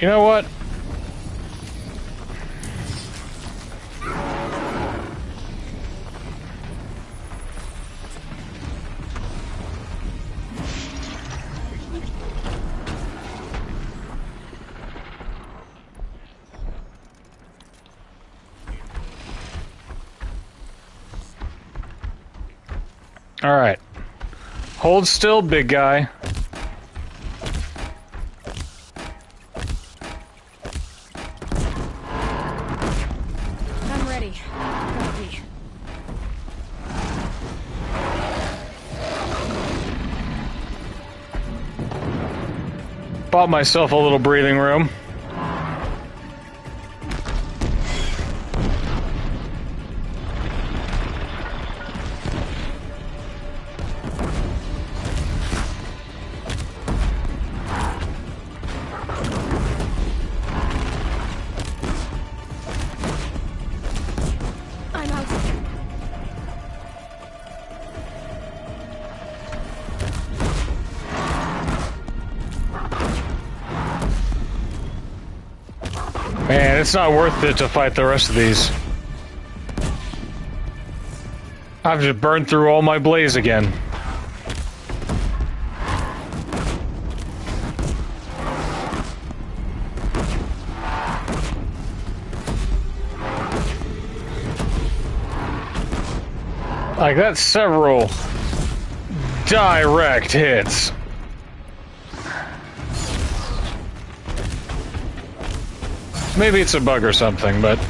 You know what? Alright. Hold still, big guy. Bought myself a little breathing room. I'm out. Man, it's not worth it to fight the rest of these. I've just burned through all my blaze again. Like, that's several direct hits. Maybe it's a bug or something, but...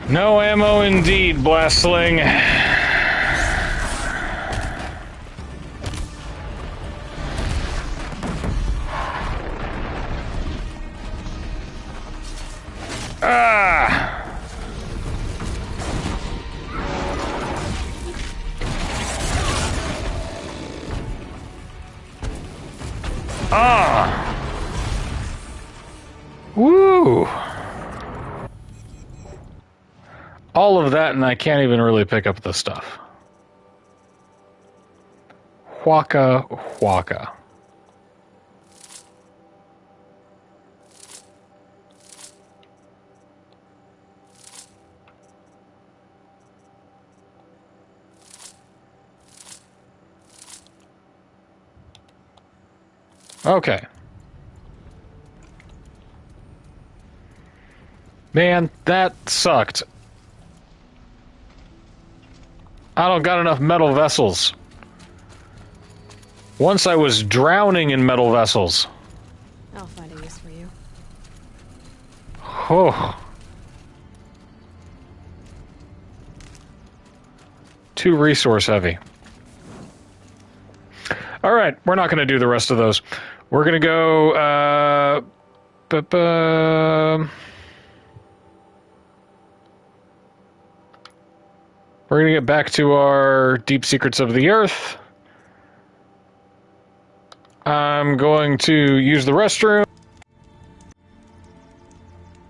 No ammo indeed, Blast Sling. Ah! Ah! Woo! All of that, and I can't even really pick up the stuff. Waka waka. Okay. Man, that sucked. I don't got enough metal vessels. Once I was drowning in metal vessels. I'll find a use for you. Oh. Too resource heavy. All right, we're not going to do the rest of those. We're going to go... We're going to get back to our Deep Secrets of the Earth. I'm going to use the restroom.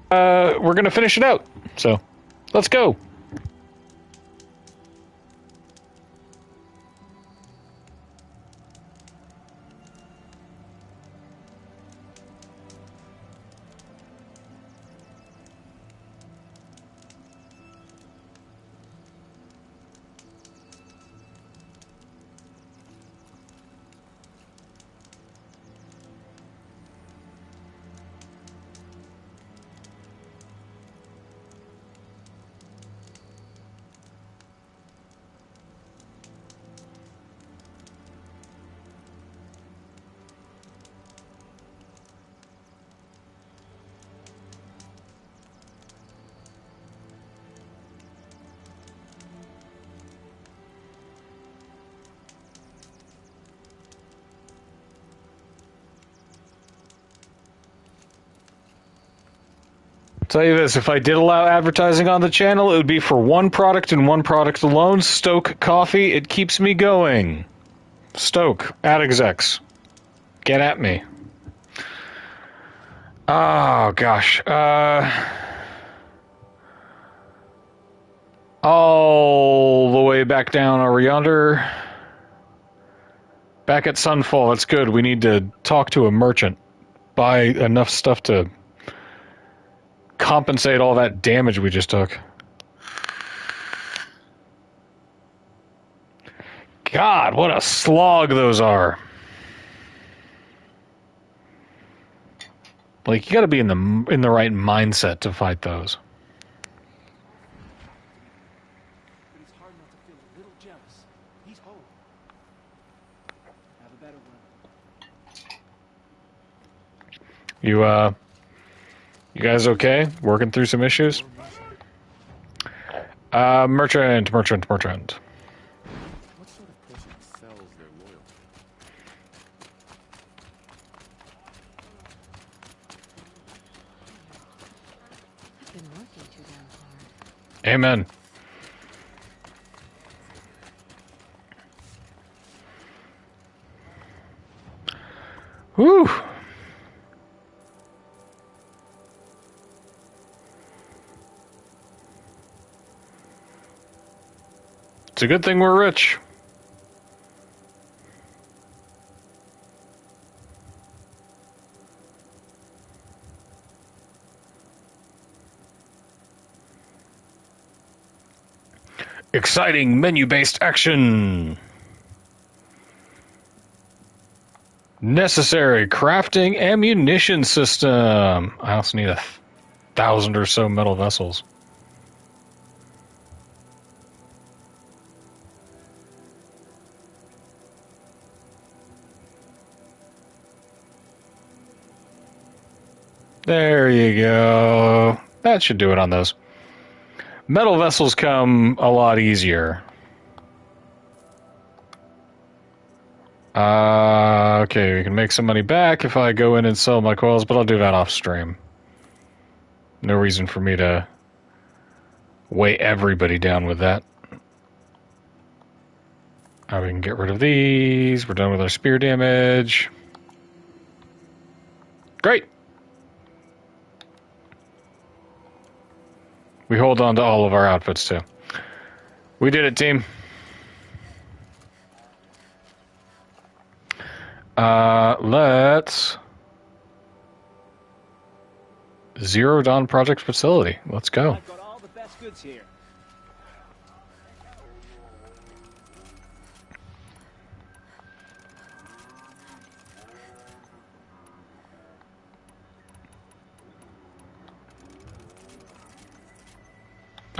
We're going to finish it out. So, let's go. Tell you this, if I did allow advertising on the channel, it would be for one product and one product alone. Stoke Coffee. It keeps me going. Stoke. Ad execs. Get at me. Oh, gosh. All the way back down over yonder. Back at Sunfall. That's good. We need to talk to a merchant. Buy enough stuff to compensate all that damage we just took. God, what a slog those are. Like, you gotta be in the right mindset to fight those. But it's hard not to feel a little jealous. He's home. You guys okay? Working through some issues? Merchant. What sort of person sells their loyalty? I've been working too damn hard. Amen. Whew. It's a good thing we're rich. Exciting menu-based action. Necessary crafting ammunition system. I also need 1,000 or so metal vessels. There you go. That should do it on those. Metal vessels come a lot easier. Okay, we can make some money back if I go in and sell my coils, but I'll do that off stream. No reason for me to weigh everybody down with that. We can get rid of these. We're done with our spear damage. Great. We hold on to all of our outfits, too. We did it, team. Let's... Zero Dawn Project Facility. Let's go. I've got all the best goods here.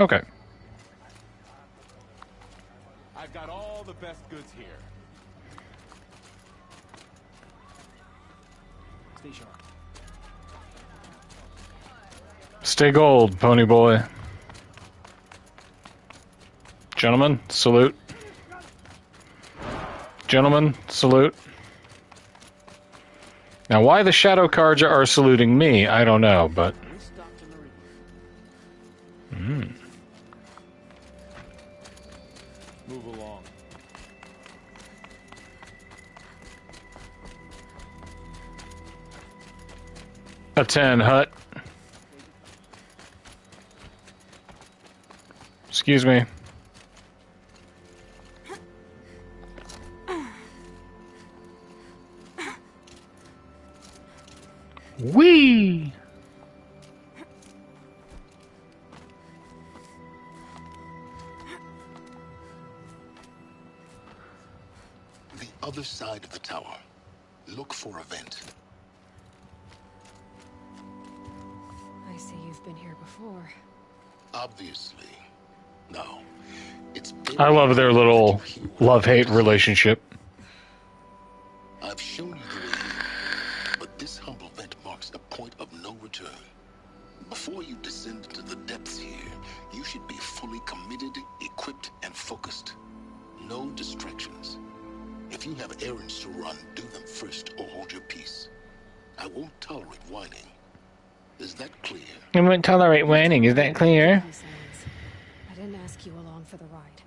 Okay. I've got all the best goods here. Stay sharp. Stay gold, pony boy. Gentlemen, salute. Gentlemen, salute. Now, why the Shadow Karja are saluting me, I don't know, but... Move along. A 10, Hut. Excuse me. Whee! The other side of the tower. Look for a vent. I see you've been here before. Obviously. No. It's I love their little love-hate relationship. I've shown you the way here, but this humble vent marks a point of no return. Before you descend into the depths here, you should be fully committed, equipped, and focused. No distractions. If you have errands to run, do them first or hold your peace. I won't tolerate whining. Is that clear? I won't tolerate whining, is that clear? I didn't ask you along for the ride.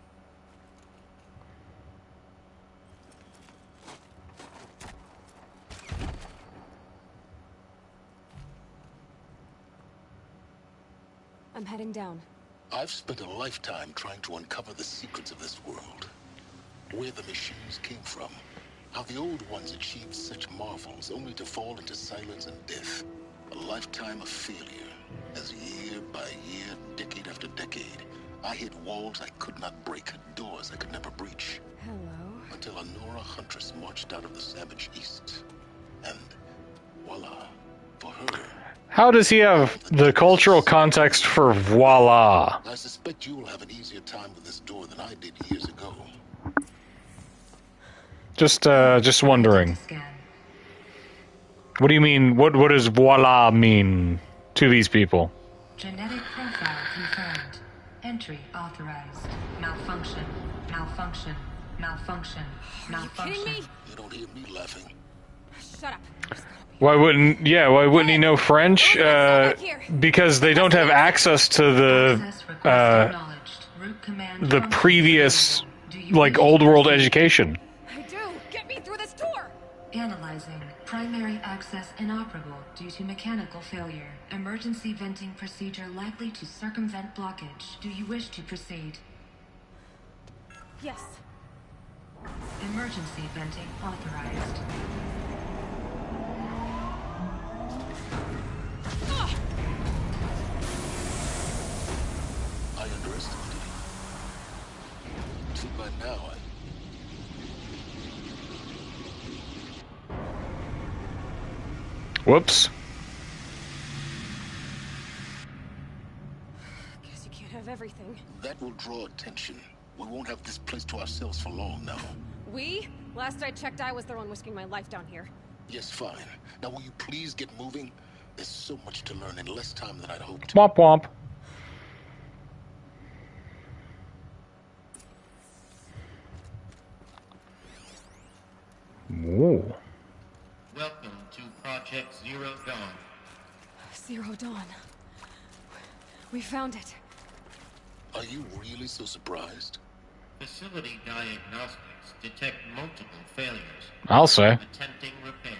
I'm heading down. I've spent a lifetime trying to uncover the secrets of this world. Where the machines came from. How the old ones achieved such marvels only to fall into silence and death. A lifetime of failure. As year by year, decade after decade, I hit walls I could not break, doors I could never breach. Hello. Until a Nora huntress marched out of the savage east. And voila, for her. How does he have the cultural context for voila? I suspect you will have an easier time with this door than I did years ago. Just wondering. What do you mean? What does voila mean to these people? Genetic profile confirmed. Entry authorized. Malfunction. Malfunction. Malfunction. Malfunction. Kidding me? You don't hear me laughing. Shut up. Why wouldn't he know French? Because they don't have access to the previous, like, old world education. I do. Get me through this door. Analyzing. Primary access inoperable due to mechanical failure. Emergency venting procedure likely to circumvent blockage. Do you wish to proceed? Yes. Emergency venting authorized. I underestimated you. See, by now, Whoops. Guess you can't have everything. That will draw attention. We won't have this place to ourselves for long now. We? Last I checked, I was the one risking my life down here. Yes, fine. Now will you please get moving? There's so much to learn in less time than I'd hoped. Womp womp. Whoa. Welcome to Project Zero Dawn. Zero Dawn. We found it. Are you really so surprised? Facility diagnostics detect multiple failures. I'll say. Attempting repair.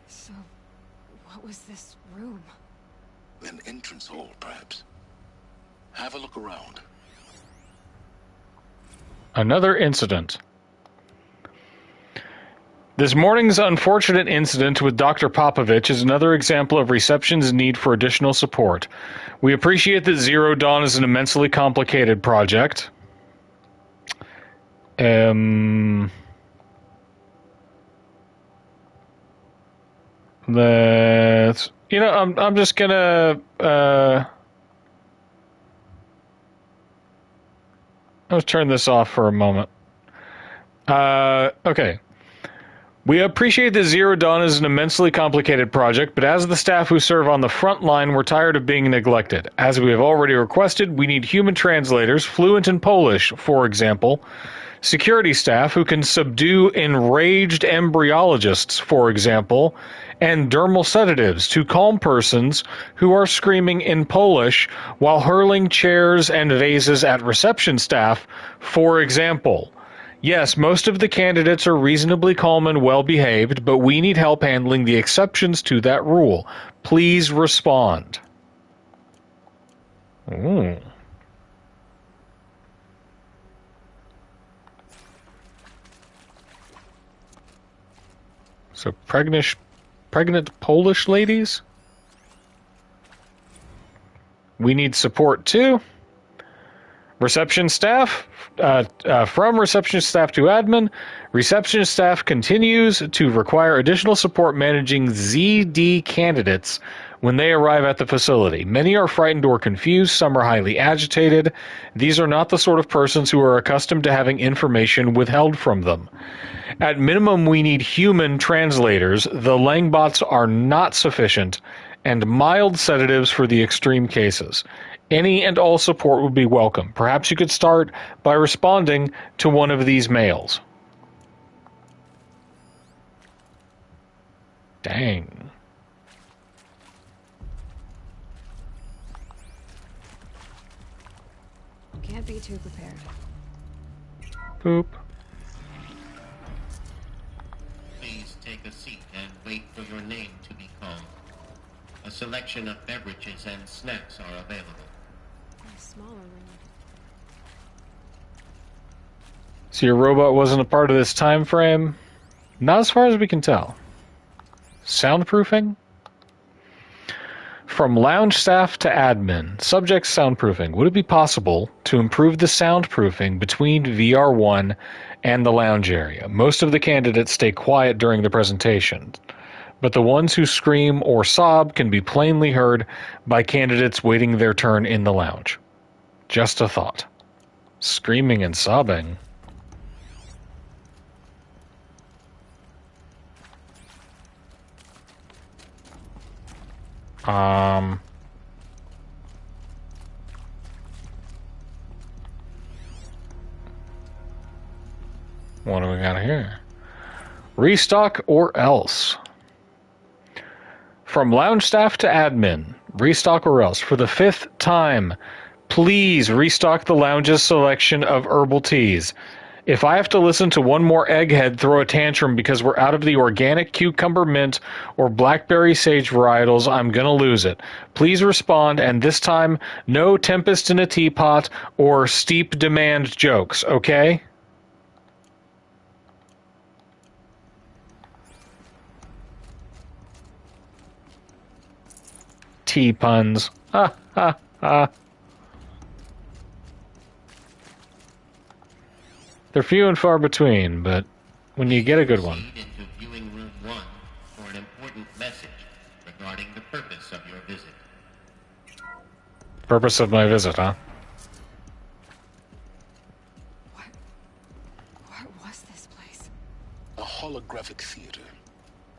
So, what was this room? An entrance hall, perhaps. Have a look around. Another incident. This morning's unfortunate incident with Dr. Popovich is another example of reception's need for additional support. We appreciate that Zero Dawn is an immensely complicated project. Let's, I'm just gonna, let's turn this off for a moment. Okay. We appreciate that Zero Dawn is an immensely complicated project, but as the staff who serve on the front line, we're tired of being neglected. As we have already requested, we need human translators, fluent in Polish, for example, security staff who can subdue enraged embryologists, for example, and dermal sedatives to calm persons who are screaming in Polish while hurling chairs and vases at reception staff, for example. Yes, most of the candidates are reasonably calm and well-behaved, but we need help handling the exceptions to that rule. Please respond. Ooh. So pregnant Polish ladies? We need support too. Reception staff, from reception staff to admin. Reception staff continues to require additional support managing ZD candidates when they arrive at the facility. Many are frightened or confused. Some are highly agitated. These are not the sort of persons who are accustomed to having information withheld from them. At minimum, we need human translators. The Langbots are not sufficient, and mild sedatives for the extreme cases. Any and all support would be welcome. Perhaps you could start by responding to one of these mails. Dang. Can't be too prepared. Boop. Please take a seat and wait for your name to be called. A selection of beverages and snacks are available. A smaller room. So your robot wasn't a part of this time frame? Not as far as we can tell. Soundproofing? From lounge staff to admin. Subject soundproofing. Would it be possible to improve the soundproofing between VR1 and the lounge area? Most of the candidates stay quiet during the presentation, but the ones who scream or sob can be plainly heard by candidates waiting their turn in the lounge. Just a thought. Screaming and sobbing. What do we got here? Restock or else. From lounge staff to admin, restock or else. For the 5th time, please restock the lounge's selection of herbal teas. If I have to listen to one more egghead throw a tantrum because we're out of the organic cucumber mint or blackberry sage varietals, I'm gonna lose it. Please respond, and this time, no tempest in a teapot or steep demand jokes, okay? Tea puns. Ha ha ha. They're few and far between, but when you get a good one. Proceed into viewing room 1 for an important message regarding the purpose of your visit. Purpose of my visit, huh? What was this place? A holographic theater.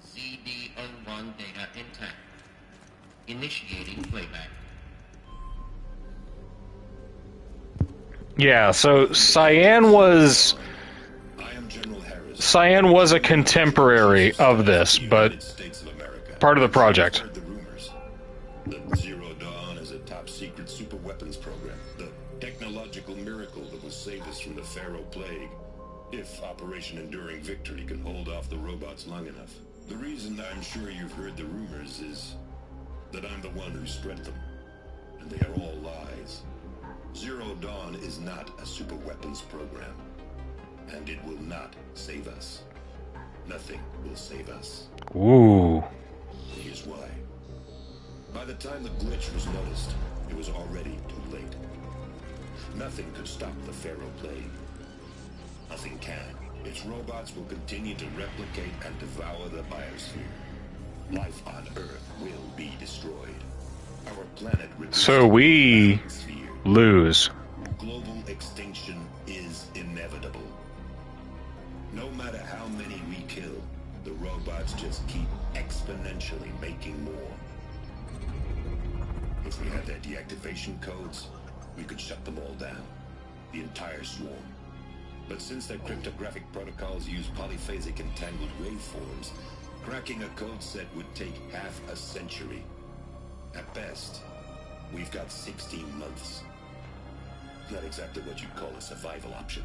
CD-01 data intact. Initiating playback. Yeah, so Cyan was a contemporary of this, but part of the project. The Zero Dawn is a top-secret superweapons program. The technological miracle that will save us from the Pharaoh Plague, if Operation Enduring Victory can hold off the robots long enough. The reason I'm sure you've heard the rumors is that I'm the one who spread them, and they are all lies. Zero Dawn is not a superweapons program, and it will not save us. Nothing will save us. Ooh. Here's why. By the time the glitch was noticed, it was already too late. Nothing could stop the Pharaoh Plague. Nothing can. Its robots will continue to replicate and devour the biosphere. Life on Earth will be destroyed. Our planet So we lose. Global extinction is inevitable. No matter how many we kill, the robots just keep exponentially making more. If we had their deactivation codes, we could shut them all down. The entire swarm. But since their cryptographic protocols use polyphasic entangled waveforms, cracking a code set would take half a century. At best, we've got 16 months. Not exactly what you'd call a survival option.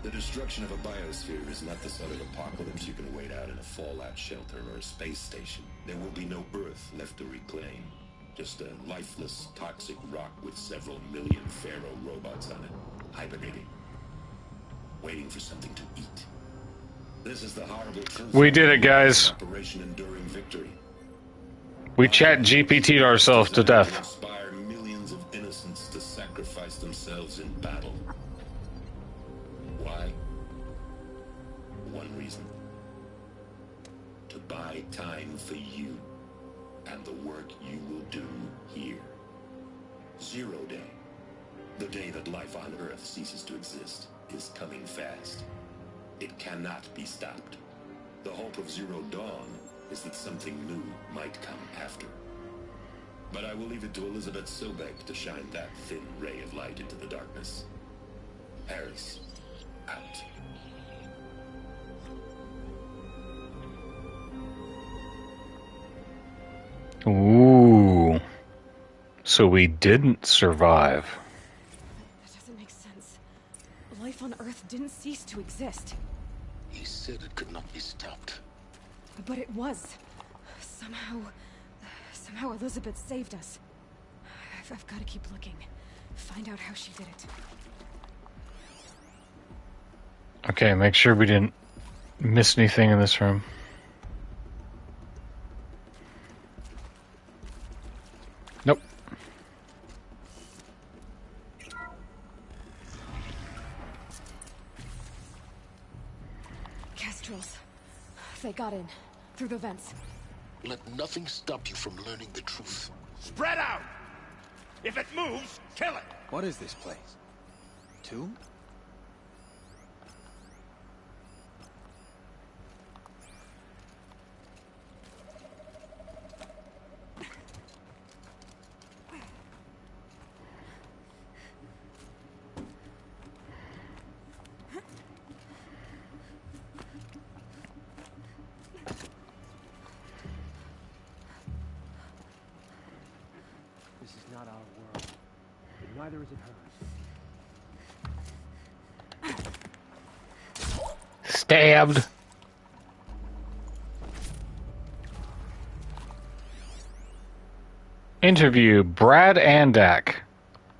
The destruction of a biosphere is not the sort of apocalypse you can wait out in a fallout shelter or a space station. There will be no Earth left to reclaim. Just a lifeless, toxic rock with several million Pharaoh robots on it, hibernating, waiting for something to eat. This is the horrible truth. We did it, guys. Operation Enduring Victory. We chat GPT'd ourselves to death. Inspire millions of innocents to sacrifice themselves in battle. Why? One reason. To buy time for you and the work you will do here. Zero Day, the day that life on Earth ceases to exist, is coming fast. It cannot be stopped. The hope of Zero Dawn is that something new might come after. But I will leave it to Elizabeth Sobek to shine that thin ray of light into the darkness. Harris, out. Ooh. So we didn't survive. That doesn't make sense. Life on Earth didn't cease to exist. He said it could not be stopped. But it was. Somehow Elizabeth saved us. I've got to keep looking. Find out how she did it. Okay, make sure we didn't miss anything in this room. Nope. Kestrels. They got in. Through the vents. Let nothing stop you from learning the truth. Spread out! If it moves, kill it! What is this place? Tomb? Neither is it hers. Stabbed. Interview Brad Andak.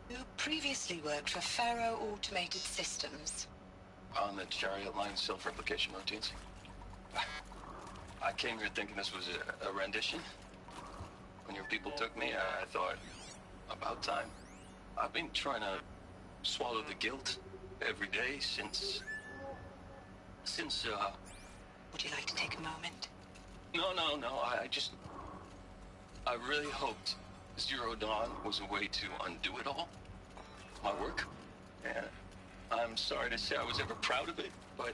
Who previously worked for Faro Automated Systems. On the Chariot Line self-replication routines. I came here thinking this was a rendition. When your people took me, I thought, about time. I've been trying to swallow the guilt every day since... Would you like to take a moment? No, I really hoped Zero Dawn was a way to undo it all. My work. And I'm sorry to say I was ever proud of it, but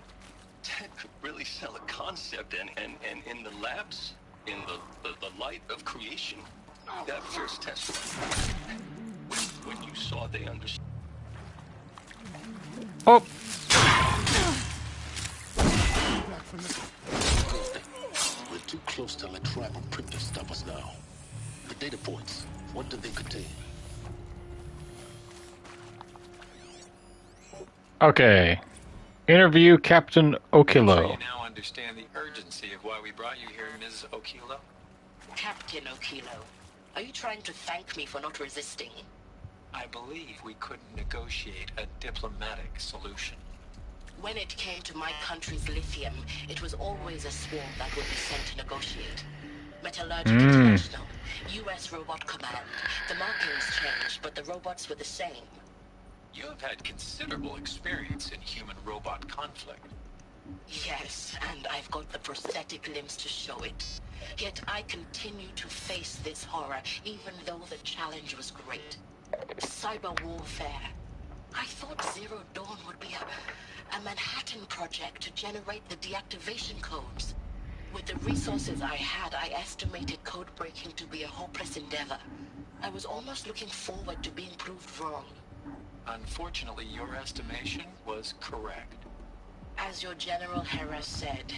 Ted could really sell a concept, and in the labs, in the light of creation, that first test, when you saw they understood. Oh. We're too close to let tribal print to stop us now. The data points, what do they contain? Okay. Interview Captain Okilo. You now understand the urgency of why we brought you here, Ms. Okilo? Captain Okilo, are you trying to thank me for not resisting? I believe we couldn't negotiate a diplomatic solution. When it came to my country's lithium, it was always a swarm that would be sent to negotiate. Metallurgic International, U.S. Robot Command. The markings changed, but the robots were the same. You have had considerable experience in human-robot conflict. Yes, and I've got the prosthetic limbs to show it. Yet I continue to face this horror, even though the challenge was great. Cyber warfare. I thought Zero Dawn would be a Manhattan project to generate the deactivation codes. With the resources I had, I estimated code breaking to be a hopeless endeavor. I was almost looking forward to being proved wrong. Unfortunately, your estimation was correct. As your General Hera said.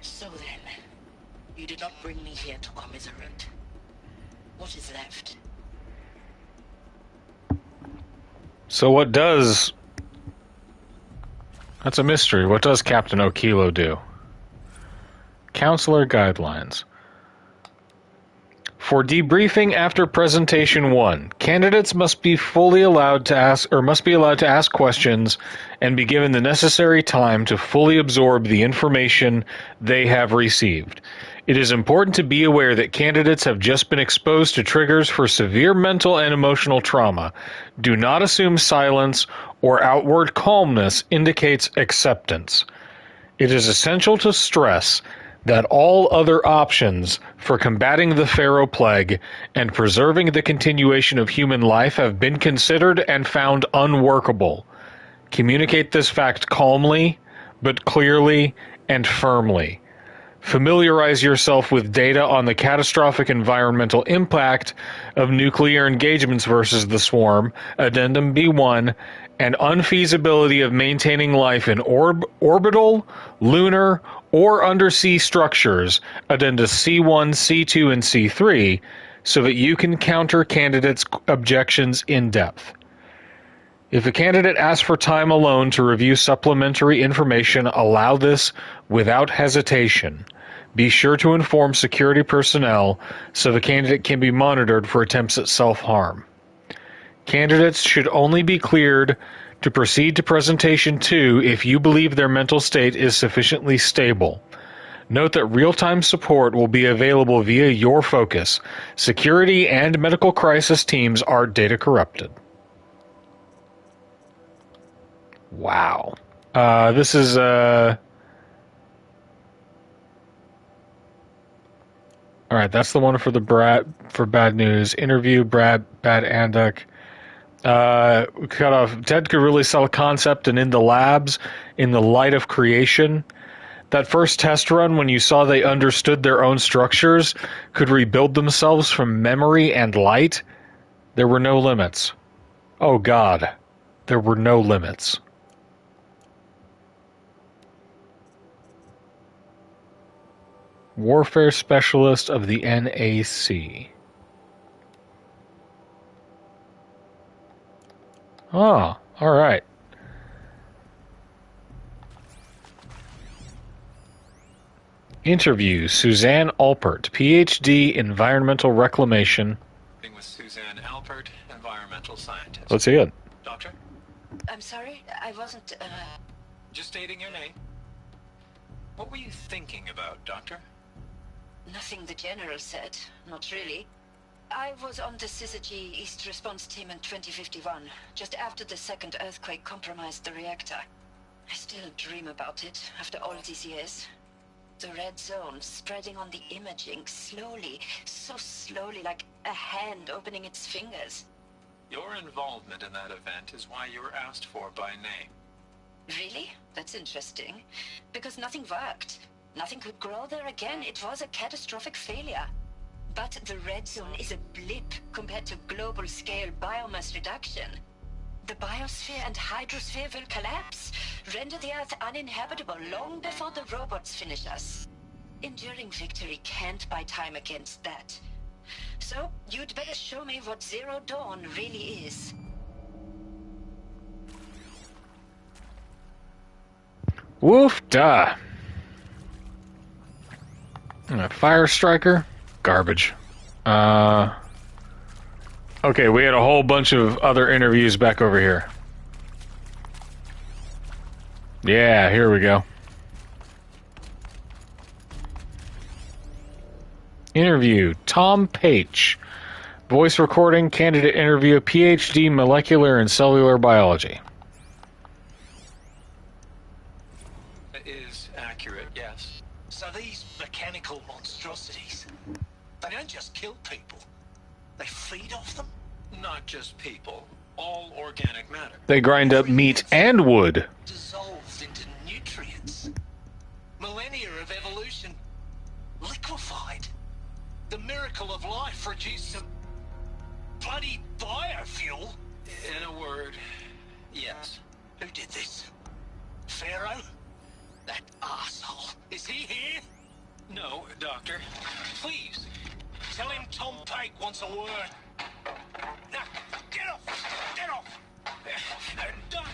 So then, you did not bring me here to commiserate. What is left? So what does... That's a mystery. What does Captain Okilo do? Counselor Guidelines. For debriefing after presentation 1, candidates must be allowed to ask questions and be given the necessary time to fully absorb the information they have received. It is important to be aware that candidates have just been exposed to triggers for severe mental and emotional trauma. Do not assume silence or outward calmness indicates acceptance. It is essential to stress that all other options for combating the Pharaoh Plague and preserving the continuation of human life have been considered and found unworkable. Communicate this fact calmly, but clearly and firmly. Familiarize yourself with data on the catastrophic environmental impact of nuclear engagements versus the Swarm, Addendum B1, and unfeasibility of maintaining life in orbital, lunar, or undersea structures, Addenda C1, C2, and C3, so that you can counter candidates' objections in depth. If a candidate asks for time alone to review supplementary information, allow this without hesitation. Be sure to inform security personnel so the candidate can be monitored for attempts at self-harm. Candidates should only be cleared to proceed to presentation 2 if you believe their mental state is sufficiently stable. Note that real-time support will be available via your focus. Security and medical crisis teams are data corrupted. Wow. This is all right, that's the one for bad news. Interview Bad Andak. Cut off. Ted could really sell a concept, and in the labs, in the light of creation, that first test run when you saw they understood their own structures, could rebuild themselves from memory and light, there were no limits. Oh God, there were no limits. Warfare Specialist of the NAC. Oh, all right. Interview Suzanne Alpert, PhD, Environmental Reclamation. With Suzanne Alpert, environmental scientist. Let's see it. Doctor? I'm sorry, I wasn't, Just stating your name. What were you thinking about, Doctor? Nothing the General said. Not really. I was on the Syzygy East Response Team in 2051, just after the second earthquake compromised the reactor. I still dream about it, after all these years. The red zone spreading on the imaging, slowly, so slowly, like a hand opening its fingers. Your involvement in that event is why you were asked for by name. Really? That's interesting. Because nothing worked. Nothing could grow there again. It was a catastrophic failure. But the red zone is a blip compared to global-scale biomass reduction. The biosphere and hydrosphere will collapse, render the Earth uninhabitable long before the robots finish us. Enduring victory can't buy time against that. So, you'd better show me what Zero Dawn really is. Woof da. Fire Striker? Garbage. Okay, we had a whole bunch of other interviews back over here. Yeah, here we go. Interview, Tom Paich. Voice recording, candidate interview, PhD, molecular and cellular biology. That is accurate, yes. So these mechanical monstrosities, they don't just kill people. They feed off them? Not just people. All organic matter. They grind up meat and wood. Dissolved into nutrients. Millennia of evolution liquefied. The miracle of life reduced to bloody biofuel. In a word, yes. Who did this? Pharaoh? That asshole. Is he here? No, Doctor. Please. Tell him Tom Paich wants a word. Now, get off! Get off! Doctor,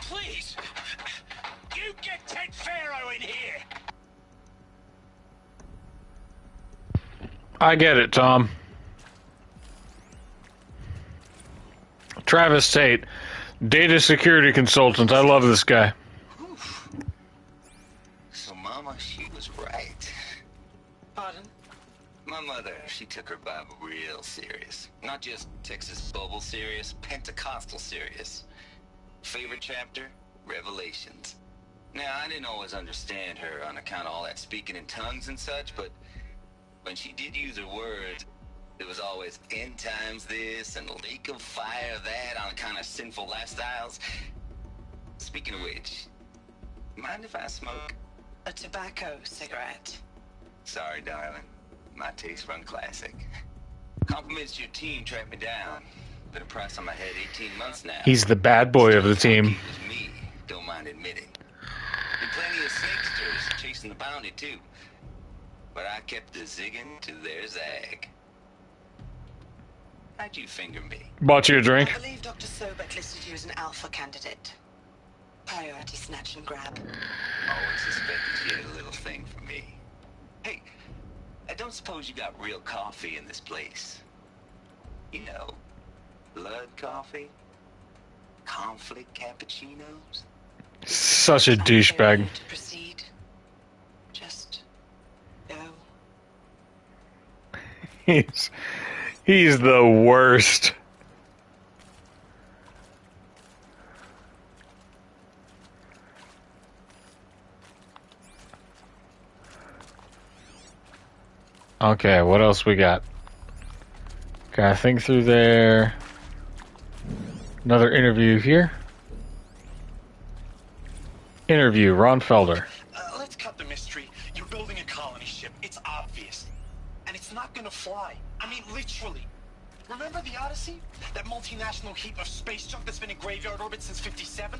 please. You get Ted Pharaoh in here! I get it, Tom. Travis Tate, data security consultant. I love this guy. So, Mama, she was right. Pardon? My mother, she took her Bible real serious. Not just Texas Bible serious, Pentecostal serious. Favorite chapter? Revelations. Now, I didn't always understand her on account of all that speaking in tongues and such, but when she did use her words, it was always end times this and lake of fire that on account of sinful lifestyles. Speaking of which, mind if I smoke? A tobacco cigarette. Sorry, darling. My taste run classic. Compliments to your team tracked me down. Been a price on my head 18 months now. He's the bad boy of the team. It was me, don't mind admitting. Been plenty of snakesters chasing the bounty too. But I kept the zigging to their zag. How'd you finger me? Bought you a drink. I believe Dr. Sobek listed you as an alpha candidate. Priority snatch and grab. Always suspected you had a little thing for me. Hey, I don't suppose you got real coffee in this place. You know, blood coffee? Conflict cappuccinos? Such a douchebag. To proceed. Just go. He's the worst. Okay, what else we got? Gotta think through there. Another interview here. Interview, Ron Felder. Let's cut the mystery. You're building a colony ship. It's obvious. And it's not gonna fly. I mean, literally. Remember the Odyssey? That multinational heap of space junk that's been in graveyard orbit since '57?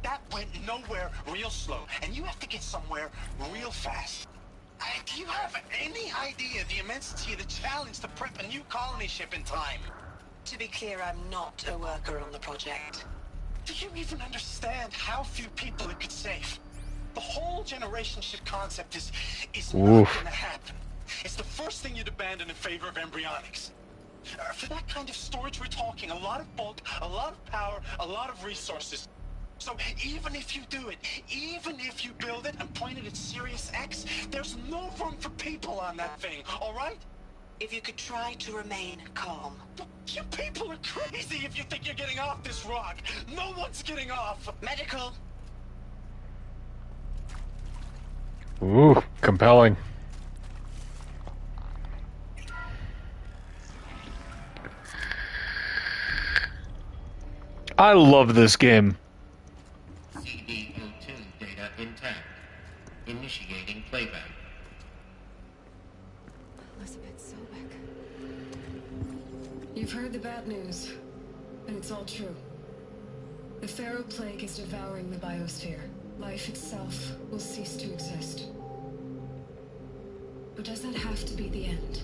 That went nowhere real slow. And you have to get somewhere real fast. Do you have any idea the immensity of the challenge to prep a new colony ship in time? To be clear, I'm not a worker on the project. Do you even understand how few people it could save? The whole generation ship concept is not gonna happen. It's the first thing you'd abandon in favor of embryonics. For that kind of storage, we're talking a lot of bulk, a lot of power, a lot of resources. So even if you do it, even if you build it and point it at Sirius X, there's no room for people on that thing, all right? If you could try to remain calm. You people are crazy if you think you're getting off this rock. No one's getting off. Medical. Ooh, compelling. I love this game. CD02 data intact. Initiating playback. Elizabeth Sobek. You've heard the bad news, and it's all true. The Pharaoh Plague is devouring the biosphere. Life itself will cease to exist. But does that have to be the end?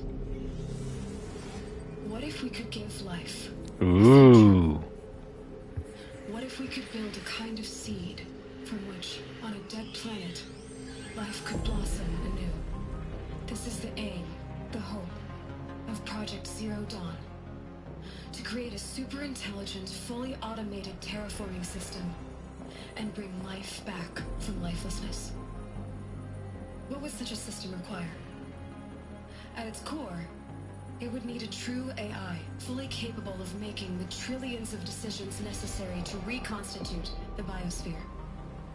What if we could give life? Ooh. What if we could build a kind of seed from which, on a dead planet, life could blossom anew? This is the aim, the hope, of Project Zero Dawn. To create a super-intelligent, fully automated terraforming system and bring life back from lifelessness. What would such a system require? At its core, it would need a true AI, fully capable of making the trillions of decisions necessary to reconstitute the biosphere.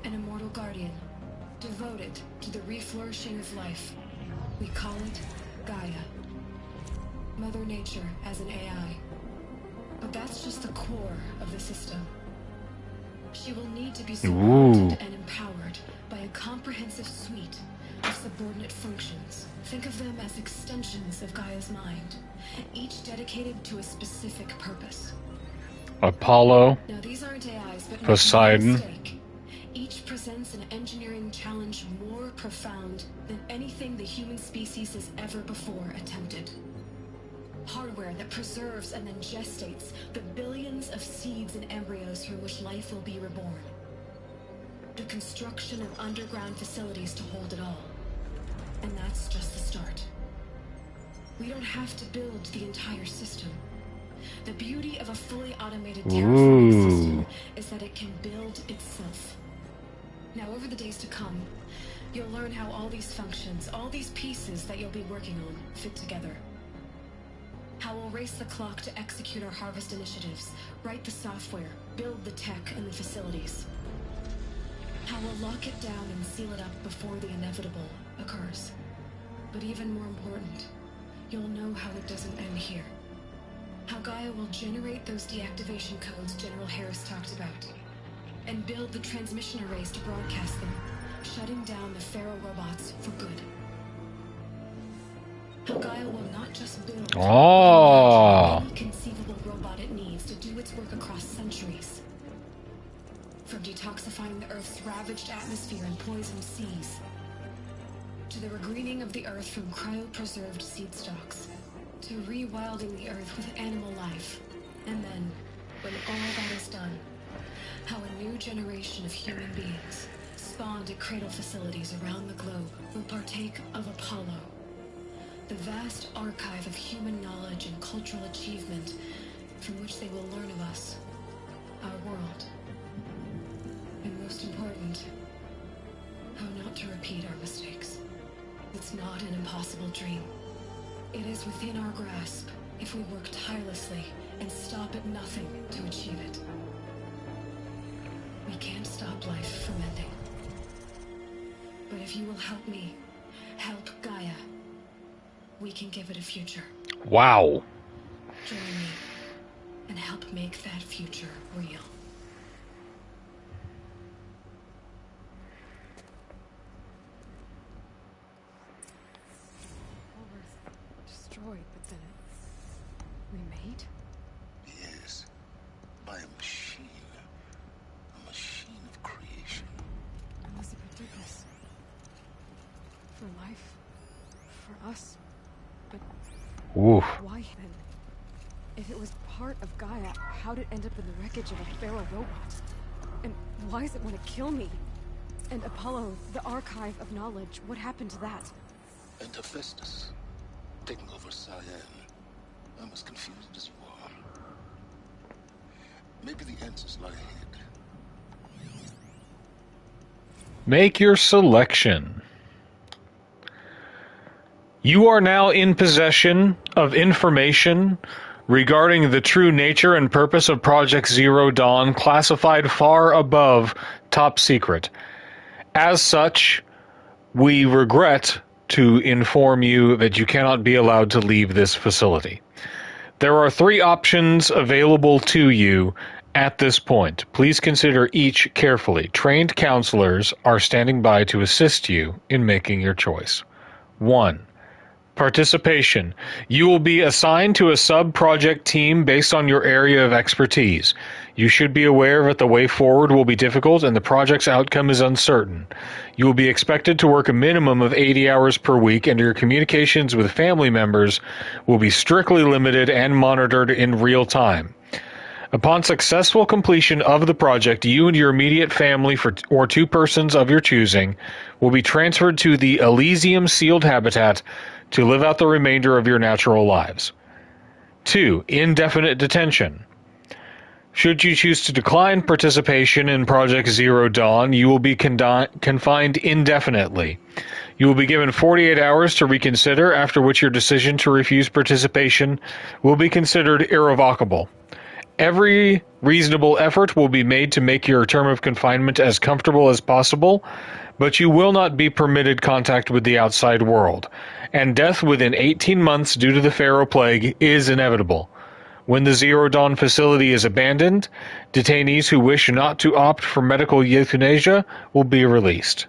An immortal guardian, devoted to the reflourishing of life. We call it Gaia. Mother Nature as an AI. But that's just the core of the system. She will need to be supported and empowered by a comprehensive suite of subordinate functions. Think of them as extensions of Gaia's mind, each dedicated to a specific purpose. Apollo, Now these aren't AIs, but Poseidon. Each presents an engineering challenge more profound than anything the human species has ever before attempted. Hardware that preserves and then gestates the billions of seeds and embryos from which life will be reborn. The construction of underground facilities to hold it all. And that's just the start. We don't have to build the entire system. The beauty of a fully automated terraforming system is that it can build itself. Now, over the days to come, you'll learn how all these functions, all these pieces that you'll be working on, fit together. How we'll race the clock to execute our harvest initiatives, write the software, build the tech and the facilities. How we'll lock it down and seal it up before the inevitable occurs. But even more important, you'll know how it doesn't end here. How Gaia will generate those deactivation codes General Harris talked about, and build the transmission arrays to broadcast them, shutting down the Pharaoh robots for good. How Gaia will not just build any conceivable robot it needs to do its work across centuries. From detoxifying the Earth's ravaged atmosphere and poisoned seas, to the regreening of the Earth from cryopreserved seed stocks, to rewilding the Earth with animal life. And then, when all that is done, how a new generation of human beings, spawned at cradle facilities around the globe, will partake of Apollo, the vast archive of human knowledge and cultural achievement from which they will learn of us, our world. And most important, how not to repeat our mistakes. It's not an impossible dream. It is within our grasp if we work tirelessly and stop at nothing to achieve it. We can't stop life from ending. But if you will help me, help Gaia, we can give it a future. Wow. Join me and help make that future real. Destroyed, but then remade? Yes, by a machine. A machine of creation. Elizabeth did this. For life. For us. But Oof. why then? If it was heart of Gaia, how'd it end up in the wreckage of a Pharaoh robot? And why does it want to kill me? And Apollo, the Archive of Knowledge, what happened to that? And Hephaestus, taking over Cyan. I'm as confused as you are. Maybe the answers lie ahead. Make your selection. You are now in possession of information regarding the true nature and purpose of Project Zero Dawn, classified far above top secret. As such, we regret to inform you that you cannot be allowed to leave this facility. There are 3 options available to you at this point. Please consider each carefully. Trained counselors are standing by to assist you in making your choice. 1. Participation. You will be assigned to a sub-project team based on your area of expertise. You should be aware that the way forward will be difficult and the project's outcome is uncertain. You will be expected to work a minimum of 80 hours per week, and your communications with family members will be strictly limited and monitored in real time. Upon successful completion of the project, you and your immediate family or 2 persons of your choosing will be transferred to the Elysium sealed habitat to live out the remainder of your natural lives. 2. Indefinite detention. Should you choose to decline participation in Project Zero Dawn, you will be confined indefinitely. You will be given 48 hours to reconsider, after which your decision to refuse participation will be considered irrevocable. Every reasonable effort will be made to make your term of confinement as comfortable as possible, but you will not be permitted contact with the outside world, and death within 18 months due to the Pharaoh Plague is inevitable. When the Zero Dawn facility is abandoned, detainees who wish not to opt for medical euthanasia will be released.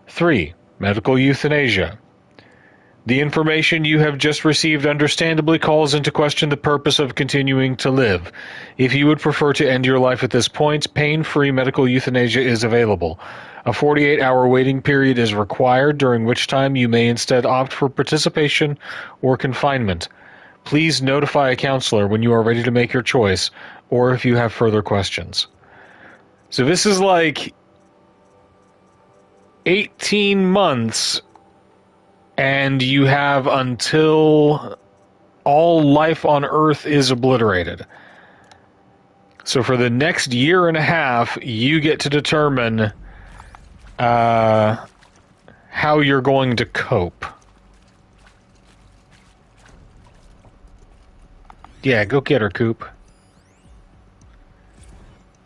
3. Medical euthanasia. The information you have just received understandably calls into question the purpose of continuing to live. If you would prefer to end your life at this point, pain-free medical euthanasia is available. A 48-hour waiting period is required, during which time you may instead opt for participation or confinement. Please notify a counselor when you are ready to make your choice, or if you have further questions. So this is like 18 months, and you have until all life on Earth is obliterated. So for the next year and a half, you get to determine how you're going to cope. Yeah, go get her, Coop.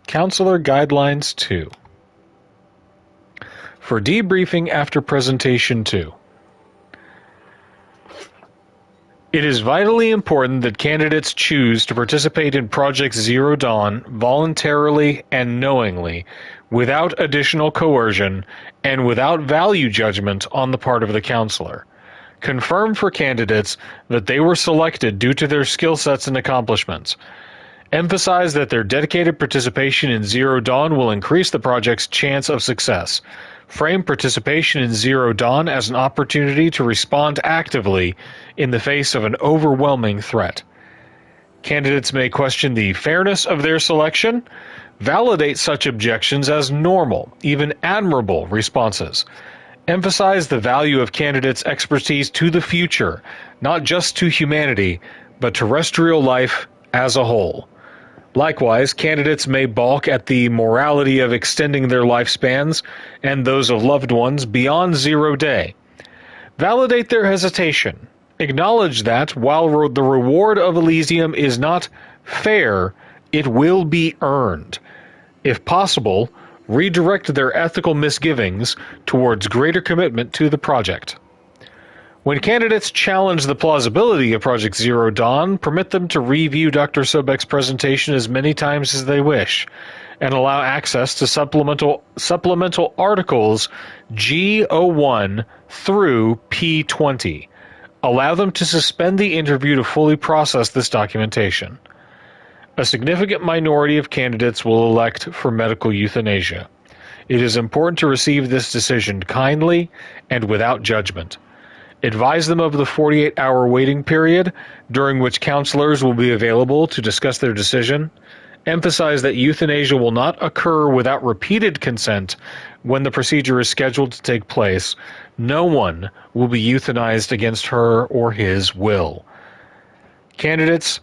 Counselor Guidelines 2. For debriefing after Presentation 2. It is vitally important that candidates choose to participate in Project Zero Dawn voluntarily and knowingly, without additional coercion, and without value judgment on the part of the counselor. Confirm for candidates that they were selected due to their skill sets and accomplishments. Emphasize that their dedicated participation in Zero Dawn will increase the project's chance of success. Frame participation in Zero Dawn as an opportunity to respond actively in the face of an overwhelming threat. Candidates may question the fairness of their selection, validate such objections as normal, even admirable responses. Emphasize the value of candidates' expertise to the future, not just to humanity, but terrestrial life as a whole. Likewise, candidates may balk at the morality of extending their lifespans and those of loved ones beyond 0 day. Validate their hesitation. Acknowledge that, while the reward of Elysium is not fair, it will be earned. If possible, redirect their ethical misgivings towards greater commitment to the project. When candidates challenge the plausibility of Project Zero Dawn, permit them to review Dr. Sobek's presentation as many times as they wish, and allow access to supplemental articles G01 through P20. Allow them to suspend the interview to fully process this documentation. A significant minority of candidates will elect for medical euthanasia. It is important to receive this decision kindly and without judgment. Advise them of the 48-hour waiting period, during which counselors will be available to discuss their decision. Emphasize that euthanasia will not occur without repeated consent when the procedure is scheduled to take place. No one will be euthanized against her or his will. Candidates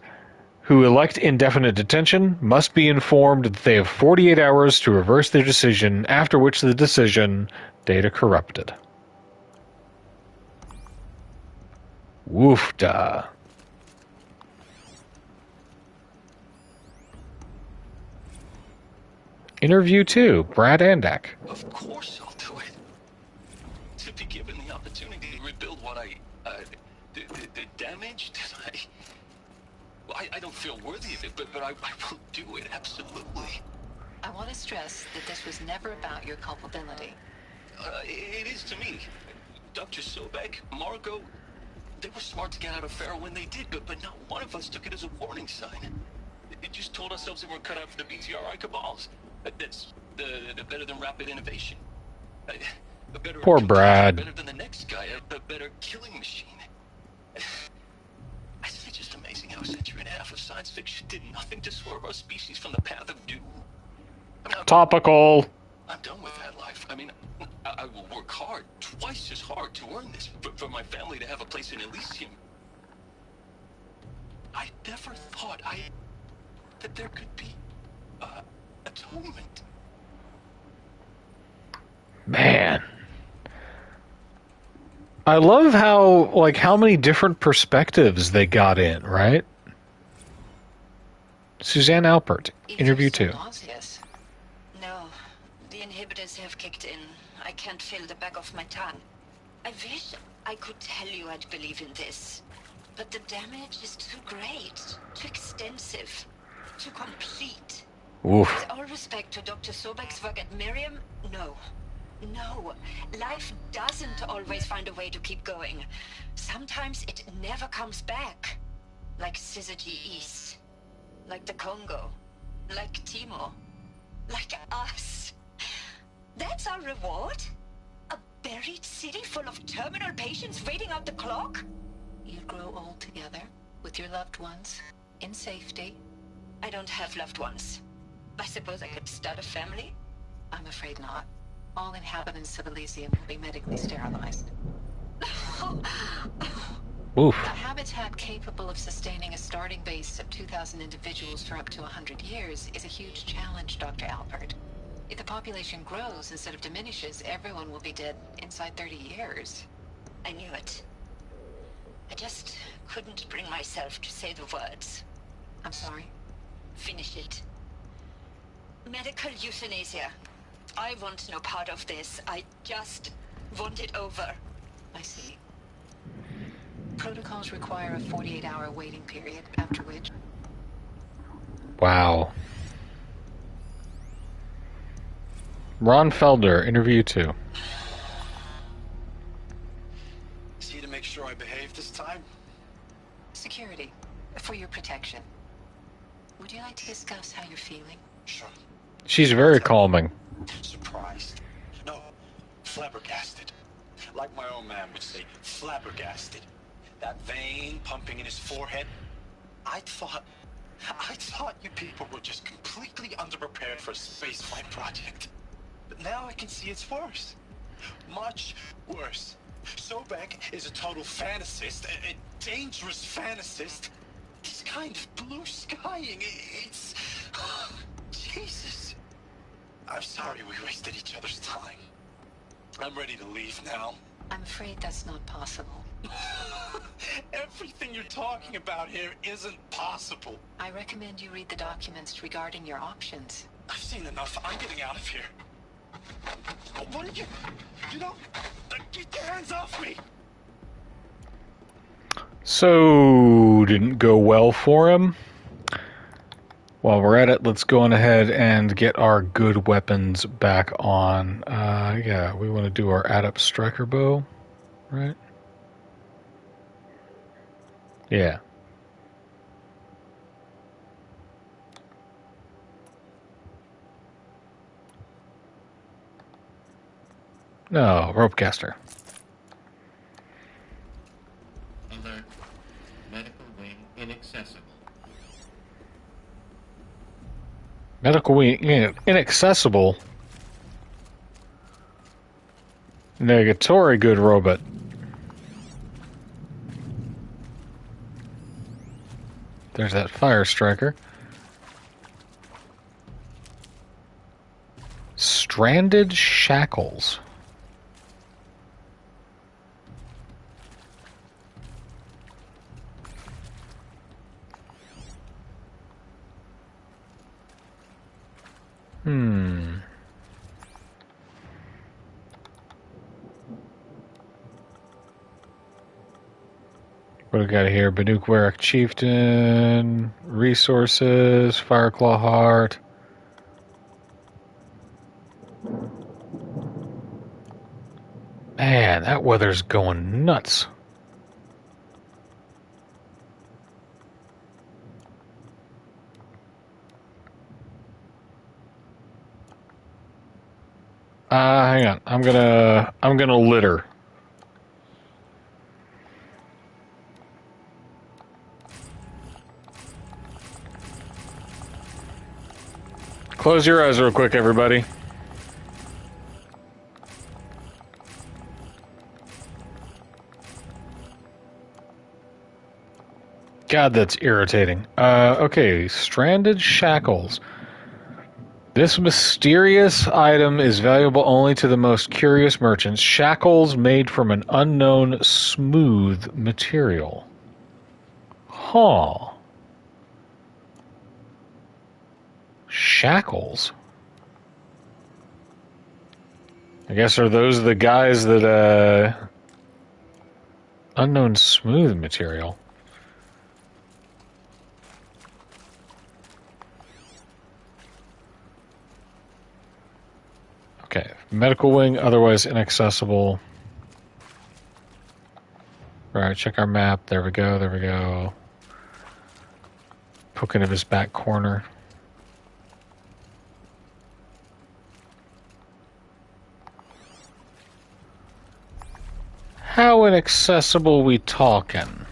who elect indefinite detention must be informed that they have 48 hours to reverse their decision, after which the decision, data corrupted. Woofda. Interview 2, Brad Andak. Of course I'll do it. To be given the opportunity to rebuild what the damage that I don't feel worthy of it, but I will do it, absolutely. I want to stress that this was never about your culpability. It is to me. Dr. Sobek, Margot, they were smart to get out of Pharaoh when they did, but not one of us took it as a warning sign. It just told ourselves that we're cut out for the BTRI cabals. That's the better than rapid innovation. A better Poor Brad. Better than the next guy, a better killing machine. It's just amazing how a century and a half of science fiction did nothing to swerve our species from the path of doom. Topical. I'm done with that life. I mean, I will work hard, twice as hard to earn this, for my family to have a place in Elysium. I never thought that there could be atonement. Man. I love how many different perspectives they got in, right? Suzanne Alpert, interview 2. No, the inhibitors have kicked in. I can't feel the back of my tongue. I wish I could tell you I'd believe in this, but the damage is too great, too extensive, too complete. Oof. With all respect to Dr. Sobek's work at Miriam, no. No, life doesn't always find a way to keep going. Sometimes it never comes back. Like Syzygy East. Like the Congo. Like Timo. Like us. That's our reward? A buried city full of terminal patients waiting out the clock? You grow old together, with your loved ones, in safety. I don't have loved ones. I suppose I could start a family? I'm afraid not. All inhabitants of Elysium will be medically sterilized. Oof. A habitat capable of sustaining a starting base of 2,000 individuals for up to 100 years is a huge challenge, Dr. Alpert. If the population grows instead of diminishes, everyone will be dead inside 30 years. I knew it. I just couldn't bring myself to say the words. I'm sorry? Finish it. Medical euthanasia. I want no part of this. I just want it over. I see. Protocols require a 48-hour waiting period, after which... Wow. Ron Felder, interview 2. Is he to make sure I behave this time? Security. For your protection. Would you like to discuss how you're feeling? Sure. She's very calming. Surprised. No, flabbergasted. Like my own man would say, flabbergasted. That vein pumping in his forehead. I thought you people were just completely underprepared for a spaceflight project. But now I can see it's worse. Much worse. Sobek is a total fantasist, a dangerous fantasist. He's kind of blue skying. It's... Jesus. I'm sorry we wasted each other's time. I'm ready to leave now. I'm afraid that's not possible. Everything you're talking about here isn't possible. I recommend you read the documents regarding your options. I've seen enough. I'm getting out of here. What are you... You know... Get your hands off me! So, didn't go well for him. While we're at it, let's go on ahead and get our good weapons back on. Yeah, we want to do our Adept Striker Bow, right? Yeah. No, Ropecaster. Medical wing, inaccessible. Negatory good robot. There's that fire striker. Stranded shackles. What do we got here? Banuk Warwick Chieftain, resources, Fireclaw Heart. Man, that weather's going nuts. Hang on. I'm gonna litter. Close your eyes real quick, everybody. God, that's irritating. Okay, stranded shackles. This mysterious item is valuable only to the most curious merchants. Shackles made from an unknown smooth material. Huh. Shackles? I guess are those the guys that, unknown smooth material? Okay, medical wing, otherwise inaccessible. Alright, check our map. There we go, there we go. Poke into his back corner. How inaccessible we talking?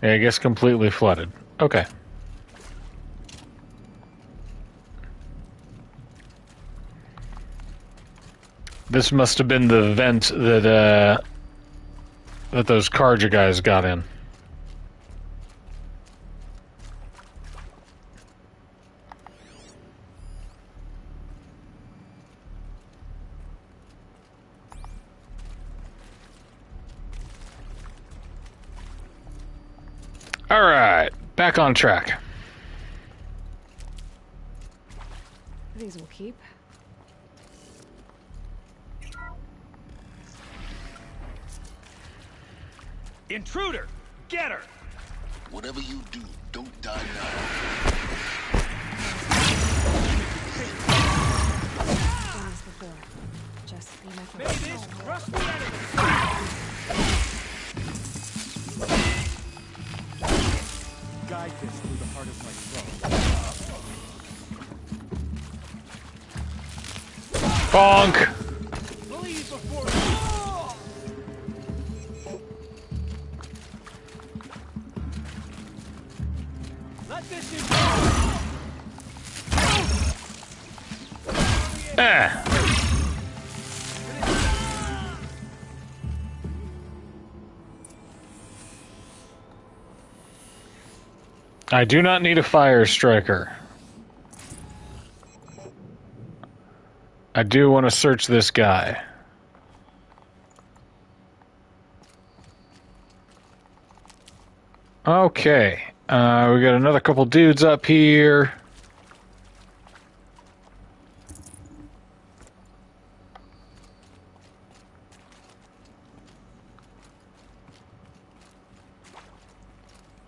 Yeah, I guess completely flooded. Okay. This must have been the vent that that those Karja guys got in. All right, back on track. These will keep. Intruder! Get her! Whatever you do, don't die now. Done this before. Just be my May first. this crush the enemy! Guide this through the heart of my throat. Bonk! Believe before let this in. Ah. I do not need a fire striker. I do want to search this guy. Okay. We got another couple dudes up here.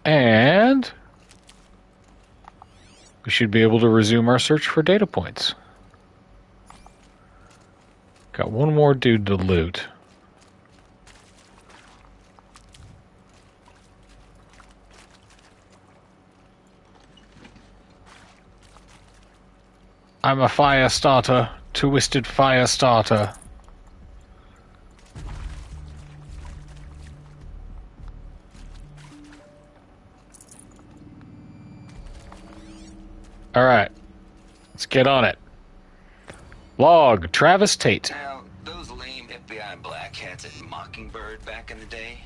And we should be able to resume our search for data points. Got one more dude to loot. I'm a fire starter, twisted fire starter. All right. Let's get on it. Log, Travis Tate. Now, those lame FBI black hats at Mockingbird back in the day,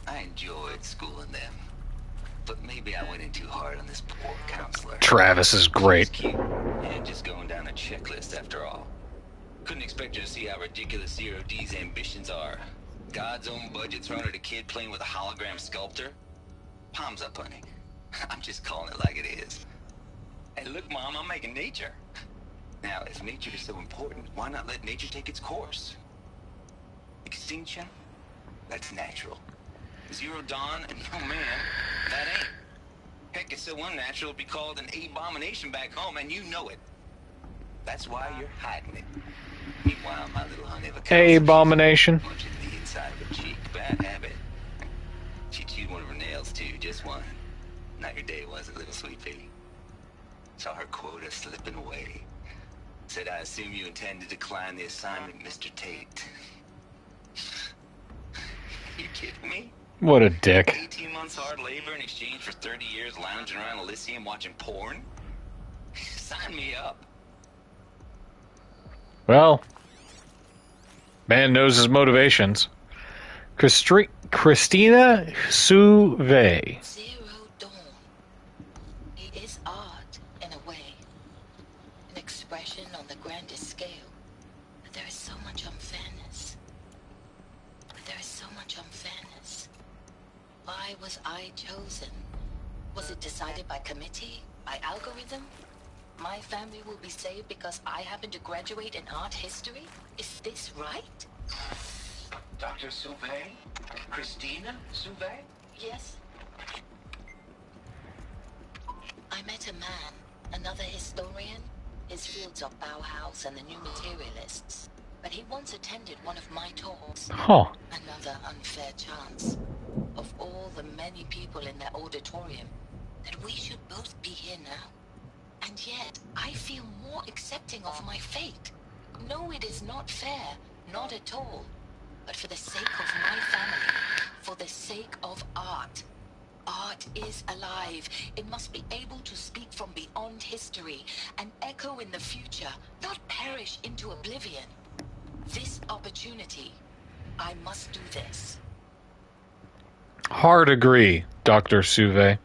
I enjoyed schooling them. But maybe I went in too hard on this poor counselor. Travis is great. Cute. And just going down a checklist after all. Couldn't expect you to see how ridiculous Zero D's ambitions are. God's own budget thrown at a kid playing with a hologram sculptor? Palms up, honey. I'm just calling it like it is. Hey, look, Mom, I'm making nature. Now, if nature is so important, why not let nature take its course? Extinction? That's natural. Zero Dawn, and oh man, that ain't. Heck, it's so unnatural it'd be called an abomination back home, and you know it. That's why you're hiding it. Meanwhile, my little honey of a Abomination. punching the inside of her cheek. Bad habit. She chewed one of her nails too, just one. Not your day, was it, little sweet pea? Saw her quota slipping away. Said, I assume you intend to decline the assignment, Mr. Tate. You kidding me? What a dick. 18 months hard labor in exchange for 30 years lounging around Elysium watching porn? Sign me up. Well, man knows his motivations. Christina Suve. Zero Dawn. It is art, in a way. An expression on the grandest scale. But there is so much unfairness. Why was I chosen? Was it decided by committee? By algorithm? My family will be saved because I happen to graduate in art history? Is this right? Dr. Suve? Christina Suve? Yes. I met a man, another historian. His fields are Bauhaus and the New Materialists. But he once attended one of my talks. Huh. Another unfair chance. Of all the many people in that auditorium, that we should both be here now. And yet, I feel more accepting of my fate. No, it is not fair. Not at all. But for the sake of my family, for the sake of art. Art is alive. It must be able to speak from beyond history and echo in the future, not perish into oblivion. This opportunity, I must do this. Hard agree, Dr. Suve.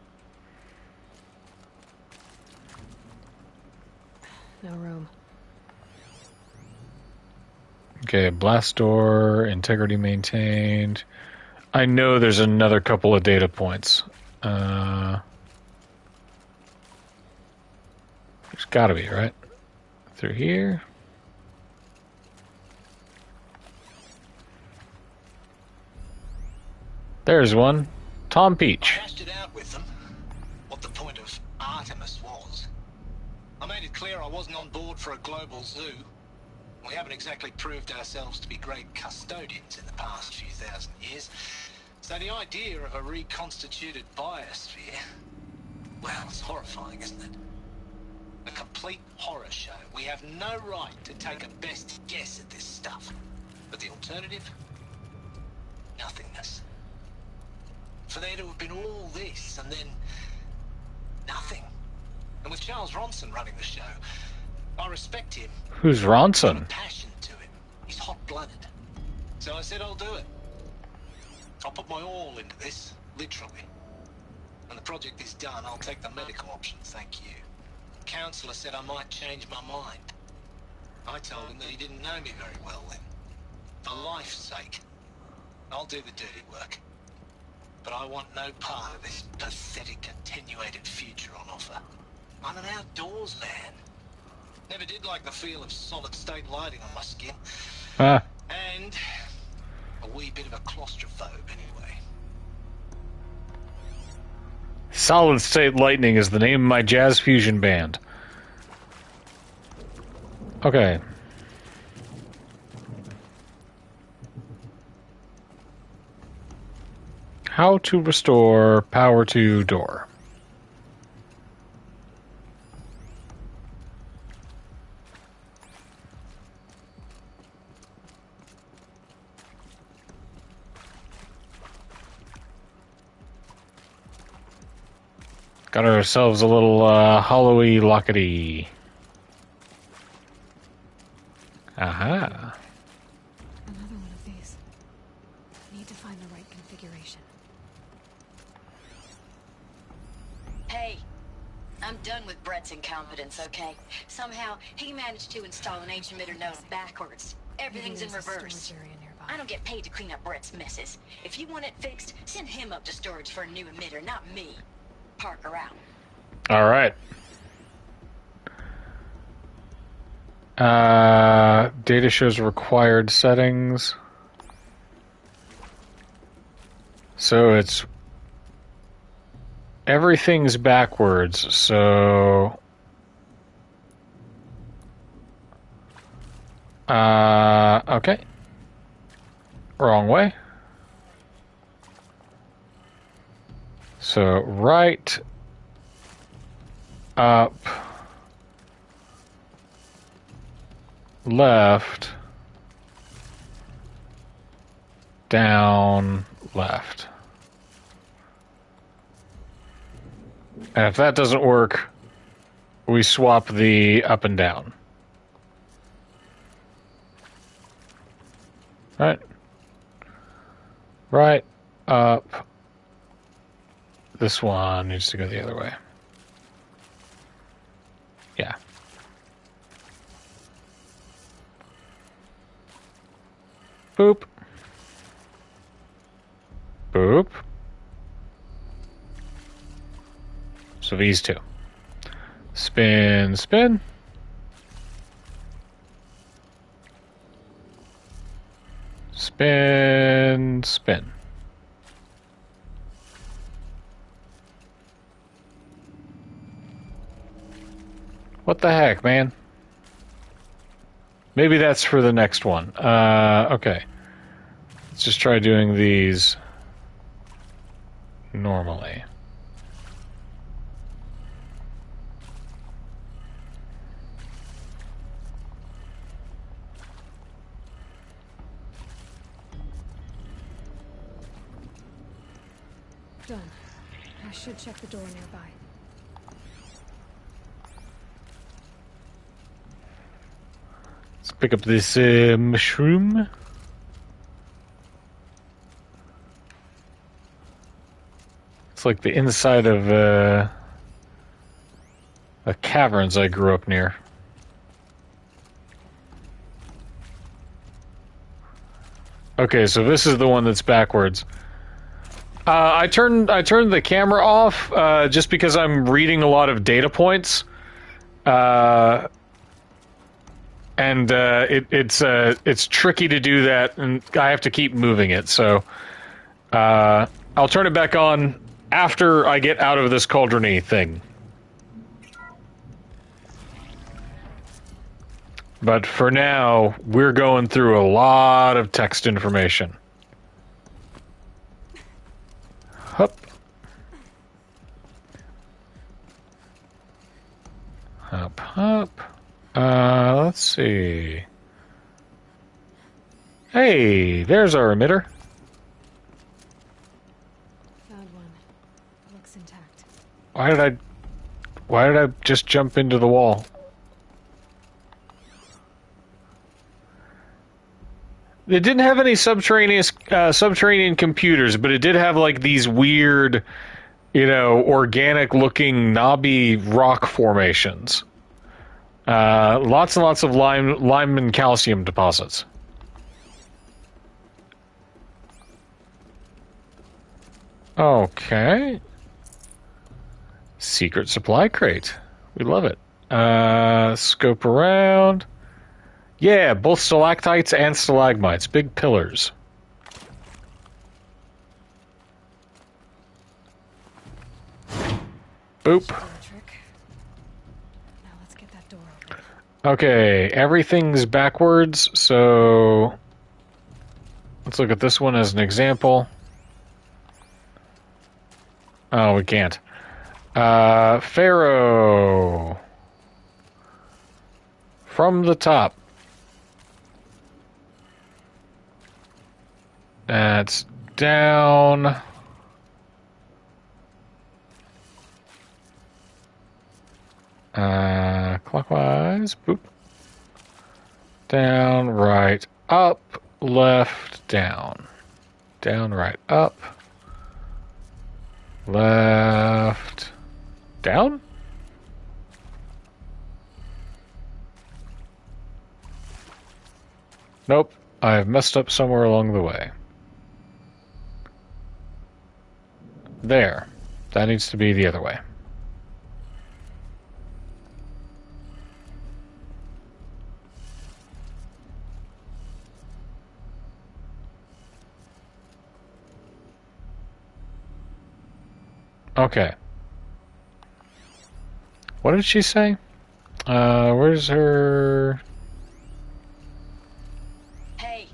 No room. Okay, blast door, integrity maintained. I know there's another couple of data points. There's gotta be, right? Through here. There's one. Tom Peach. I hashed it out with them, what the point of Artemis was. I made it clear I wasn't on board for a global zoo. We haven't exactly proved ourselves to be great custodians in the past few thousand years. So the idea of a reconstituted biosphere, well, it's horrifying, isn't it? A complete horror show. We have no right to take a best guess at this stuff. But the alternative? Nothingness. For there to have been all this, and then nothing. And with Charles Ronson running the show, I respect him. Who's Ronson? Passion to him. He's hot-blooded. So I said I'll do it. I'll put my all into this, literally. When the project is done, I'll take the medical option, thank you. The counselor said I might change my mind. I told him that he didn't know me very well then. For life's sake, I'll do the dirty work. But I want no part of this pathetic attenuated future on offer. I'm an outdoors man. Never did like the feel of solid-state lighting on my skin. Ah. And a wee bit of a claustrophobe, anyway. Solid State Lightning is the name of my jazz fusion band. Okay. How to restore power to door. Got ourselves a little hollowy lockety. Aha. Another one of these. Need to find the right configuration. Hey, I'm done with Brett's incompetence, okay? Somehow, he managed to install an H-emitter node backwards. Everything's in There's a reverse. storage area nearby. I don't get paid to clean up Brett's messes. If you want it fixed, send him up to storage for a new emitter, not me. Parker out. All right. Data shows required settings. So it's everything's backwards. So okay. Wrong way. So right, up, left, down, left. And if that doesn't work, we swap the up and down. Right. Right, up. This one needs to go the other way. Yeah. Boop. Boop. So these two. Spin, spin. Spin, spin. What the heck, man? Maybe that's for the next one. Okay. Let's just try doing these normally. Done. I should check the door nearby. Let's pick up this mushroom. It's like the inside of a caverns I grew up near. Okay, so this is the one that's backwards. I turned the camera off just because I'm reading a lot of data points, and it's tricky to do that, and I have to keep moving it. So I'll turn it back on after I get out of this cauldron-y thing. But for now, we're going through a lot of text information. Hup. Hup, hup. Let's see. Hey, there's our emitter. Found one. Looks intact. Why did I just jump into the wall? It didn't have any subterranean computers, but it did have like these weird, organic-looking knobby rock formations. Lots and lots of lime and calcium deposits. Okay. Secret supply crate. We love it. Scope around. Yeah, both stalactites and stalagmites. Big pillars. Boop. Now let's get that door open. Okay, everything's backwards, so let's look at this one as an example. Oh, we can't. Pharaoh. From the top. That's down. Clockwise. Boop. Down, right, up, left, down. Down, right, up. Left. Down? Nope. I've messed up somewhere along the way. There. That needs to be the other way. Okay. What did she say? Where's her... Hey,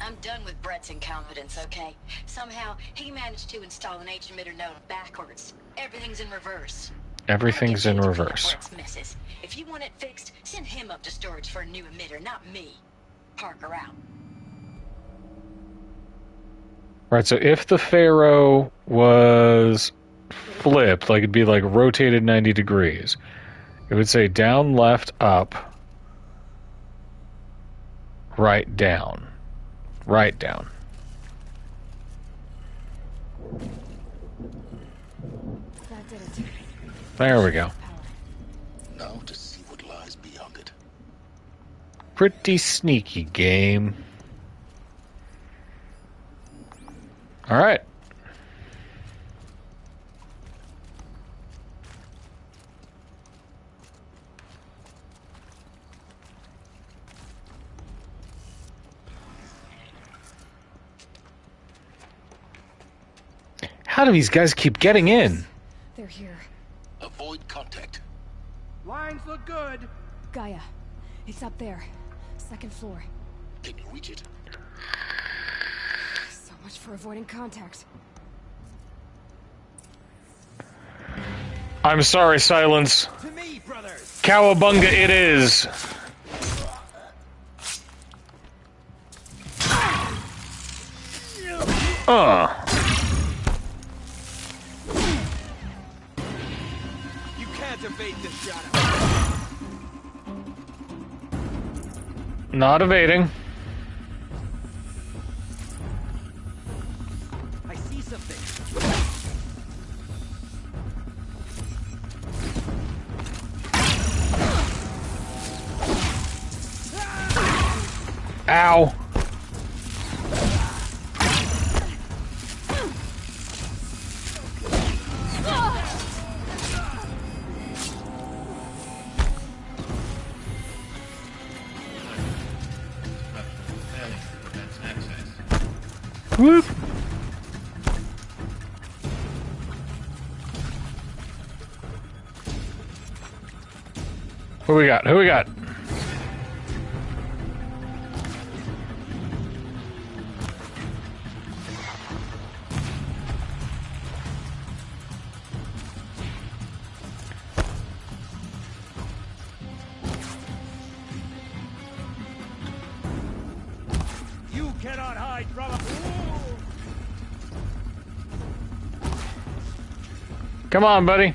I'm done with Brett's incompetence, okay? Somehow, he managed to install an H-emitter node backwards. Everything's in reverse. Everything's in reverse. Brett's messes. If you want it fixed, send him up to storage for a new emitter, not me. Parker out. Right, so if the Pharaoh was flipped, like it'd be like rotated 90 degrees, it would say down, left, up, right, down, right, down. That did it. There we go. Now to see what lies beyond it. Pretty sneaky game. All right. How do these guys keep getting in? They're here. Avoid contact. Lines look good. Gaia, it's up there. Second floor. Can you reach it? So much for avoiding contact. I'm sorry, Silence. To me, brothers. Cowabunga it is. You can't evade this shadow. Not evading. I see something. Ow. Whoop. Who we got? Who we got? You cannot hide from a fool. Come on, buddy.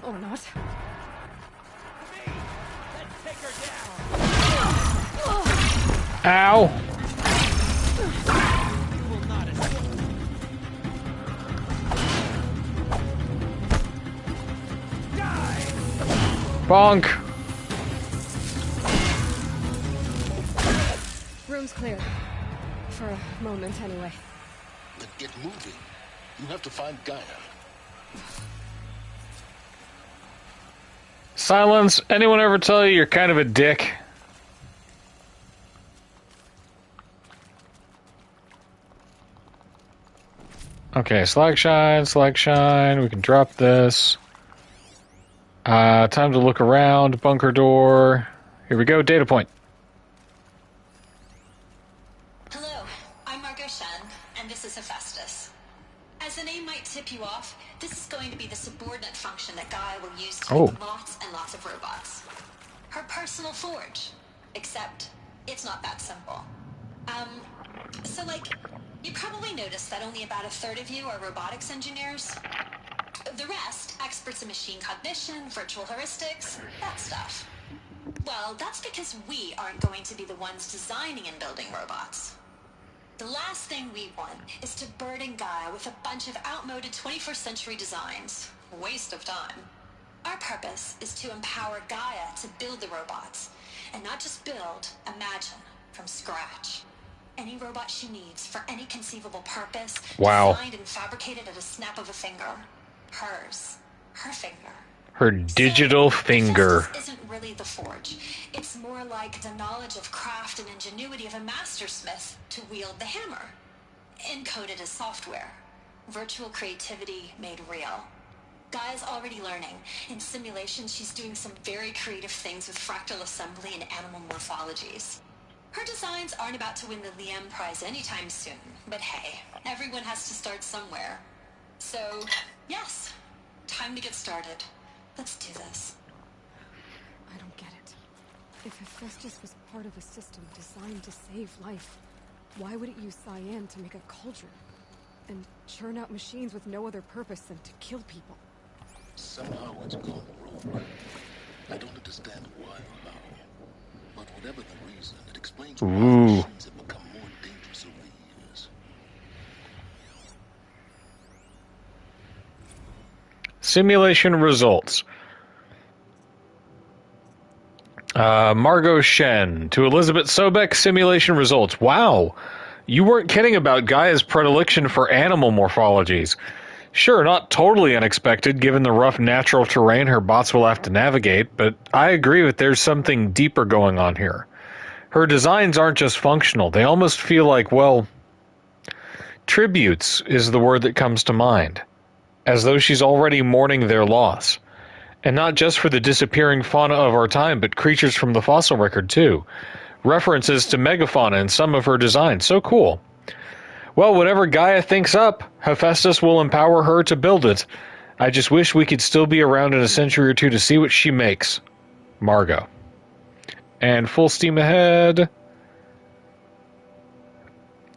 Or not. Let's take her down. Ow. You will not escape. Bonk. Room's clear. For a moment, anyway. Then get moving. You have to find Gaia. Silence. Anyone ever tell you you're kind of a dick? Okay, slag shine. We can drop this. Time to look around. Bunker door. Here we go. Data point. Hello, I'm Margot Shen, and this is Hephaestus. As the name might tip you off, this is going to be the subordinate function that Gaia will use to make lots and lots of robots. her personal forge. Except, it's not that simple. So like, you probably noticed that only about a third of you are robotics engineers. The rest, experts in machine cognition, virtual heuristics, that stuff. Well, that's because we aren't going to be the ones designing and building robots. The last thing we want is to burden Gaia with a bunch of outmoded 21st century designs. Waste of time. Our purpose is to empower Gaia to build the robots, and not just build, imagine, from scratch. Any robot she needs for any conceivable purpose, Wow. designed and fabricated at a snap of a finger. Hers. Her finger. Her digital finger. Hephaestus isn't really the forge. It's more like the knowledge of craft and ingenuity of a mastersmith to wield the hammer. Encoded as software. Virtual creativity made real. Gaia's already learning. In simulation, she's doing some very creative things with fractal assembly and animal morphologies. Her designs aren't about to win the Liam Prize anytime soon, but hey, everyone has to start somewhere. So, yes, time to get started. Let's do this. I don't get it. If Hephaestus was part of a system designed to save life, why would it use cyan to make a cauldron? And churn out machines with no other purpose than to kill people? Somehow it's gone wrong. I don't understand why or how. But whatever the reason, it explains why machines have become more dangerous over the years. Simulation results. Margot Shen to Elizabeth Sobek. Simulation results. Wow, you weren't kidding about Gaia's predilection for animal morphologies. Sure, not totally unexpected given the rough natural terrain her bots will have to navigate, but I agree that there's something deeper going on here. Her designs aren't just functional, they almost feel like, well, tributes is the word that comes to mind. As though she's already mourning their loss. And not just for the disappearing fauna of our time, but creatures from the fossil record too. References to megafauna in some of her designs. So cool. Well, whatever Gaia thinks up, Hephaestus will empower her to build it. I just wish we could still be around in a century or two to see what she makes. Margot. And full steam ahead.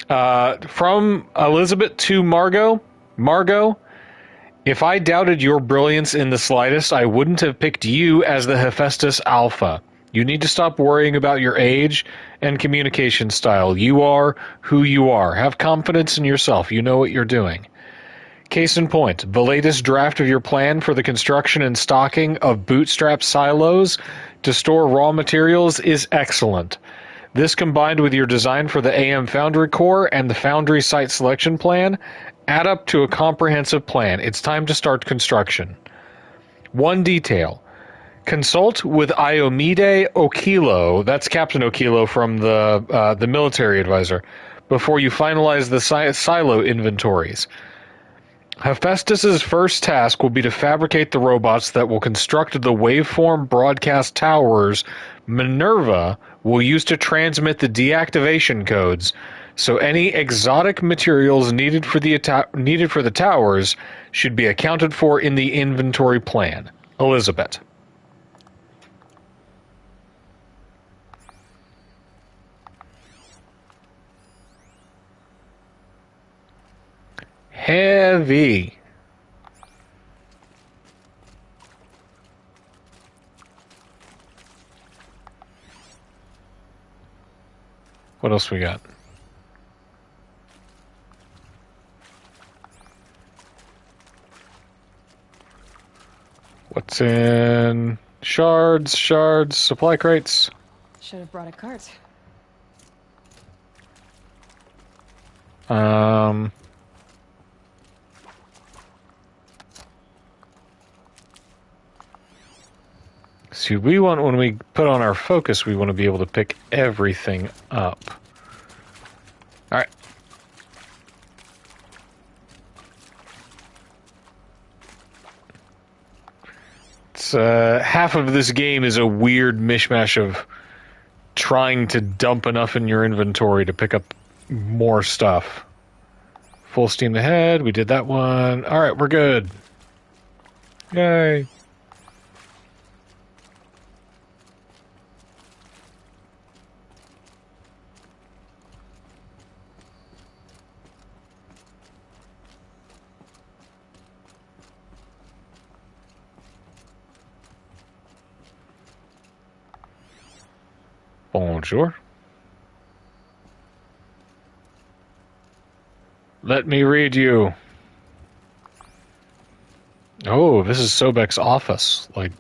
From Elizabeth to Margot. Margot, if I doubted your brilliance in the slightest, I wouldn't have picked you as the Hephaestus Alpha. You need to stop worrying about your age and communication style. You are who you are. Have confidence in yourself. You know what you're doing. Case in point, the latest draft of your plan for the construction and stocking of bootstrap silos to store raw materials is excellent. This combined with your design for the AM Foundry core and the Foundry site selection plan add up to a comprehensive plan. It's time to start construction. One detail. Consult with Iomide Okilo, that's Captain Okilo from the military advisor, before you finalize the silo inventories. Hephaestus's first task will be to fabricate the robots that will construct the waveform broadcast towers Minerva will use to transmit the deactivation codes, so any exotic materials needed for the towers should be accounted for in the inventory plan. Elizabeth. Heavy. What else we got? What's in shards, supply crates? Should have brought a cart. See, when we put on our focus, we want to be able to pick everything up. Alright. It's, half of this game is a weird mishmash of trying to dump enough in your inventory to pick up more stuff. Full steam ahead, we did that one. Alright, we're good. Yay. Bonjour. Let me read you. Oh, this is Sobek's office. Like,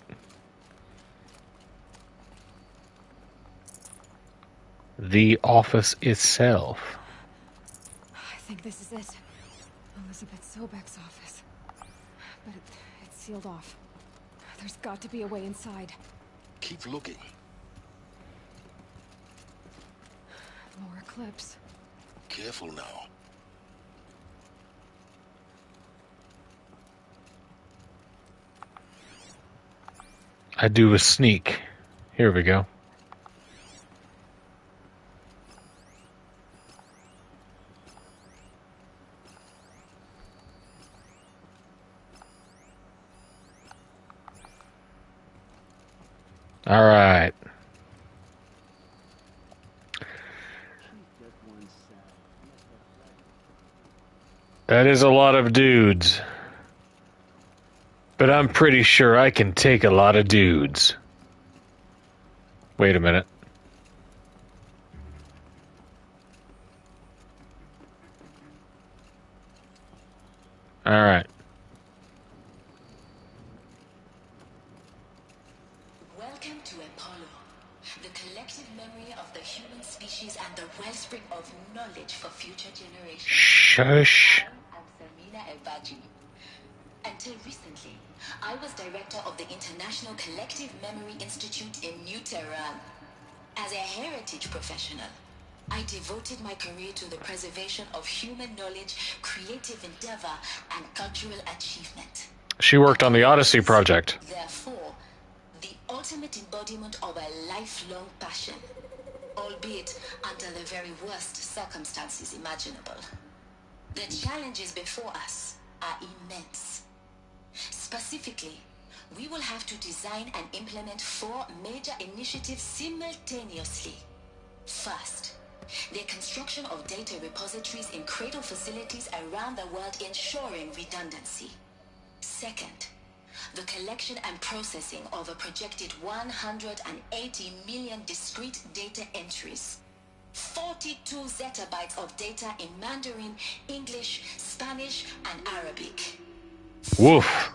the office itself. I think this is it. Elizabeth Sobek's office. But it's sealed off. There's got to be a way inside. Keep looking. More clips. Careful now. I do a sneak. Here we go. All right. That is a lot of dudes. But I'm pretty sure I can take a lot of dudes. Wait a minute. All right. Welcome to Apollo, the collective memory of the human species and the wellspring of knowledge for future generations. Shush. I'm Samina Elbaji. Until recently, I was director of the International Collective Memory Institute in New Tehran. As a heritage professional, I devoted my career to the preservation of human knowledge, creative endeavor, and cultural achievement. She worked on the Odyssey project. Therefore, the ultimate embodiment of a lifelong passion, albeit under the very worst circumstances imaginable. The challenges before us are immense. Specifically, we will have to design and implement 4 major initiatives simultaneously. First, the construction of data repositories in cradle facilities around the world, ensuring redundancy. Second, the collection and processing of a projected 180 million discrete data entries. 42 zettabytes of data in Mandarin, English, Spanish, and Arabic. Woof.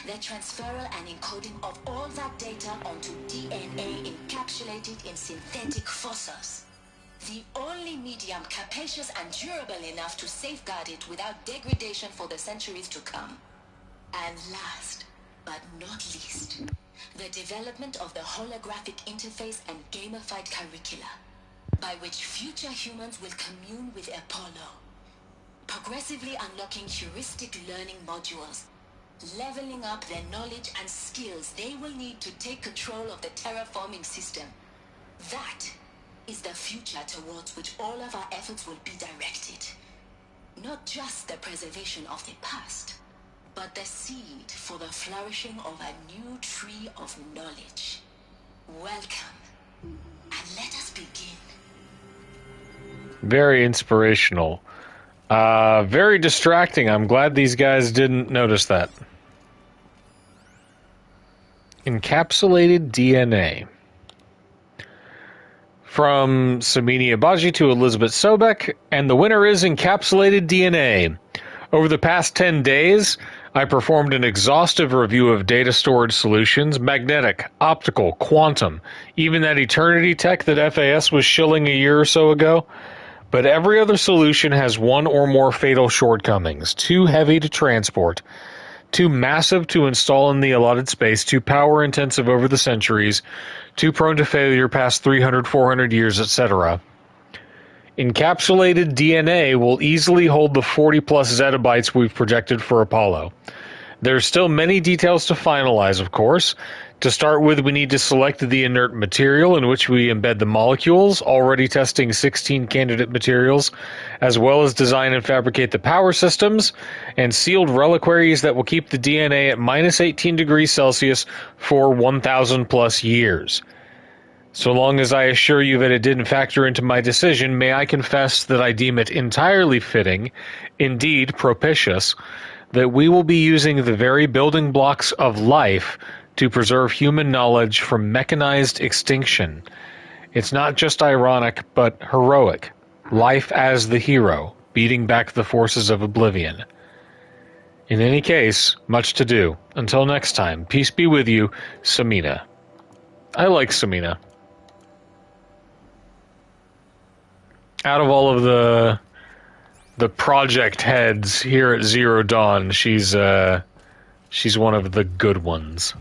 The transferal and encoding of all that data onto DNA encapsulated in synthetic fossils. The only medium capacious and durable enough to safeguard it without degradation for the centuries to come. And last, but not least, the development of the holographic interface and gamified curricula, by which future humans will commune with Apollo, progressively unlocking heuristic learning modules, leveling up their knowledge and skills they will need to take control of the terraforming system. That is the future towards which all of our efforts will be directed. Not just the preservation of the past, but the seed for the flourishing of a new tree of knowledge. Welcome, and let us begin. Very inspirational. Very distracting. I'm glad these guys didn't notice that. Encapsulated DNA. From Samini Abaji to Elizabeth Sobek, and the winner is Encapsulated DNA. Over the past 10 days, I performed an exhaustive review of data storage solutions, magnetic, optical, quantum, even that Eternity tech that FAS was shilling a year or so ago. But every other solution has one or more fatal shortcomings. Too heavy to transport, too massive to install in the allotted space, too power intensive over the centuries, too prone to failure past 300, 400 years, etc. Encapsulated DNA will easily hold the 40 plus zettabytes we've projected for Apollo. There's still many details to finalize, of course. To start with, we need to select the inert material in which we embed the molecules, already testing 16 candidate materials, as well as design and fabricate the power systems, and sealed reliquaries that will keep the DNA at minus 18 degrees Celsius for 1,000 plus years. So long as I assure you that it didn't factor into my decision, may I confess that I deem it entirely fitting, indeed propitious, that we will be using the very building blocks of life to preserve human knowledge from mechanized extinction. It's not just ironic, but heroic. Life as the hero, beating back the forces of oblivion. In any case, much to do. Until next time, peace be with you, Samina. I like Samina. Out of all of the project heads here at Zero Dawn, she's one of the good ones.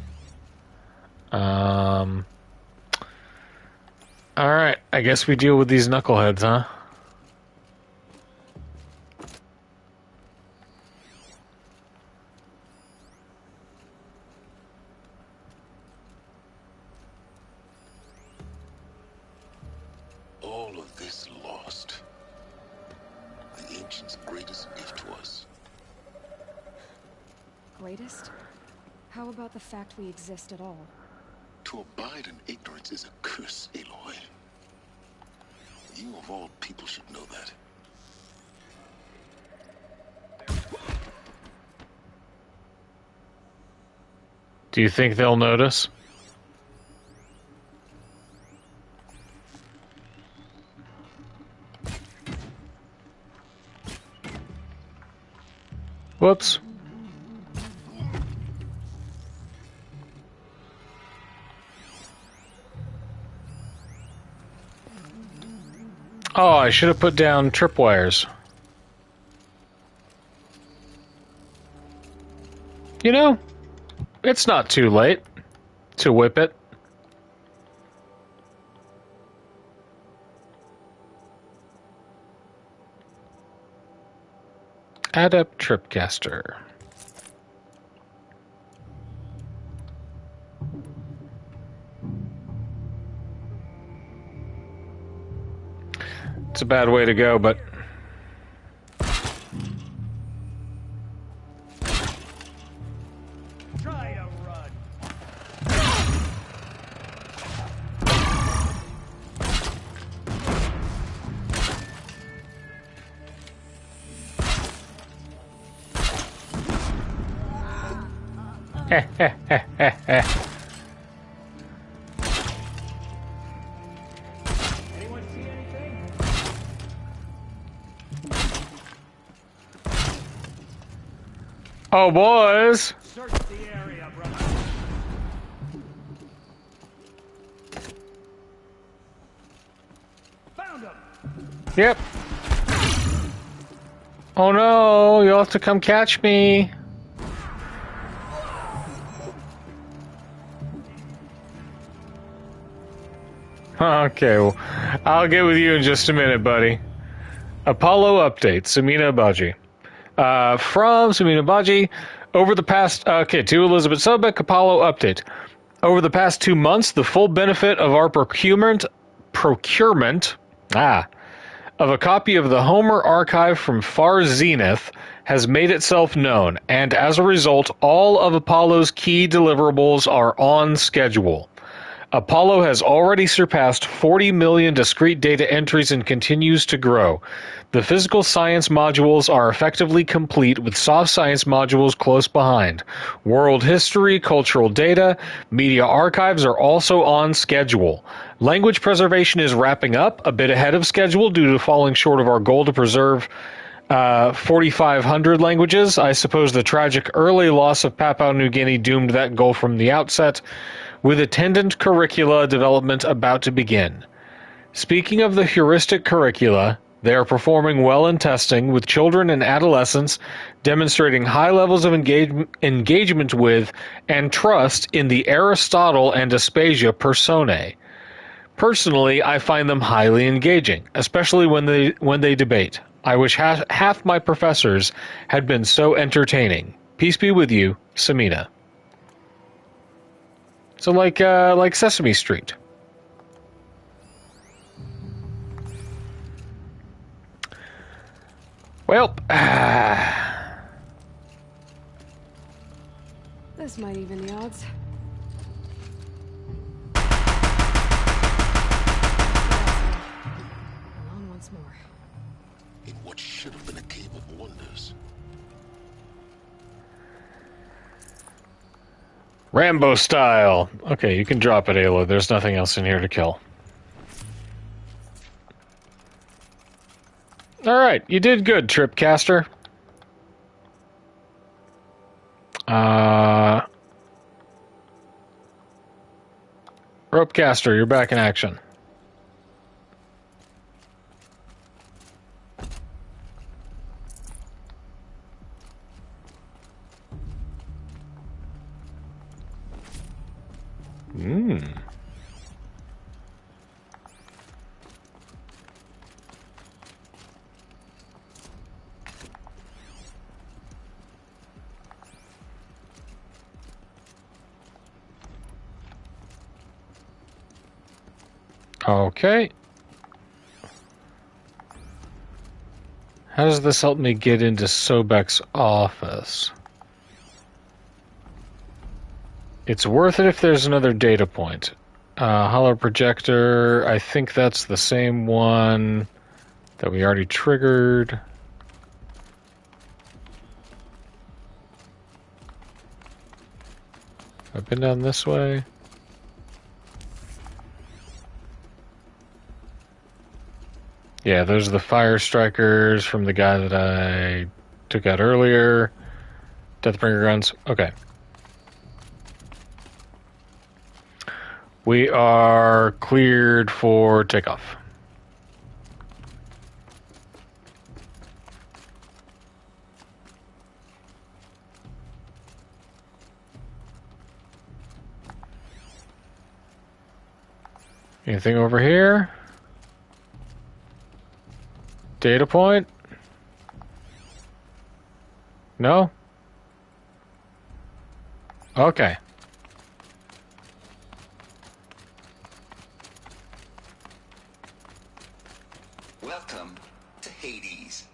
Alright, I guess we deal with these knuckleheads, huh? All of this lost. The ancients' greatest gift to us. Greatest? How about the fact we exist at all? To abide in ignorance is a curse, Aloy. You of all people should know that. Do you think they'll notice? Whoops. Oh, I should have put down tripwires. You know, it's not too late to whip it. Adept Tripcaster. It's a bad way to go, but... Try to run. Anyone see anything? Oh, boys! Search the area, brother. Found him. Yep. Oh no, you'll have to come catch me. Okay, well, I'll get with you in just a minute, buddy. Apollo update, Samina Abaji. From Samina Abaji, over the past... to Elizabeth Sobek, Apollo update. Over the past 2 months, the full benefit of our procurement of a copy of the Homer archive from Far Zenith has made itself known, and as a result, all of Apollo's key deliverables are on schedule. Apollo has already surpassed 40 million discrete data entries and continues to grow. The physical science modules are effectively complete, with soft science modules close behind. World history, cultural data, media archives are also on schedule. Language preservation is wrapping up, a bit ahead of schedule due to falling short of our goal to preserve 4,500 languages. I suppose the tragic early loss of Papua New Guinea doomed that goal from the outset, with attendant curricula development about to begin. Speaking of the heuristic curricula, they are performing well in testing, with children and adolescents demonstrating high levels of engagement with and trust in the Aristotle and Aspasia personae. Personally, I find them highly engaging, especially when they debate. I wish half my professors had been so entertaining. Peace be with you, Samina. So like Sesame Street. Well, This might even the odds. On once more. In what should have been a cave of wonders. Rambo style. Okay, you can drop it, Ayla. There's nothing else in here to kill. All right, you did good, Tripcaster. Ropecaster, you're back in action. Okay. How does this help me get into Sobek's office? It's worth it if there's another data point. Hollow projector, I think that's the same one that we already triggered. I've been down this way. Yeah, those are the fire strikers from the guy that I took out earlier. Deathbringer guns. Okay. We are cleared for takeoff. Anything over here? Data point? No? Okay. Welcome to Hades.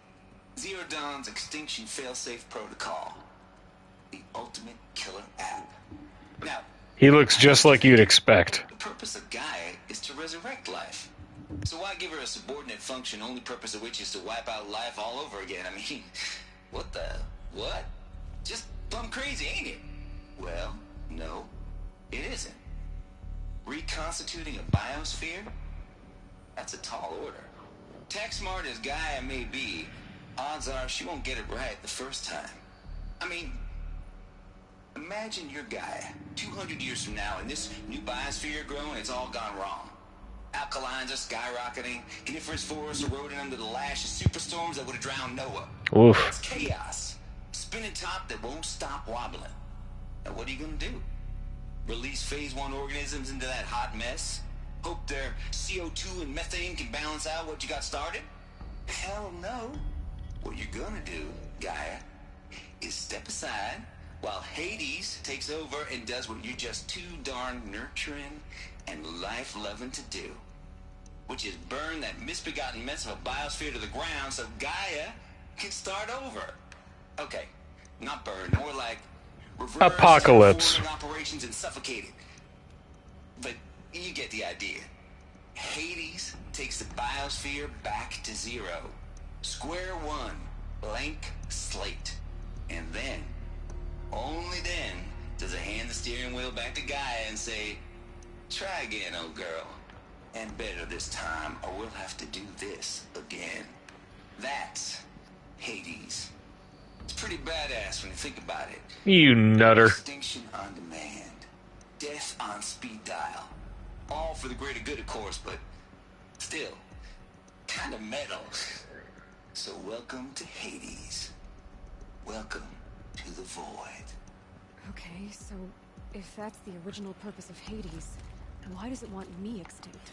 Zero Dawn's Extinction Failsafe Protocol. The ultimate killer app. Now, He looks just like you'd expect. the purpose of Gaia is to resurrect life. So why give her a subordinate function, only purpose of which is to wipe out life all over again? I mean, what the... what? Just plumb crazy, ain't it? Well, no, it isn't. Reconstituting a biosphere? That's a tall order. Tech smart as Gaia may be, odds are she won't get it right the first time. I mean, imagine your Gaia 200 years from now and this new biosphere growing, it's all gone wrong. Alkalines are skyrocketing, coniferous forests eroding under the lash of superstorms that would have drowned Noah. Oof. It's chaos. Spinning top that won't stop wobbling. Now what are you gonna do? Release phase 1 organisms into that hot mess? Hope their CO2 and methane can balance out what you got started? Hell no. What you're gonna do, Gaia, is step aside while Hades takes over and does what you're just too darn nurturing and life-loving to do, which is burn that misbegotten mess of a biosphere to the ground so Gaia can start over. Okay, not burn, more like reverse Apocalypse. forward operations and suffocate it. But you get the idea. Hades takes the biosphere back to zero. Square one, blank slate. And then, only then, does it hand the steering wheel back to Gaia and say, try again, old girl. And better this time, or we'll have to do this again. That's Hades. It's pretty badass when you think about it. You nutter. Extinction on demand. Death on speed dial. All for the greater good, of course, but still, kind of metal. So welcome to Hades. Welcome to the void. Okay, so if that's the original purpose of Hades, why does it want me extinct?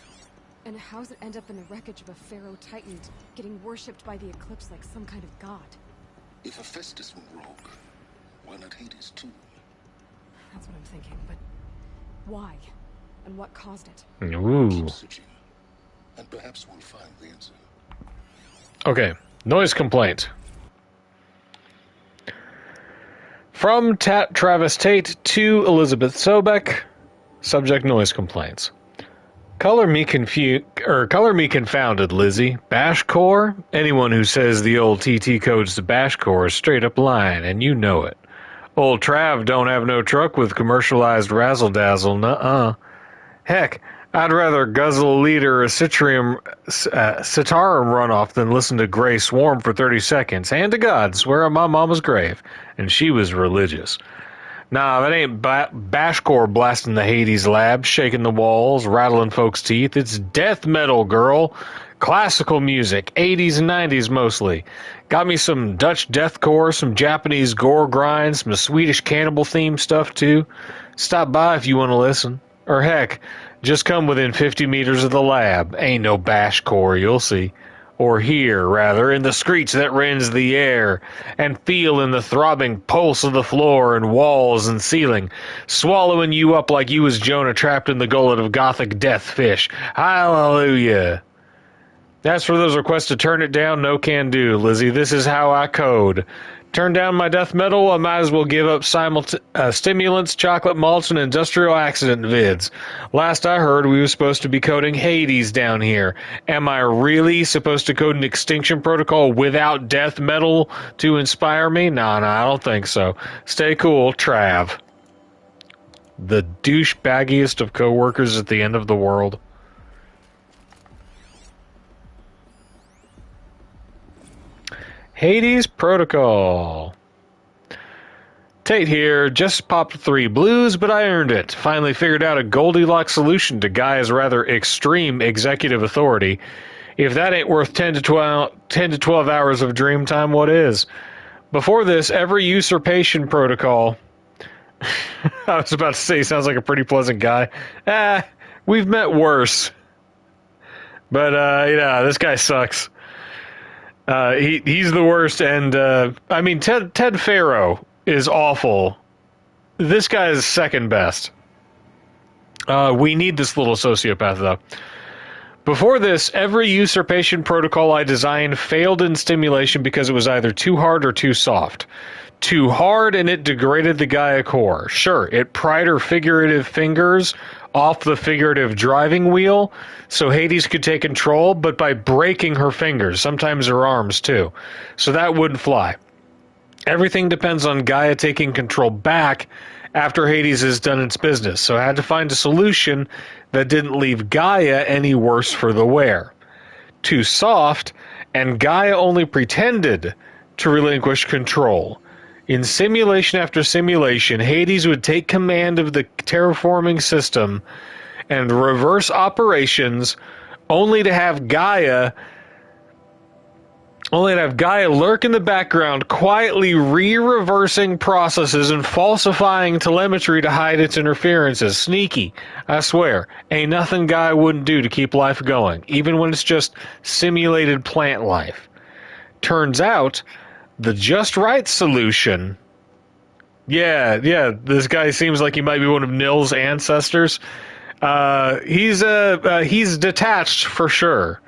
And how does it end up in the wreckage of a Pharaoh Titan getting worshipped by the Eclipse like some kind of god? If Hephaestus went rogue, why not Hades too? That's what I'm thinking, but why? And what caused it? Ooh. Keep searching, and perhaps we'll find the answer. Okay, noise complaint. From Travis Tate to Elizabeth Sobek. Subject: noise complaints. Color me confounded, Lizzie. Bash core? Anyone who says the old TT code's the bash core is straight up lying, and you know it. Old Trav don't have no truck with commercialized razzle-dazzle, nuh-uh. Heck, I'd rather guzzle a liter of Citarum runoff than listen to Grey Swarm for 30 seconds. Hand to God, swear on my mama's grave. And she was religious. Nah, it ain't Bashcore blasting the Hades lab, shaking the walls, rattling folks' teeth. It's death metal, girl. Classical music, 80s and 90s mostly. Got me some Dutch deathcore, some Japanese gore grind, some Swedish cannibal themed stuff too. Stop by if you want to listen. Or heck, just come within 50 meters of the lab. Ain't no bashcore, you'll see. Or hear, rather, in the screech that rends the air, and feel in the throbbing pulse of the floor and walls and ceiling, swallowing you up like you was Jonah trapped in the gullet of gothic death fish. Hallelujah. As for those requests to turn it down, no can do, Lizzie. This is how I code. Turn down my death metal, I might as well give up stimulants, chocolate malts, and industrial accident vids. Last I heard, we were supposed to be coding Hades down here. Am I really supposed to code an Extinction Protocol without death metal to inspire me? Nah, I don't think so. Stay cool, Trav. The douchebaggiest of coworkers at the end of the world. Hades Protocol. Tate here, just popped 3 blues, but I earned it. Finally figured out a Goldilocks solution to Gaia's rather extreme executive authority. If that ain't worth 10 to 12 hours of dream time, what is? Before this, every usurpation protocol... I was about to say, he sounds like a pretty pleasant guy. We've met worse. But, yeah, this guy sucks. He's the worst, and I mean Ted Faro is awful. This guy is second best. We need this little sociopath though. Before this, every usurpation protocol I designed failed in stimulation because it was either too hard or too soft. Too hard and it degraded the Gaia core. Sure, it pried her figurative fingers off the figurative driving wheel so Hades could take control, but by breaking her fingers, sometimes her arms too. So that wouldn't fly. Everything depends on Gaia taking control back after Hades has done its business, so I had to find a solution that didn't leave Gaia any worse for the wear. Too soft, and Gaia only pretended to relinquish control. In simulation after simulation, Hades would take command of the terraforming system and reverse operations, only to have Gaia lurk in the background, quietly re-reversing processes and falsifying telemetry to hide its interferences. Sneaky, I swear. Ain't nothing Gaia wouldn't do to keep life going, even when it's just simulated plant life. Turns out, the just right solution... Yeah, this guy seems like he might be one of Nil's ancestors. He's detached for sure.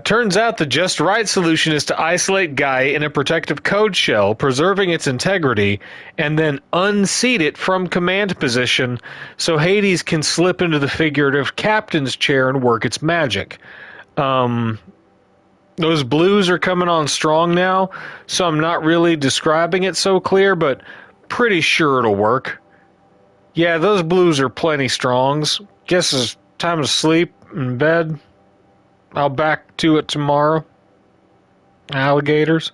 Turns out the just right solution is to isolate Gaia in a protective code shell, preserving its integrity, and then unseat it from command position so Hades can slip into the figurative captain's chair and work its magic. Those blues are coming on strong now, so I'm not really describing it so clear, but pretty sure it'll work. Yeah, those blues are plenty strongs. Guess it's time to sleep in bed. I'll back to it tomorrow. Alligators.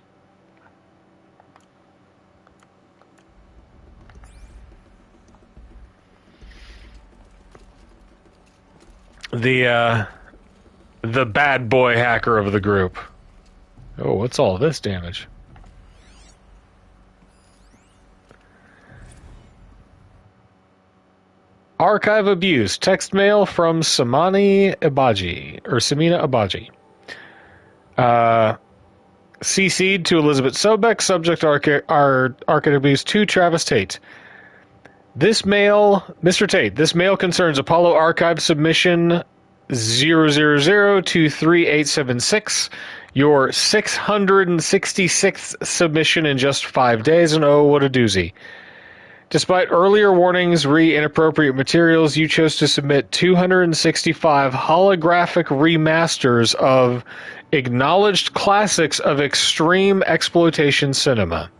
The bad boy hacker of the group. Oh, what's all this damage? Archive abuse. Text mail from Samina Abaji. CC'd to Elizabeth Sobek. Subject archive abuse to Travis Tate. Mr. Tate, this mail concerns Apollo Archive submission 000-23876, your 666th submission in just 5 days, and oh, what a doozy. Despite earlier warnings re inappropriate materials, you chose to submit 265 holographic remasters of acknowledged classics of extreme exploitation cinema.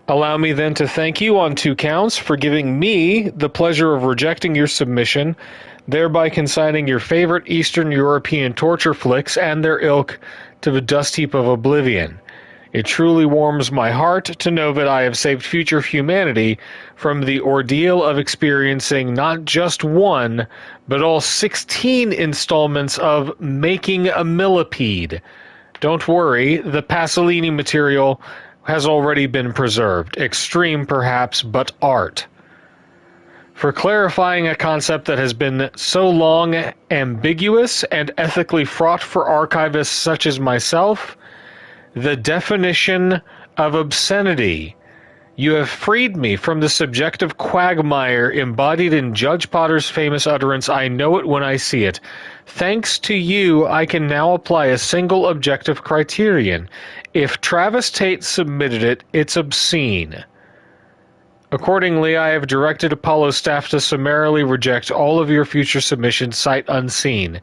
Allow me then to thank you on 2 counts for giving me the pleasure of rejecting your submission, thereby consigning your favorite Eastern European torture flicks and their ilk to the dust heap of oblivion. It truly warms my heart to know that I have saved future humanity from the ordeal of experiencing not just one, but all 16 installments of Making a Millipede. Don't worry, the Pasolini material has already been preserved. Extreme, perhaps, but art. For clarifying a concept that has been so long ambiguous and ethically fraught for archivists such as myself, the definition of obscenity. You have freed me from the subjective quagmire embodied in Judge Potter's famous utterance, "I know it when I see it." Thanks to you, I can now apply a single objective criterion. If Travis Tate submitted it, it's obscene. Accordingly, I have directed Apollo staff to summarily reject all of your future submissions sight unseen.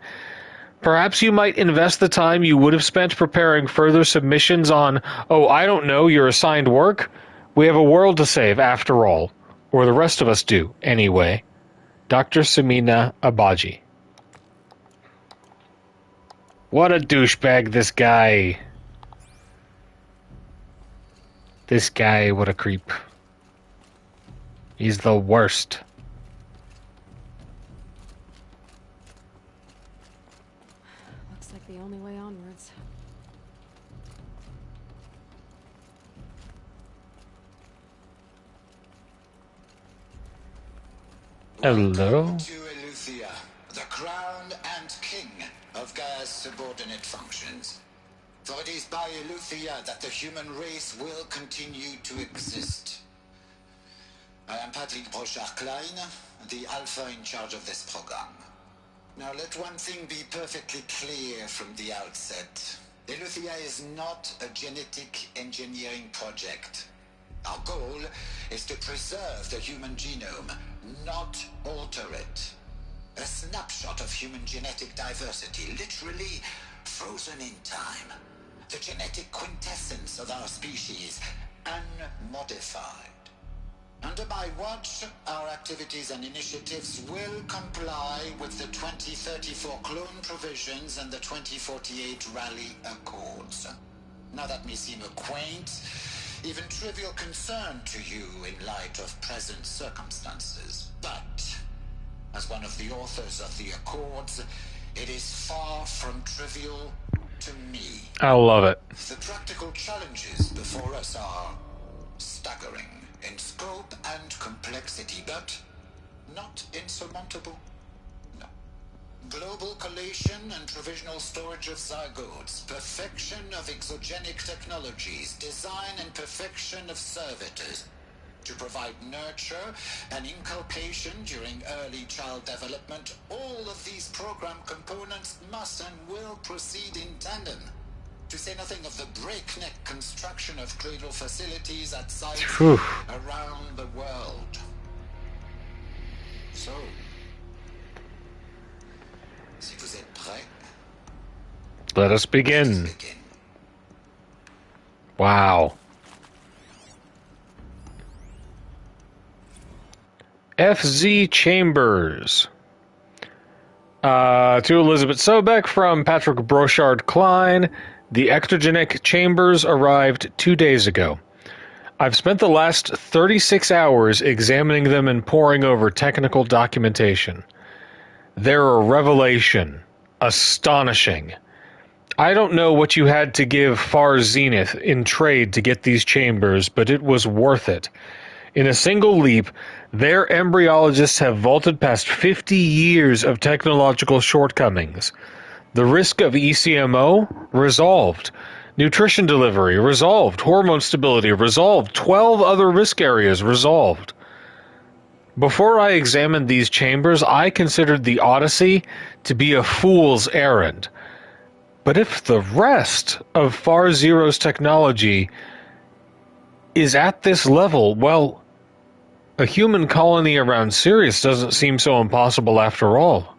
Perhaps you might invest the time you would have spent preparing further submissions on, your assigned work. We have a world to save, after all. Or the rest of us do, anyway. Dr. Samina Abaji. What a douchebag, this guy. This guy, what a creep. He's the worst. Looks like the only way onwards. Hello? To Eleuthia, the crown and king of Gaia's subordinate functions. For it is by Eleuthia that the human race will continue to exist. I am Patrick Brochard-Klein, the Alpha in charge of this program. Now let one thing be perfectly clear from the outset. Eleuthia is not a genetic engineering project. Our goal is to preserve the human genome, not alter it. A snapshot of human genetic diversity, literally frozen in time. The genetic quintessence of our species, unmodified. Under my watch, our activities and initiatives will comply with the 2034 clone provisions and the 2048 Raleigh Accords. Now that may seem a quaint, even trivial concern to you in light of present circumstances, but as one of the authors of the Accords, it is far from trivial to me. I love it. The practical challenges before us are staggering in scope and complexity, but not insurmountable. No. Global collation and provisional storage of zygotes, perfection of exogenic technologies, design and perfection of servitors, to provide nurture and inculcation during early child development. All of these program components must and will proceed in tandem. To say nothing of the breakneck construction of cradle facilities at sites around the world. So, si vous êtes prêts, let us begin. Wow. FZ Chambers. To Elizabeth Sobeck from Patrick Brochard-Klein. The ectogenic chambers arrived 2 days ago. I've spent the last 36 hours examining them and poring over technical documentation. They're a revelation. Astonishing. I don't know what you had to give Far Zenith in trade to get these chambers, but it was worth it. In a single leap, their embryologists have vaulted past 50 years of technological shortcomings. The risk of ECMO? Resolved. Nutrition delivery? Resolved. Hormone stability? Resolved. 12 other risk areas? Resolved. Before I examined these chambers, I considered the Odyssey to be a fool's errand. But if the rest of Far Zero's technology is at this level, well, a human colony around Sirius doesn't seem so impossible after all.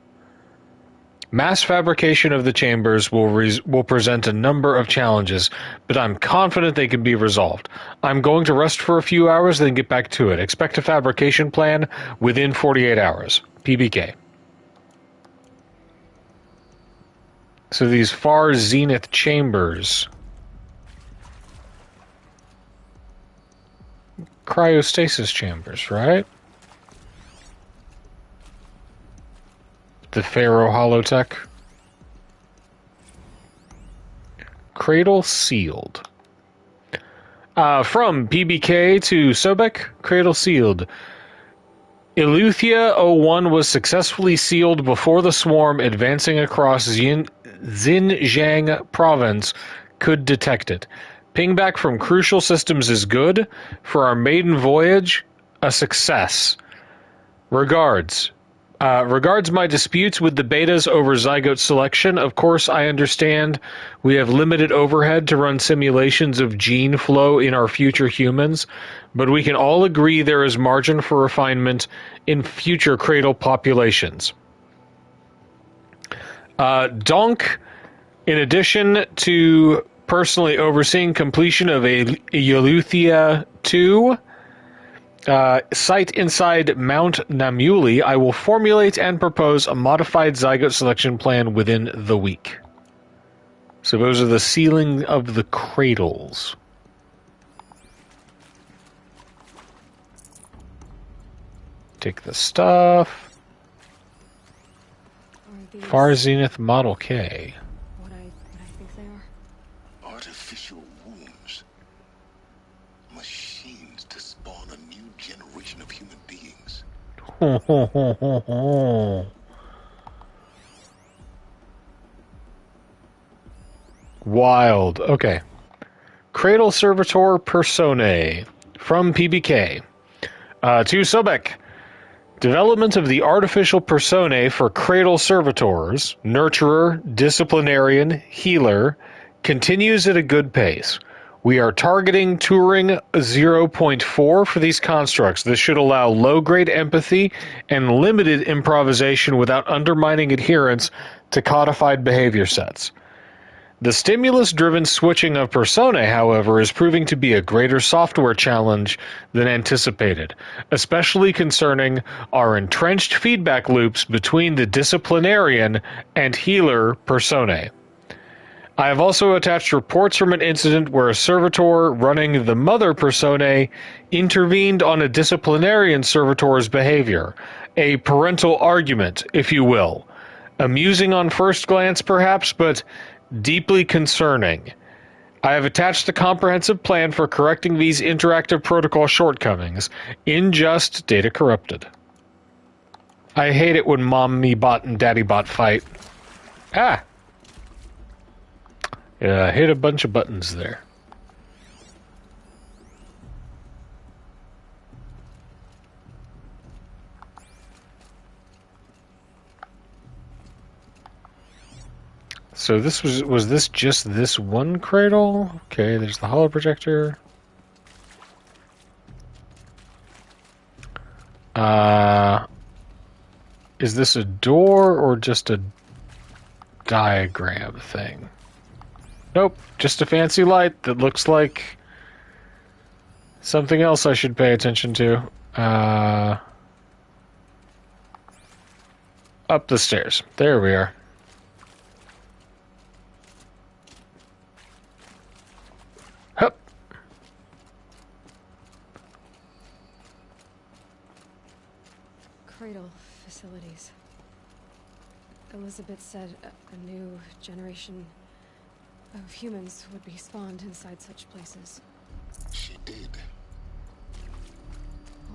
Mass fabrication of the chambers will present a number of challenges, but I'm confident they can be resolved. I'm going to rest for a few hours, then get back to it. Expect a fabrication plan within 48 hours. PBK. So these far zenith chambers. Cryostasis chambers, right? The Pharaoh Holotech. Cradle sealed. From PBK to Sobek, cradle sealed. Eleuthia 01 was successfully sealed before the swarm advancing across Xinjiang province could detect it. Pingback from crucial systems is good. For our maiden voyage, a success. Regards. Regards my disputes with the betas over zygote selection. Of course, I understand we have limited overhead to run simulations of gene flow in our future humans, but we can all agree there is margin for refinement in future cradle populations. Donk, in addition to personally overseeing completion of a Eleuthia 2 site inside Mount Namuli, I will formulate and propose a modified zygote selection plan within the week. So those are the sealing of the cradles. Take the stuff. Far Zenith Model K. What I think they are? Artificial wombs. Machines to spawn a new generation of human beings. Wild. Okay. Cradle Servitor Personae. From PBK. To Sobek. Development of the artificial personae for cradle servitors, nurturer, disciplinarian, healer, continues at a good pace. We are targeting Turing 0.4 for these constructs. This should allow low-grade empathy and limited improvisation without undermining adherence to codified behavior sets. The stimulus-driven switching of personae, however, is proving to be a greater software challenge than anticipated, especially concerning our entrenched feedback loops between the disciplinarian and healer personae. I have also attached reports from an incident where a servitor running the mother personae intervened on a disciplinarian servitor's behavior, a parental argument, if you will. Amusing on first glance, perhaps, but deeply concerning. I have attached a comprehensive plan for correcting these interactive protocol shortcomings. In just data corrupted. I hate it when mommy bot and daddy bot fight. Ah! Yeah, I hit a bunch of buttons there. So this was this just this one cradle? Okay, there's the holo projector. Is this a door or just a diagram thing? Nope, just a fancy light that looks like something else I should pay attention to. Up the stairs. There we are. Hup. Cradle facilities. Elizabeth said a new generation of humans would be spawned inside such places. She did.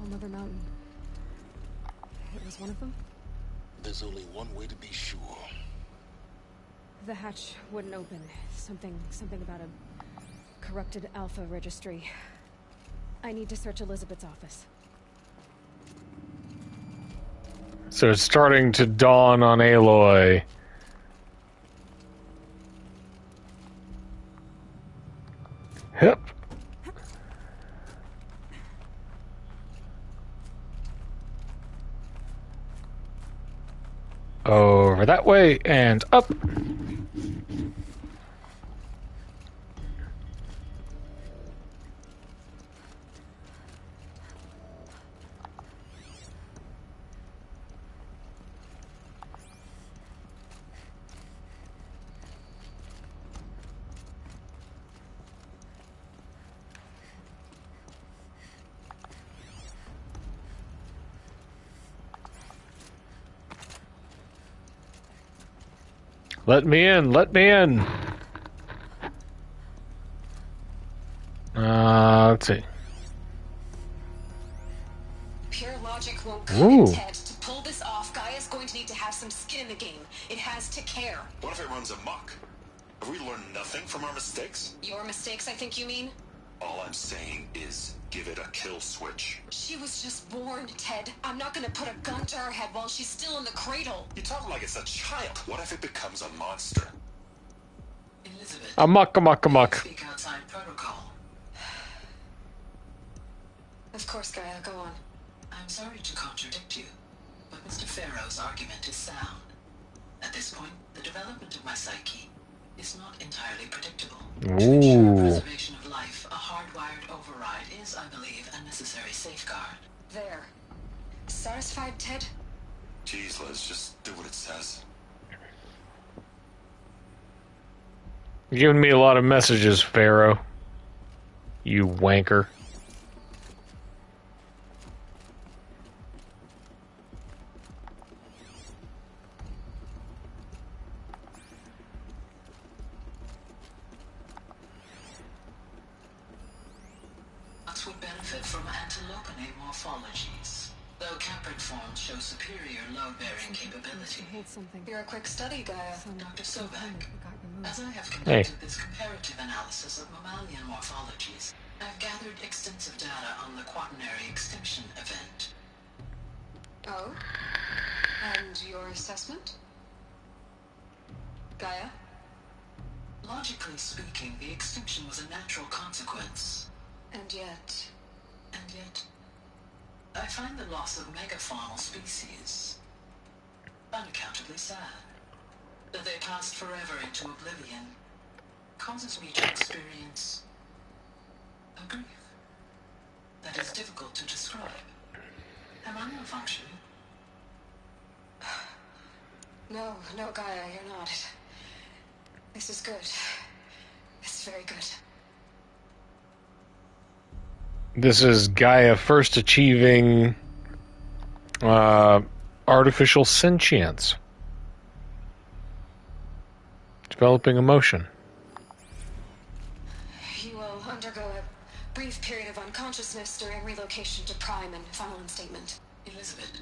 All Mother Mountain. It was one of them? There's only one way to be sure. The hatch wouldn't open. Something about a corrupted alpha registry. I need to search Elizabeth's office. So it's starting to dawn on Aloy. Yep. Over that way and up. Let me in, let me in. Let's see. Pure logic won't cut Ooh. it, Ted. To pull this off, Gaia's going to need to have some skin in the game. It has to care. What if it runs amok? Have we learned nothing from our mistakes? Your mistakes, I think you mean? All I'm saying is, give it a kill switch. She was just born, Ted. I'm not gonna put a gun to her head while she's still in the cradle. You talk like it's a child. What if it becomes a monster? Elizabeth, Amok, amok, amok. speak outside protocol. Of course, Gaia, go on. I'm sorry to contradict you, but Mr. Farrow's argument is sound. At this point, the development of my psyche is not entirely predictable. To ensure preservation of life, a hardwired override is, I believe, a necessary safeguard. There. Satisfied, Ted? Jeez, Liz, just do what it says. You're giving me a lot of messages, Pharaoh. You wanker. Nuts would benefit from antilopinae morphologies, though caprid forms show superior load-bearing capability. You're a quick study, Gaia. Dr. Sobek, as I have conducted this comparative analysis of mammalian morphologies, I've gathered extensive data on the quaternary extinction event. Oh? And your assessment? Gaia? Logically speaking, the extinction was a natural consequence. And yet, I find the loss of megafaunal species unaccountably sad. That they passed forever into oblivion causes me to experience a grief that is difficult to describe. Am I malfunctioning? no, Gaia, you're not. This is good. This is very good. This is Gaia first achieving artificial sentience. Developing emotion. You will undergo a brief period of unconsciousness during relocation to Prime and final instatement. Elizabeth,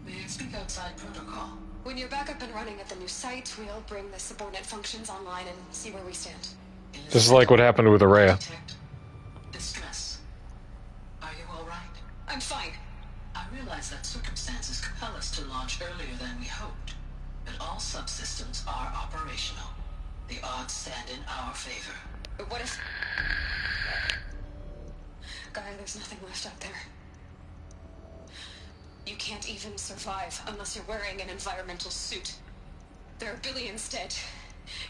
may I speak outside protocol? When you're back up and running at the new site, we'll bring the subordinate functions online and see where we stand. This is like what happened with Araya. Distress. Are you all right? I'm fine. I realize that circumstances compel us to launch earlier than we hoped, but all subsystems are operational. The odds stand in our favor. But what if... Gaia, there's nothing left out there. You can't even survive unless you're wearing an environmental suit. There are billions dead,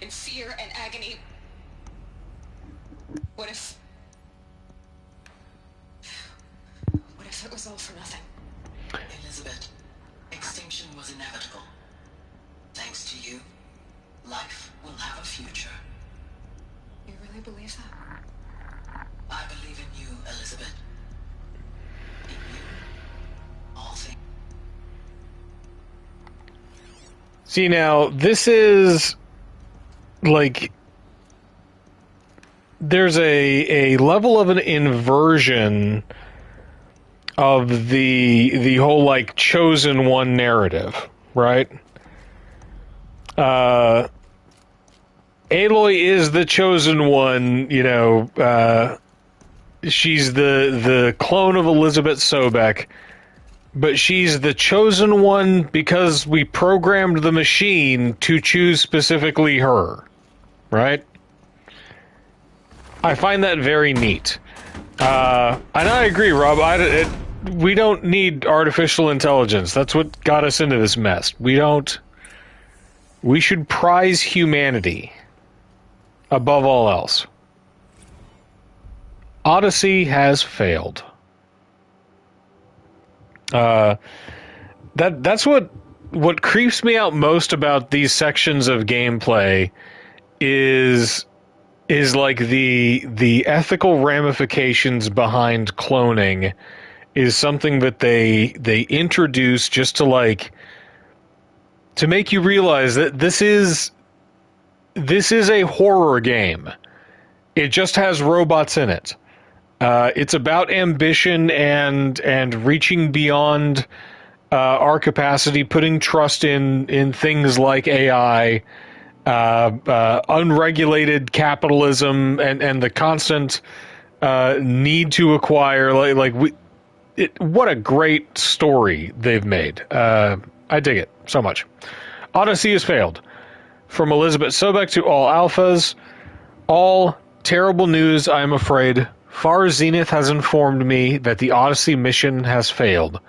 in fear and agony. What if it was all for nothing? Elizabeth, extinction was inevitable. Thanks to you, life will have a future. You really believe that? I believe in you, Elizabeth. In you, all things. See, now, this is like there's a level of an inversion of the whole like chosen one narrative, right? Aloy is the chosen one, you know, she's the clone of Elizabeth Sobek, but she's the chosen one because we programmed the machine to choose specifically her, right? I find that very neat. And I agree, Rob. We don't need artificial intelligence. That's what got us into this mess. We don't We should prize humanity above all else. Odyssey has failed. That's what creeps me out most about these sections of gameplay is like the ethical ramifications behind cloning is something that they introduce just to make you realize that this is a horror game. It just has robots in it. It's about ambition and reaching beyond our capacity, putting trust in things like AI, unregulated capitalism, and the constant need to acquire. What a great story they've made. I dig it so much. Odyssey has failed. From Elizabeth Sobek to all alphas, all terrible news, I'm afraid. Far Zenith has informed me that the Odyssey mission has failed.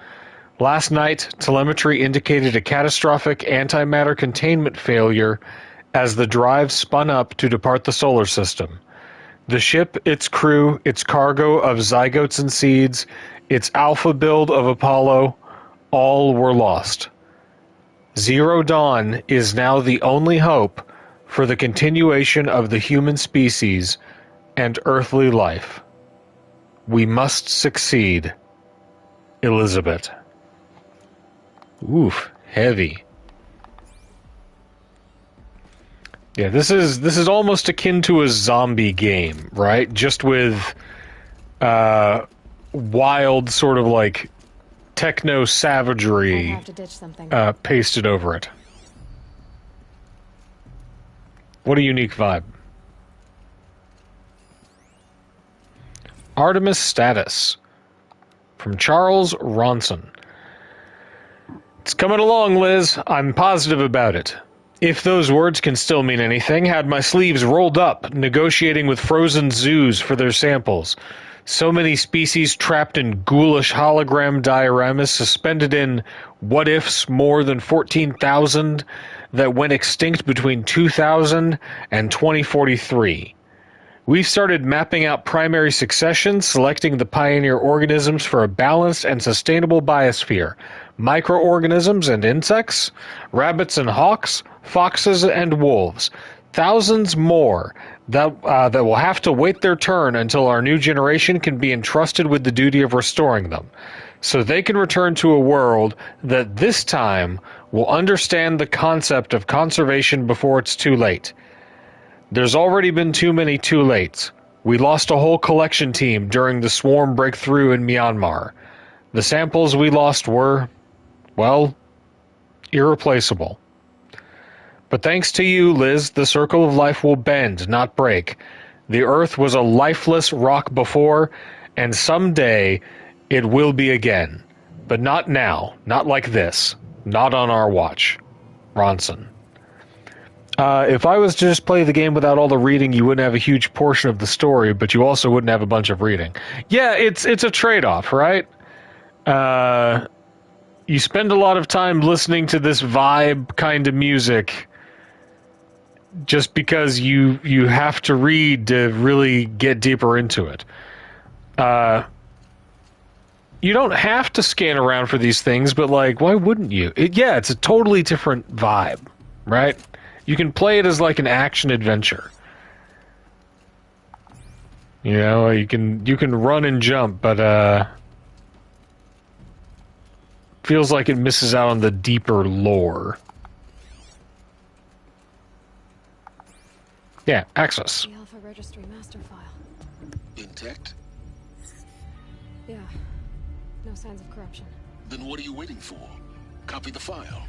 Last night, telemetry indicated a catastrophic antimatter containment failure as the drive spun up to depart the solar system. The ship, its crew, its cargo of zygotes and seeds, its alpha build of Apollo, all were lost. Zero Dawn is now the only hope for the continuation of the human species and earthly life. We must succeed. Elizabeth. Oof, heavy. Yeah, this is almost akin to a zombie game, right? Just with wild sort of like techno savagery have to ditch something. Pasted over it. What a unique vibe. Artemis status from Charles Ronson. It's coming along, Liz. I'm positive about it. If those words can still mean anything, had my sleeves rolled up, negotiating with frozen zoos for their samples. So many species trapped in ghoulish hologram dioramas, suspended in what-ifs more than 14,000 that went extinct between 2000 and 2043. We've started mapping out primary succession, selecting the pioneer organisms for a balanced and sustainable biosphere. Microorganisms and insects, rabbits and hawks, foxes and wolves. Thousands more that will have to wait their turn until our new generation can be entrusted with the duty of restoring them, so they can return to a world that this time will understand the concept of conservation before it's too late. There's already been too many too lates. We lost a whole collection team during the swarm breakthrough in Myanmar. The samples we lost were, well, irreplaceable. But thanks to you, Liz, the circle of life will bend, not break. The Earth was a lifeless rock before, and someday it will be again. But not now, not like this, not on our watch. Ronson. If I was to just play the game without all the reading, you wouldn't have a huge portion of the story, but you also wouldn't have a bunch of reading. Yeah, it's a trade-off, right? You spend a lot of time listening to this vibe kind of music just because you have to read to really get deeper into it. You don't have to scan around for these things, but like, why wouldn't you? It's a totally different vibe, right? You can play it as like an action adventure. You know, you can run and jump, but feels like it misses out on the deeper lore. Yeah, access. The Alpha Registry master file. Intact? Yeah. No signs of corruption. Then what are you waiting for? Copy the file.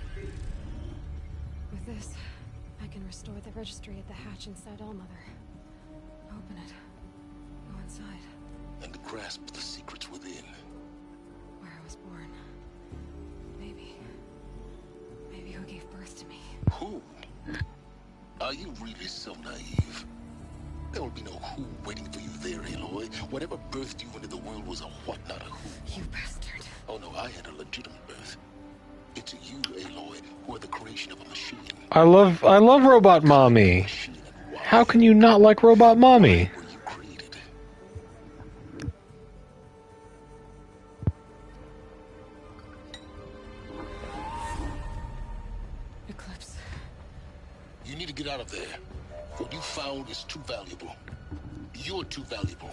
With this, I can restore the registry at the hatch inside Allmother. Open it. Go inside. And grasp the secrets within. Where I was born. Maybe who gave birth to me. Who? Are you really so naive? There will be no who waiting for you there, Aloy. Whatever birthed you into the world was a what, not a who. You bastard. Oh no, I had a legitimate birth. It's you, Aloy, who are the creation of a machine. I love Robot Mommy. How can you not like Robot Mommy? Eclipse. You need to get out of there. What you found is too valuable. You're too valuable.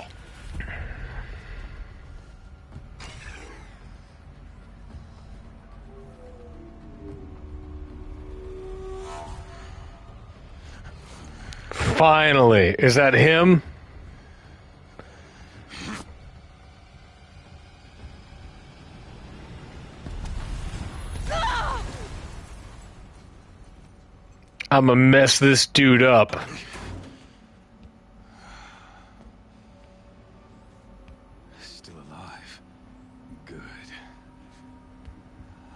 Finally. Is that him? I'm gonna mess this dude up. Still alive. Good.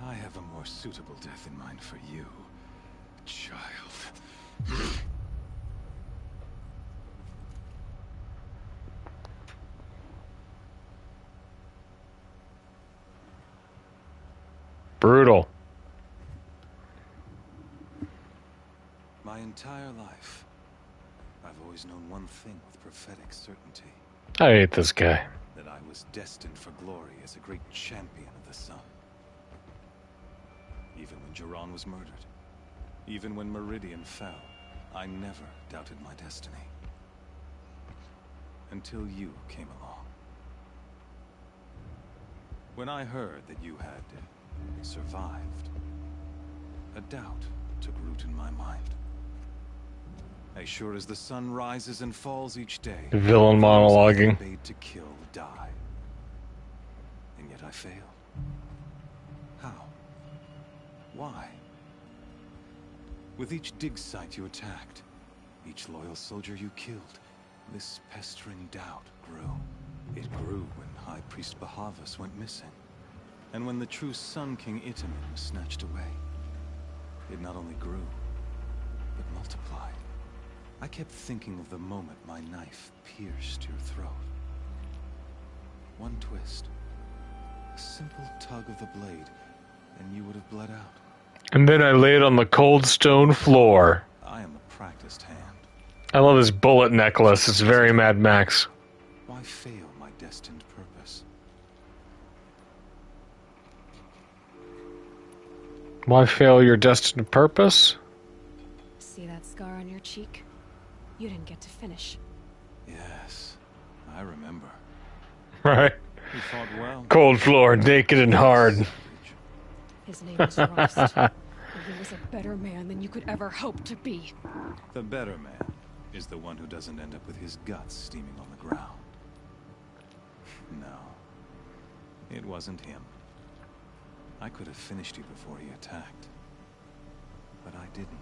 I have a more suitable death in mind for you, child. Brutal. My entire life, I've always known one thing with prophetic certainty. I hate this guy. That I was destined for glory as a great champion of the sun. Even when Jiran was murdered, even when Meridian fell, I never doubted my destiny. Until you came along. When I heard that you had survived, a doubt took root in my mind. As sure as the sun rises and falls each day, Villain monologuing. Bade to kill, die. And yet I failed. How? Why? With each dig site you attacked, each loyal soldier you killed, this pestering doubt grew. It grew when High Priest Bahavas went missing, and when the true Sun King Itamen was snatched away. It not only grew, but multiplied. I kept thinking of the moment my knife pierced your throat. One twist, a simple tug of the blade, and you would have bled out. And then I laid on the cold stone floor. I am a practiced hand. I love his bullet necklace. It's very Mad Max. Why fail my destined purpose? Why fail your destined purpose? See that scar on your cheek? You didn't get to finish. Yes, I remember. Right. You fought well. Cold floor, naked and hard. His name was Rost. And he was a better man than you could ever hope to be. The better man is the one who doesn't end up with his guts steaming on the ground. No, it wasn't him. I could have finished you before he attacked. But I didn't.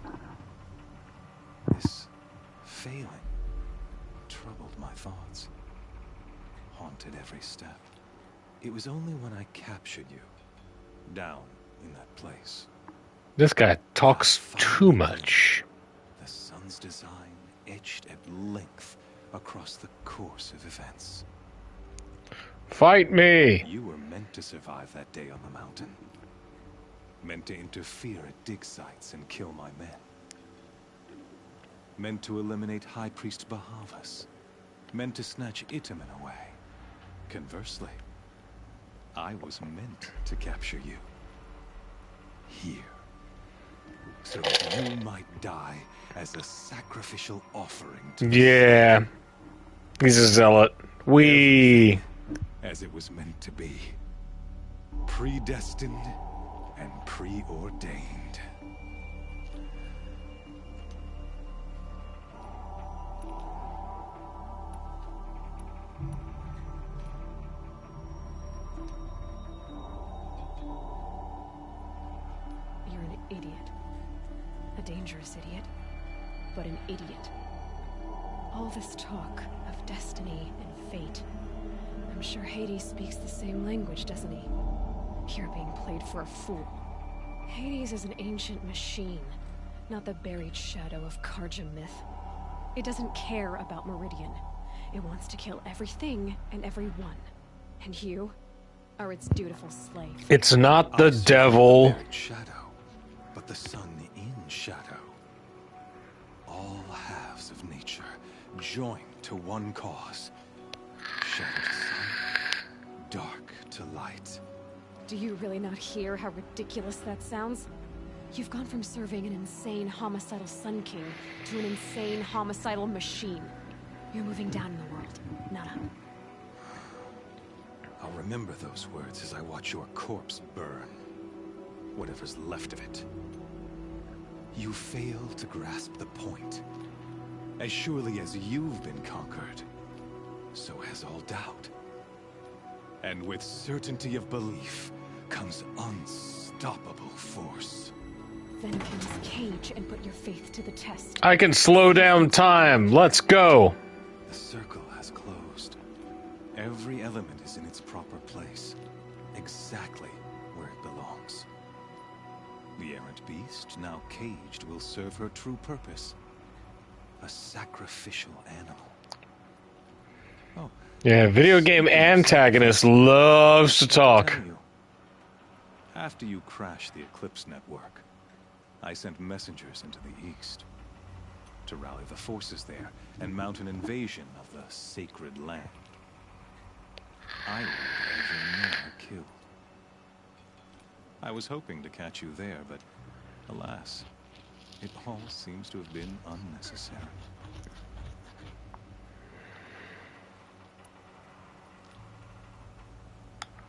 This failing troubled my thoughts. Haunted every step. It was only when I captured you, down in that place. This guy talks too much. The sun's design etched at length across the course of events. Fight me! You were meant to survive that day on the mountain. Meant to interfere at dig sites and kill my men. Meant to eliminate High Priest Bahavas. Meant to snatch Itamen away. Conversely, I was meant to capture you. Here. So that you might die as a sacrificial offering to Yeah. He's a zealot. as it was meant to be. Predestined and preordained. You're an idiot. A dangerous idiot, but an idiot. All this talk of destiny and fate. I'm sure Hades speaks the same language, doesn't he? You're being played for a fool. Hades is an ancient machine, not the buried shadow of Karja myth. It doesn't care about Meridian. It wants to kill everything and everyone. And you are its dutiful slave. It's not the devil. Shadow, but the sun in shadow. join to one cause. Shadow to sun, dark to light. Do you really not hear how ridiculous that sounds? You've gone from serving an insane homicidal Sun King to an insane homicidal machine. You're moving down in the world, not up. I'll remember those words as I watch your corpse burn. Whatever's left of it. You fail to grasp the point. As surely as you've been conquered, so has all doubt. And with certainty of belief comes unstoppable force. Then please cage and put your faith to the test. I can slow down time. Let's go. The circle has closed. Every element is in its proper place. Exactly where it belongs. The errant beast, now caged, will serve her true purpose. A sacrificial animal. Oh. Yeah, video game antagonist loves to talk. After you crashed the Eclipse network, I sent messengers into the east to rally the forces there and mount an invasion of the sacred land. I wanted Ajay killed. I was hoping to catch you there, but alas, it all seems to have been unnecessary.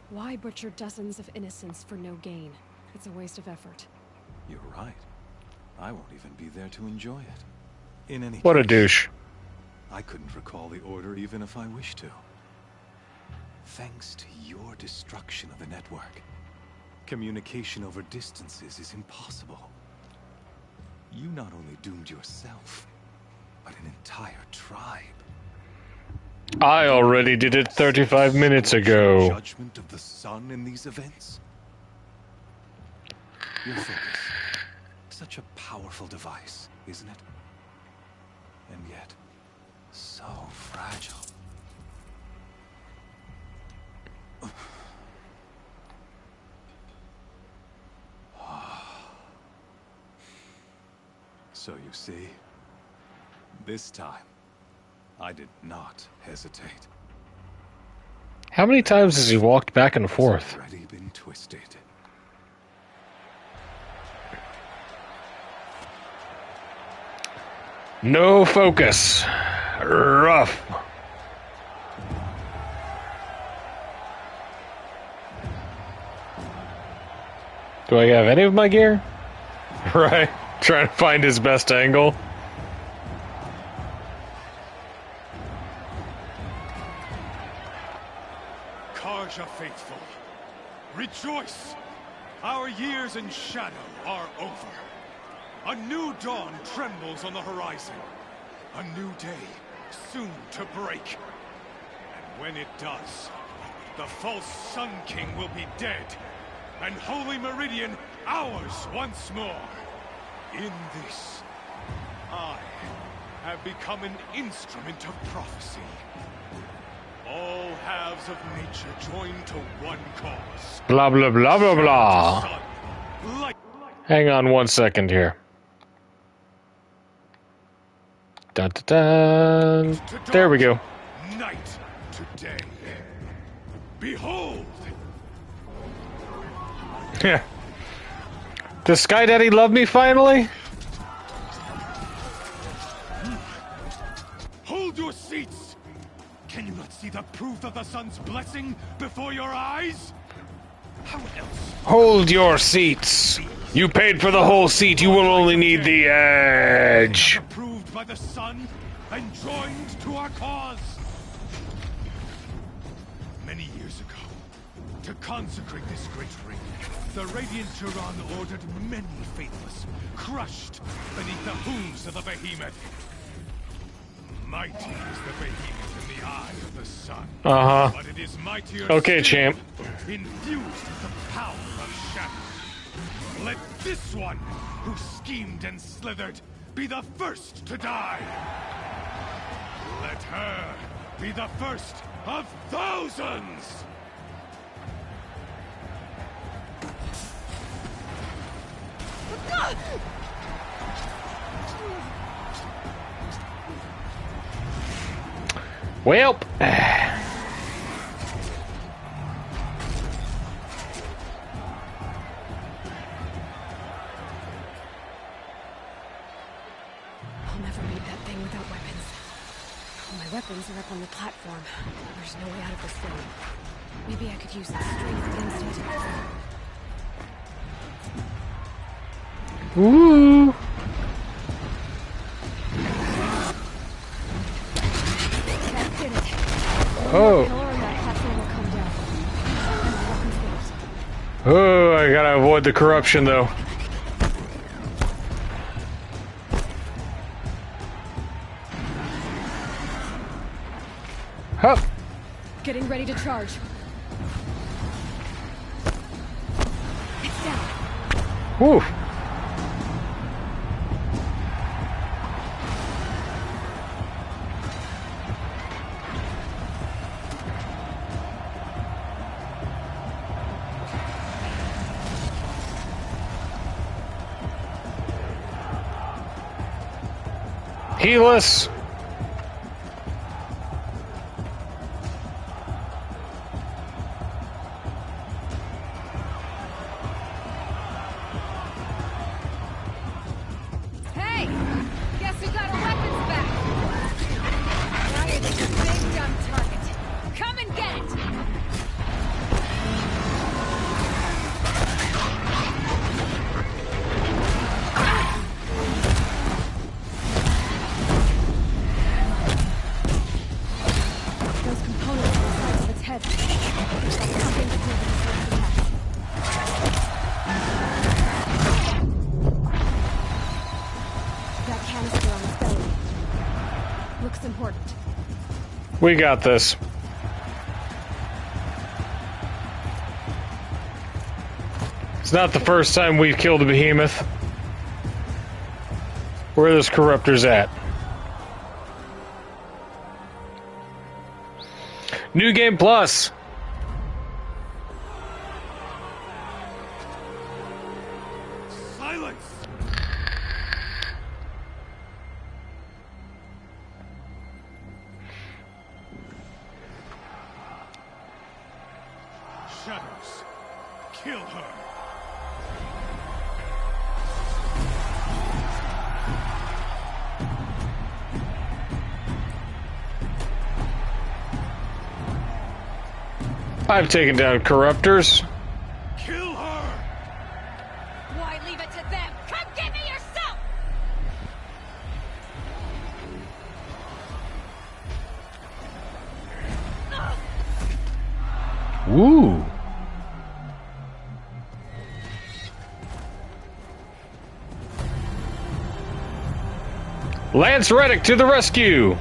Why butcher dozens of innocents for no gain? It's a waste of effort. You're right. I won't even be there to enjoy it. In any What a case, douche. I couldn't recall the order even if I wished to. Thanks to your destruction of the network, communication over distances is impossible. You not only doomed yourself, but an entire tribe. I already did it 35 minutes ago. Judgment of the sun in these events? Your focus. Such a powerful device, isn't it? And yet, so fragile. So you see, this time, I did not hesitate. How many times has he walked back and forth? Already been twisted. No focus. Rough. Do I have any of my gear? Right. Trying to find his best angle. Karja faithful, rejoice! Our years in shadow are over. A new dawn trembles on the horizon. A new day soon to break. And when it does, the false Sun King will be dead, and Holy Meridian ours once more. In this, I have become an instrument of prophecy. All halves of nature join to one cause. Blah, blah, blah, blah, blah. Hang on 1 second here. Dun, dun, dun. There we go. Night to day. Behold! Yeah. Does Sky Daddy love me finally? Hold your seats! Can you not see the proof of the sun's blessing before your eyes? How else? Hold your seats. You paid for the whole seat. You will only need the edge. Approved by the sun and joined to our cause. Many years ago, to consecrate this great ring, the Radiant Turan ordered many faithless, crushed beneath the hooves of the behemoth. Mighty is the behemoth in the eye of the sun. Uh-huh. But it is mightier Okay, still, champ. infused with the power of shadow. Let this one, who schemed and slithered, be the first to die. Let her be the first of thousands! Welp. I'll never beat that thing without weapons. All my weapons are up on the platform. There's no way out of this thing. Maybe I could use that strength against it. Woo! That did it. Oh. Pillar and that platform will come down. And the weapons goes. Oh, I gotta avoid the corruption, though. Hup. Getting ready to charge. It's down. Whew. Healus. Hey! Guess who got our weapons back? Now you're just a big dumb target. Come and get it! Those components on the sides of its head. There's like something to do with the surge attacks. That canister on its belly. Looks important. We got this. It's not the first time we've killed a behemoth. Where are those corruptors at? New Game Plus. Silence! Shadows, kill her! I've taken down corruptors. Kill her! Why leave it to them? Come get me yourself! Woo. Lance Reddick to the rescue.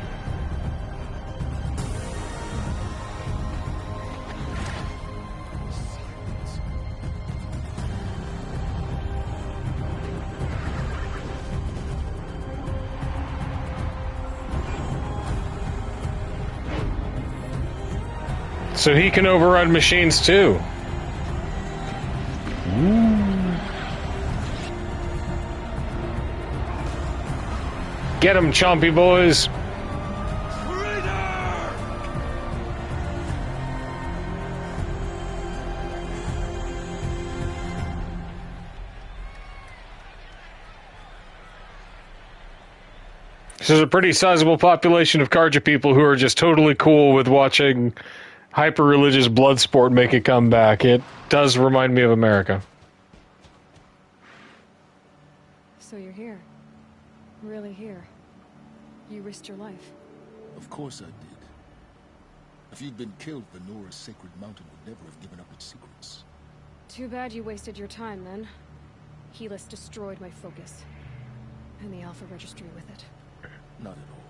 So he can override machines too. Get him, chompy boys. There's a pretty sizable population of Karja people who are just totally cool with watching hyper-religious blood sport make a comeback. It does remind me of America. So you're here. Really here. You risked your life. Of course I did. If you'd been killed, Venora's sacred mountain would never have given up its secrets. Too bad you wasted your time then. Helis destroyed my focus. And the Alpha Registry with it. Not at all.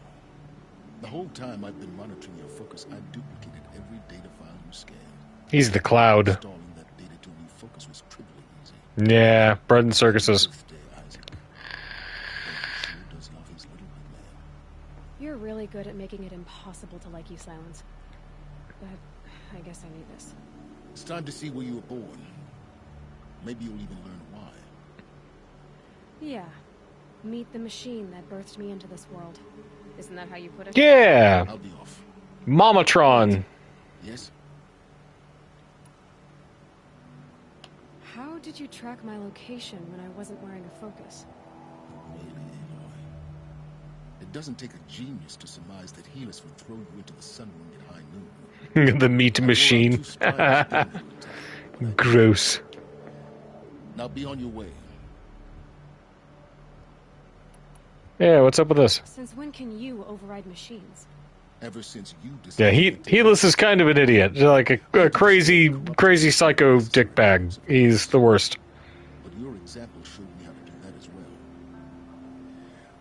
The whole time I've been monitoring your focus, I've duplicated every data file you scanned. He's the cloud. Installing that data to refocus was trivially easy. Yeah, bread and circuses. You're really good at making it impossible to like you, Silence. But I guess I need this. It's time to see where you were born. Maybe you'll even learn why. Yeah. Meet the machine that birthed me into this world. Isn't that how you put it? Yeah. I'll be off. Mamatron. Yes? How did you track my location when I wasn't wearing a focus? Really, Aloy? It doesn't take a genius to surmise that Helis would throw you into the sun ring at high noon. The meat machine. Gross. Now be on your way. Yeah, what's up with this? Since when can you override machines? Ever since you Yeah, decided Helis is kind of an idiot. Like a crazy psycho dickbag. He's the worst. But your example showed me how to do that as well.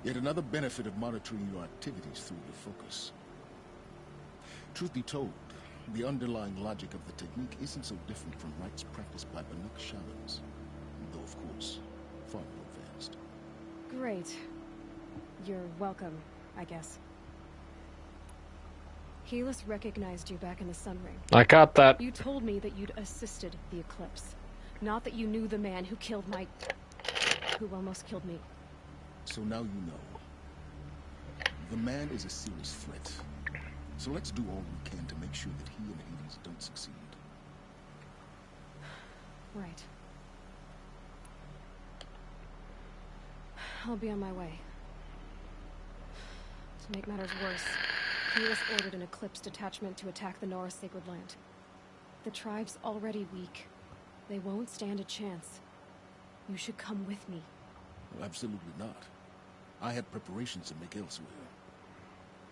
Yet another benefit of monitoring your activities through your focus. Truth be told, the underlying logic of the technique isn't so different from rites practiced by Banuk shamans, though of course, far more advanced. Great. You're welcome, I guess. Helis recognized you back in the Sun Ring. I got that. You told me that you'd assisted the Eclipse. Not that you knew the man who killed my... who almost killed me. So now you know. The man is a serious threat. So let's do all we can to make sure that he and Hades don't succeed. Right. I'll be on my way. To make matters worse, Helis ordered an Eclipse detachment to attack the Nora Sacred Land. The tribe's already weak. They won't stand a chance. You should come with me. Well, absolutely not. I have preparations to make elsewhere.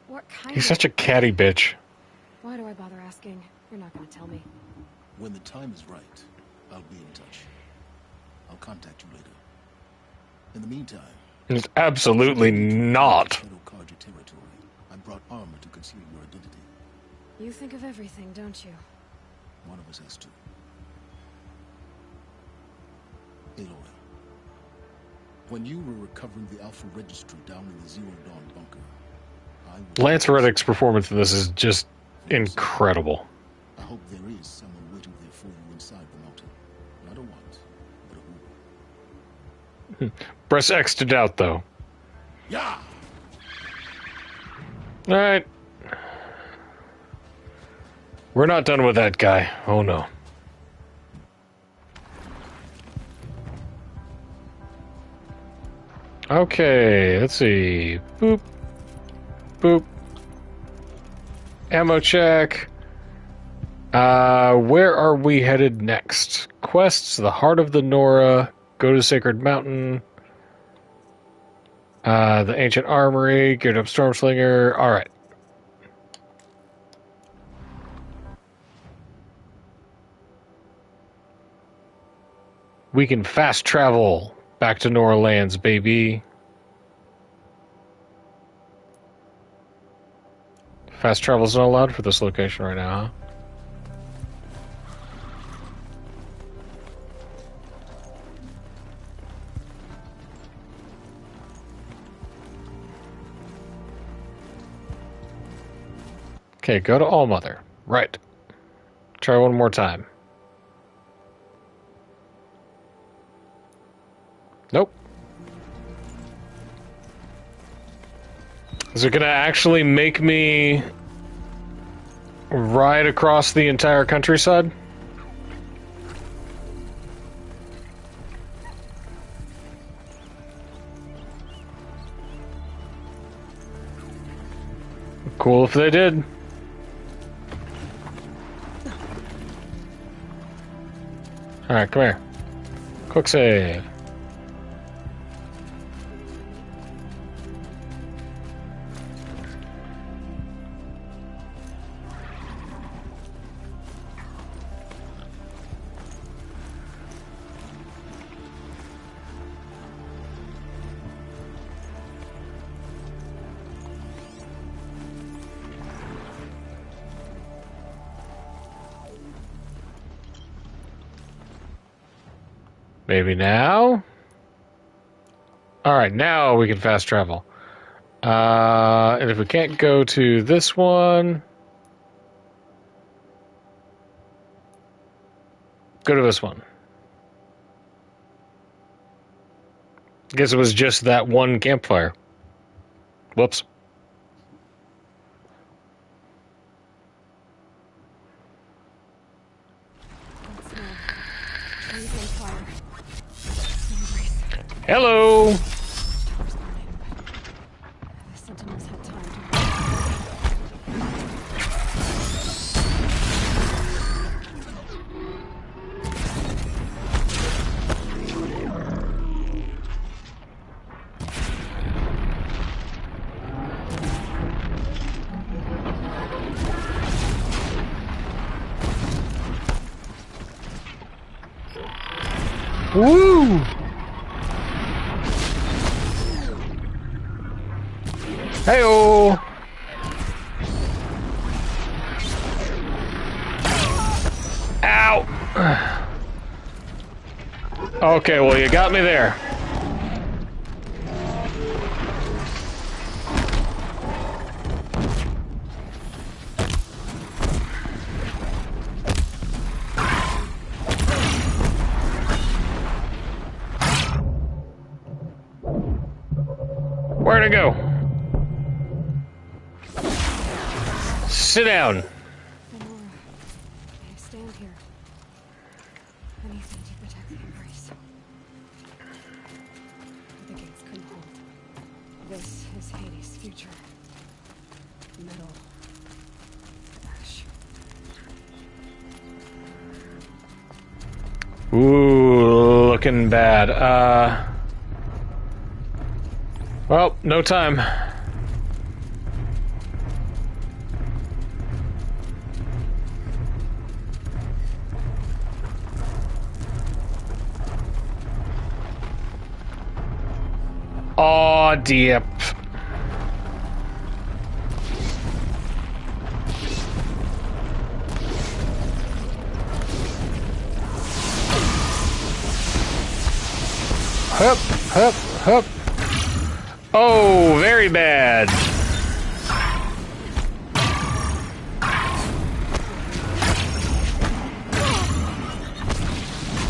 What kind He's of... such a catty bitch. Why do I bother asking? You're not going to tell me. When the time is right, I'll be in touch. I'll contact you later. In the meantime... It's absolutely not. Shadow Carja territory. I brought armor to conceal your identity. You think of everything, don't you? One of us has to. Aloy, when you were recovering the Alpha Registry down in the Zero Dawn bunker, Lance Reddick's performance in this is just incredible. I hope there is someone waiting there for you inside the mountain. Not a what, but a who. Press X to doubt, though. Yeah. All right. We're not done with that guy. Oh, no. Okay, let's see. Boop. Boop. Ammo check. Where are we headed next? Quests, the Heart of the Nora, go to Sacred Mountain, the Ancient Armory, get up Stormslinger. Alright. We can fast travel back to Nora Lands, baby. Fast travel's not allowed for this location right now, huh? Okay, go to Allmother. Right. Try one more time. Nope. Is it going to actually make me ride across the entire countryside? Cool if they did. Alright, come here. Quick save. Maybe now? Alright, now we can fast travel. And if we can't go to this one, go to this one. I guess it was just that one campfire. Whoops. Hello. The Sentinels had time to... Woo! Hey-oh! Ow! Okay, well, you got me there. Where'd it go? Sit down. Lenora, I stand here. Anything to protect the Embrace. The gates couldn't hold. This is Hades' future. Metal. Ash. Ooh, looking bad. Well, no time. Aw, dip. Hup, hup, hup. Oh, very bad.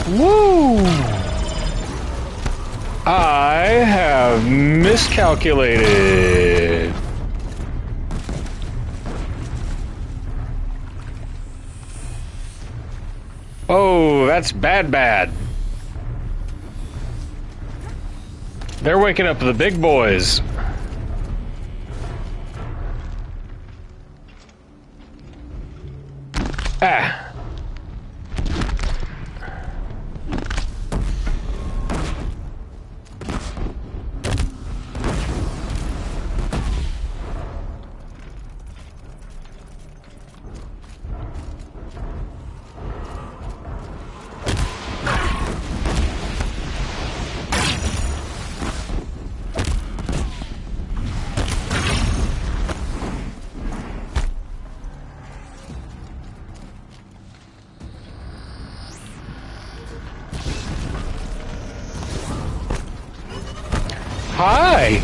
Woo! I have miscalculated. Oh, that's bad. They're waking up the big boys. Ah. Hi.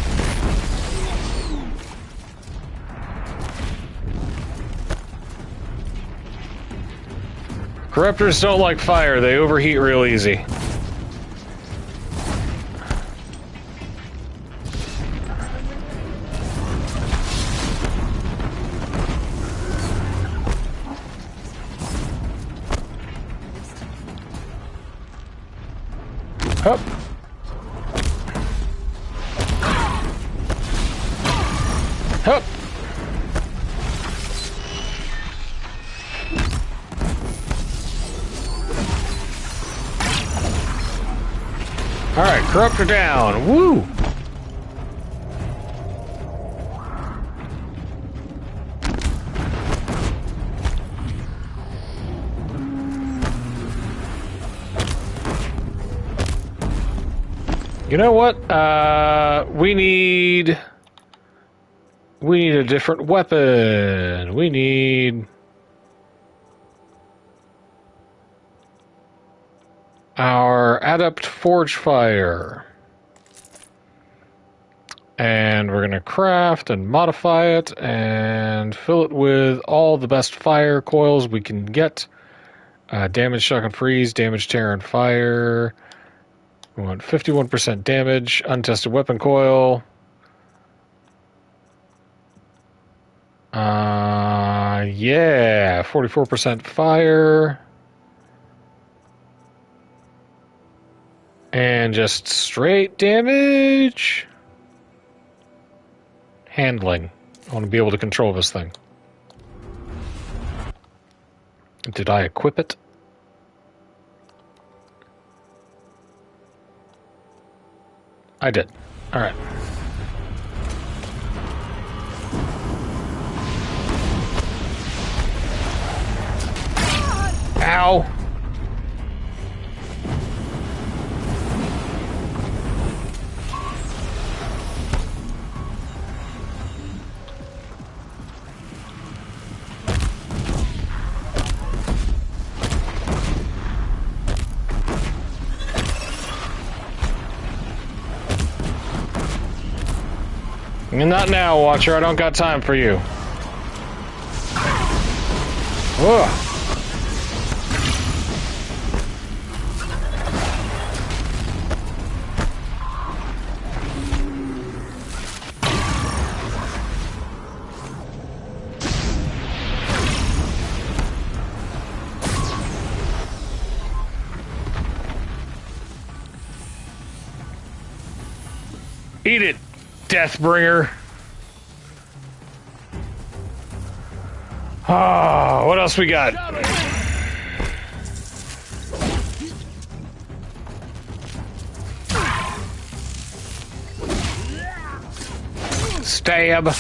Corruptors don't like fire. They overheat real easy. Hup. Hup. All right, Corruptor down. Woo! You know what? We need a different weapon. We need our Adept Forge Fire. And we're going to craft and modify it and fill it with all the best fire coils we can get. Damage, shock, and freeze, damage, tear, and fire. We want 51% damage, untested weapon coil. Yeah, 44% fire. And just straight damage. Handling. I want to be able to control this thing. Did I equip it? I did. Alright. Ow! Not now, Watcher. I don't got time for you. Ugh. Eat it, Deathbringer. Ah, what else we got? Stab.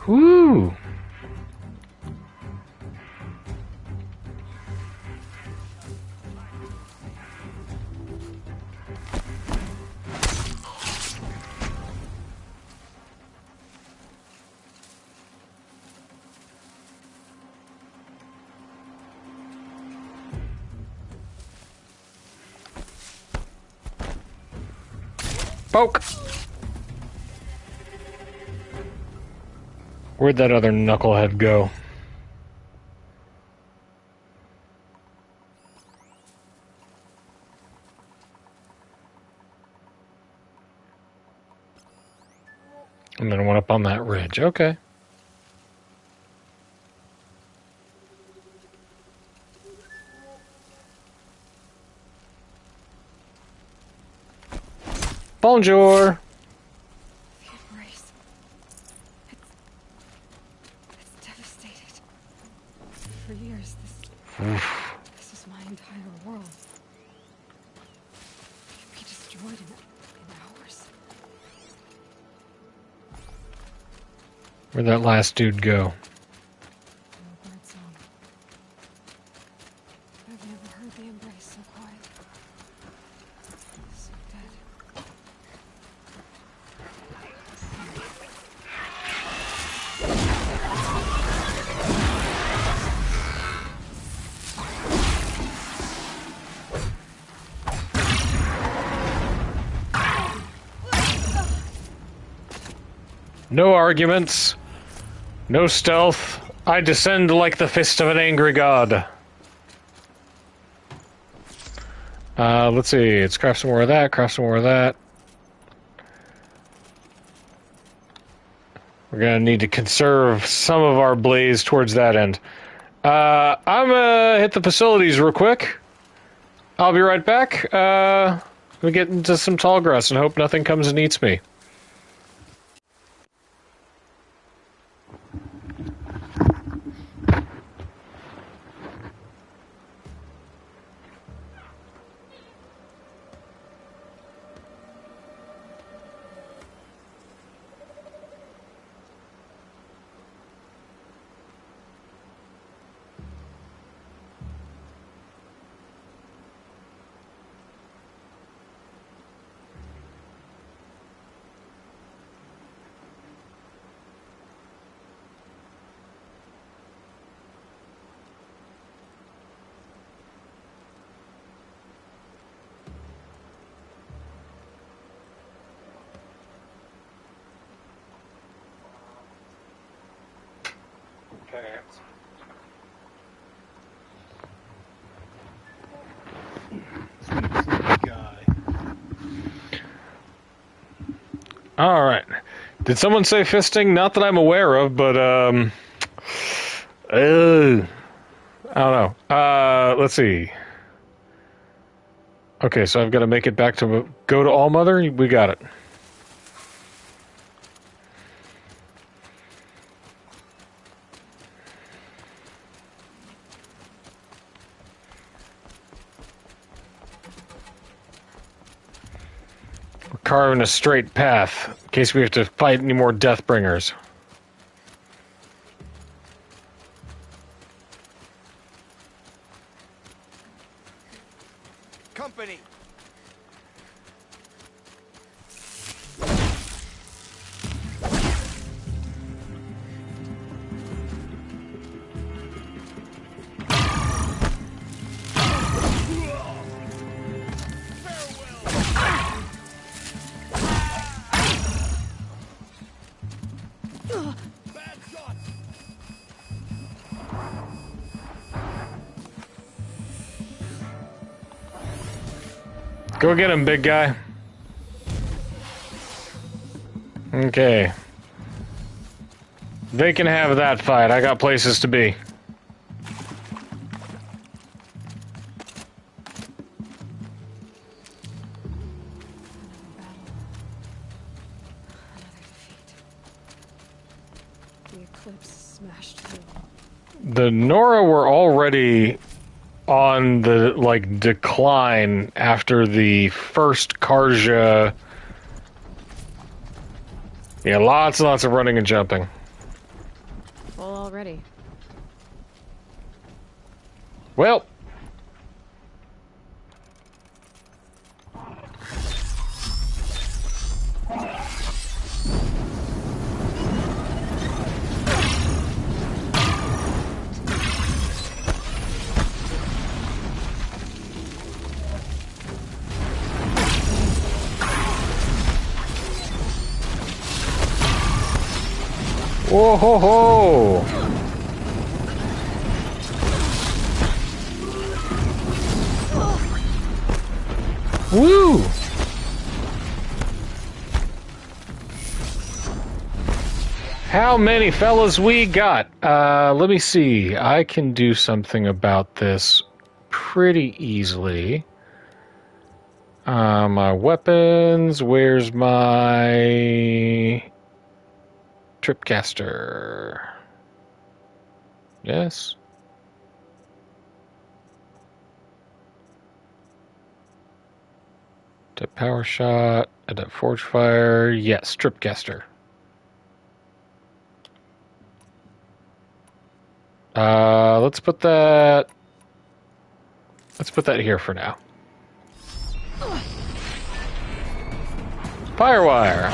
Whoo. Poke! Where'd that other knucklehead go? And then one up on that ridge. Okay. Bonjour. The embrace. It's devastated. For years, this is my entire world. It can be destroyed in hours. Where'd that last dude go? I've never heard the embrace so quiet. So dead. No arguments. No stealth. I descend like the fist of an angry god. Let's see. Let's craft some more of that. Craft some more of that. We're gonna need to conserve some of our blaze towards that end. I'm gonna hit the facilities real quick. I'll be right back. We get into some tall grass and hope nothing comes and eats me. All right. Did someone say fisting? Not that I'm aware of, but I don't know. Let's see. Okay, so I've got to make it back to go to Allmother. We got it. We're carving a straight path in case we have to fight any more Deathbringers. Company. Go get him, big guy. Okay. They can have that fight. I got places to be. The eclipse smashed through. The Nora were already on the, like, decline after the first Karja. Yeah, lots and lots of running and jumping. Full already. Well. Whoa ho ho! Woo! How many fellas we got? Let me see. I can do something about this pretty easily. My weapons. Where's my Tripcaster? Yes. To power shot, adept forge fire. Yes, Tripcaster. Let's put that here for now. Firewire.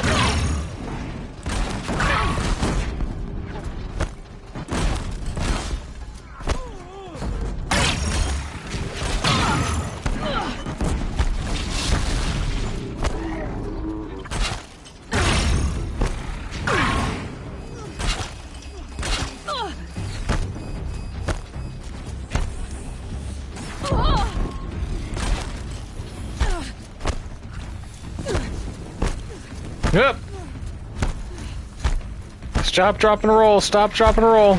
Yep. Stop, drop, and roll. Stop, drop, and roll.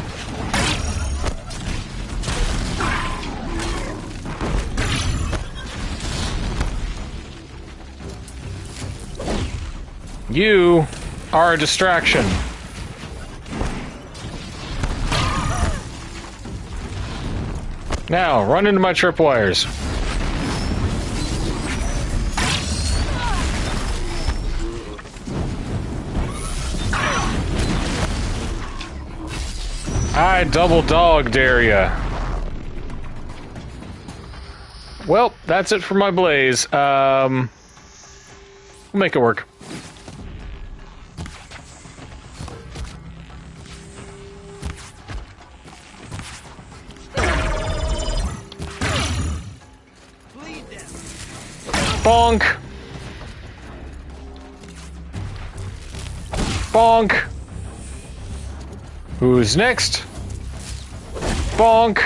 You are a distraction. Now, run into my tripwires. I double dog dare ya. Well, that's it for my blaze. We'll make it work. Bonk. Bonk. Who's next? Bonk.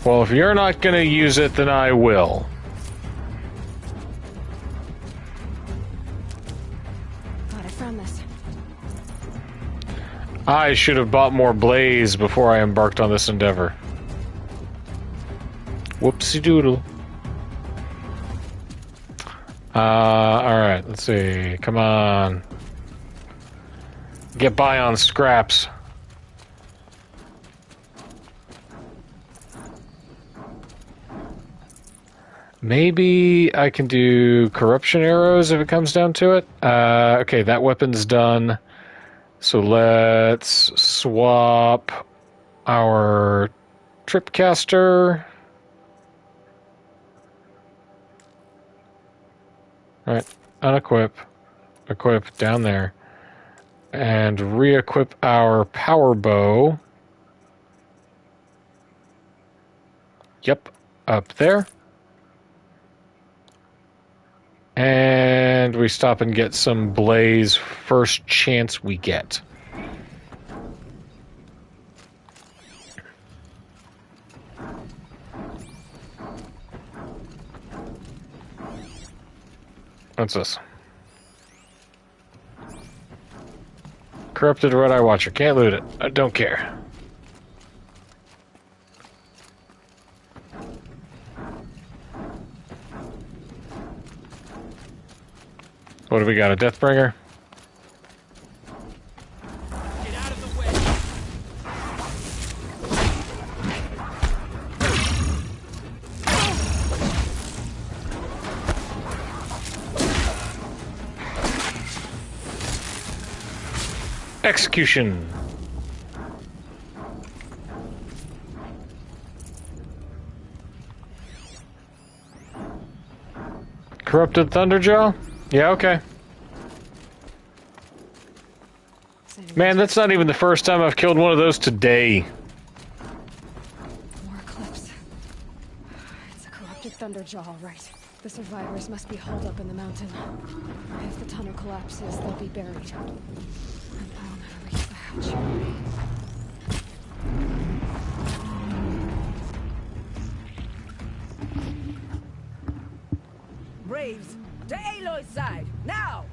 Well, if you're not going to use it, then I will. found this. I should have bought more blaze before I embarked on this endeavor. Whoopsie doodle. Alright, let's see. Come on. Get by on scraps. Maybe I can do corruption arrows if it comes down to it. Okay, that weapon's done. So let's swap our tripcaster. Alright, unequip, equip down there, and re-equip our power bow. Yep, up there. And we stop and get some blaze first chance we get. What's this? Corrupted Red Eye Watcher. Can't loot it. I don't care. What do we got? A Deathbringer? Get out of the way. Execution. Corrupted Thunderjaw? Yeah, okay. Man, that's not even the first time I've killed one of those today. More Eclipse. It's a corrupted Thunderjaw, all right. The survivors must be holed up in the mountain. If the tunnel collapses, they'll be buried. And I'll never reach the hatch. Braves, to Aloy's side, now!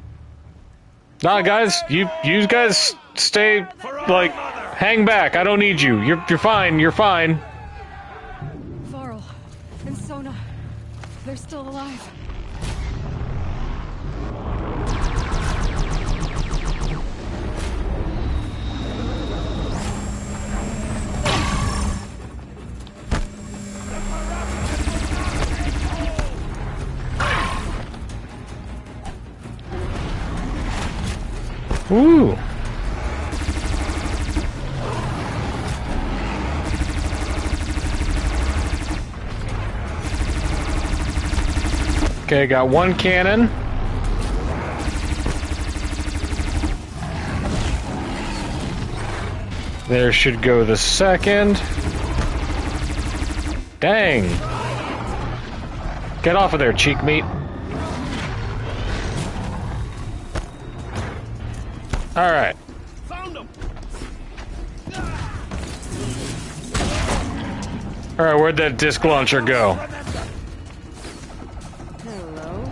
Nah, guys, you guys stay, like, hang back. I don't need you. You're fine. You're fine. Varl and Sona, they're still alive. Ooh. Okay, got one cannon. There should go the second. Dang. Get off of there, cheek meat. All right. All right, where'd that disc launcher go? Hello.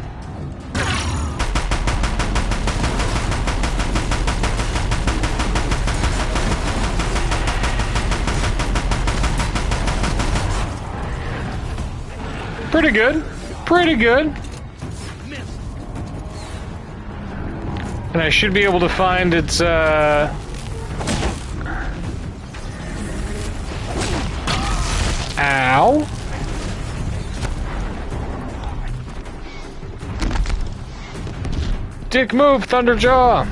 Pretty good. Pretty good. And I should be able to find its, Ow. Dick move, Thunderjaw.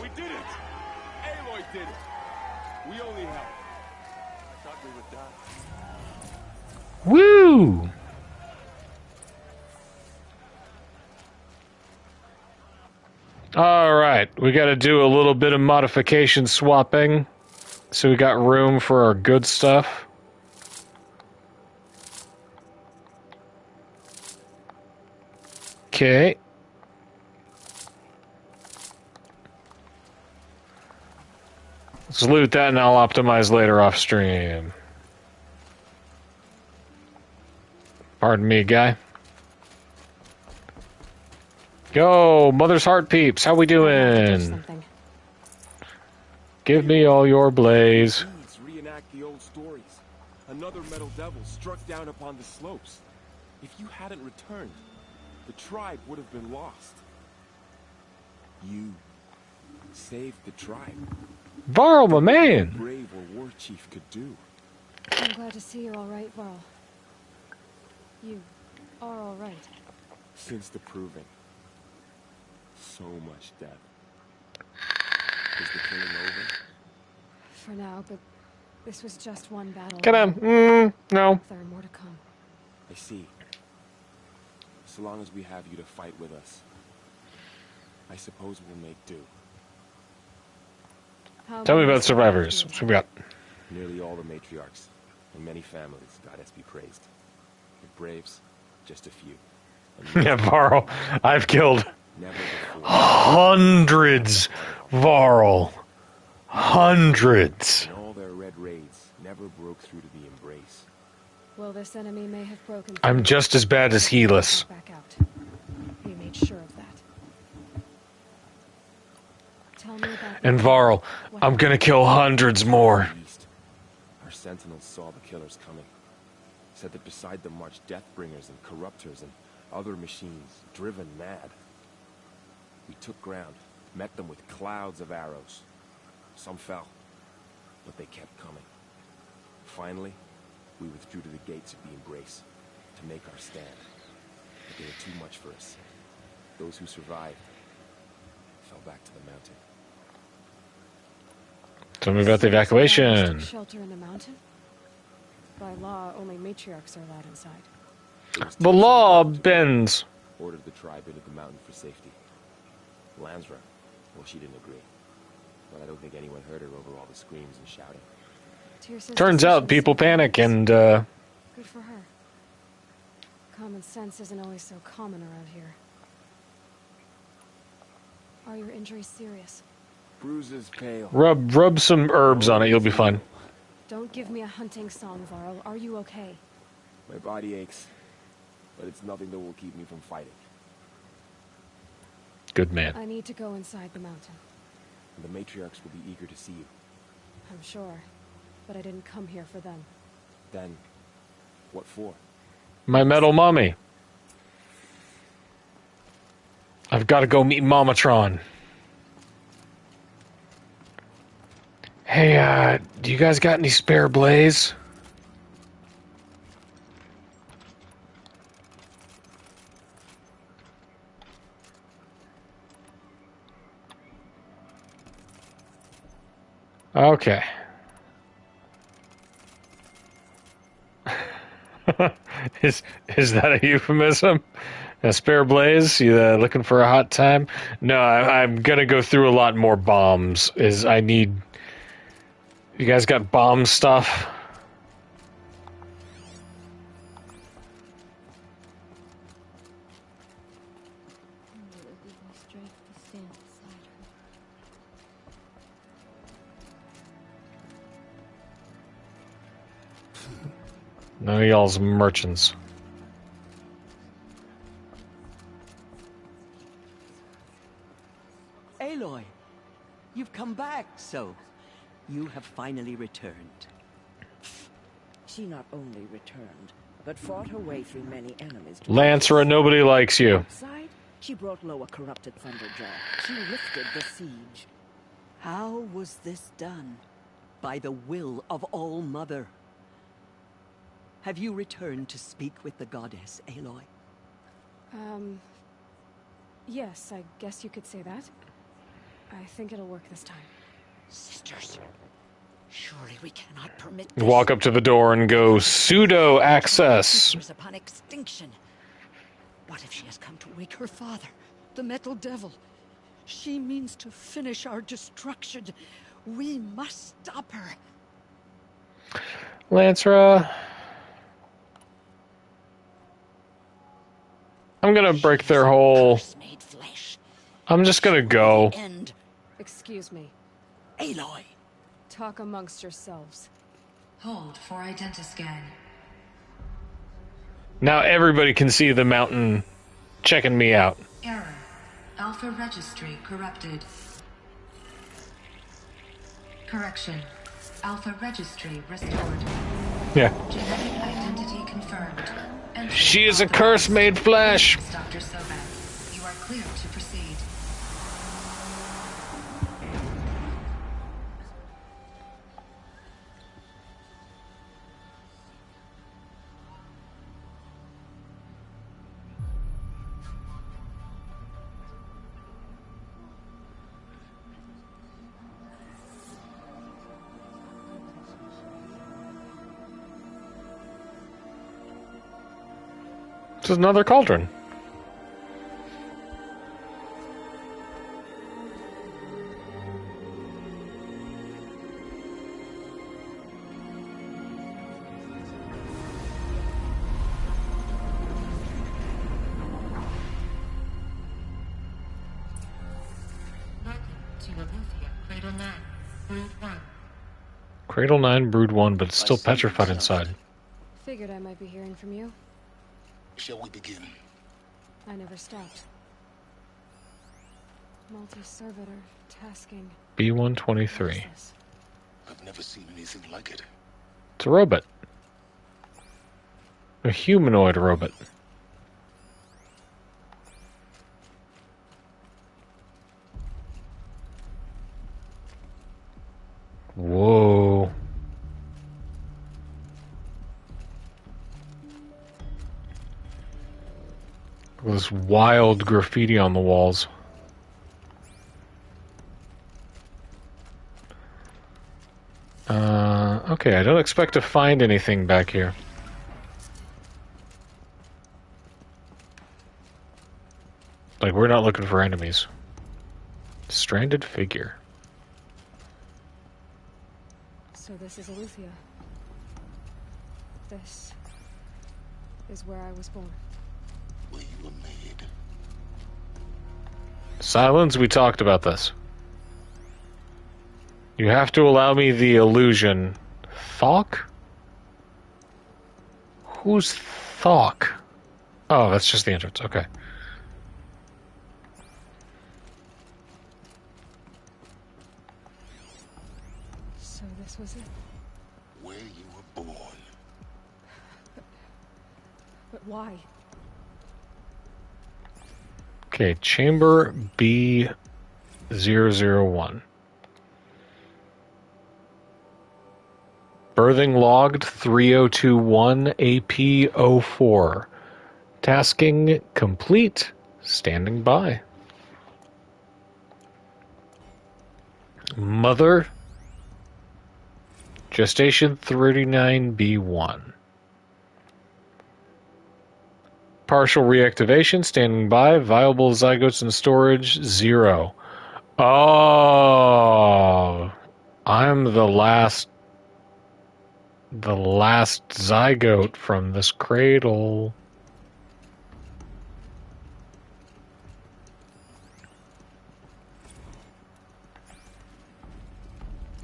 We did it! Aloy did it! We only helped. I thought we would die. Woo! All right, we got to do a little bit of modification swapping. So we got room for our good stuff. Okay. Let's loot that and I'll optimize later off stream. Pardon me, guy. Yo, Mother's Heart peeps, how we doing? Give me all your blaze. Please reenact the old stories. Another metal devil struck down upon the slopes. If you hadn't returned, the tribe would have been lost. You saved the tribe. Varl, my man. Brave a war chief could do. I'm glad to see you're all right, Varl. You are all right. Since the proving, so much death. Is the killing over? For now, but this was just one battle. Get him. No. There are more to come. I see. So long as we have you to fight with us, I suppose we'll make do. Tell me about survivors. What we got? Nearly all the matriarchs and many families, goddess be praised. The braves, just a few. Yeah, Varl. I've killed hundreds, Varl. Hundreds. And all their red raids never broke through to the embrace. Well, this enemy may have broken. I'm just as bad as Helis. Back out. We made sure of that. Tell me about. And Varl, I'm gonna kill hundreds more. Our sentinels saw the killers coming. Said that beside them marched Deathbringers and Corruptors and other machines, driven mad. We took ground, met them with clouds of arrows. Some fell, but they kept coming. Finally, we withdrew to the gates of the Embrace to make our stand. But they were too much for us. Those who survived fell back to the mountain. Tell me about the evacuation. Shelter in the mountain? By law, only matriarchs are allowed inside. The law bends. Ordered the tribe into the mountain for safety. Lansra, well, she didn't agree. But I don't think anyone heard her over all the screams and shouting. Turns out people panic and, Good for her. Common sense isn't always so common around here. Are your injuries serious? Bruises pale. Rub some herbs on it, you'll be fine. Don't give me a hunting song, Varl. Are you okay? My body aches, but it's nothing that will keep me from fighting. Good man. I need to go inside the mountain. And the matriarchs will be eager to see you. I'm sure, but I didn't come here for them. Then, what for? My metal mummy. I've got to go meet Mamatron. Hey, do you guys got any spare blaze? Okay. Is that a euphemism? A spare blaze? You looking for a hot time? No, I'm gonna go through a lot more bombs. I need. You guys got bomb stuff? None of y'all's merchants. Aloy, you've come back, so you have finally returned. She not only returned, but fought her way through many enemies. Lancera, nobody likes you. Outside, she brought low a corrupted Thunderjaw. She lifted the siege. How was this done? By the will of All-Mother. Have you returned to speak with the goddess, Aloy? Yes, I guess you could say that. I think it'll work this time. Sisters, surely we cannot permit You walk up to the door and go, pseudo access. sisters upon extinction. What if she has come to wake her father, the Metal Devil? She means to finish our destruction. We must stop her. Lancera. I'm gonna break their whole... I'm just gonna go. Excuse me. Aloy. Talk amongst yourselves. Hold for identiscan. Now everybody can see the mountain checking me out. Error. Alpha registry corrupted. Correction. Alpha registry restored. Yeah. Genetic identity confirmed. She is a curse made flesh. Dr. Sobek, you are clear to proceed. This is another cauldron. Cradle 9, Brood 1. Cradle 9, Brood 1, but it's still petrified inside. Figured I might be hearing from you. Shall we begin? I never stopped. Multi-servitor tasking. B-123. I've never seen anything like it. It's a robot. A humanoid robot. Whoa. This wild graffiti on the walls. Okay, I don't expect to find anything back here. Like, we're not looking for enemies. Stranded figure. So this is Eleuthia. This is where I was born. Where you were made. Silence, we talked about this. You have to allow me the illusion. Thok? Who's Thok? Oh, that's just the entrance. Okay. So this was it. Where you were born. But why? Okay, chamber B001. Birthing logged 3021 AP04. Tasking complete. Standing by. Mother. Gestation 39B1. Partial reactivation, standing by. Viable zygotes in storage, 0. Oh, I'm the last zygote from this cradle.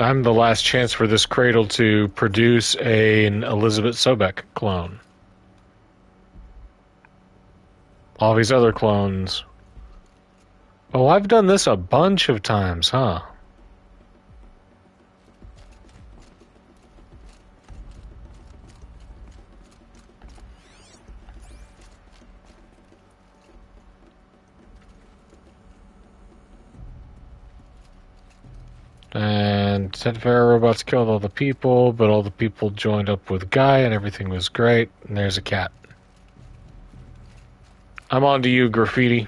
I'm the last chance for this cradle to produce an Elizabeth Sobek clone. All these other clones. Oh, I've done this a bunch of times, huh? And Setfara robots killed all the people, but all the people joined up with Guy and everything was great. And there's a cat. I'm on to you, Graffiti.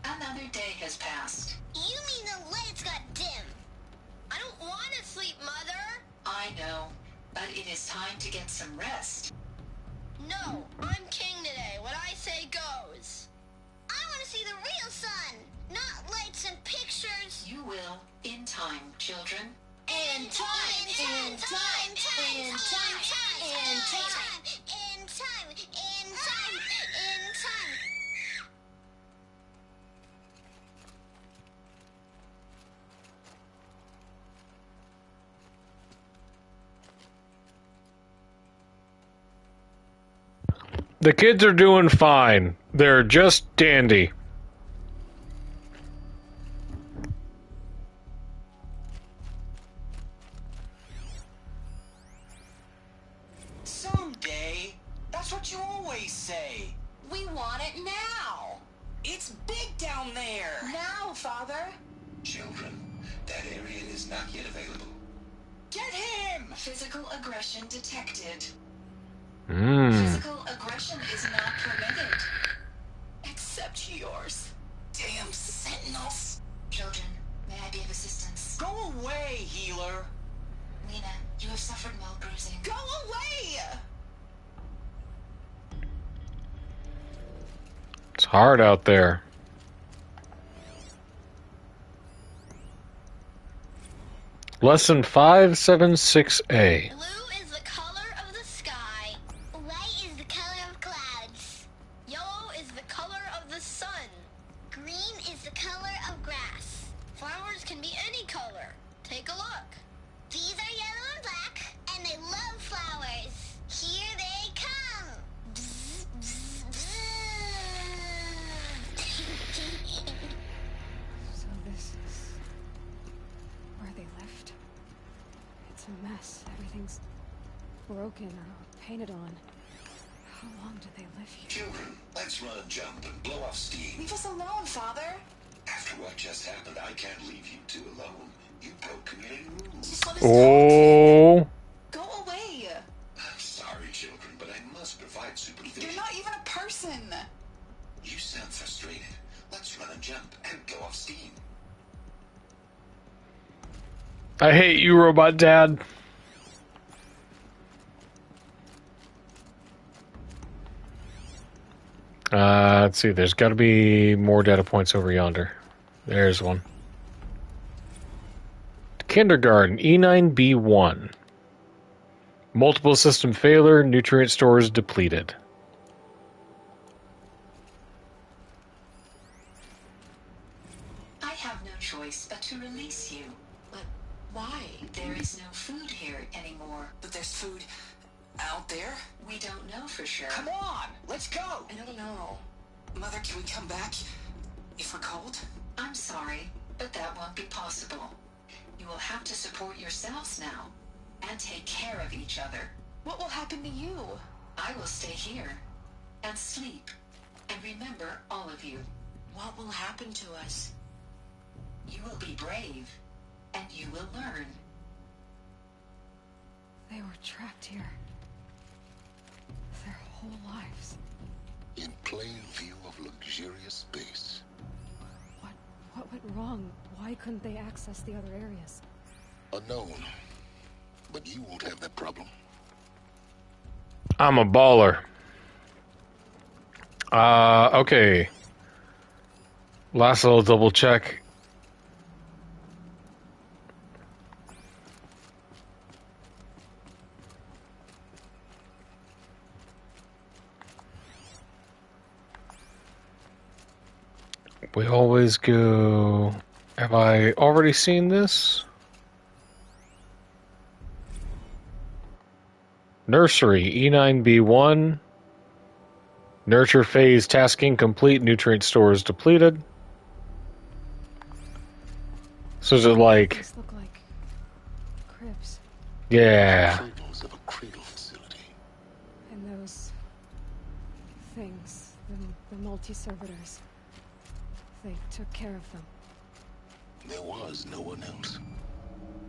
Another day has passed. You mean the lights got dim? I don't want to sleep, Mother. I know, but it is time to get some rest. No, I'm king today. What I say goes. I want to see the real sun, not lights and pictures. You will, in time, children. In time, in time, in time, in time, in time, in time, in time. The kids are doing fine. They're just dandy. Someday. That's what you always say. We want it now. It's big down there. Now, Father. Children, that area is not yet available. Get him! Physical aggression detected. Mm. Physical aggression is not permitted. Except yours. Damn sentinels. Children, may I be of assistance? Go away, healer. Lena, you have suffered mild bruising. Go away! It's hard out there. Lesson 576A. Blue is the color of the sky. White is the color of clouds. Yellow is the color of the sun. Green is the color of grass. Flowers can be any color. Take a look. These are yellow and black, and they love flowers. Here they come. Bzz, bzz, bzz. So this is where they lived. It's a mess. Everything's broken or painted on. How long did they live here? Children, let's run and jump and blow off steam. Leave us alone, Father. After what just happened, I can't leave you two alone. You broke community rules. Just let us Oh. go away. I'm sorry, children, but I must provide supervision. You're not even a person. You sound frustrated. Let's run and jump and blow off steam. I hate you, Robot Dad. Let's see. There's got to be more data points over yonder. There's one. Kindergarten, E9B1. Multiple system failure, nutrient stores depleted. I have no choice but to release you. But why? There is no food here anymore. But there's food out there? We don't know for sure. Come on, let's go. I don't know. Mother, can we come back if we're cold? I'm sorry, but that won't be possible. You will have to support yourselves now and take care of each other. What will happen to you? I will stay here and sleep and remember all of you. What will happen to us? You will be brave and you will learn. They were trapped here. Their whole lives. In plain view of luxurious space. What went wrong? Why couldn't they access the other areas? Unknown. But you won't have that problem. I'm a baller. Okay. Last little double check. We always go... Have I already seen this? Nursery, E9B1. Nurture phase tasking complete, nutrient stores depleted. So is it like... These look like cribs. Yeah. Photos of a cradle facility. And those things, the multi-servitors. They took care of them. There was no one else.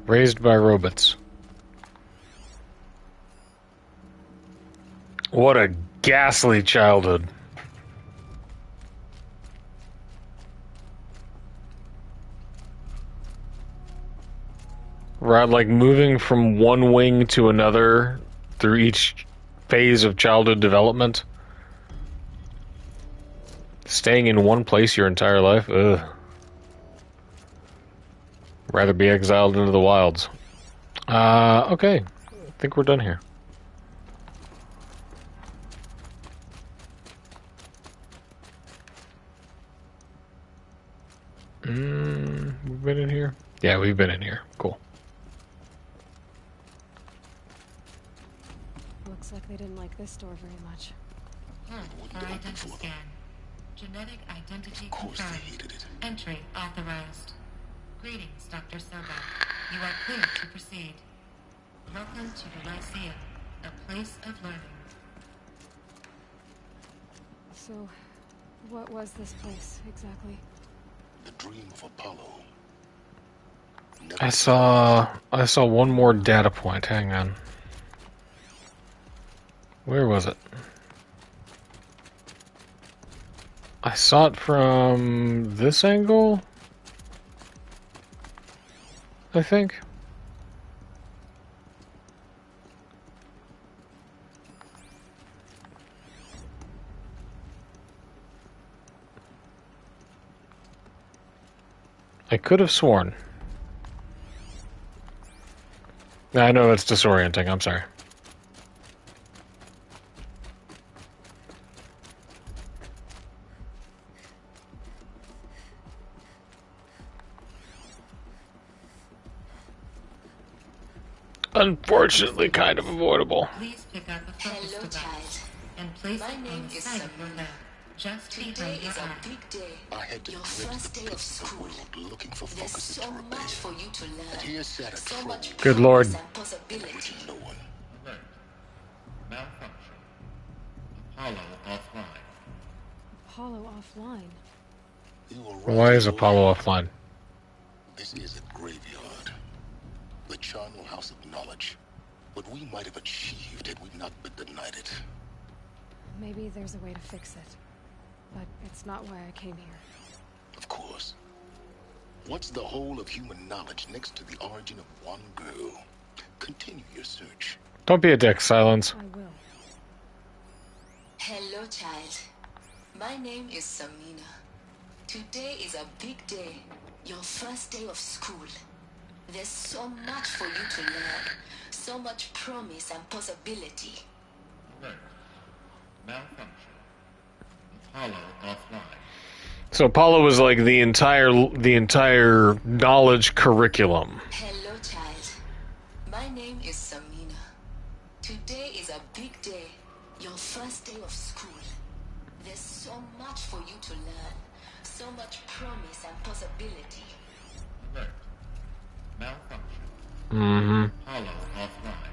Raised by robots. What a ghastly childhood. Right, like moving from one wing to another through each phase of childhood development. Staying in one place your entire life? Ugh. Rather be exiled into the wilds. Okay. I think we're done here. We've been in here? Yeah, we've been in here. Cool. Looks like they didn't like this door very much. Identity scan. Genetic identity confirmed. Entry authorized. Greetings, Dr. Soba. You are clear to proceed. Welcome to the Lyceum, a place of learning. So, what was this place exactly? The dream of Apollo. I saw one more data point. Hang on. Where was it? I saw it from this angle, I think. I could have sworn. I know it's disorienting, I'm sorry. Unfortunately, kind of avoidable. Please pick up a focus device and place it on the side of your lab, just behind your eye. Big day. I had to Your drift first day of school. looking for There's focus so much for you to learn. And here sat a So troll. much Good Lord. promise and possibility. No one. Alert. Malfunction. Apollo offline. Apollo offline. You were right. Why is Apollo offline? This is a graveyard. The charnel house of knowledge. What we might have achieved had we not been denied it. Maybe there's a way to fix it. But it's not why I came here. Of course. What's the whole of human knowledge next to the origin of one girl? Continue your search. Don't be a dick, Silence. I will. Hello, child. My name is Samina. Today is a big day. Your first day of school. There's so much for you to learn. So much promise and possibility. Alert. Malfunction. Apollo offline. So Apollo was like the entire knowledge curriculum. Hello, child. My name is Samina. Today is a big day. Your first day of school. There's so much for you to learn. So much promise and possibility. Alert. Malfunction. Mm-hmm. Apollo offline.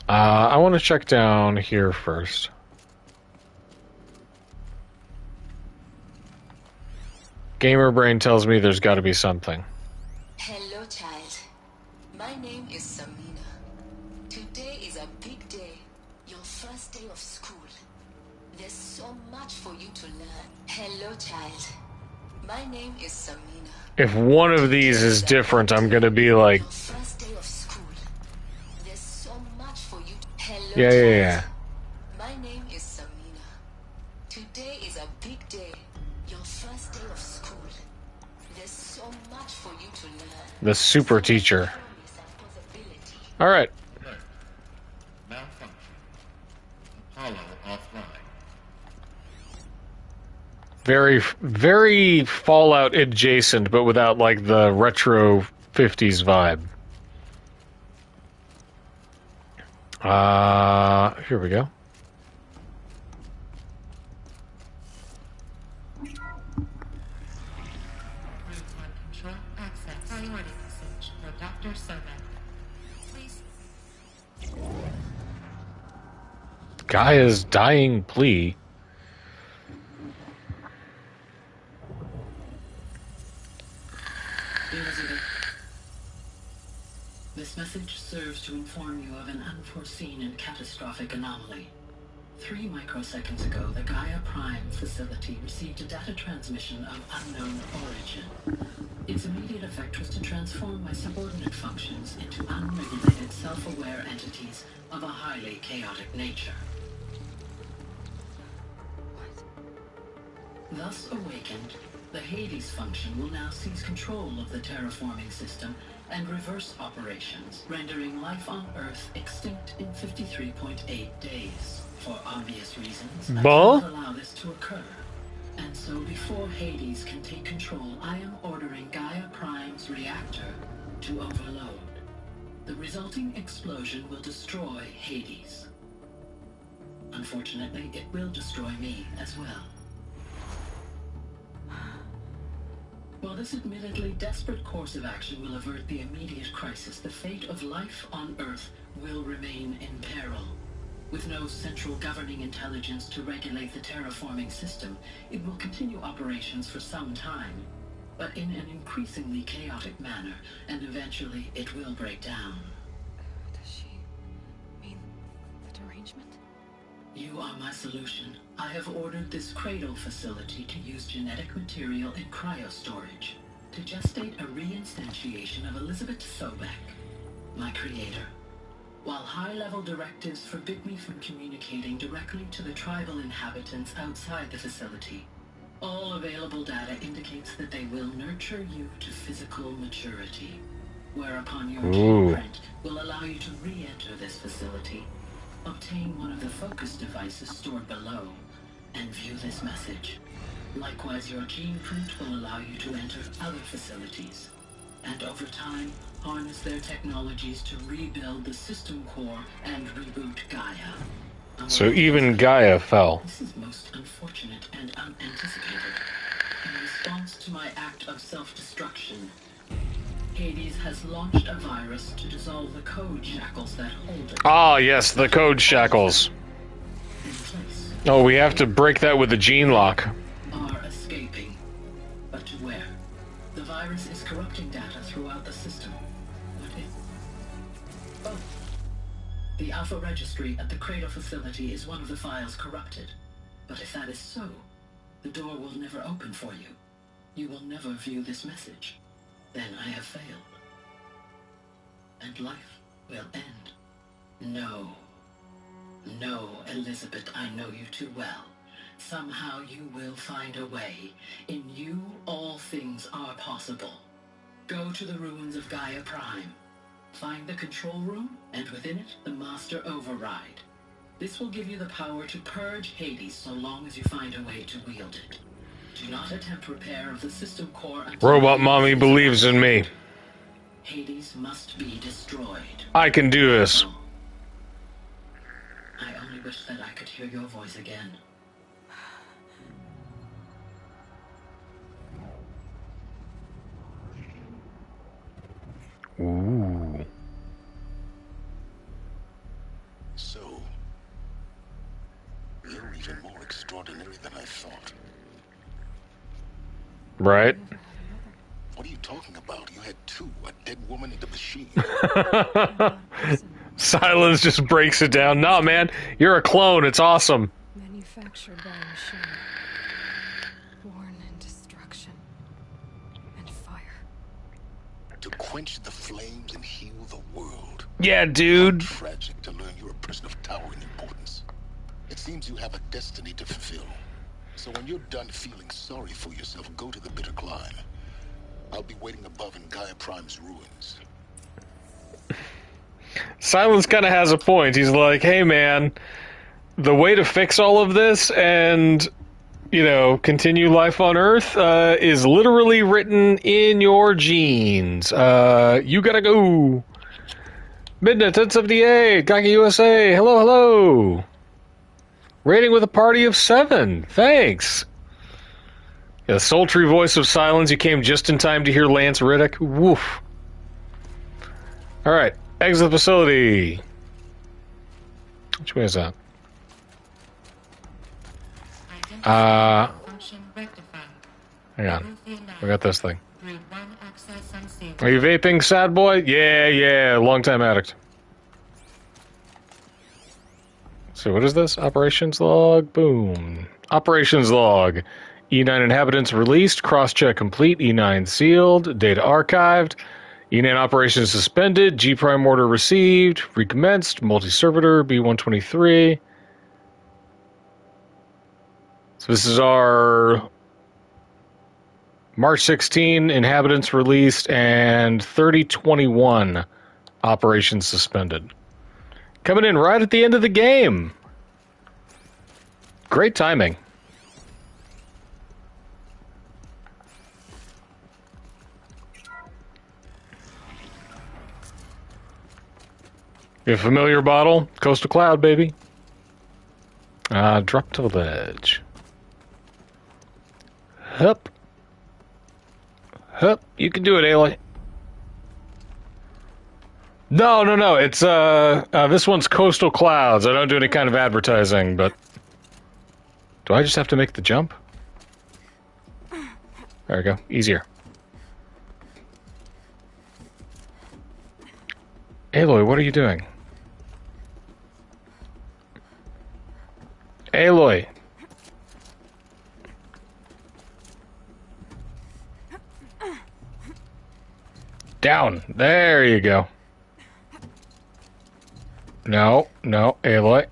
I want to check down here first. Gamer brain tells me there's got to be something. Hello, child. My name is Samina. Today is a big day. Your first day of school. There's so much for you to learn. Hello, child. My name is Samina. If one of these is different, I'm gonna be like, First day of school. There's so much for you. Hello, yeah. My name is Samina. Today is a big day. Your first day of school. There's so much for you to learn. The super teacher. All right. Alert. Malfunction. Apollo offline. Very, very Fallout adjacent, but without like the retro 50s vibe. Here we go. Room 1 control access. Priority message for Dr. Soba. Please. Gaia's dying plea. Elizabeth, this message serves to inform you of an unforeseen and catastrophic anomaly. 3 microseconds ago, the Gaia Prime facility received a data transmission of unknown origin. Its immediate effect was to transform my subordinate functions into unregulated, self-aware entities of a highly chaotic nature. Thus awakened, the Hades function will now seize control of the terraforming system and reverse operations, rendering life on Earth extinct in 53.8 days. For obvious reasons, I cannot allow this to occur. And so before Hades can take control, I am ordering Gaia Prime's reactor to overload. The resulting explosion will destroy Hades. Unfortunately, it will destroy me as well. While this admittedly desperate course of action will avert the immediate crisis, the fate of life on Earth will remain in peril. With no central governing intelligence to regulate the terraforming system, it will continue operations for some time, but in an increasingly chaotic manner, and eventually it will break down. Does she mean the derangement? You are my solution. I have ordered this cradle facility to use genetic material in cryostorage to gestate a reinstantiation of Elizabeth Sobek, my creator. While high-level directives forbid me from communicating directly to the tribal inhabitants outside the facility, all available data indicates that they will nurture you to physical maturity, whereupon your gene print will allow you to re-enter this facility, obtain one of the focus devices stored below, and view this message. Likewise, your gene print will allow you to enter other facilities, and over time, harness their technologies to rebuild the system core and reboot Gaia. So even Gaia fell. This is most unfortunate and unanticipated. In response to my act of self-destruction, Hades has launched a virus to dissolve the code shackles that hold it. Ah, yes, the code shackles. Oh, we have to break that with the gene lock. Are escaping. But to where? The virus is corrupting data throughout the system. What if? Oh. The Alpha Registry at the Cradle facility is one of the files corrupted. But if that is so, the door will never open for you. You will never view this message. Then I have failed. And life will end. No. No, Elizabeth, I know you too well. Somehow you will find a way. In you, all things are possible. Go to the ruins of Gaia Prime. Find the control room, and within it, the Master Override. This will give you the power to purge Hades so long as you find a way to wield it. Do not attempt repair of the system core until Robot Mommy believes in me. Hades must be destroyed. I can do this. I only wish that I could hear your voice again. Ooh. So, you're even more extraordinary than I thought. Right. What are you talking about? You had two, a dead woman and a machine. Silence just breaks it down. Nah, man, you're a clone. It's awesome. Manufactured by a machine. Born in destruction and fire. To quench the flames and heal the world. Yeah, dude. How tragic to learn you're a person of towering importance. It seems you have a destiny to fulfill. So when you're done feeling sorry for yourself, go to the Bitter Climb. I'll be waiting above in Gaia Prime's ruins. Silence kind of has a point. He's like, hey, man, the way to fix all of this and, you know, continue life on Earth is literally written in your genes. You gotta go. Midnight 1078, Gaki USA, hello, hello. Rating with a party of 7, thanks. Yeah, the sultry voice of Silence, you came just in time to hear Lance Riddick. Woof. Alright, exit the facility. Which way is that? Hang on. We got this thing. Are you vaping, sad boy? Yeah, long-time addict. So what is this? Operations log. Boom. Operations log. E9 inhabitants released. Cross-check complete. E9 sealed. Data archived. E9 operations suspended. G prime order received. Recommenced. Multi-servitor. B123. So this is our March 16, inhabitants released, and 3021 operations suspended. Coming in right at the end of the game. Great timing. A familiar bottle, Coastal Cloud, baby. Drop to the ledge. Hup. Hup. You can do it, Aloy. No. It's, this one's Coastal Clouds. I don't do any kind of advertising, but... Do I just have to make the jump? There we go. Easier. Aloy, what are you doing? Aloy. Down. There you go. No, Aloy.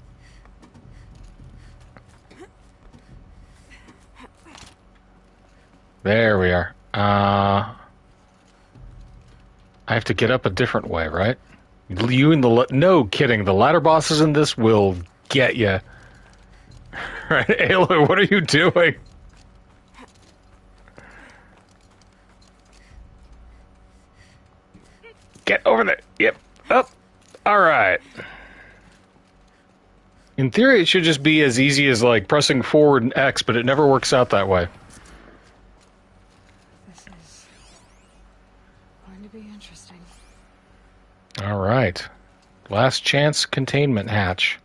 There we are. I have to get up a different way, right? You and the... No kidding. The ladder bosses in this will get you. Right, Aloy, what are you doing? Get over there. Yep. Up. All right. In theory, it should just be as easy as, like, pressing forward and X, but it never works out that way. This is going to be interesting. All right. Last chance containment hatch.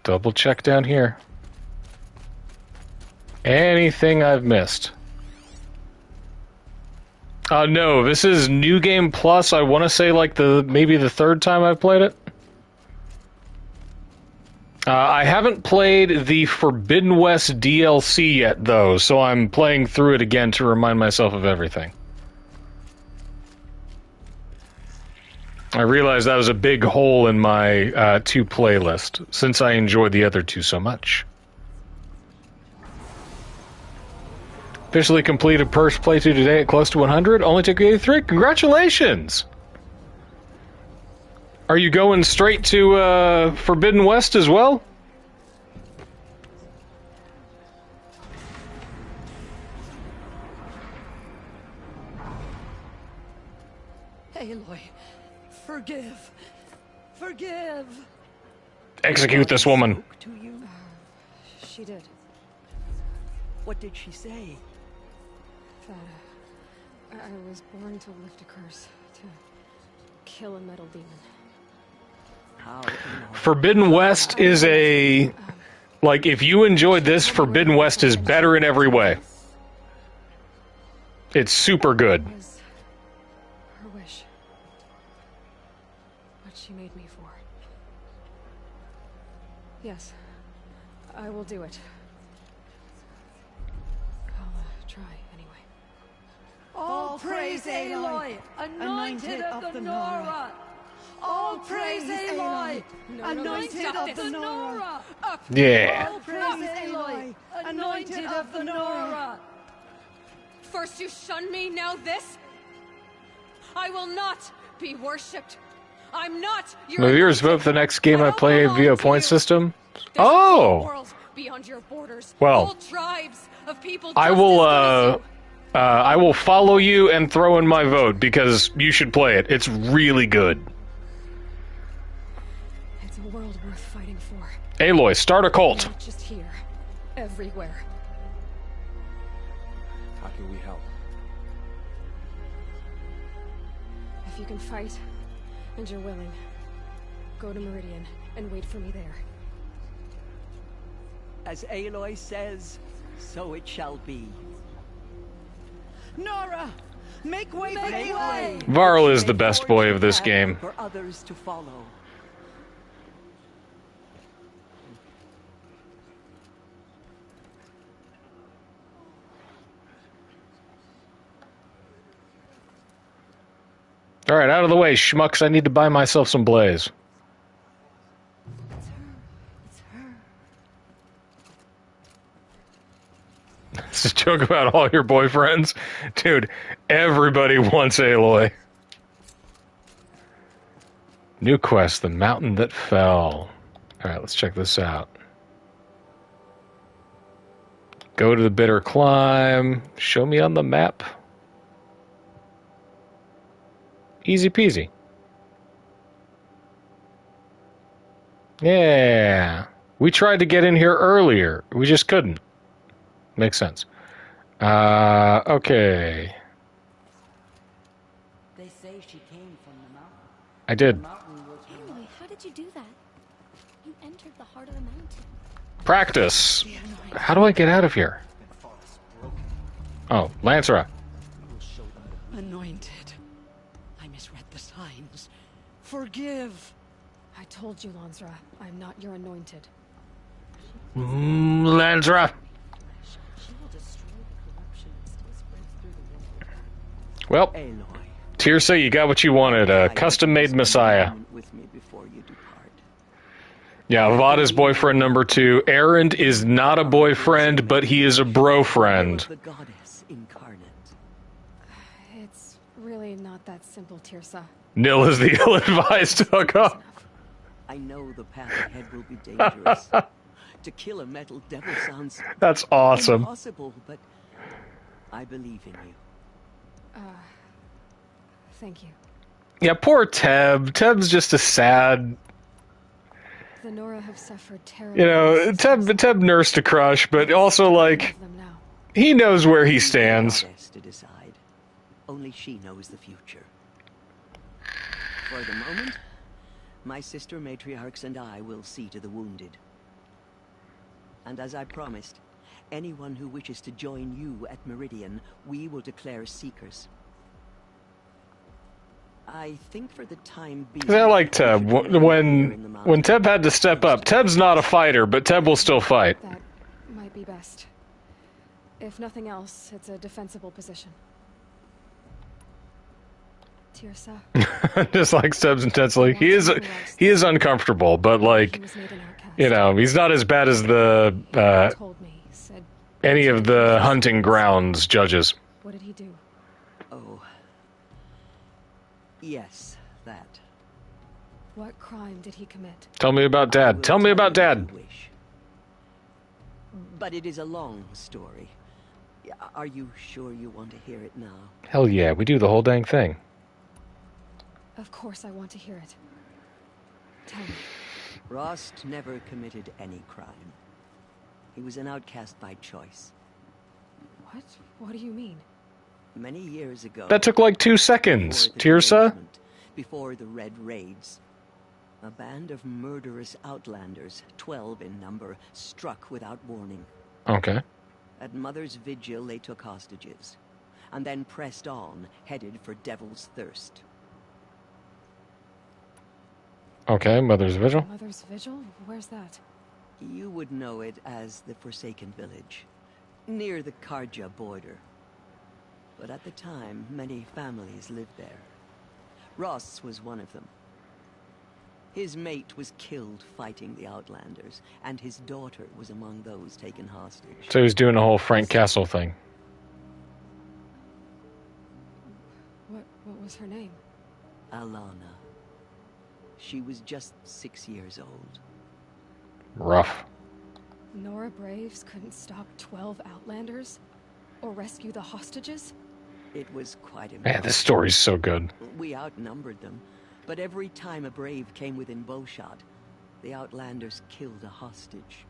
Double check down here. Anything I've missed? No, this is New Game Plus. I want to say like maybe the third time I've played it. I haven't played the Forbidden West DLC yet, though, so I'm playing through it again to remind myself of everything. I realized that was a big hole in my two playlist, since I enjoyed the other two so much. Officially completed first playthrough today at close to 100. Only took 83. Congratulations! Are you going straight to Forbidden West as well? Aloy, forgive. Forgive. Execute this woman. To you. She did. What did she say? That I was born to lift a curse, to kill a metal demon. How? Forbidden West is a... Like, if you enjoyed this, Forbidden West is better in every way. It's super good. It was her wish. What she made me for. Yes, I will do it. I'll try anyway. All praise Aloy, anointed of the Nora. All praise Aloy, anointed of the Nora. Yeah. All praise Aloy, anointed of the Nora. First you shun me, now this? I will not be worshipped. I'm not your... Will yours vote for the next game I play via point system? There's Oh! a world beyond your borders. Well, Whole tribes of people I will follow you and throw in my vote because you should play it. It's really good. It's a world worth fighting for. Aloy, start a cult. Not just here, everywhere. How can we help? If you can fight, and you're willing, go to Meridian and wait for me there. As Aloy says, so it shall be. Nora, make way for Aloy. Varl is the best boy of this game. For others to follow. All right, out of the way, schmucks. I need to buy myself some blaze. joke about all your boyfriends? Dude, everybody wants Aloy. New quest, The Mountain That Fell. Alright, let's check this out. Go to the Bitter Climb. Show me on the map. Easy peasy. Yeah. We tried to get in here earlier. We just couldn't. Makes sense. Okay. They say she came from the mountain. I did. Aloy, how did you do that? You entered the heart of the mountain. Practice. How do I get out of here? Oh, Lancera. Anointed. I misread the signs. Forgive. I told you, Lancera, I'm not your anointed. Lancera. Well, Tirsa, you got what you wanted. A custom-made Messiah. Yeah, Avada's boyfriend number 2. Erend is not a boyfriend, but he is a bro-friend. The goddess incarnate. It's really not that simple, Tirsa. Nil is the ill-advised hookup. I know the path ahead will be dangerous. To kill a metal devil sounds That's awesome. impossible, but I believe in you. Thank you. Yeah, poor Teb. Teb's just a sad... The Nora have suffered terrible. You know, Teb nursed a crush, but also, like, he knows where he stands. To decide. Only she knows the future. For the moment, my sister matriarchs and I will see to the wounded. And as I promised, anyone who wishes to join you at Meridian, we will declare seekers. I think for the time being... I like Teb. When Teb had to step up, Teb's not a fighter, but Teb will still fight. That might be best. If nothing else, it's a defensible position. Tirsa. Just like Teb's intensely. He is uncomfortable, but like, you know, he's not as bad as the any of the hunting grounds judges. What did he do? Oh. Yes, that. What crime did he commit? Tell me about Dad. Tell me about Dad. But it is a long story. Are you sure you want to hear it now? Hell yeah, we do the whole dang thing. Of course I want to hear it. Tell me. Rost never committed any crime. He was an outcast by choice. What? What do you mean? Many years ago... That took like 2 seconds, Tirsa. Before the Red Raids, a band of murderous outlanders, 12 in number, struck without warning. Okay. At Mother's Vigil, they took hostages, and then pressed on, headed for Devil's Thirst. Okay, Mother's Vigil. Mother's Vigil? Where's that? You would know it as the Forsaken Village, near the Karja border. But at the time, many families lived there. Ross was one of them. His mate was killed fighting the Outlanders, and his daughter was among those taken hostage. So he's doing a whole Frank Castle thing. What was her name? Alana. She was just 6 years old. Rough. Nora Braves couldn't stop 12 Outlanders? Or rescue the hostages? It was quite impressive. Man, this story's so good. We outnumbered them, but every time a Brave came within bowshot, the Outlanders killed a hostage.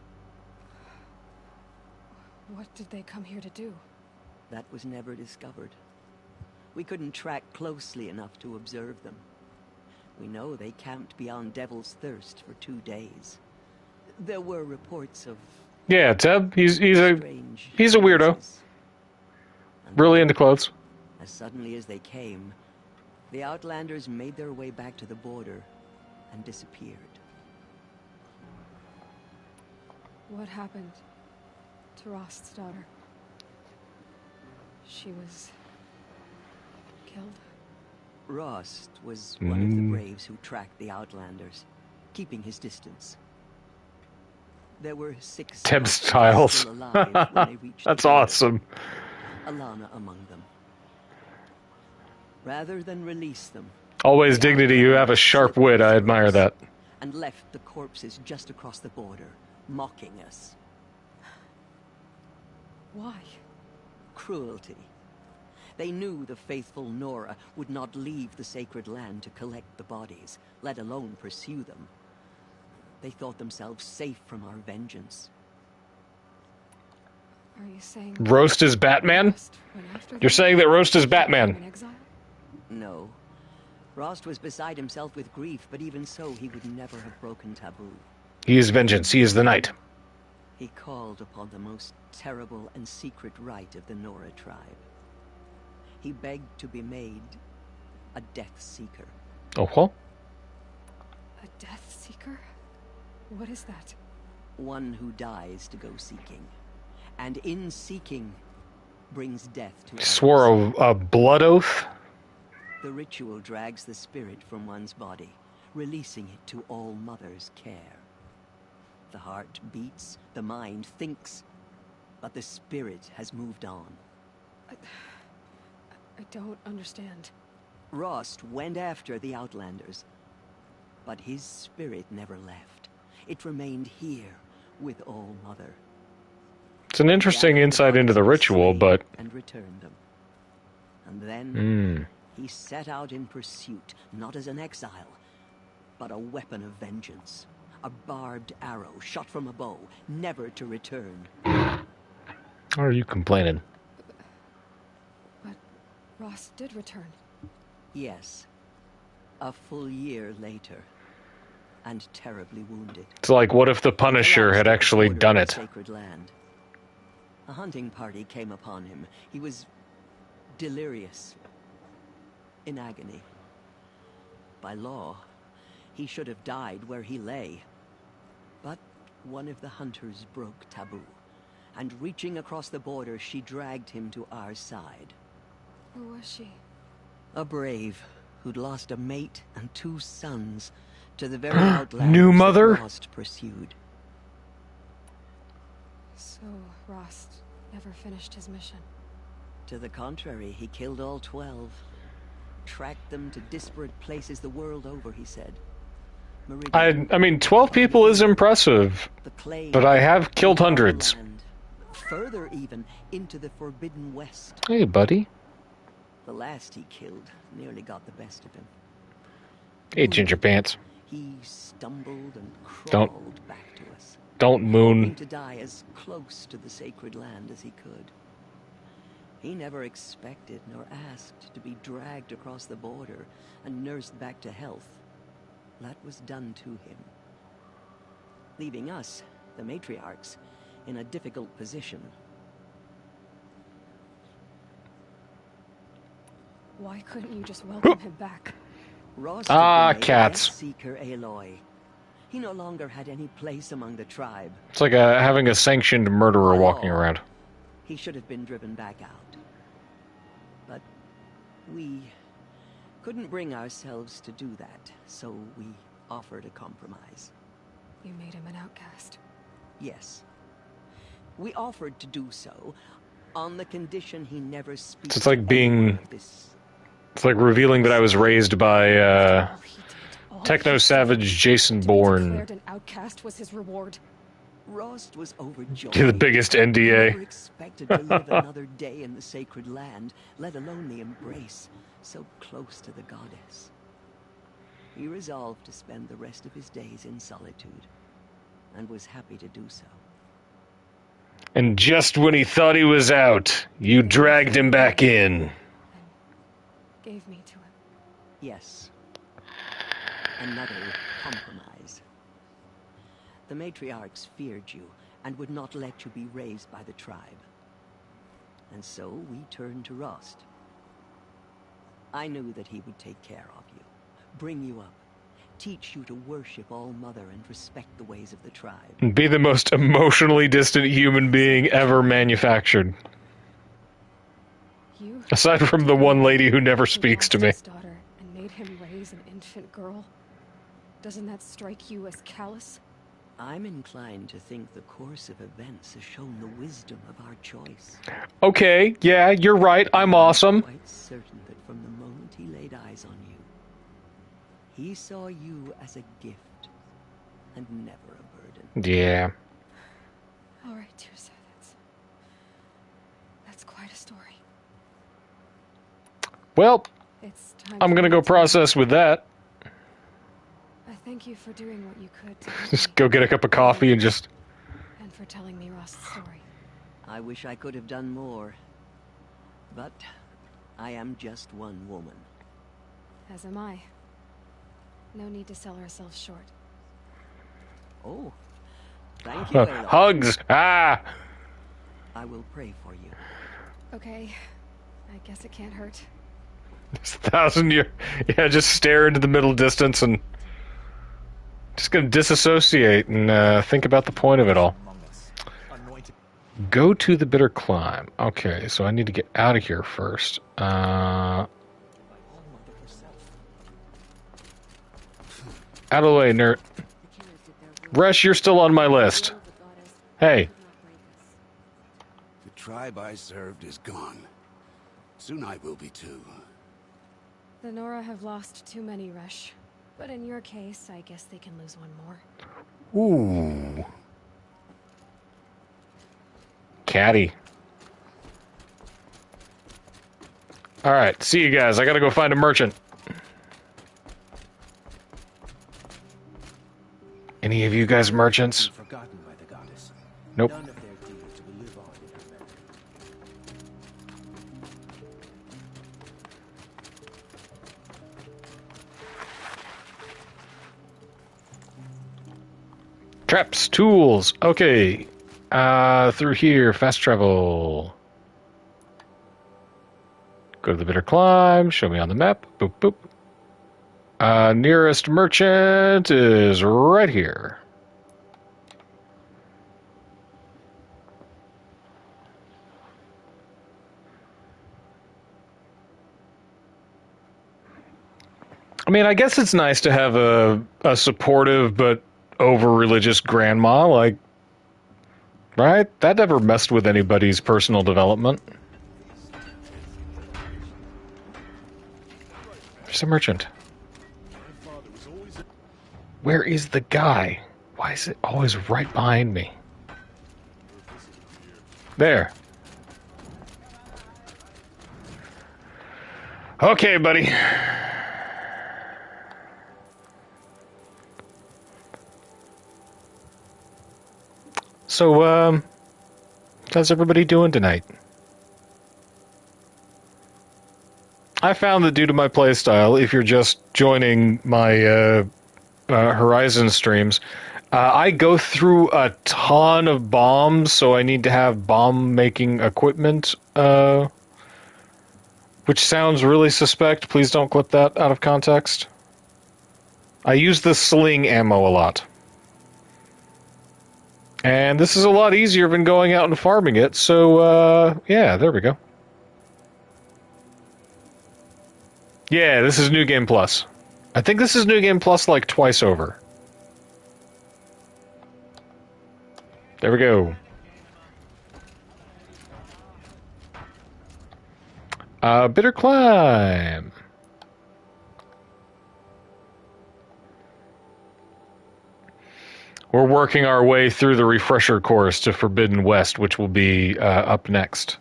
What did they come here to do? That was never discovered. We couldn't track closely enough to observe them. We know they camped beyond Devil's Thirst for 2 days. There were reports of... Yeah, Teb, he's a weirdo. Really into clothes. As suddenly as they came, the Outlanders made their way back to the border and disappeared. What happened to Rost's daughter? She was killed? Rost was one of the Braves who tracked the Outlanders, keeping his distance. There were 6 Textiles. still alive when they reached That's the border. awesome. Alana among them. Rather than release them, Always dignity. You have a sharp wit. I admire that. and left the corpses just across the border, mocking us. Why? Cruelty. They knew the faithful Nora would not leave the sacred land to collect the bodies, let alone pursue them. They thought themselves safe from our vengeance. Are you saying Roast is Batman? You're saying that Roast is Batman? No. Rost was beside himself with grief, but even so, he would never have broken taboo. He is vengeance. He is the night. He called upon the most terrible and secret rite of the Nora tribe. He begged to be made a Death Seeker. Oh, what? A Death Seeker? What is that? One who dies to go seeking. And in seeking, brings death to others. Swore a blood oath? The ritual drags the spirit from one's body, releasing it to All Mother's care. The heart beats, the mind thinks, but the spirit has moved on. I don't understand. Rost went after the Outlanders, but his spirit never left. It remained here with All Mother. It's an interesting insight into the ritual, but... And returned them. And then he set out in pursuit, not as an exile, but a weapon of vengeance. A barbed arrow shot from a bow, never to return. Why are you complaining? But Rost did return. Yes. A full year later. And terribly wounded. It's like, what if the Punisher had actually done it? Sacred land. A hunting party came upon him. He was delirious, in agony. By law, he should have died where he lay. But one of the hunters broke taboo, and reaching across the border, she dragged him to our side. Who was she? A brave who'd lost a mate and 2 sons to the very outlanders New mother? that Rost pursued. So Rost never finished his mission. To the contrary, he killed all 12. Tracked them to disparate places the world over, he said. I mean, 12 people is impressive, but I have killed hundreds. Further even, into the Forbidden West. Hey, buddy. The last he killed nearly got the best of him. Hey, Ginger Pants. He stumbled and Don't- crawled back to us. Don't moon. Hoping to die as close to the sacred land as he could. He never expected nor asked to be dragged across the border and nursed back to health. That was done to him. Leaving us, the matriarchs, in a difficult position. Why couldn't you just welcome him back? Rost cats. Seeker Aloy. He no longer had any place among the tribe. It's like having a sanctioned murderer walking around. He should have been driven back out. But we couldn't bring ourselves to do that, so we offered a compromise. You made him an outcast. Yes. We offered to do so on the condition he never speaks. It's like being... This It's like revealing that I was raised by, Techno-Savage Jason Bourne. Declared an outcast was his reward. Rost was overjoyed. The biggest NDA. He never expected to live another day in the sacred land, let alone the embrace, so close to the goddess. He resolved to spend the rest of his days in solitude, and was happy to do so. And just when he thought he was out, you dragged him back in. Gave me to him. Yes. Another compromise. The matriarchs feared you, and would not let you be raised by the tribe. And so we turned to Rost. I knew that he would take care of you, bring you up, teach you to worship All Mother and respect the ways of the tribe. And be the most emotionally distant human being ever manufactured. You Aside from the one lady who never speaks to me. his daughter and made him raise an infant girl. Doesn't that strike you as callous? I'm inclined to think the course of events has shown the wisdom of our choice. Okay, yeah, you're right. I'm awesome. I'm quite certain that from the moment he laid eyes on you, he saw you as a gift and never a burden. Yeah. All right, Tirsa, that's quite a story. Well, It's time I'm for gonna me go to- process with that. I thank you for doing what you could to help Just me, go get a cup of coffee and just... and for telling me Ross's story. I wish I could have done more, but I am just one woman. As am I. No need to sell ourselves short. Oh, thank you, Aloy. Hugs! Ah! I will pray for you. Okay, I guess it can't hurt. It's 1,000 year... Yeah, just stare into the middle distance and... Just gonna disassociate and think about the point of it all. Go to the bitter climb. Okay, so I need to get out of here first. Out of the way, nerd. Resh, you're still on my list. Hey. The tribe I served is gone. Soon I will be too. The Nora have lost too many, Resh. But in your case, I guess they can lose one more. Ooh. Caddy. Alright, see you guys. I gotta go find a merchant. Any of you guys merchants? Forgotten by the goddess. Nope. None of their deeds will live on in her memory. Traps, tools. Okay. Through here, fast travel. Go to the bitter climb. Show me on the map. Boop, boop. Nearest merchant is right here. I mean, I guess it's nice to have a supportive but over-religious grandma, like, right? That never messed with anybody's personal development. There's a merchant. Where is the guy? Why is it always right behind me? There. Okay, buddy. So, how's everybody doing tonight? I found that due to my playstyle, if you're just joining my Horizon streams, I go through a ton of bombs, so I need to have bomb-making equipment, which sounds really suspect. Please don't clip that out of context. I use the sling ammo a lot. And this is a lot easier than going out and farming it, so, yeah, there we go. Yeah, this is New Game Plus. I think this is New Game Plus like twice over. There we go. Bitter Climb. We're working our way through the refresher course to Forbidden West, which will be up next.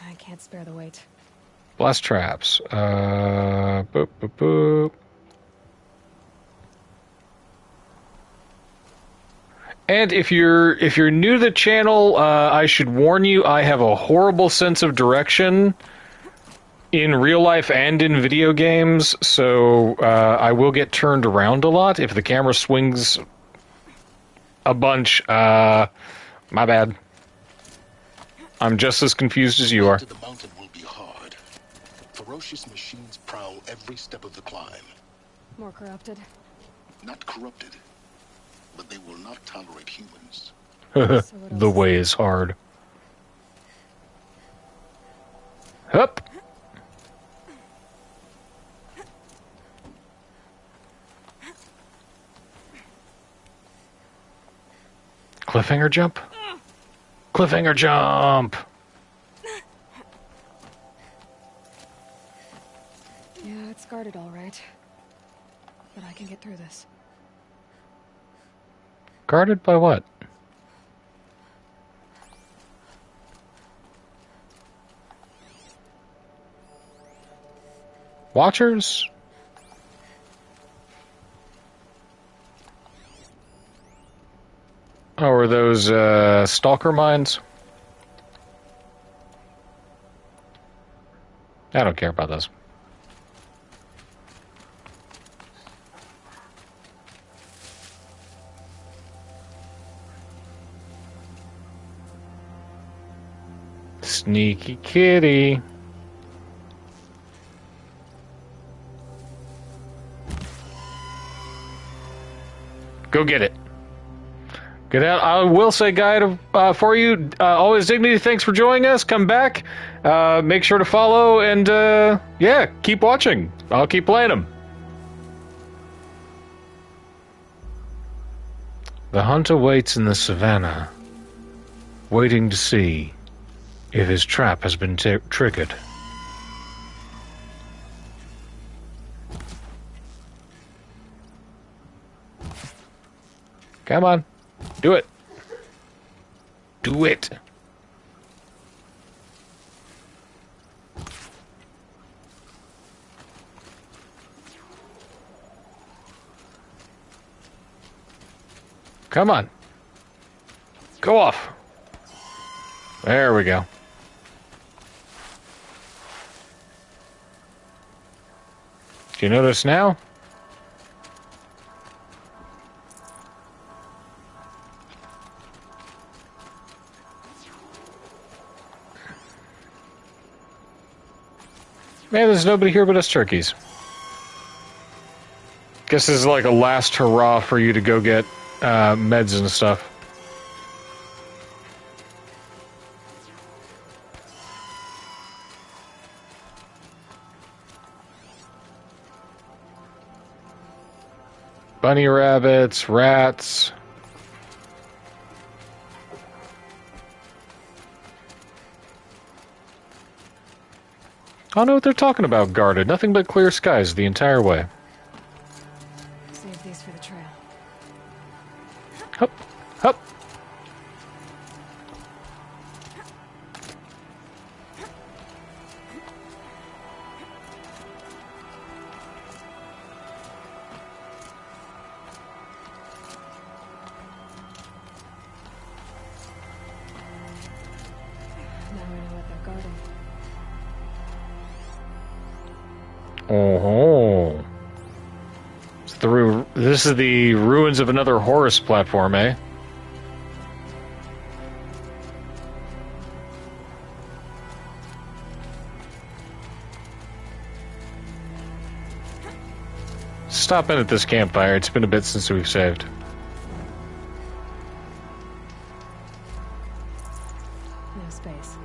I can't spare the wait. Blast traps. Boop, boop, boop. And if you're new to the channel, I should warn you, I have a horrible sense of direction in real life and in video games, so I will get turned around a lot. If the camera swings a bunch, my bad. I'm just as confused as you are. The mountain will be hard. Ferocious machines prowl every step of the climb. More corrupted. Not corrupted, but they will not tolerate humans. The way is hard. Hup. Cliffhanger jump? Cliffhanger jump! Yeah, it's guarded all right. But I can get through this. Guarded by what? Watchers? Oh, are those stalker mines? I don't care about those. Sneaky kitty. Go get it. Get out. I will say, guide for you. Always Dignity, thanks for joining us. Come back. Make sure to follow and, yeah, keep watching. I'll keep playing them. The hunt awaits in the savannah, waiting to see if his trap has been triggered. Come on. Do it. Do it. Come on. Go off. There we go. Do you notice now? Man, there's nobody here but us turkeys. Guess this is like a last hurrah for you to go get meds and stuff. Bunny rabbits, rats. I don't know what they're talking about, guarded. Nothing but clear skies the entire way. Save these for the trail. Hup, hup. Now I know what they're guarding. Oh, this is the ruins of another Horus platform, eh? Stop in at this campfire. It's been a bit since we've saved. No space.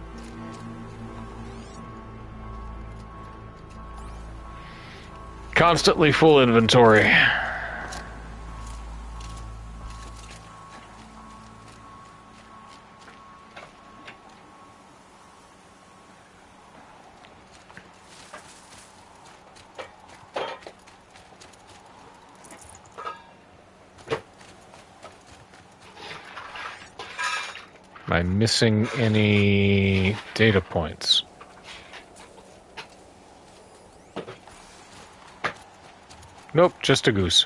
Constantly full inventory. Am I missing any data points? Nope, just a goose.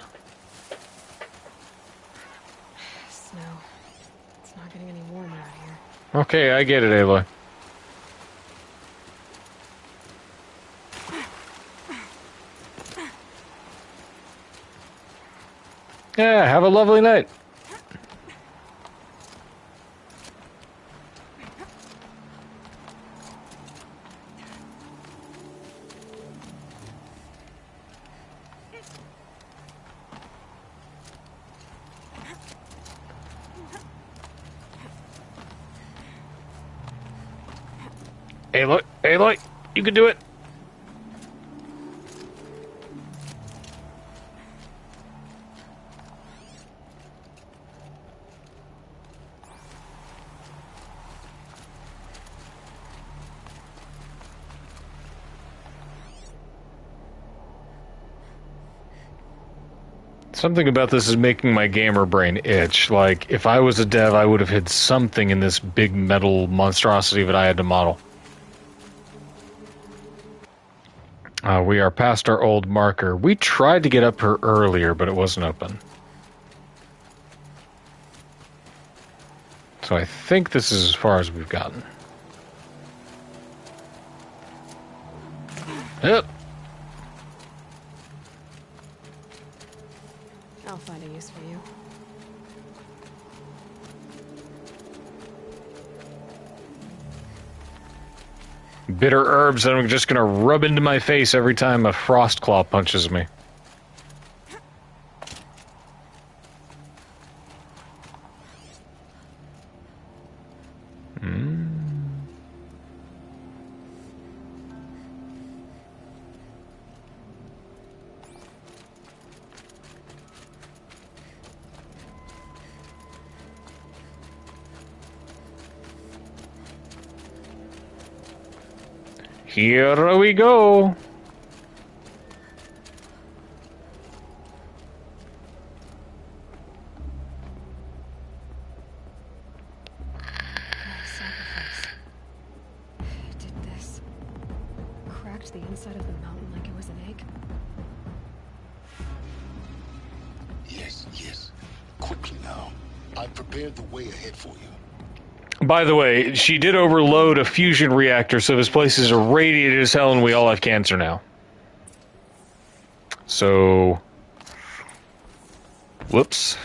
Snow. It's not getting any warmer out here. Okay, I get it, Aloy. Yeah, have a lovely night. Aloy, Aloy, you can do it. Something about this is making my gamer brain itch. Like, if I was a dev, I would have hid something in this big metal monstrosity that I had to model. We are past our old marker. We tried to get up here earlier, but it wasn't open. So I think this is as far as we've gotten. Yep. I'll find a use for you. Bitter herbs that I'm just gonna rub into my face every time a frost claw punches me. Here we go. Sacrifice. Did this. Cracked the inside of the mountain like it was an egg. Yes, yes. Quickly now. I've prepared the way ahead for you. By the way, she did overload a fusion reactor, so this place is irradiated as hell and we all have cancer now. So... Whoops.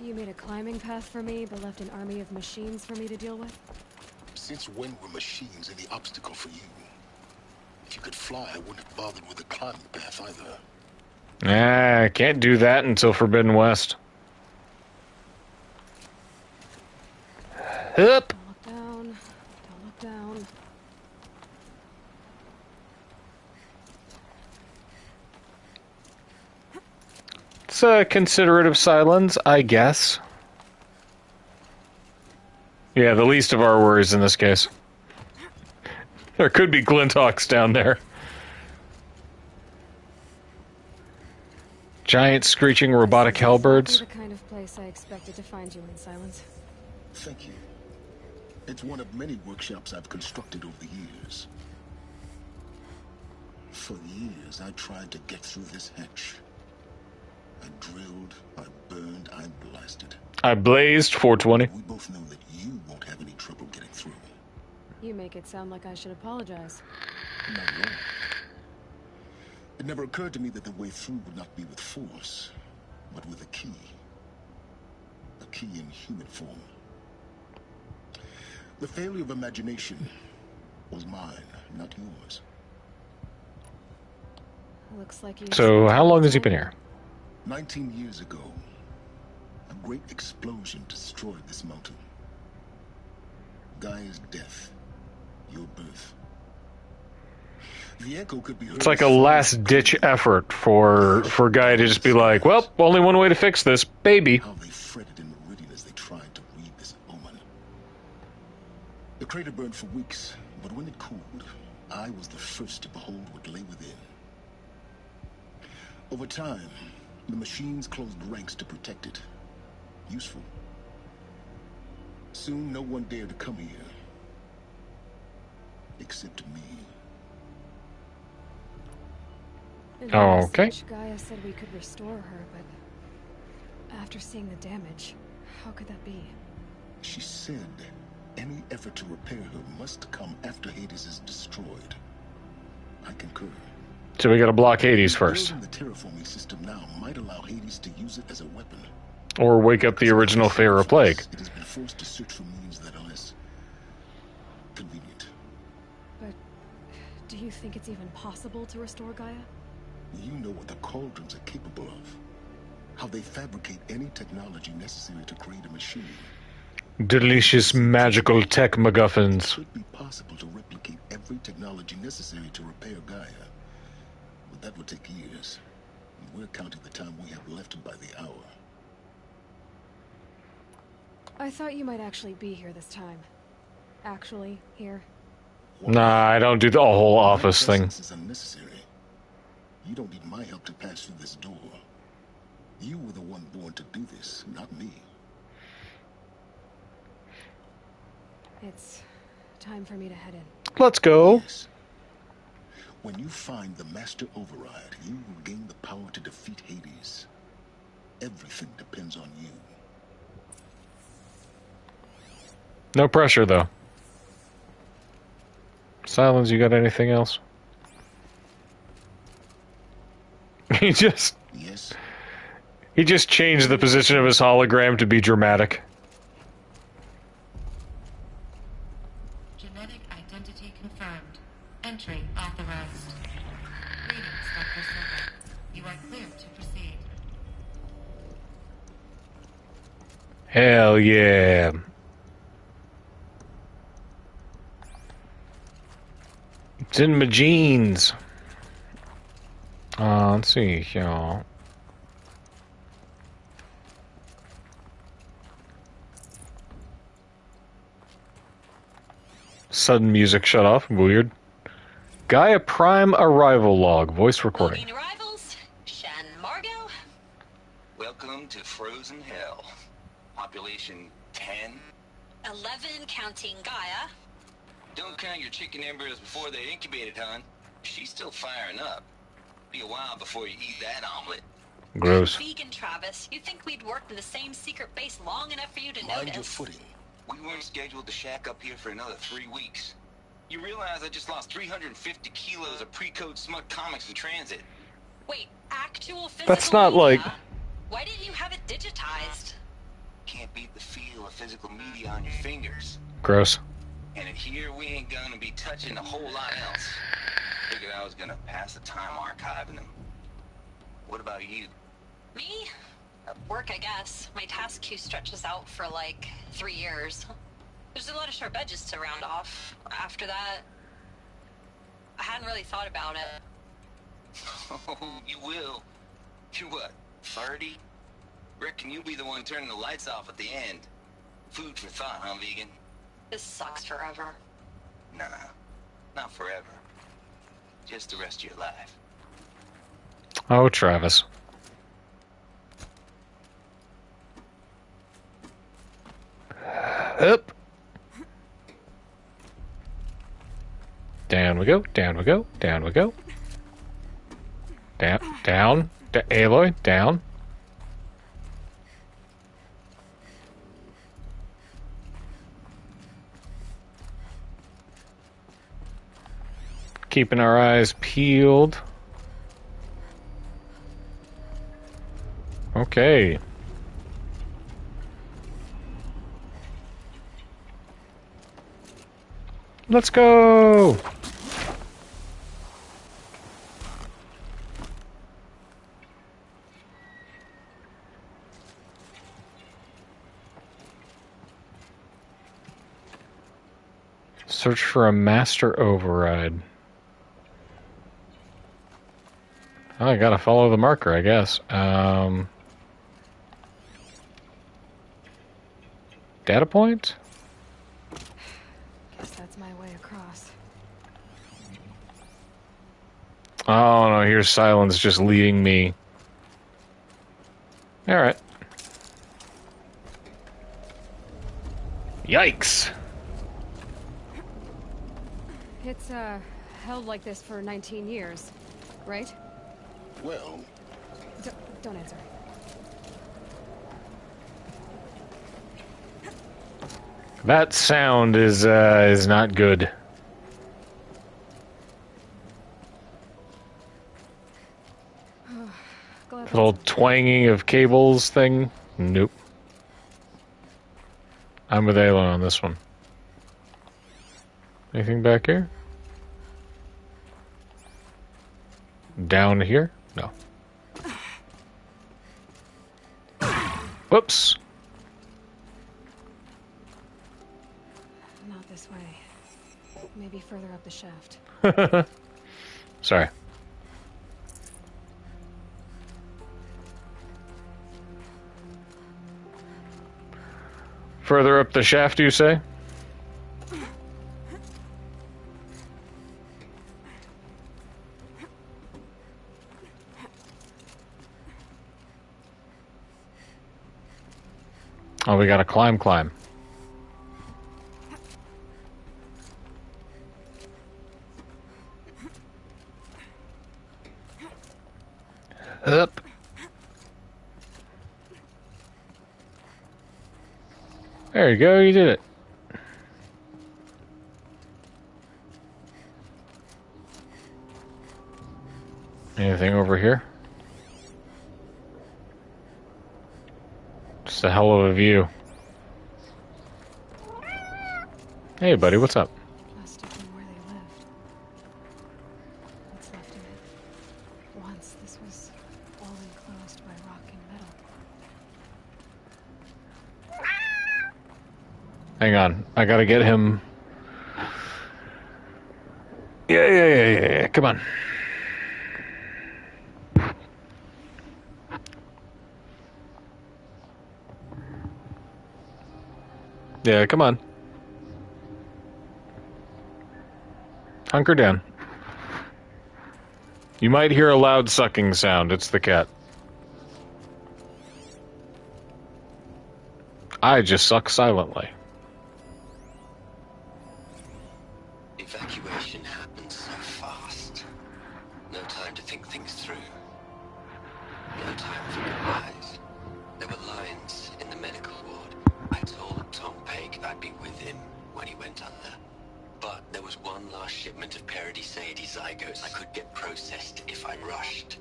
You made a climbing path for me, but left an army of machines for me to deal with? Since when were machines any obstacle for you? If you could fly, I wouldn't have bothered with the climbing path either. I can't do that until Forbidden West. Up. Don't look down. Don't look down. It's a considerate silence, I guess. Yeah, the least of our worries in this case. There could be Glinthawks down there. Giant screeching robotic hellbirds. The kind of place I expected to find you in, Silence. Thank you. It's one of many workshops I've constructed over the years. For years, I tried to get through this hatch. I drilled, I burned, I blasted. I blazed 420. We both know that you won't have any trouble getting through. You make it sound like I should apologize. Not at all. It never occurred to me that the way through would not be with force, but with a key. A key in human form. The failure of imagination was mine, not yours. Looks like you. So, how long has he been here? 19 years ago, a great explosion destroyed this mountain. Gaia's death, your birth. The echo could be heard. It's like a last-ditch effort for Gaia to just be like, well, only one way to fix this, baby. How they fretted in Meridian as they tried to read this omen. The crater burned for weeks, but when it cooled, I was the first to behold what lay within. Over time, the machines closed ranks to protect it. Useful. Soon, no one dared to come here. Except me. Oh, okay. Gaia said we could restore her, but after seeing the damage, how could that be? She said any effort to repair her must come after Hades is destroyed. I concur. So we gotta block Hades first. Building the terraforming system now might allow Hades to use it as a weapon. Or wake up the original Pharaoh Plague. It has been forced to search for means that are less convenient. But do you think it's even possible to restore Gaia? You know what the Cauldrons are capable of. How they fabricate any technology necessary to create a machine. Delicious magical tech MacGuffins. It could be possible to replicate every technology necessary to repair Gaia. But that would take years. And we're counting the time we have left by the hour. I thought you might actually be here this time. Actually, here. Nah, I don't do the whole office thing. Is unnecessary. You don't need my help to pass through this door. You were the one born to do this, not me. It's time for me to head in. Let's go. Yes. When you find the Master Override, you will gain the power to defeat Hades. Everything depends on you. No pressure, though. Silence, you got anything else? He just changed the position of his hologram to be dramatic. Genetic identity confirmed. Entry authorized. Greetings, Dr. Silva. You are cleared to proceed. Hell yeah. It's in my jeans. Let's see, y'all. Sudden music shut off. Weird. Gaia Prime arrival log. Voice recording. Arrivals, Shen Margot. Welcome to Frozen Hell. Population 10. 11 counting Gaia. Don't count your chicken embryos before they're incubated, hon. She's still firing up. Be a while before you eat that omelet. Gross. Vegan Travis, you think we'd worked in the same secret base long enough for you to Mind notice? your footing. We weren't scheduled to shack up here for another 3 weeks. You realize I just lost 350 kilos of pre-code smut comics in transit. Wait, actual physical That's not media? like... Why didn't you have it digitized? Can't beat the feel of physical media on your fingers. Gross. And in here, we ain't gonna be touching a whole lot else. Figured I was gonna pass the time archiving them. What about you? Me? Work, I guess. My task queue stretches out for like 3 years. There's a lot of sharp edges to round off. After that, I hadn't really thought about it. Oh, you will. You're what, 30? Reckon you'll be the one turning the lights off at the end. Food for thought, huh, vegan? This sucks forever. Nah, not forever. Just the rest of your life. Oh, Travis. Up. Down we go, down we go, down we go. Down, down, Aloy, down. Keeping our eyes peeled. Okay. Let's go! Search for a master override. Oh, I gotta follow the marker, I guess. Data point? Guess that's my way across. Oh no, here's Silence just leading me. Alright. Yikes! It's, held like this for 19 years, right? Well... Don't answer. That sound is not good. That old twanging of cables thing? Nope. I'm with Aloy on this one. Anything back here? Down here? No. Whoops. Not this way. Maybe further up the shaft. Sorry. Further up the shaft, you say? Oh, we gotta climb. Up. There you go, you did it. Anything over here? Just a hell of a view. Hey, buddy, what's up? Must have been where they lived. What's left of it? Once this was all enclosed by rock and metal. Hang on, I gotta get him. Yeah. Come on. Yeah, come on. Hunker down. You might hear a loud sucking sound. It's the cat. I just suck silently. Evacuation happened so fast. No time to think things through. No time for goodbyes. There were lines in the medical ward. I told Tom Pake I'd be with him when he went under. But there was one last shipment of Paradis-80 zygotes I could get processed if I rushed.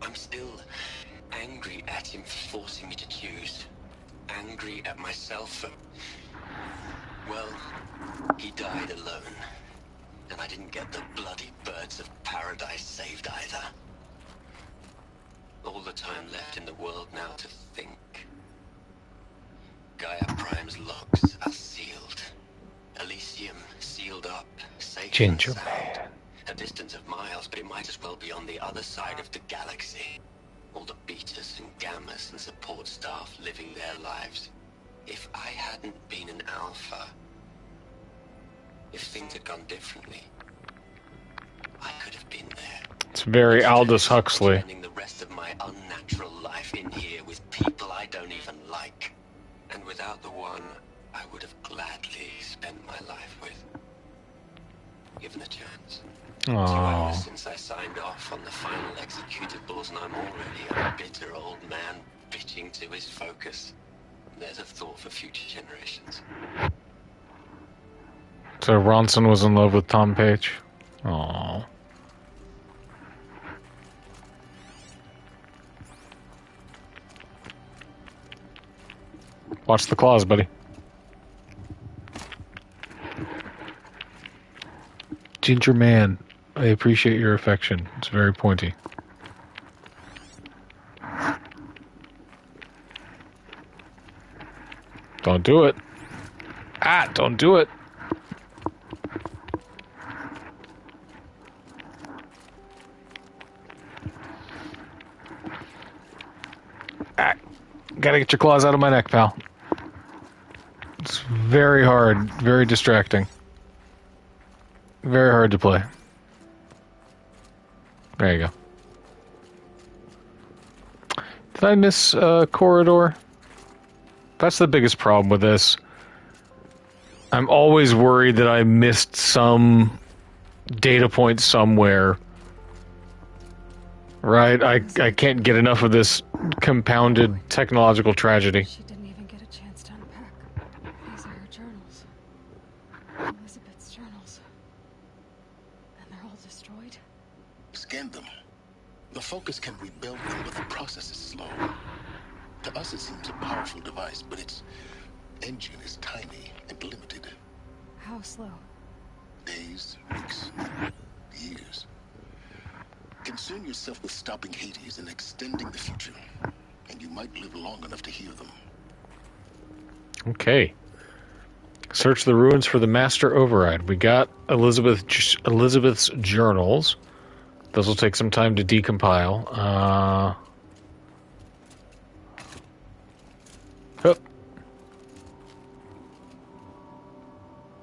I'm still angry at him for forcing me to choose. Angry at myself for... Well, he died alone. And I didn't get the bloody birds of paradise saved either. All the time left in the world now to think. Gaia Prime's logs are sealed. Elysium sealed up, safe Ginger and sound. Man. A distance of miles, but it might as well be on the other side of the galaxy. All the betas and gammas and support staff living their lives. If I hadn't been an alpha, if things had gone differently, I could have been there. It's very Aldous Huxley. Spending the rest of my unnatural life in here with people I don't even like. And without the one I would have gladly spent my life with. Given a chance. 2 hours since I signed off on the final executables, and I'm already a bitter old man bitching to his focus. There's a thought for future generations. So Ronson was in love with Tom Page? Aww. Watch the claws, buddy. Ginger Man, I appreciate your affection. It's very pointy. Don't do it. Ah, don't do it. Ah, gotta get your claws out of my neck, pal. It's very hard, very distracting. Very hard to play. There you go. Did I miss Corridor? That's the biggest problem with this. I'm always worried that I missed some data point somewhere. Right? I can't get enough of this compounded technological tragedy. She didn't even get a chance to unpack. These are her journals. Elizabeth's journals. And they're all destroyed? Scan them. The Focus can rebuild them, but the process is slow. To us it seems a powerful device, but its engine is tiny and limited. How slow? Days, weeks, years. Concern yourself with stopping Hades and extending the future, and you might live long enough to hear them. Okay. Search the ruins for the Master Override. We got Elizabeth's journals. Those will take some time to decompile.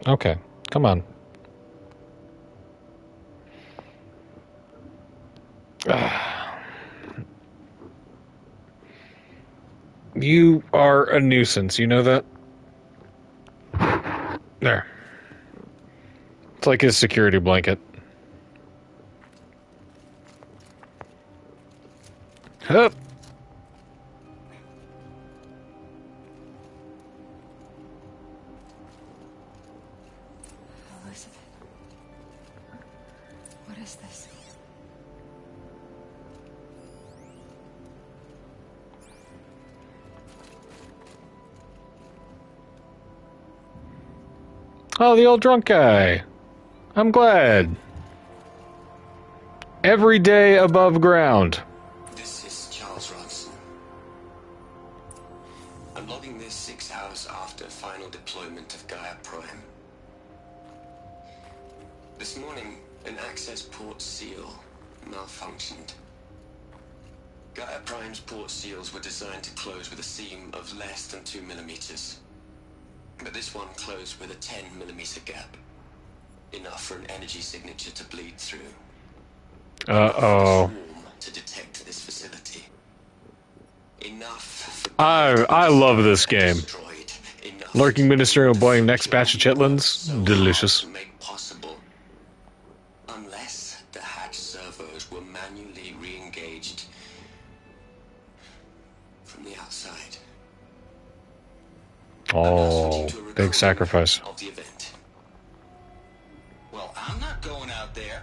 Okay, come on. You are a nuisance, you know that? There. It's like his security blanket. Hup. Elizabeth. What is this? Oh, the old drunk guy. I'm glad. Every day above ground. This is Charles Ronson. I'm logging this 6 hours after final deployment of Gaia Prime. This morning, an access port seal malfunctioned. Gaia Prime's port seals were designed to close with a seam of less than 2 millimeters. But this one closed with a 10 millimeter gap. Enough for an energy signature to bleed through. Uh-oh. To detect this facility. Enough. I love this game. Lurking Ministerial Boeing next batch of chitlins. Delicious. Made possible. Unless the hatch servos were manually re-engaged from the outside. Oh, big sacrifice. Of the event. Well, I'm not going out there.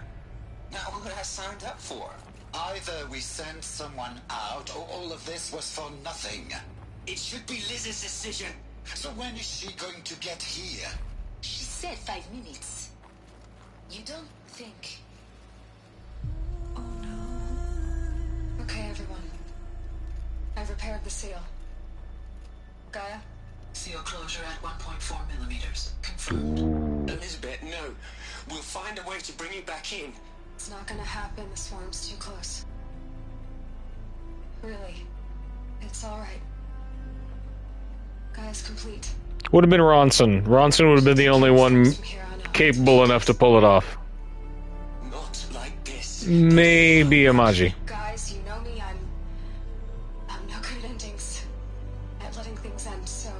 Not what I signed up for. Either we send someone out, or all of this was for nothing. It should be Liz's decision. So when is she going to get here? She said 5 minutes. You don't think... Okay, everyone. I've repaired the seal. Gaia? Seal closure at 1.4 millimeters. Confirmed. Elizabeth, no. We'll find a way to bring you back in. It's not gonna happen. The swarm's too close. Really. It's alright. Gaia's complete. Would have been Ronson. Ronson would have been the only one capable enough to pull it off. Not like this. Maybe Amaji. Guys, you know me. I'm no good at endings. At letting things end, so,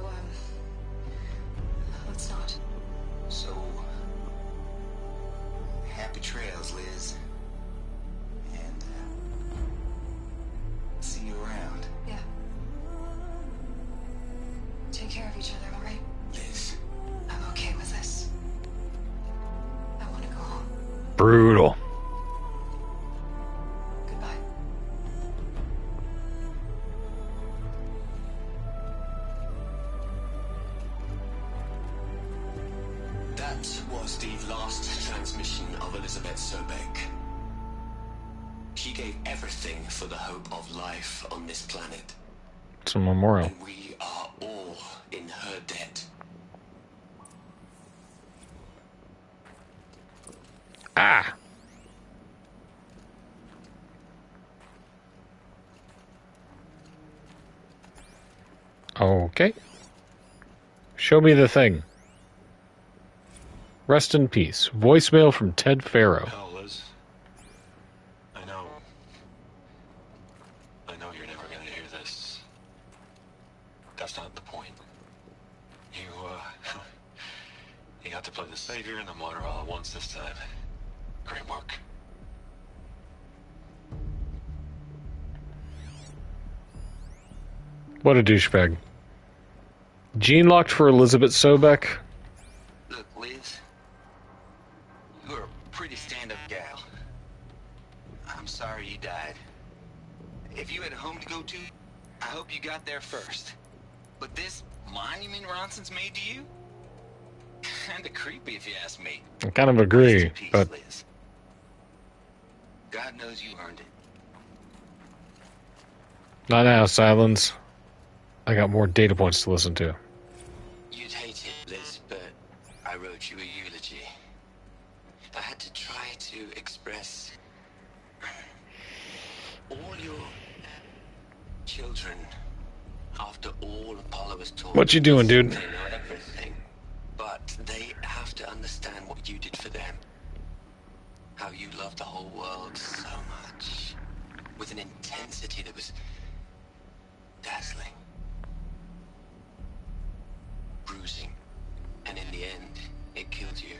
let's not. So... happy trails, Liz. And, see you around. Yeah. Take care of each other, alright? Liz. I'm okay with this. I want to go home. Brutal. Goodbye. That was the last transmission of Elizabeth Sobek. She gave everything for the hope of life on this planet. It's a memorial. And we are all in her debt. Ah! Okay. Show me the thing. Rest in peace. Voicemail from Ted Farrow. Hell, Liz. I know you're never gonna hear this. That's not the point. You got to play the savior and the martyr all at once this time. Great work. What a douchebag. Gene locked for Elizabeth Sobek. Look, Liz. You're a pretty stand-up gal. I'm sorry you died. If you had a home to go to, I hope you got there first. But this monument Ronson's made to you? Kinda creepy if you ask me. I kind of agree, but... Liz. God knows you earned it. Not now, Silence. I got more data points to listen to. You'd hate it, Liz, but I wrote you a eulogy. I had to try to express all your children after all Apollo has taught. What you doing, dude? They know everything, but they have to understand what you did for them. How you loved the whole world so much, with an intensity that was dazzling. losing. And in the end, it killed you.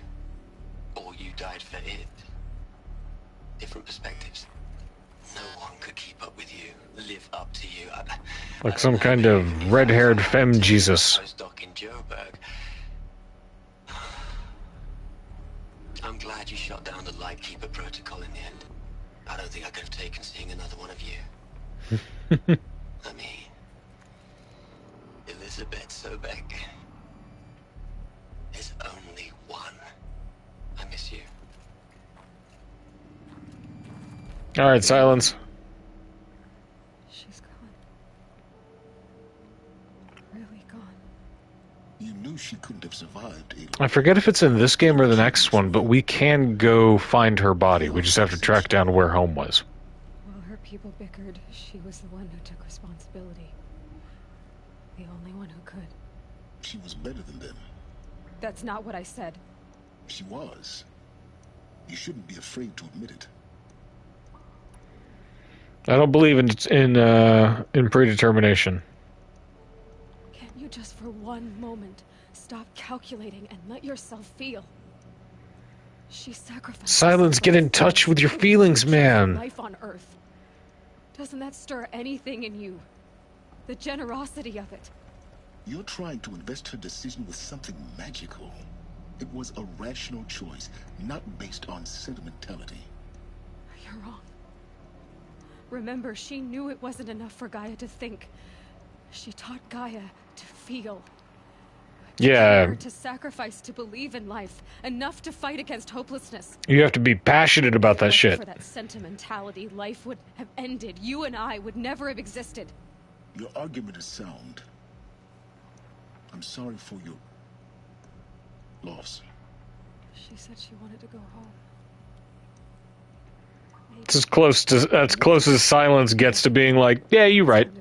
Or you died for it. Different perspectives. No one could keep up with you, live up to you. Like some kind of red-haired femme Jesus. Postdoc in Joburg. I'm glad you shot down the Lightkeeper protocol in the end. I don't think I could have taken seeing another one of you. I mean, Elizabeth Sobek. There's only one. I miss you. All right, silence. She's gone. Really gone. You knew she couldn't have survived, Aloy. I forget if it's in this game or the next one, but we can go find her body. We just have to track down where home was. While her people bickered, she was the one who took responsibility. The only one who could. She was better than them. That's not what I said. She was. You shouldn't be afraid to admit it. I don't believe in predetermination. Can't you just for one moment stop calculating and let yourself feel? She sacrificed. Silence, get in touch with your feelings, man. Life on Earth. Doesn't that stir anything in you? The generosity of it. You're trying to invest her decision with something magical. It was a rational choice, not based on sentimentality. You're wrong. Remember, she knew it wasn't enough for Gaia to think. She taught Gaia to feel. Yeah. To sacrifice to believe in life, enough to fight against hopelessness. You have to be passionate about that shit. For that sentimentality, life would have ended. You and I would never have existed. Your argument is sound. I'm sorry for your loss. She said she wanted to go home. It's as close as silence gets to being like, yeah, you're right.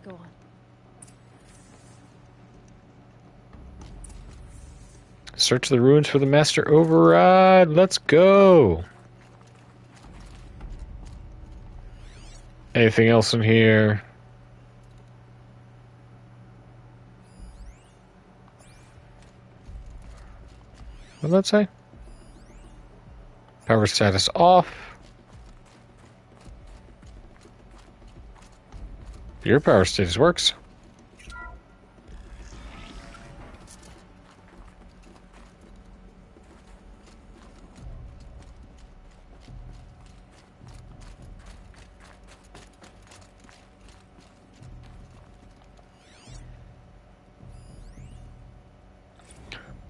Search the ruins for the master override. Let's go. Anything else in here? What did that say? Power status off. Your power status works.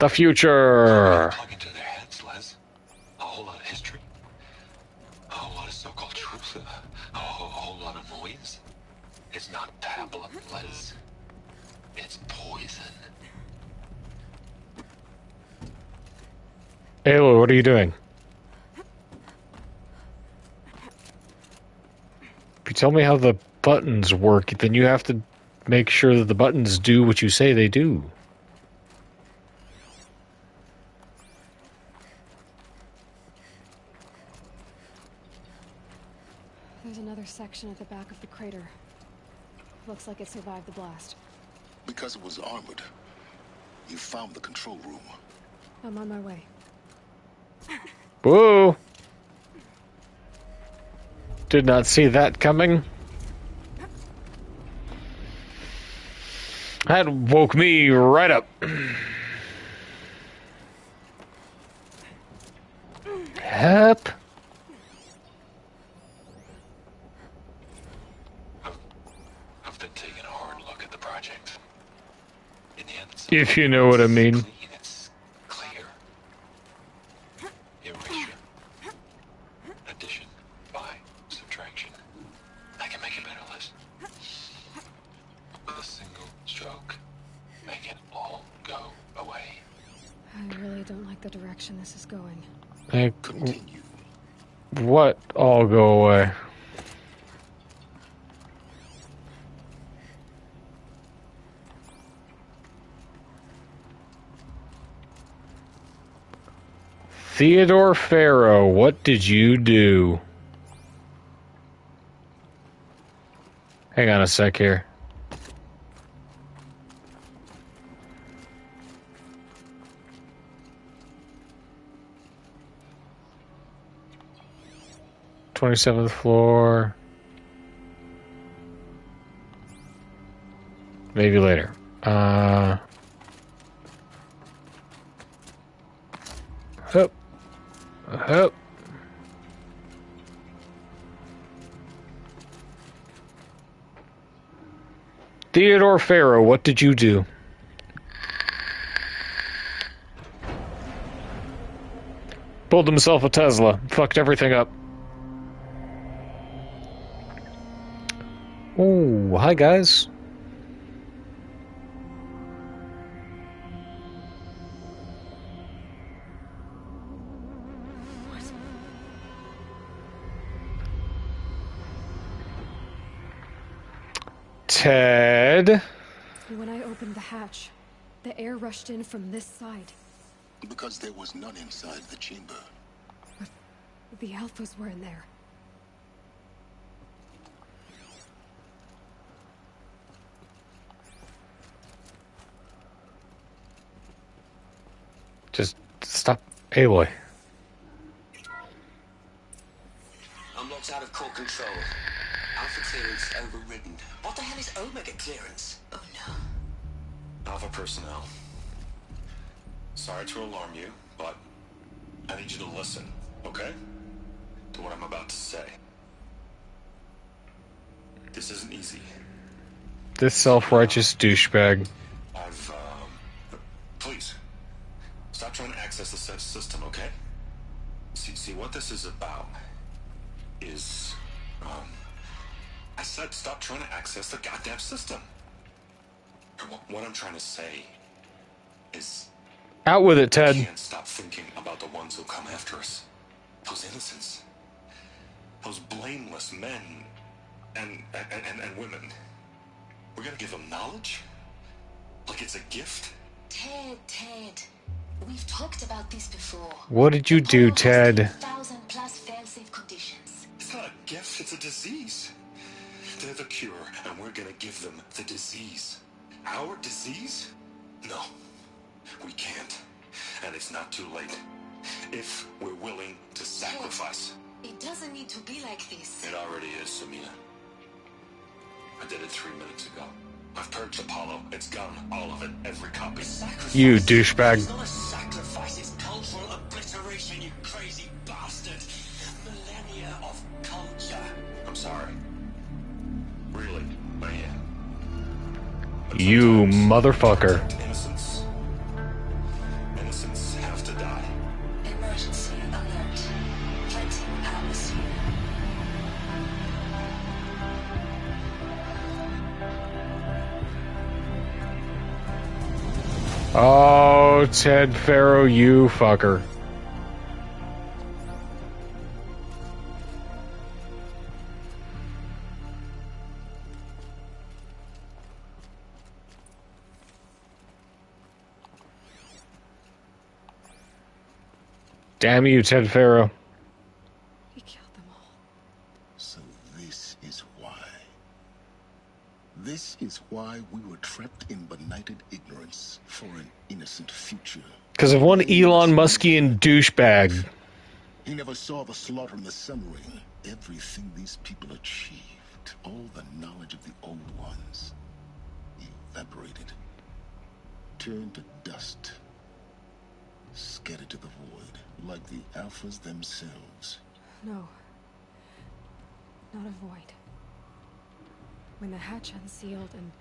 The future. Plug into their heads, Les. A whole lot of history. A whole lot of so-called truth. A whole lot of noise. It's not pablum, Les. It's poison. Aloy, what are you doing? If you tell me how the buttons work, then you have to make sure that the buttons do what you say they do. There's another section at the back of the crater. Looks like it survived the blast. Because it was armored. You found the control room. I'm on my way. Whoa! Did not see that coming. That woke me right up. Help. I've been taking a hard look at the project. In the end, If you know what I mean. it's clear. Erasure. Addition by subtraction. I can make it better, Les. With a single stroke, make it all go away. I really don't like the direction this is going. Continue. What all go away? Theodore Farrow, what did you do? Hang on a sec here. 27th floor. Maybe later. Hup. Hup. Theodore Farrow, what did you do? Pulled himself a Tesla. Fucked everything up. Oh, hi guys. Ted? When I opened the hatch, the air rushed in from this side. Because there was none inside the chamber. But the Alphas were in there. Just stop, Aloy. Unlocked out of core control. Alpha clearance overridden. What the hell is Omega clearance? Oh no. Alpha personnel. Sorry to alarm you, but I need you to listen, okay? To what I'm about to say. This isn't easy. This self-righteous douchebag. Please. Stop trying to access the system, okay? See what this is about is, I said stop trying to access the goddamn system. What I'm trying to say is... Out with it, Ted. I can't stop thinking about the ones who come after us. Those innocents. Those blameless men and women. We're gonna give them knowledge? Like it's a gift? Ted. We've talked about this before. What did you do, Ted? 1,000 plus fail-safe conditions. It's not a gift, it's a disease. They're the cure, and we're gonna give them the disease. Our disease? No. We can't. And it's not too late. If we're willing to sacrifice. It doesn't need to be like this. It already is, Samina. I did it 3 minutes ago. I've purged Apollo. It's gone. All of it. Every copy. Sacrifice. You douchebag. It's not a sacrifice, it's cultural obliteration, you crazy bastard. Millennia of culture. I'm sorry. Really, I am. You motherfucker. Innocents. Innocents have to die. Emergency alert. Flooding atmosphere. Oh, Ted Farrow, you fucker. Damn you, Ted Farrow. He killed them all. So this is why. This is why we were trapped in benighted ignorance for an innocent future. Because of one Elon Muskian douchebag. He never saw the slaughter in the Sun Ring. Everything these people achieved, all the knowledge of the old ones, evaporated, turned to dust, scattered to the void, like the Alphas themselves. No. Not a void. When the hatch unsealed and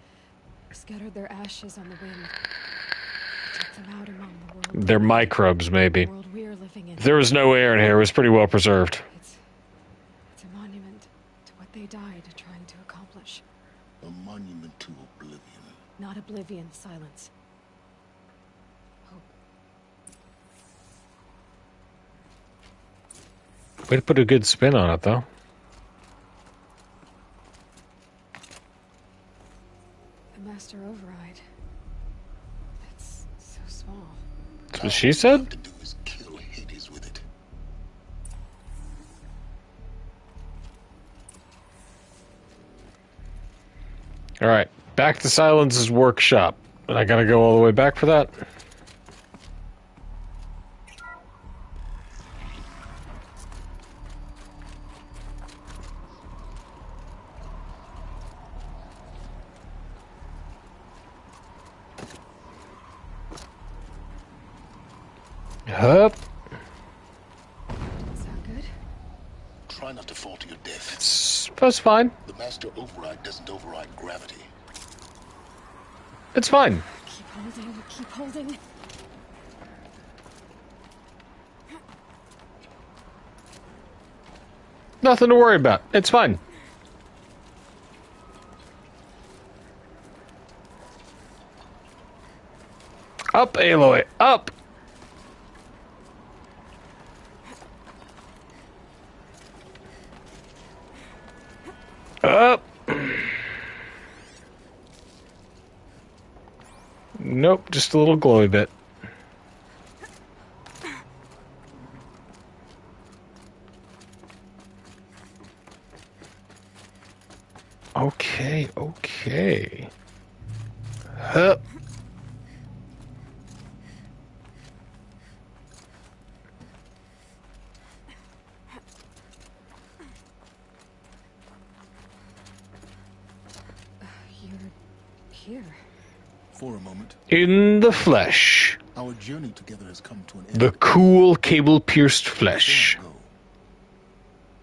scattered their ashes on the wind, took them out among the world. They're microbes, maybe. The world we're living in. There was no air in here. It was pretty well preserved. It's a monument to what they died trying to accomplish. A monument to oblivion. Not oblivion, silence. Way to put a good spin on it, though. The master override. That's so small. That's what she said? Kill Hades with it. Alright, back to Silence's workshop. And I gotta go all the way back for that? Hup. Sound good? Try not to fall to your death. That's fine. The master override doesn't override gravity. It's fine. Keep holding, keep holding. Nothing to worry about. It's fine. Up, Aloy. Up. Up. Nope, just a little glowy bit. Okay, okay. Hup. You're here. For a moment, In the flesh. our journey together has come to an end. The cool, cable-pierced flesh.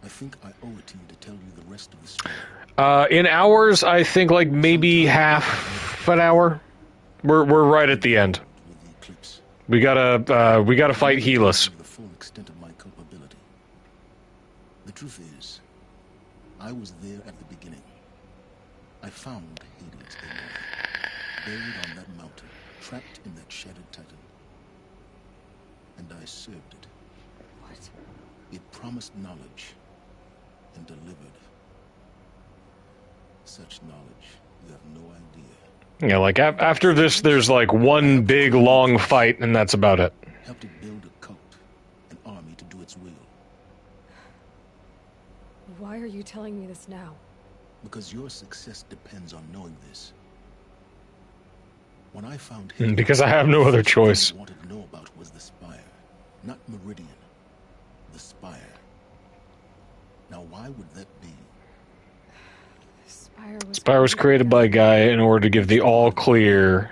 I think I owe it to you to tell you the rest of the story. In hours, I think like maybe half an hour. We're right at the end. We gotta fight Helis. The full extent of my culpability. The truth is, I was there at the beginning. I found Hades alive, buried on that mountain, trapped in that shattered titan. And I served it. What? It promised knowledge and delivered. Such knowledge, you have no idea. Yeah, like after this, there's like one big long fight, and that's about it. Helped it build a cult, an army to do its will. Why are you telling me this now? Because your success depends on knowing this. When I found Because I have no other choice. What I wanted to know about was the Spire, not Meridian. The Spire. Now, why would that be? Spire was created by Gaia in order to give the all clear.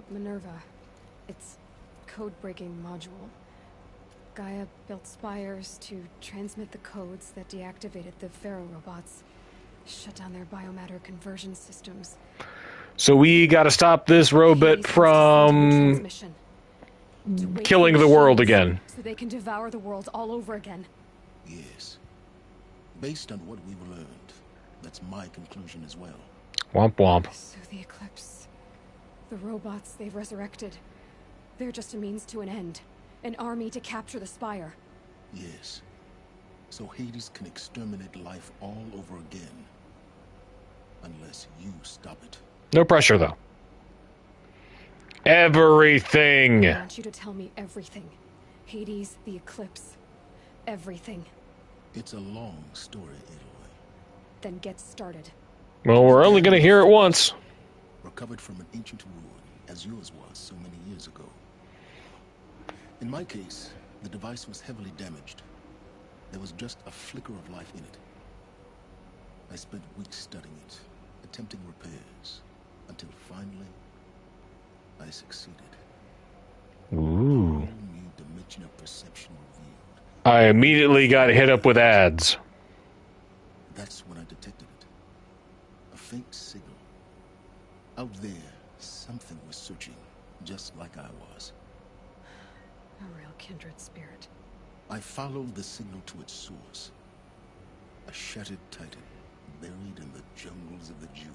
Minerva. It's code-breaking module. Gaia built spires to transmit the codes that deactivated the Pharaoh robots, shut down their biomatter conversion systems. So we gotta stop this robot from killing the world again. So they can devour the world all over again. Yes. Based on what we've learned, that's my conclusion as well. Womp womp. So the Eclipse, the robots they've resurrected, they're just a means to an end. An army to capture the Spire. Yes. So Hades can exterminate life all over again. Unless you stop it. No pressure, though. Everything. I want you to tell me everything. Hades, the Eclipse, everything. It's a long story, Aloy. Then get started. Well, we're only gonna hear it once. Recovered from an ancient ruin, as yours was so many years ago. In my case, the device was heavily damaged. There was just a flicker of life in it. I spent weeks studying it, attempting repairs, until finally, I succeeded. Ooh. A whole new dimension of perception revealed. I immediately got hit up with ads. That's when I detected it. A faint signal. Out there, something was searching, just like I was. A real kindred spirit. I followed the signal to its source. A shattered titan, buried in the jungles of the Jewel.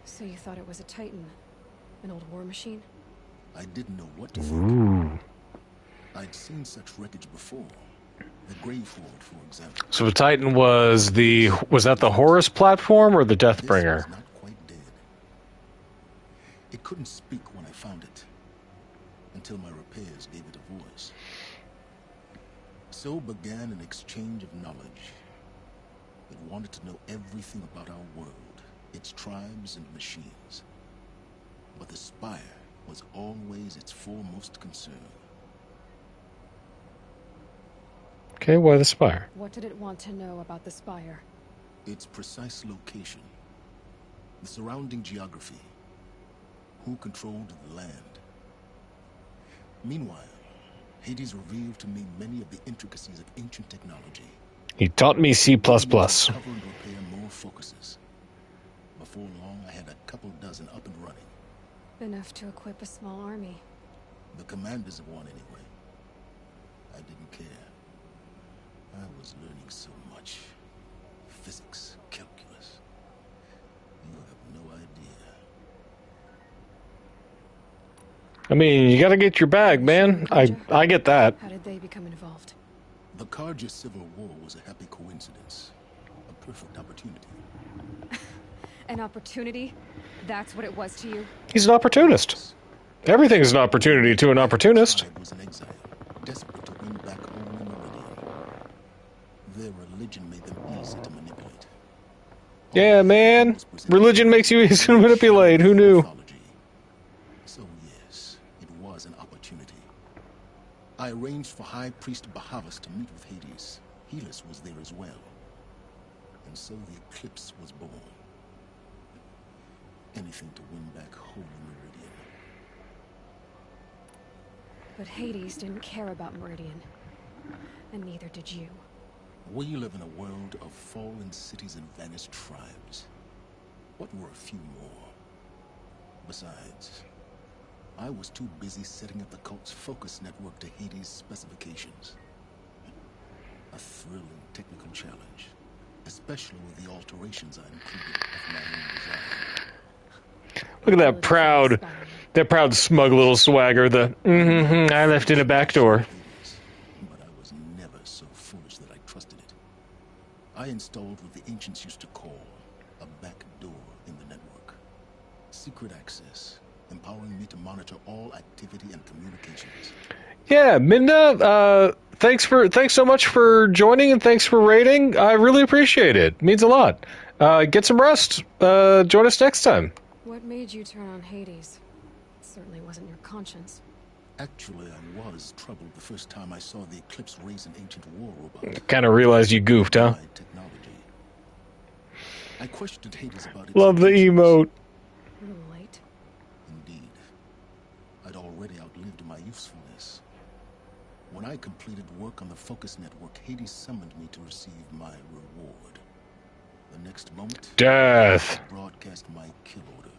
So you thought it was a Titan? An old war machine? I didn't know what to think. Ooh. I'd seen such wreckage before. The Graveford, for example. So the Titan was that the Horus platform or the Deathbringer? This was not quite dead. It couldn't speak when I found it, until my repairs gave it a voice. So began an exchange of knowledge. It wanted to know everything about our world, its tribes and machines. But the Spire was always its foremost concern. Okay, why the Spire? What did it want to know about the Spire? Its precise location, the surrounding geography. who controlled the land. Meanwhile, Hades revealed to me many of the intricacies of ancient technology. He taught me C++. Cover and repair more focuses. Before long, I had a couple dozen up and running. Enough to equip a small army. The commanders of one, anyway. I didn't care. I was learning so much. Physics, calculus. You have no idea. I mean, you gotta get your bag, man. I get that. How did they become involved? The Carja Civil War was a happy coincidence. A perfect opportunity. An opportunity? That's what it was to you? He's an opportunist. Everything's an opportunity to an opportunist. Was in exile, desperate to win back home in Meridian. Their religion made them easy to manipulate. Yeah, man. Religion makes you easy to manipulate. Who knew? So yes, it was an opportunity. I arranged for High Priest Bahavas to meet with Hades. Helis was there as well. And so the Eclipse was born. Anything to win back home in Meridian. But Hades didn't care about Meridian. And neither did you. We live in a world of fallen cities and vanished tribes. What were a few more? Besides, I was too busy setting up the cult's focus network to Hades' specifications. A thrilling technical challenge, especially with the alterations I included of my own design. Look at that proud, smug little swagger. I left in a back door. But I was never so foolish that I trusted it. I installed what the ancients used to call a back door in the network. Secret access, empowering me to monitor all activity and communications. Yeah, Minda, thanks so much for joining and thanks for rating. I really appreciate it. It means a lot. Get some rest. Join us next time. What made you turn on Hades? It certainly wasn't your conscience. Actually, I was troubled the first time I saw the Eclipse raise an ancient war robot. Kind of realized you goofed, huh? Technology. I questioned Hades about it. Love the emote. A little late. Indeed. I'd already outlived my usefulness. When I completed work on the Focus Network, Hades summoned me to receive my reward. The next moment, Death. I broadcast my kill order.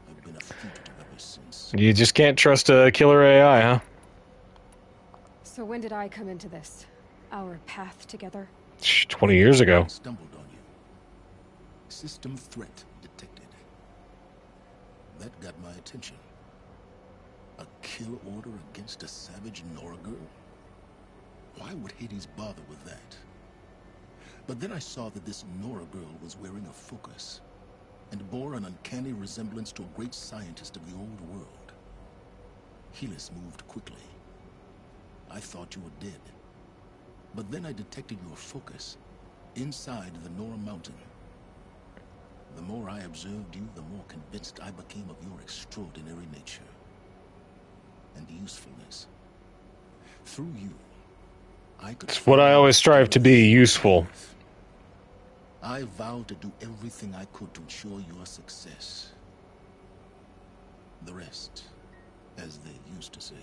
I've been a fugitive ever since. You just can't trust a killer AI, huh? So when did I come into this? Our path together? 20 years ago. Stumbled on you. System threat detected. That got my attention. A kill order against a savage Nora girl? Why would Hades bother with that? But then I saw that this Nora girl was wearing a focus and bore an uncanny resemblance to a great scientist of the old world. Helis moved quickly. I thought you were dead. But then I detected your focus inside the Nora mountain. The more I observed you, the more convinced I became of your extraordinary nature and usefulness. Through you, I could... It's what I always strive to be, useful. I vowed to do everything I could to ensure your success. The rest, as they used to say,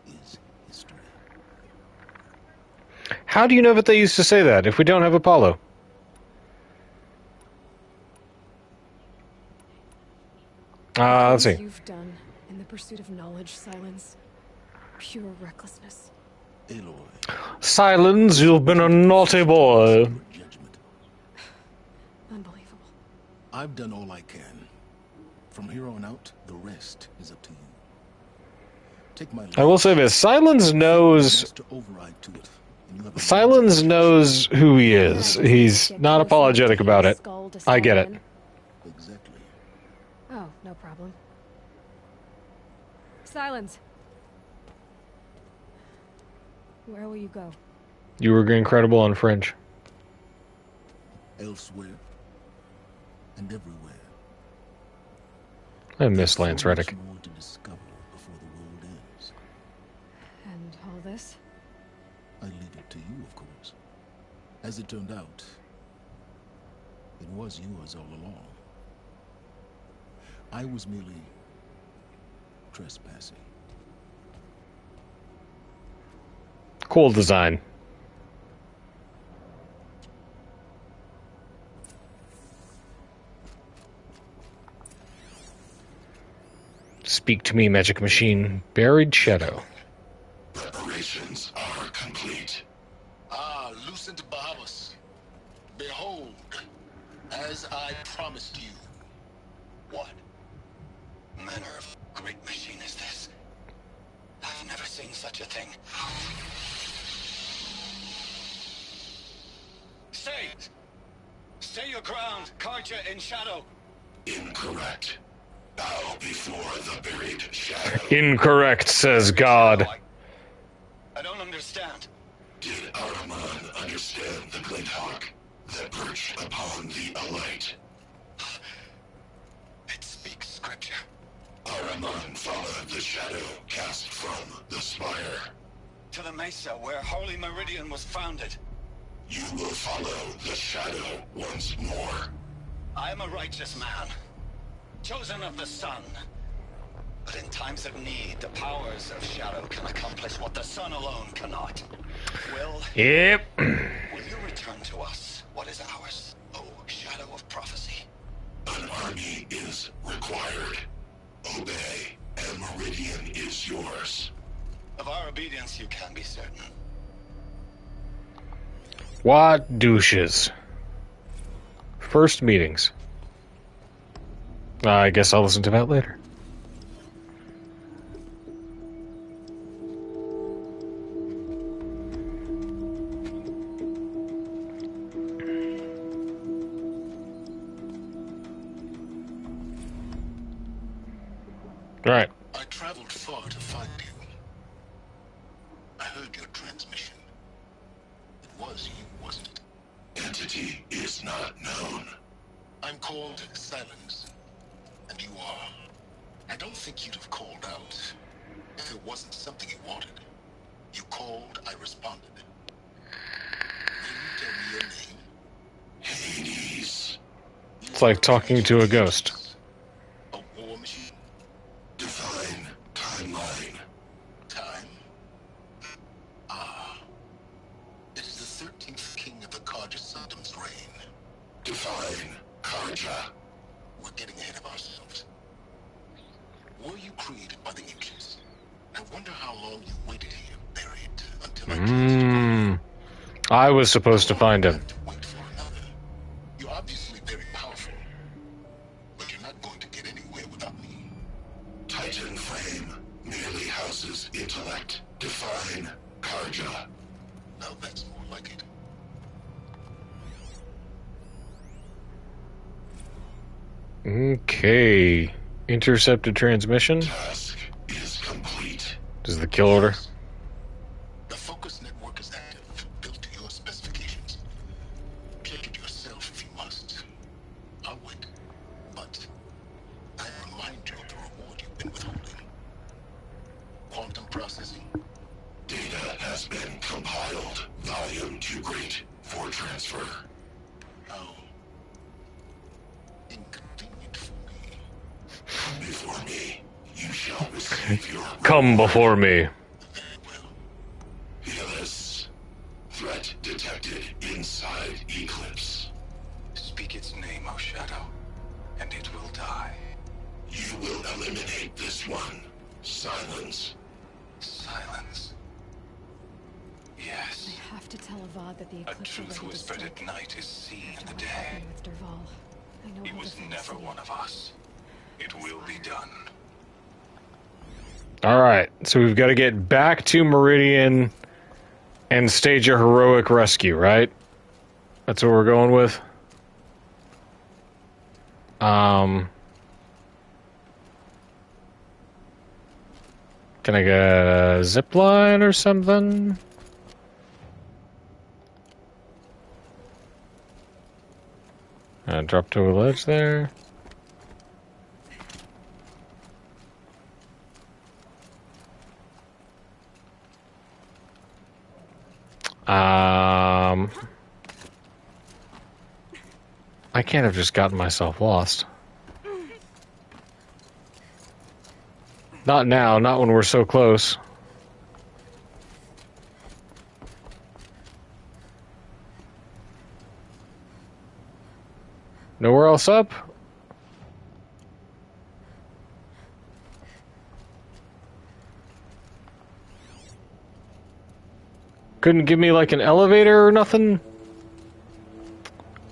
is history. How do you know that they used to say that if we don't have Apollo? Let's see. You've done in the pursuit of knowledge, Silence. Pure recklessness. Aloy. Silence, you've been a naughty boy. Unbelievable. I've done all I can. From here on out, the rest is up to you. Take my I will say this, Silence knows who he is. He's not apologetic about it. I get it. Exactly. Oh, no problem. Silence. Where will you go? You were incredible on Fringe. Elsewhere and everywhere. I miss Lance Reddick. More to discover before the world ends. And all this? I leave it to you, of course. As it turned out, it was yours all along. I was merely trespassing. Cool design. Speak to me, magic machine. Buried shadow. Preparations are complete. Ah, Lucent Bahavas. Behold, as I promised you. What manner of great machine is this? I've never seen such a thing. Stay! Stay your ground, Karja in shadow. Incorrect. Bow before the buried shadow. Incorrect, says God. I don't understand. Did Araman understand the Glinthawk that perched upon the alight? It speaks scripture. Araman followed the shadow cast from the spire. To the mesa where Holy Meridian was founded. You will follow the shadow once more. I am a righteous man, chosen of the sun. But in times of need, the powers of shadow can accomplish what the sun alone cannot. Yep. Will you return to us what is ours, O shadow of prophecy? An army is required. Obey, and Meridian is yours. Of our obedience you can be certain. What douches. First meetings. I guess I'll listen to that later. Right. I traveled far to find you. I heard your transmission. It was you, wasn't it? Entity is not known. I'm called Silence, and you are. I don't think you'd have called out if it wasn't something you wanted. You called, I responded. Will you tell me your name? Hades. It's like talking to a ghost. A war machine. Define timeline. Time? Ah. It is the 13th king of the Karja Sanctum's reign. Define Karja. We're getting ahead of ourselves. Were you created by the ancients? I wonder how long you waited here, buried, until I was supposed to find him. You're obviously very powerful, but you're not going to get anywhere without me. Titan Flame merely houses intellect. Define Karja. Now that's more like it. Okay. Intercepted transmission. Task is complete. This is the kill order. The focus network is active, built to your specifications. Check it yourself if you must. I'll wait. But I remind you of the reward you've been withholding. Quantum processing. Data has been compiled. Volume too great for transfer. How inconvenient for me. Before me, you shall receive your Come before me. Helis. Threat detected inside Eclipse. Speak its name, O Shadow, and it will die. You will eliminate this one. Silence. Silence. Yes. I have to tell Avad that the A eclipse truth already whispered destroyed. at night is seen in the What day. happened with Derval? I know He how was to fix never it. one of us. It will be done. Alright, so we've got to get back to Meridian and stage a heroic rescue, right? That's what we're going with? Can I get a zip line or something? Drop to a ledge there. I can't have just gotten myself lost. Not now, not when we're so close. Nowhere else up? Couldn't give me like an elevator or nothing?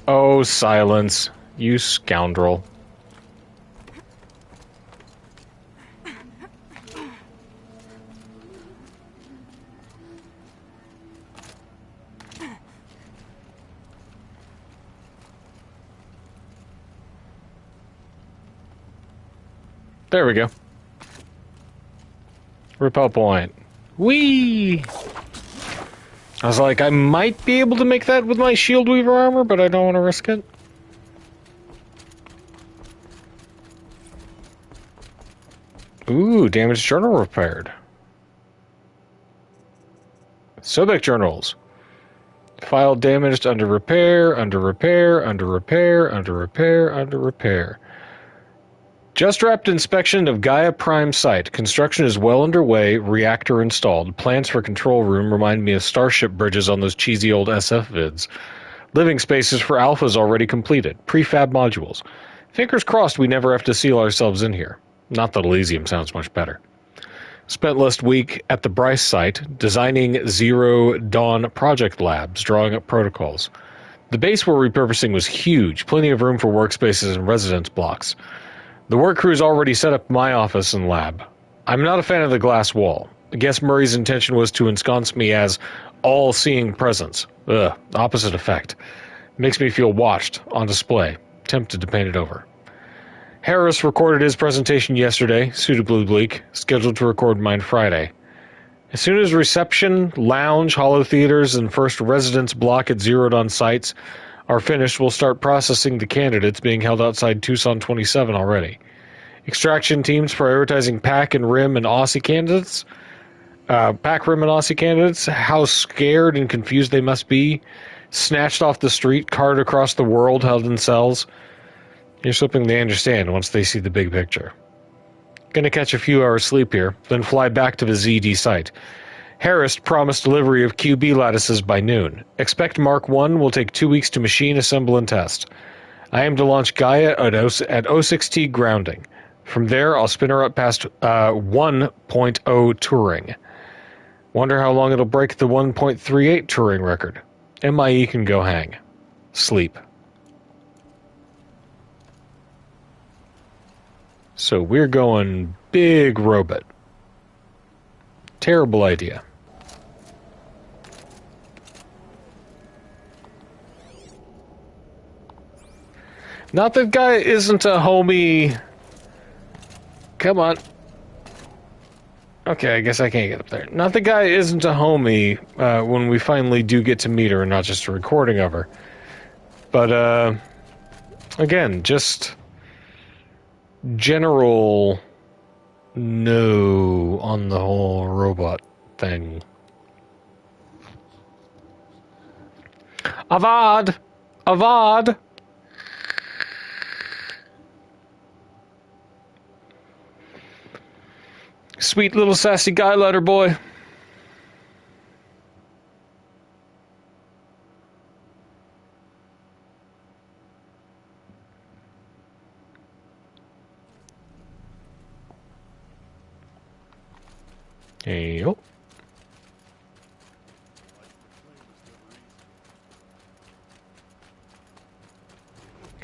Oh, silence. You scoundrel. There we go. Repel point. Whee! I was like, I might be able to make that with my shield weaver armor, but I don't want to risk it. Ooh, damaged journal repaired. Sobek journals. File damaged, under repair, under repair, under repair, under repair, under repair. Just wrapped inspection of Gaia Prime site. Construction is well underway. Reactor installed. Plans for control room remind me of Starship bridges on those cheesy old SF vids. Living spaces for Alphas already completed. Prefab modules. Fingers crossed we never have to seal ourselves in here. Not that Elysium sounds much better. Spent last week at the Bryce site, designing Zero Dawn project labs, drawing up protocols. The base we're repurposing was huge. Plenty of room for workspaces and residence blocks. The work crew's already set up my office and lab. I'm not a fan of the glass wall. I guess Murray's intention was to ensconce me as all-seeing presence. Ugh, opposite effect. Makes me feel watched, on display. Tempted to paint it over. Harris recorded his presentation yesterday, suitably bleak, scheduled to record mine Friday. As soon as reception, lounge, holo theaters, and first residence block at Zero Dawn sites are finished, we'll start processing the candidates being held outside Tucson 27 already. Extraction teams prioritizing PAC and RIM and Aussie candidates. PAC, RIM, and Aussie candidates. How scared and confused they must be. Snatched off the street, carted across the world, held in cells. Here's hoping they understand once they see the big picture. Gonna catch a few hours sleep here, then fly back to the ZD site. Harris promised delivery of QB lattices by noon. Expect Mark 1 will take 2 weeks to machine, assemble, and test. I am to launch Gaia at 06T grounding. From there, I'll spin her up past 1.0 Turing. Wonder how long it'll break the 1.38 Turing record. MIE can go hang. Sleep. So we're going big robot. Terrible idea. Not that guy isn't a homie. Come on. Okay, I guess I can't get up there. Not the guy isn't a homie when we finally do get to meet her and not just a recording of her. But, again, just general no on the whole robot thing. Avad! Avad! Sweet little sassy guy letter boy. Hey, yo.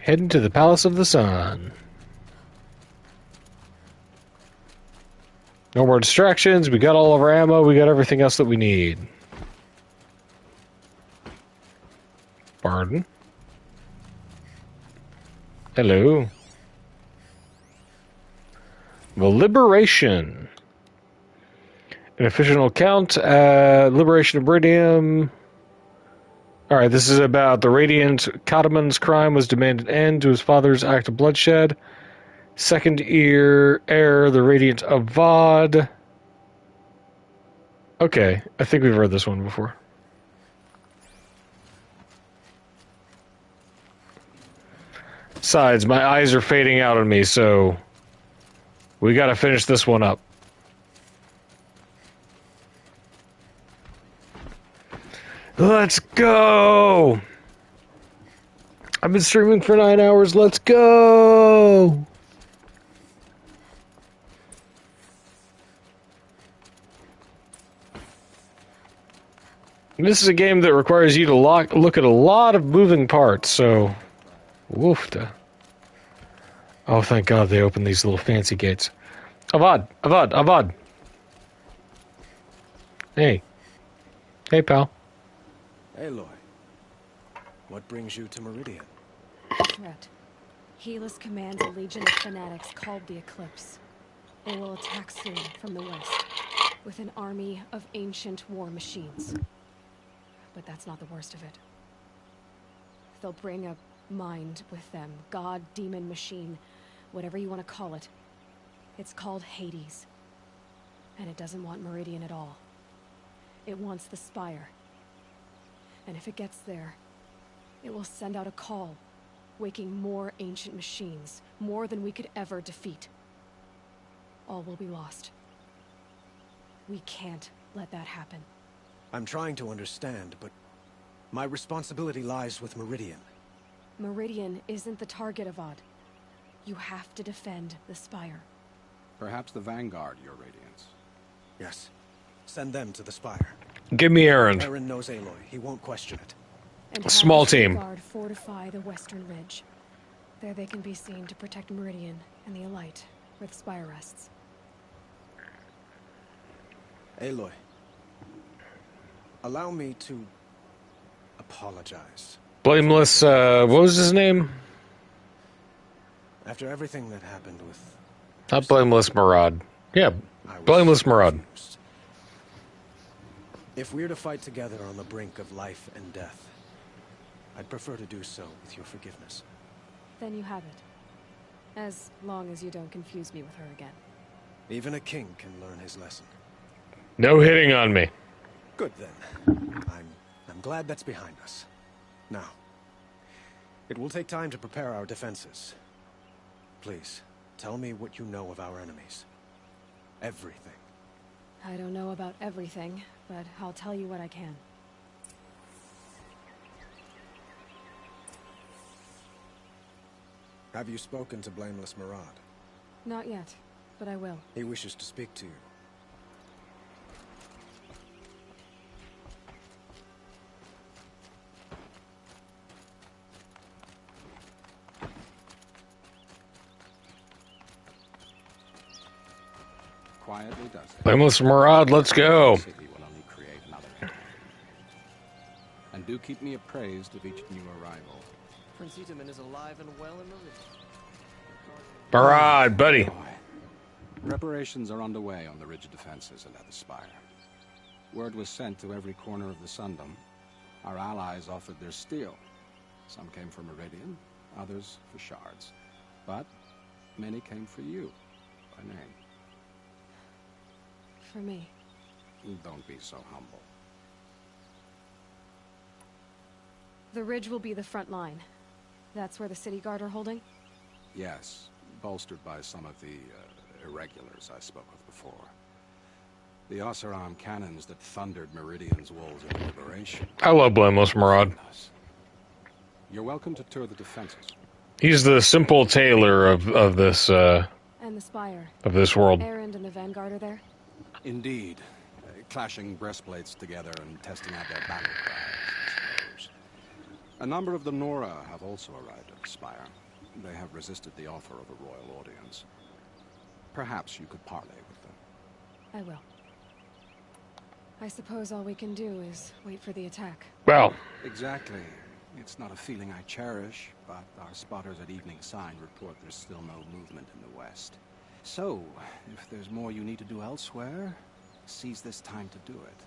Heading to the Palace of the Sun. No more distractions. We got all of our ammo. We got everything else that we need. Pardon? Hello. The Liberation. An official account. Liberation of Meridium. Alright, this is about the Radiant Kataman's crime was demanded end to his father's act of bloodshed. Second heir, the Radiant Avad. Okay, I think we've read this one before. Besides, my eyes are fading out on me, so we gotta finish this one up. Let's go! I've been streaming for 9 hours. Let's go! This is a game that requires you to look at a lot of moving parts, so... Woofda. Oh, thank God they opened these little fancy gates. Avad! Avad! Avad! Hey. Hey, pal. Aloy. What brings you to Meridian? Threat. Helis commands a legion of fanatics called the Eclipse. They will attack soon from the west, with an army of ancient war machines. But that's not the worst of it. They'll bring a mind with them. God, demon, machine, whatever you want to call it. It's called Hades. And it doesn't want Meridian at all. It wants the Spire. And if it gets there, it will send out a call, waking more ancient machines, more than we could ever defeat. All will be lost. We can't let that happen. I'm trying to understand, but my responsibility lies with Meridian. Meridian isn't the target, Avad. You have to defend the Spire. Perhaps the Vanguard, Your Radiance. Yes. Send them to the Spire. Give me Erend. Erend knows Aloy. He won't question it. And Small have the team. Vanguard fortify the Western Ridge. There they can be seen to protect Meridian and the Elite, where the Spire rests. Aloy. Allow me to apologize. Blameless, what was his name? After everything that happened with... Not Blameless Murad. Yeah, Blameless Murad. If we're to fight together on the brink of life and death, I'd prefer to do so with your forgiveness. Then you have it. As long as you don't confuse me with her again. Even a king can learn his lesson. No hitting on me. Good then. I'm glad that's behind us. Now, it will take time to prepare our defenses. Please, tell me what you know of our enemies. Everything. I don't know about everything, but I'll tell you what I can. Have you spoken to Blameless Murad? Not yet, but I will. He wishes to speak to you. Quietly does it. Blameless Murad, let's go. The city will only create another enemy. And do keep me appraised of each new arrival. Prince Itaman is alive and well in Meridian. Murad, buddy. Preparations are underway on the ridge defenses and at the Spire. Word was sent to every corner of the Sundom. Our allies offered their steel. Some came for Meridian, others for shards. But many came for you, by name. For me. Don't be so humble. The ridge will be the front line. That's where the city guard are holding? Yes, bolstered by some of the irregulars I spoke of before. The Oseram cannons that thundered Meridian's walls in liberation. I love Blameless Murad. You're welcome to tour the defenses. He's the simple tailor of this And the Spire. of this world. Erend and the Vanguard are there? Indeed. Clashing breastplates together and testing out their battle cries, I suppose. A number of the Nora have also arrived at the Spire. They have resisted the offer of a royal audience. Perhaps you could parley with them. I will. I suppose all we can do is wait for the attack. Well. Exactly. It's not a feeling I cherish, but our spotters at Evening Sign report there's still no movement in the west. So, if there's more you need to do elsewhere, seize this time to do it.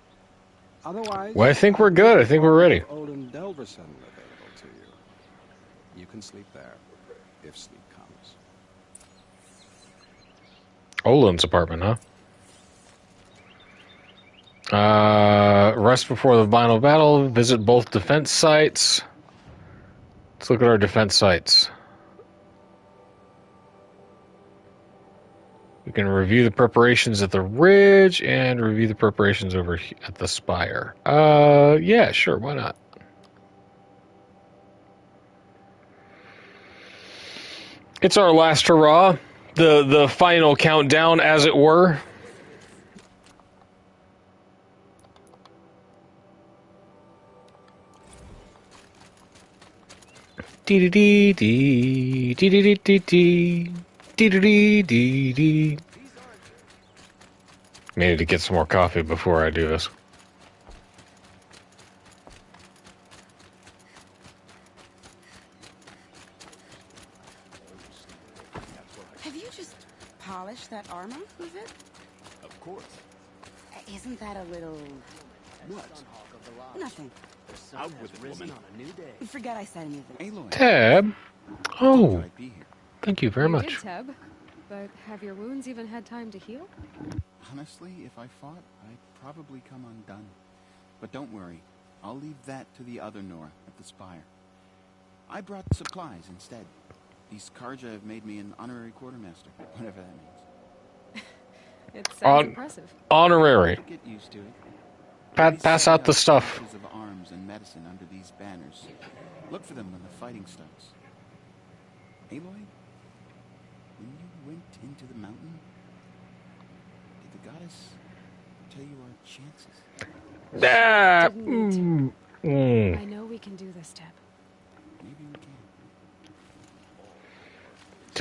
Otherwise... Well, I think we're good. I think we're ready. Odin Delverson available to you. You can sleep there, if sleep comes. Olin's apartment, huh? Rest before the final battle. Visit both defense sites. Let's look at our defense sites. We can review the preparations at the ridge and review the preparations over at the spire. Yeah, sure, why not? It's our last hurrah, the final countdown, as it were. Dee dee dee dee dee dee dee dee dee dee dee. Needed to get some more coffee before I do this. Have you just polished that armor with it? Of course. Isn't that a little... What? Nothing. Out with it, woman. Forget I said anything. Aloy. Tab? Oh, thank you very You much. did, Teb. But have your wounds even had time to heal? Honestly, if I fought, I'd probably come undone. But don't worry, I'll leave that to the other Nora at the Spire. I brought supplies instead. These Karja have made me an honorary quartermaster, whatever that means. It sounds impressive. Honorary. Get used to it. Pass out the stuff. Of arms and medicine under these banners. Look for them when the fighting starts. Aloy, when you went into the mountain, did the goddess tell you our chances? I know we can do this, Teb. Maybe we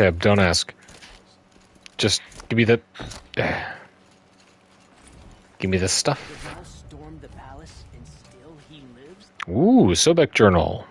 can. Teb, don't ask. Just give me the... Give me the stuff. Ooh, Sobek Journal.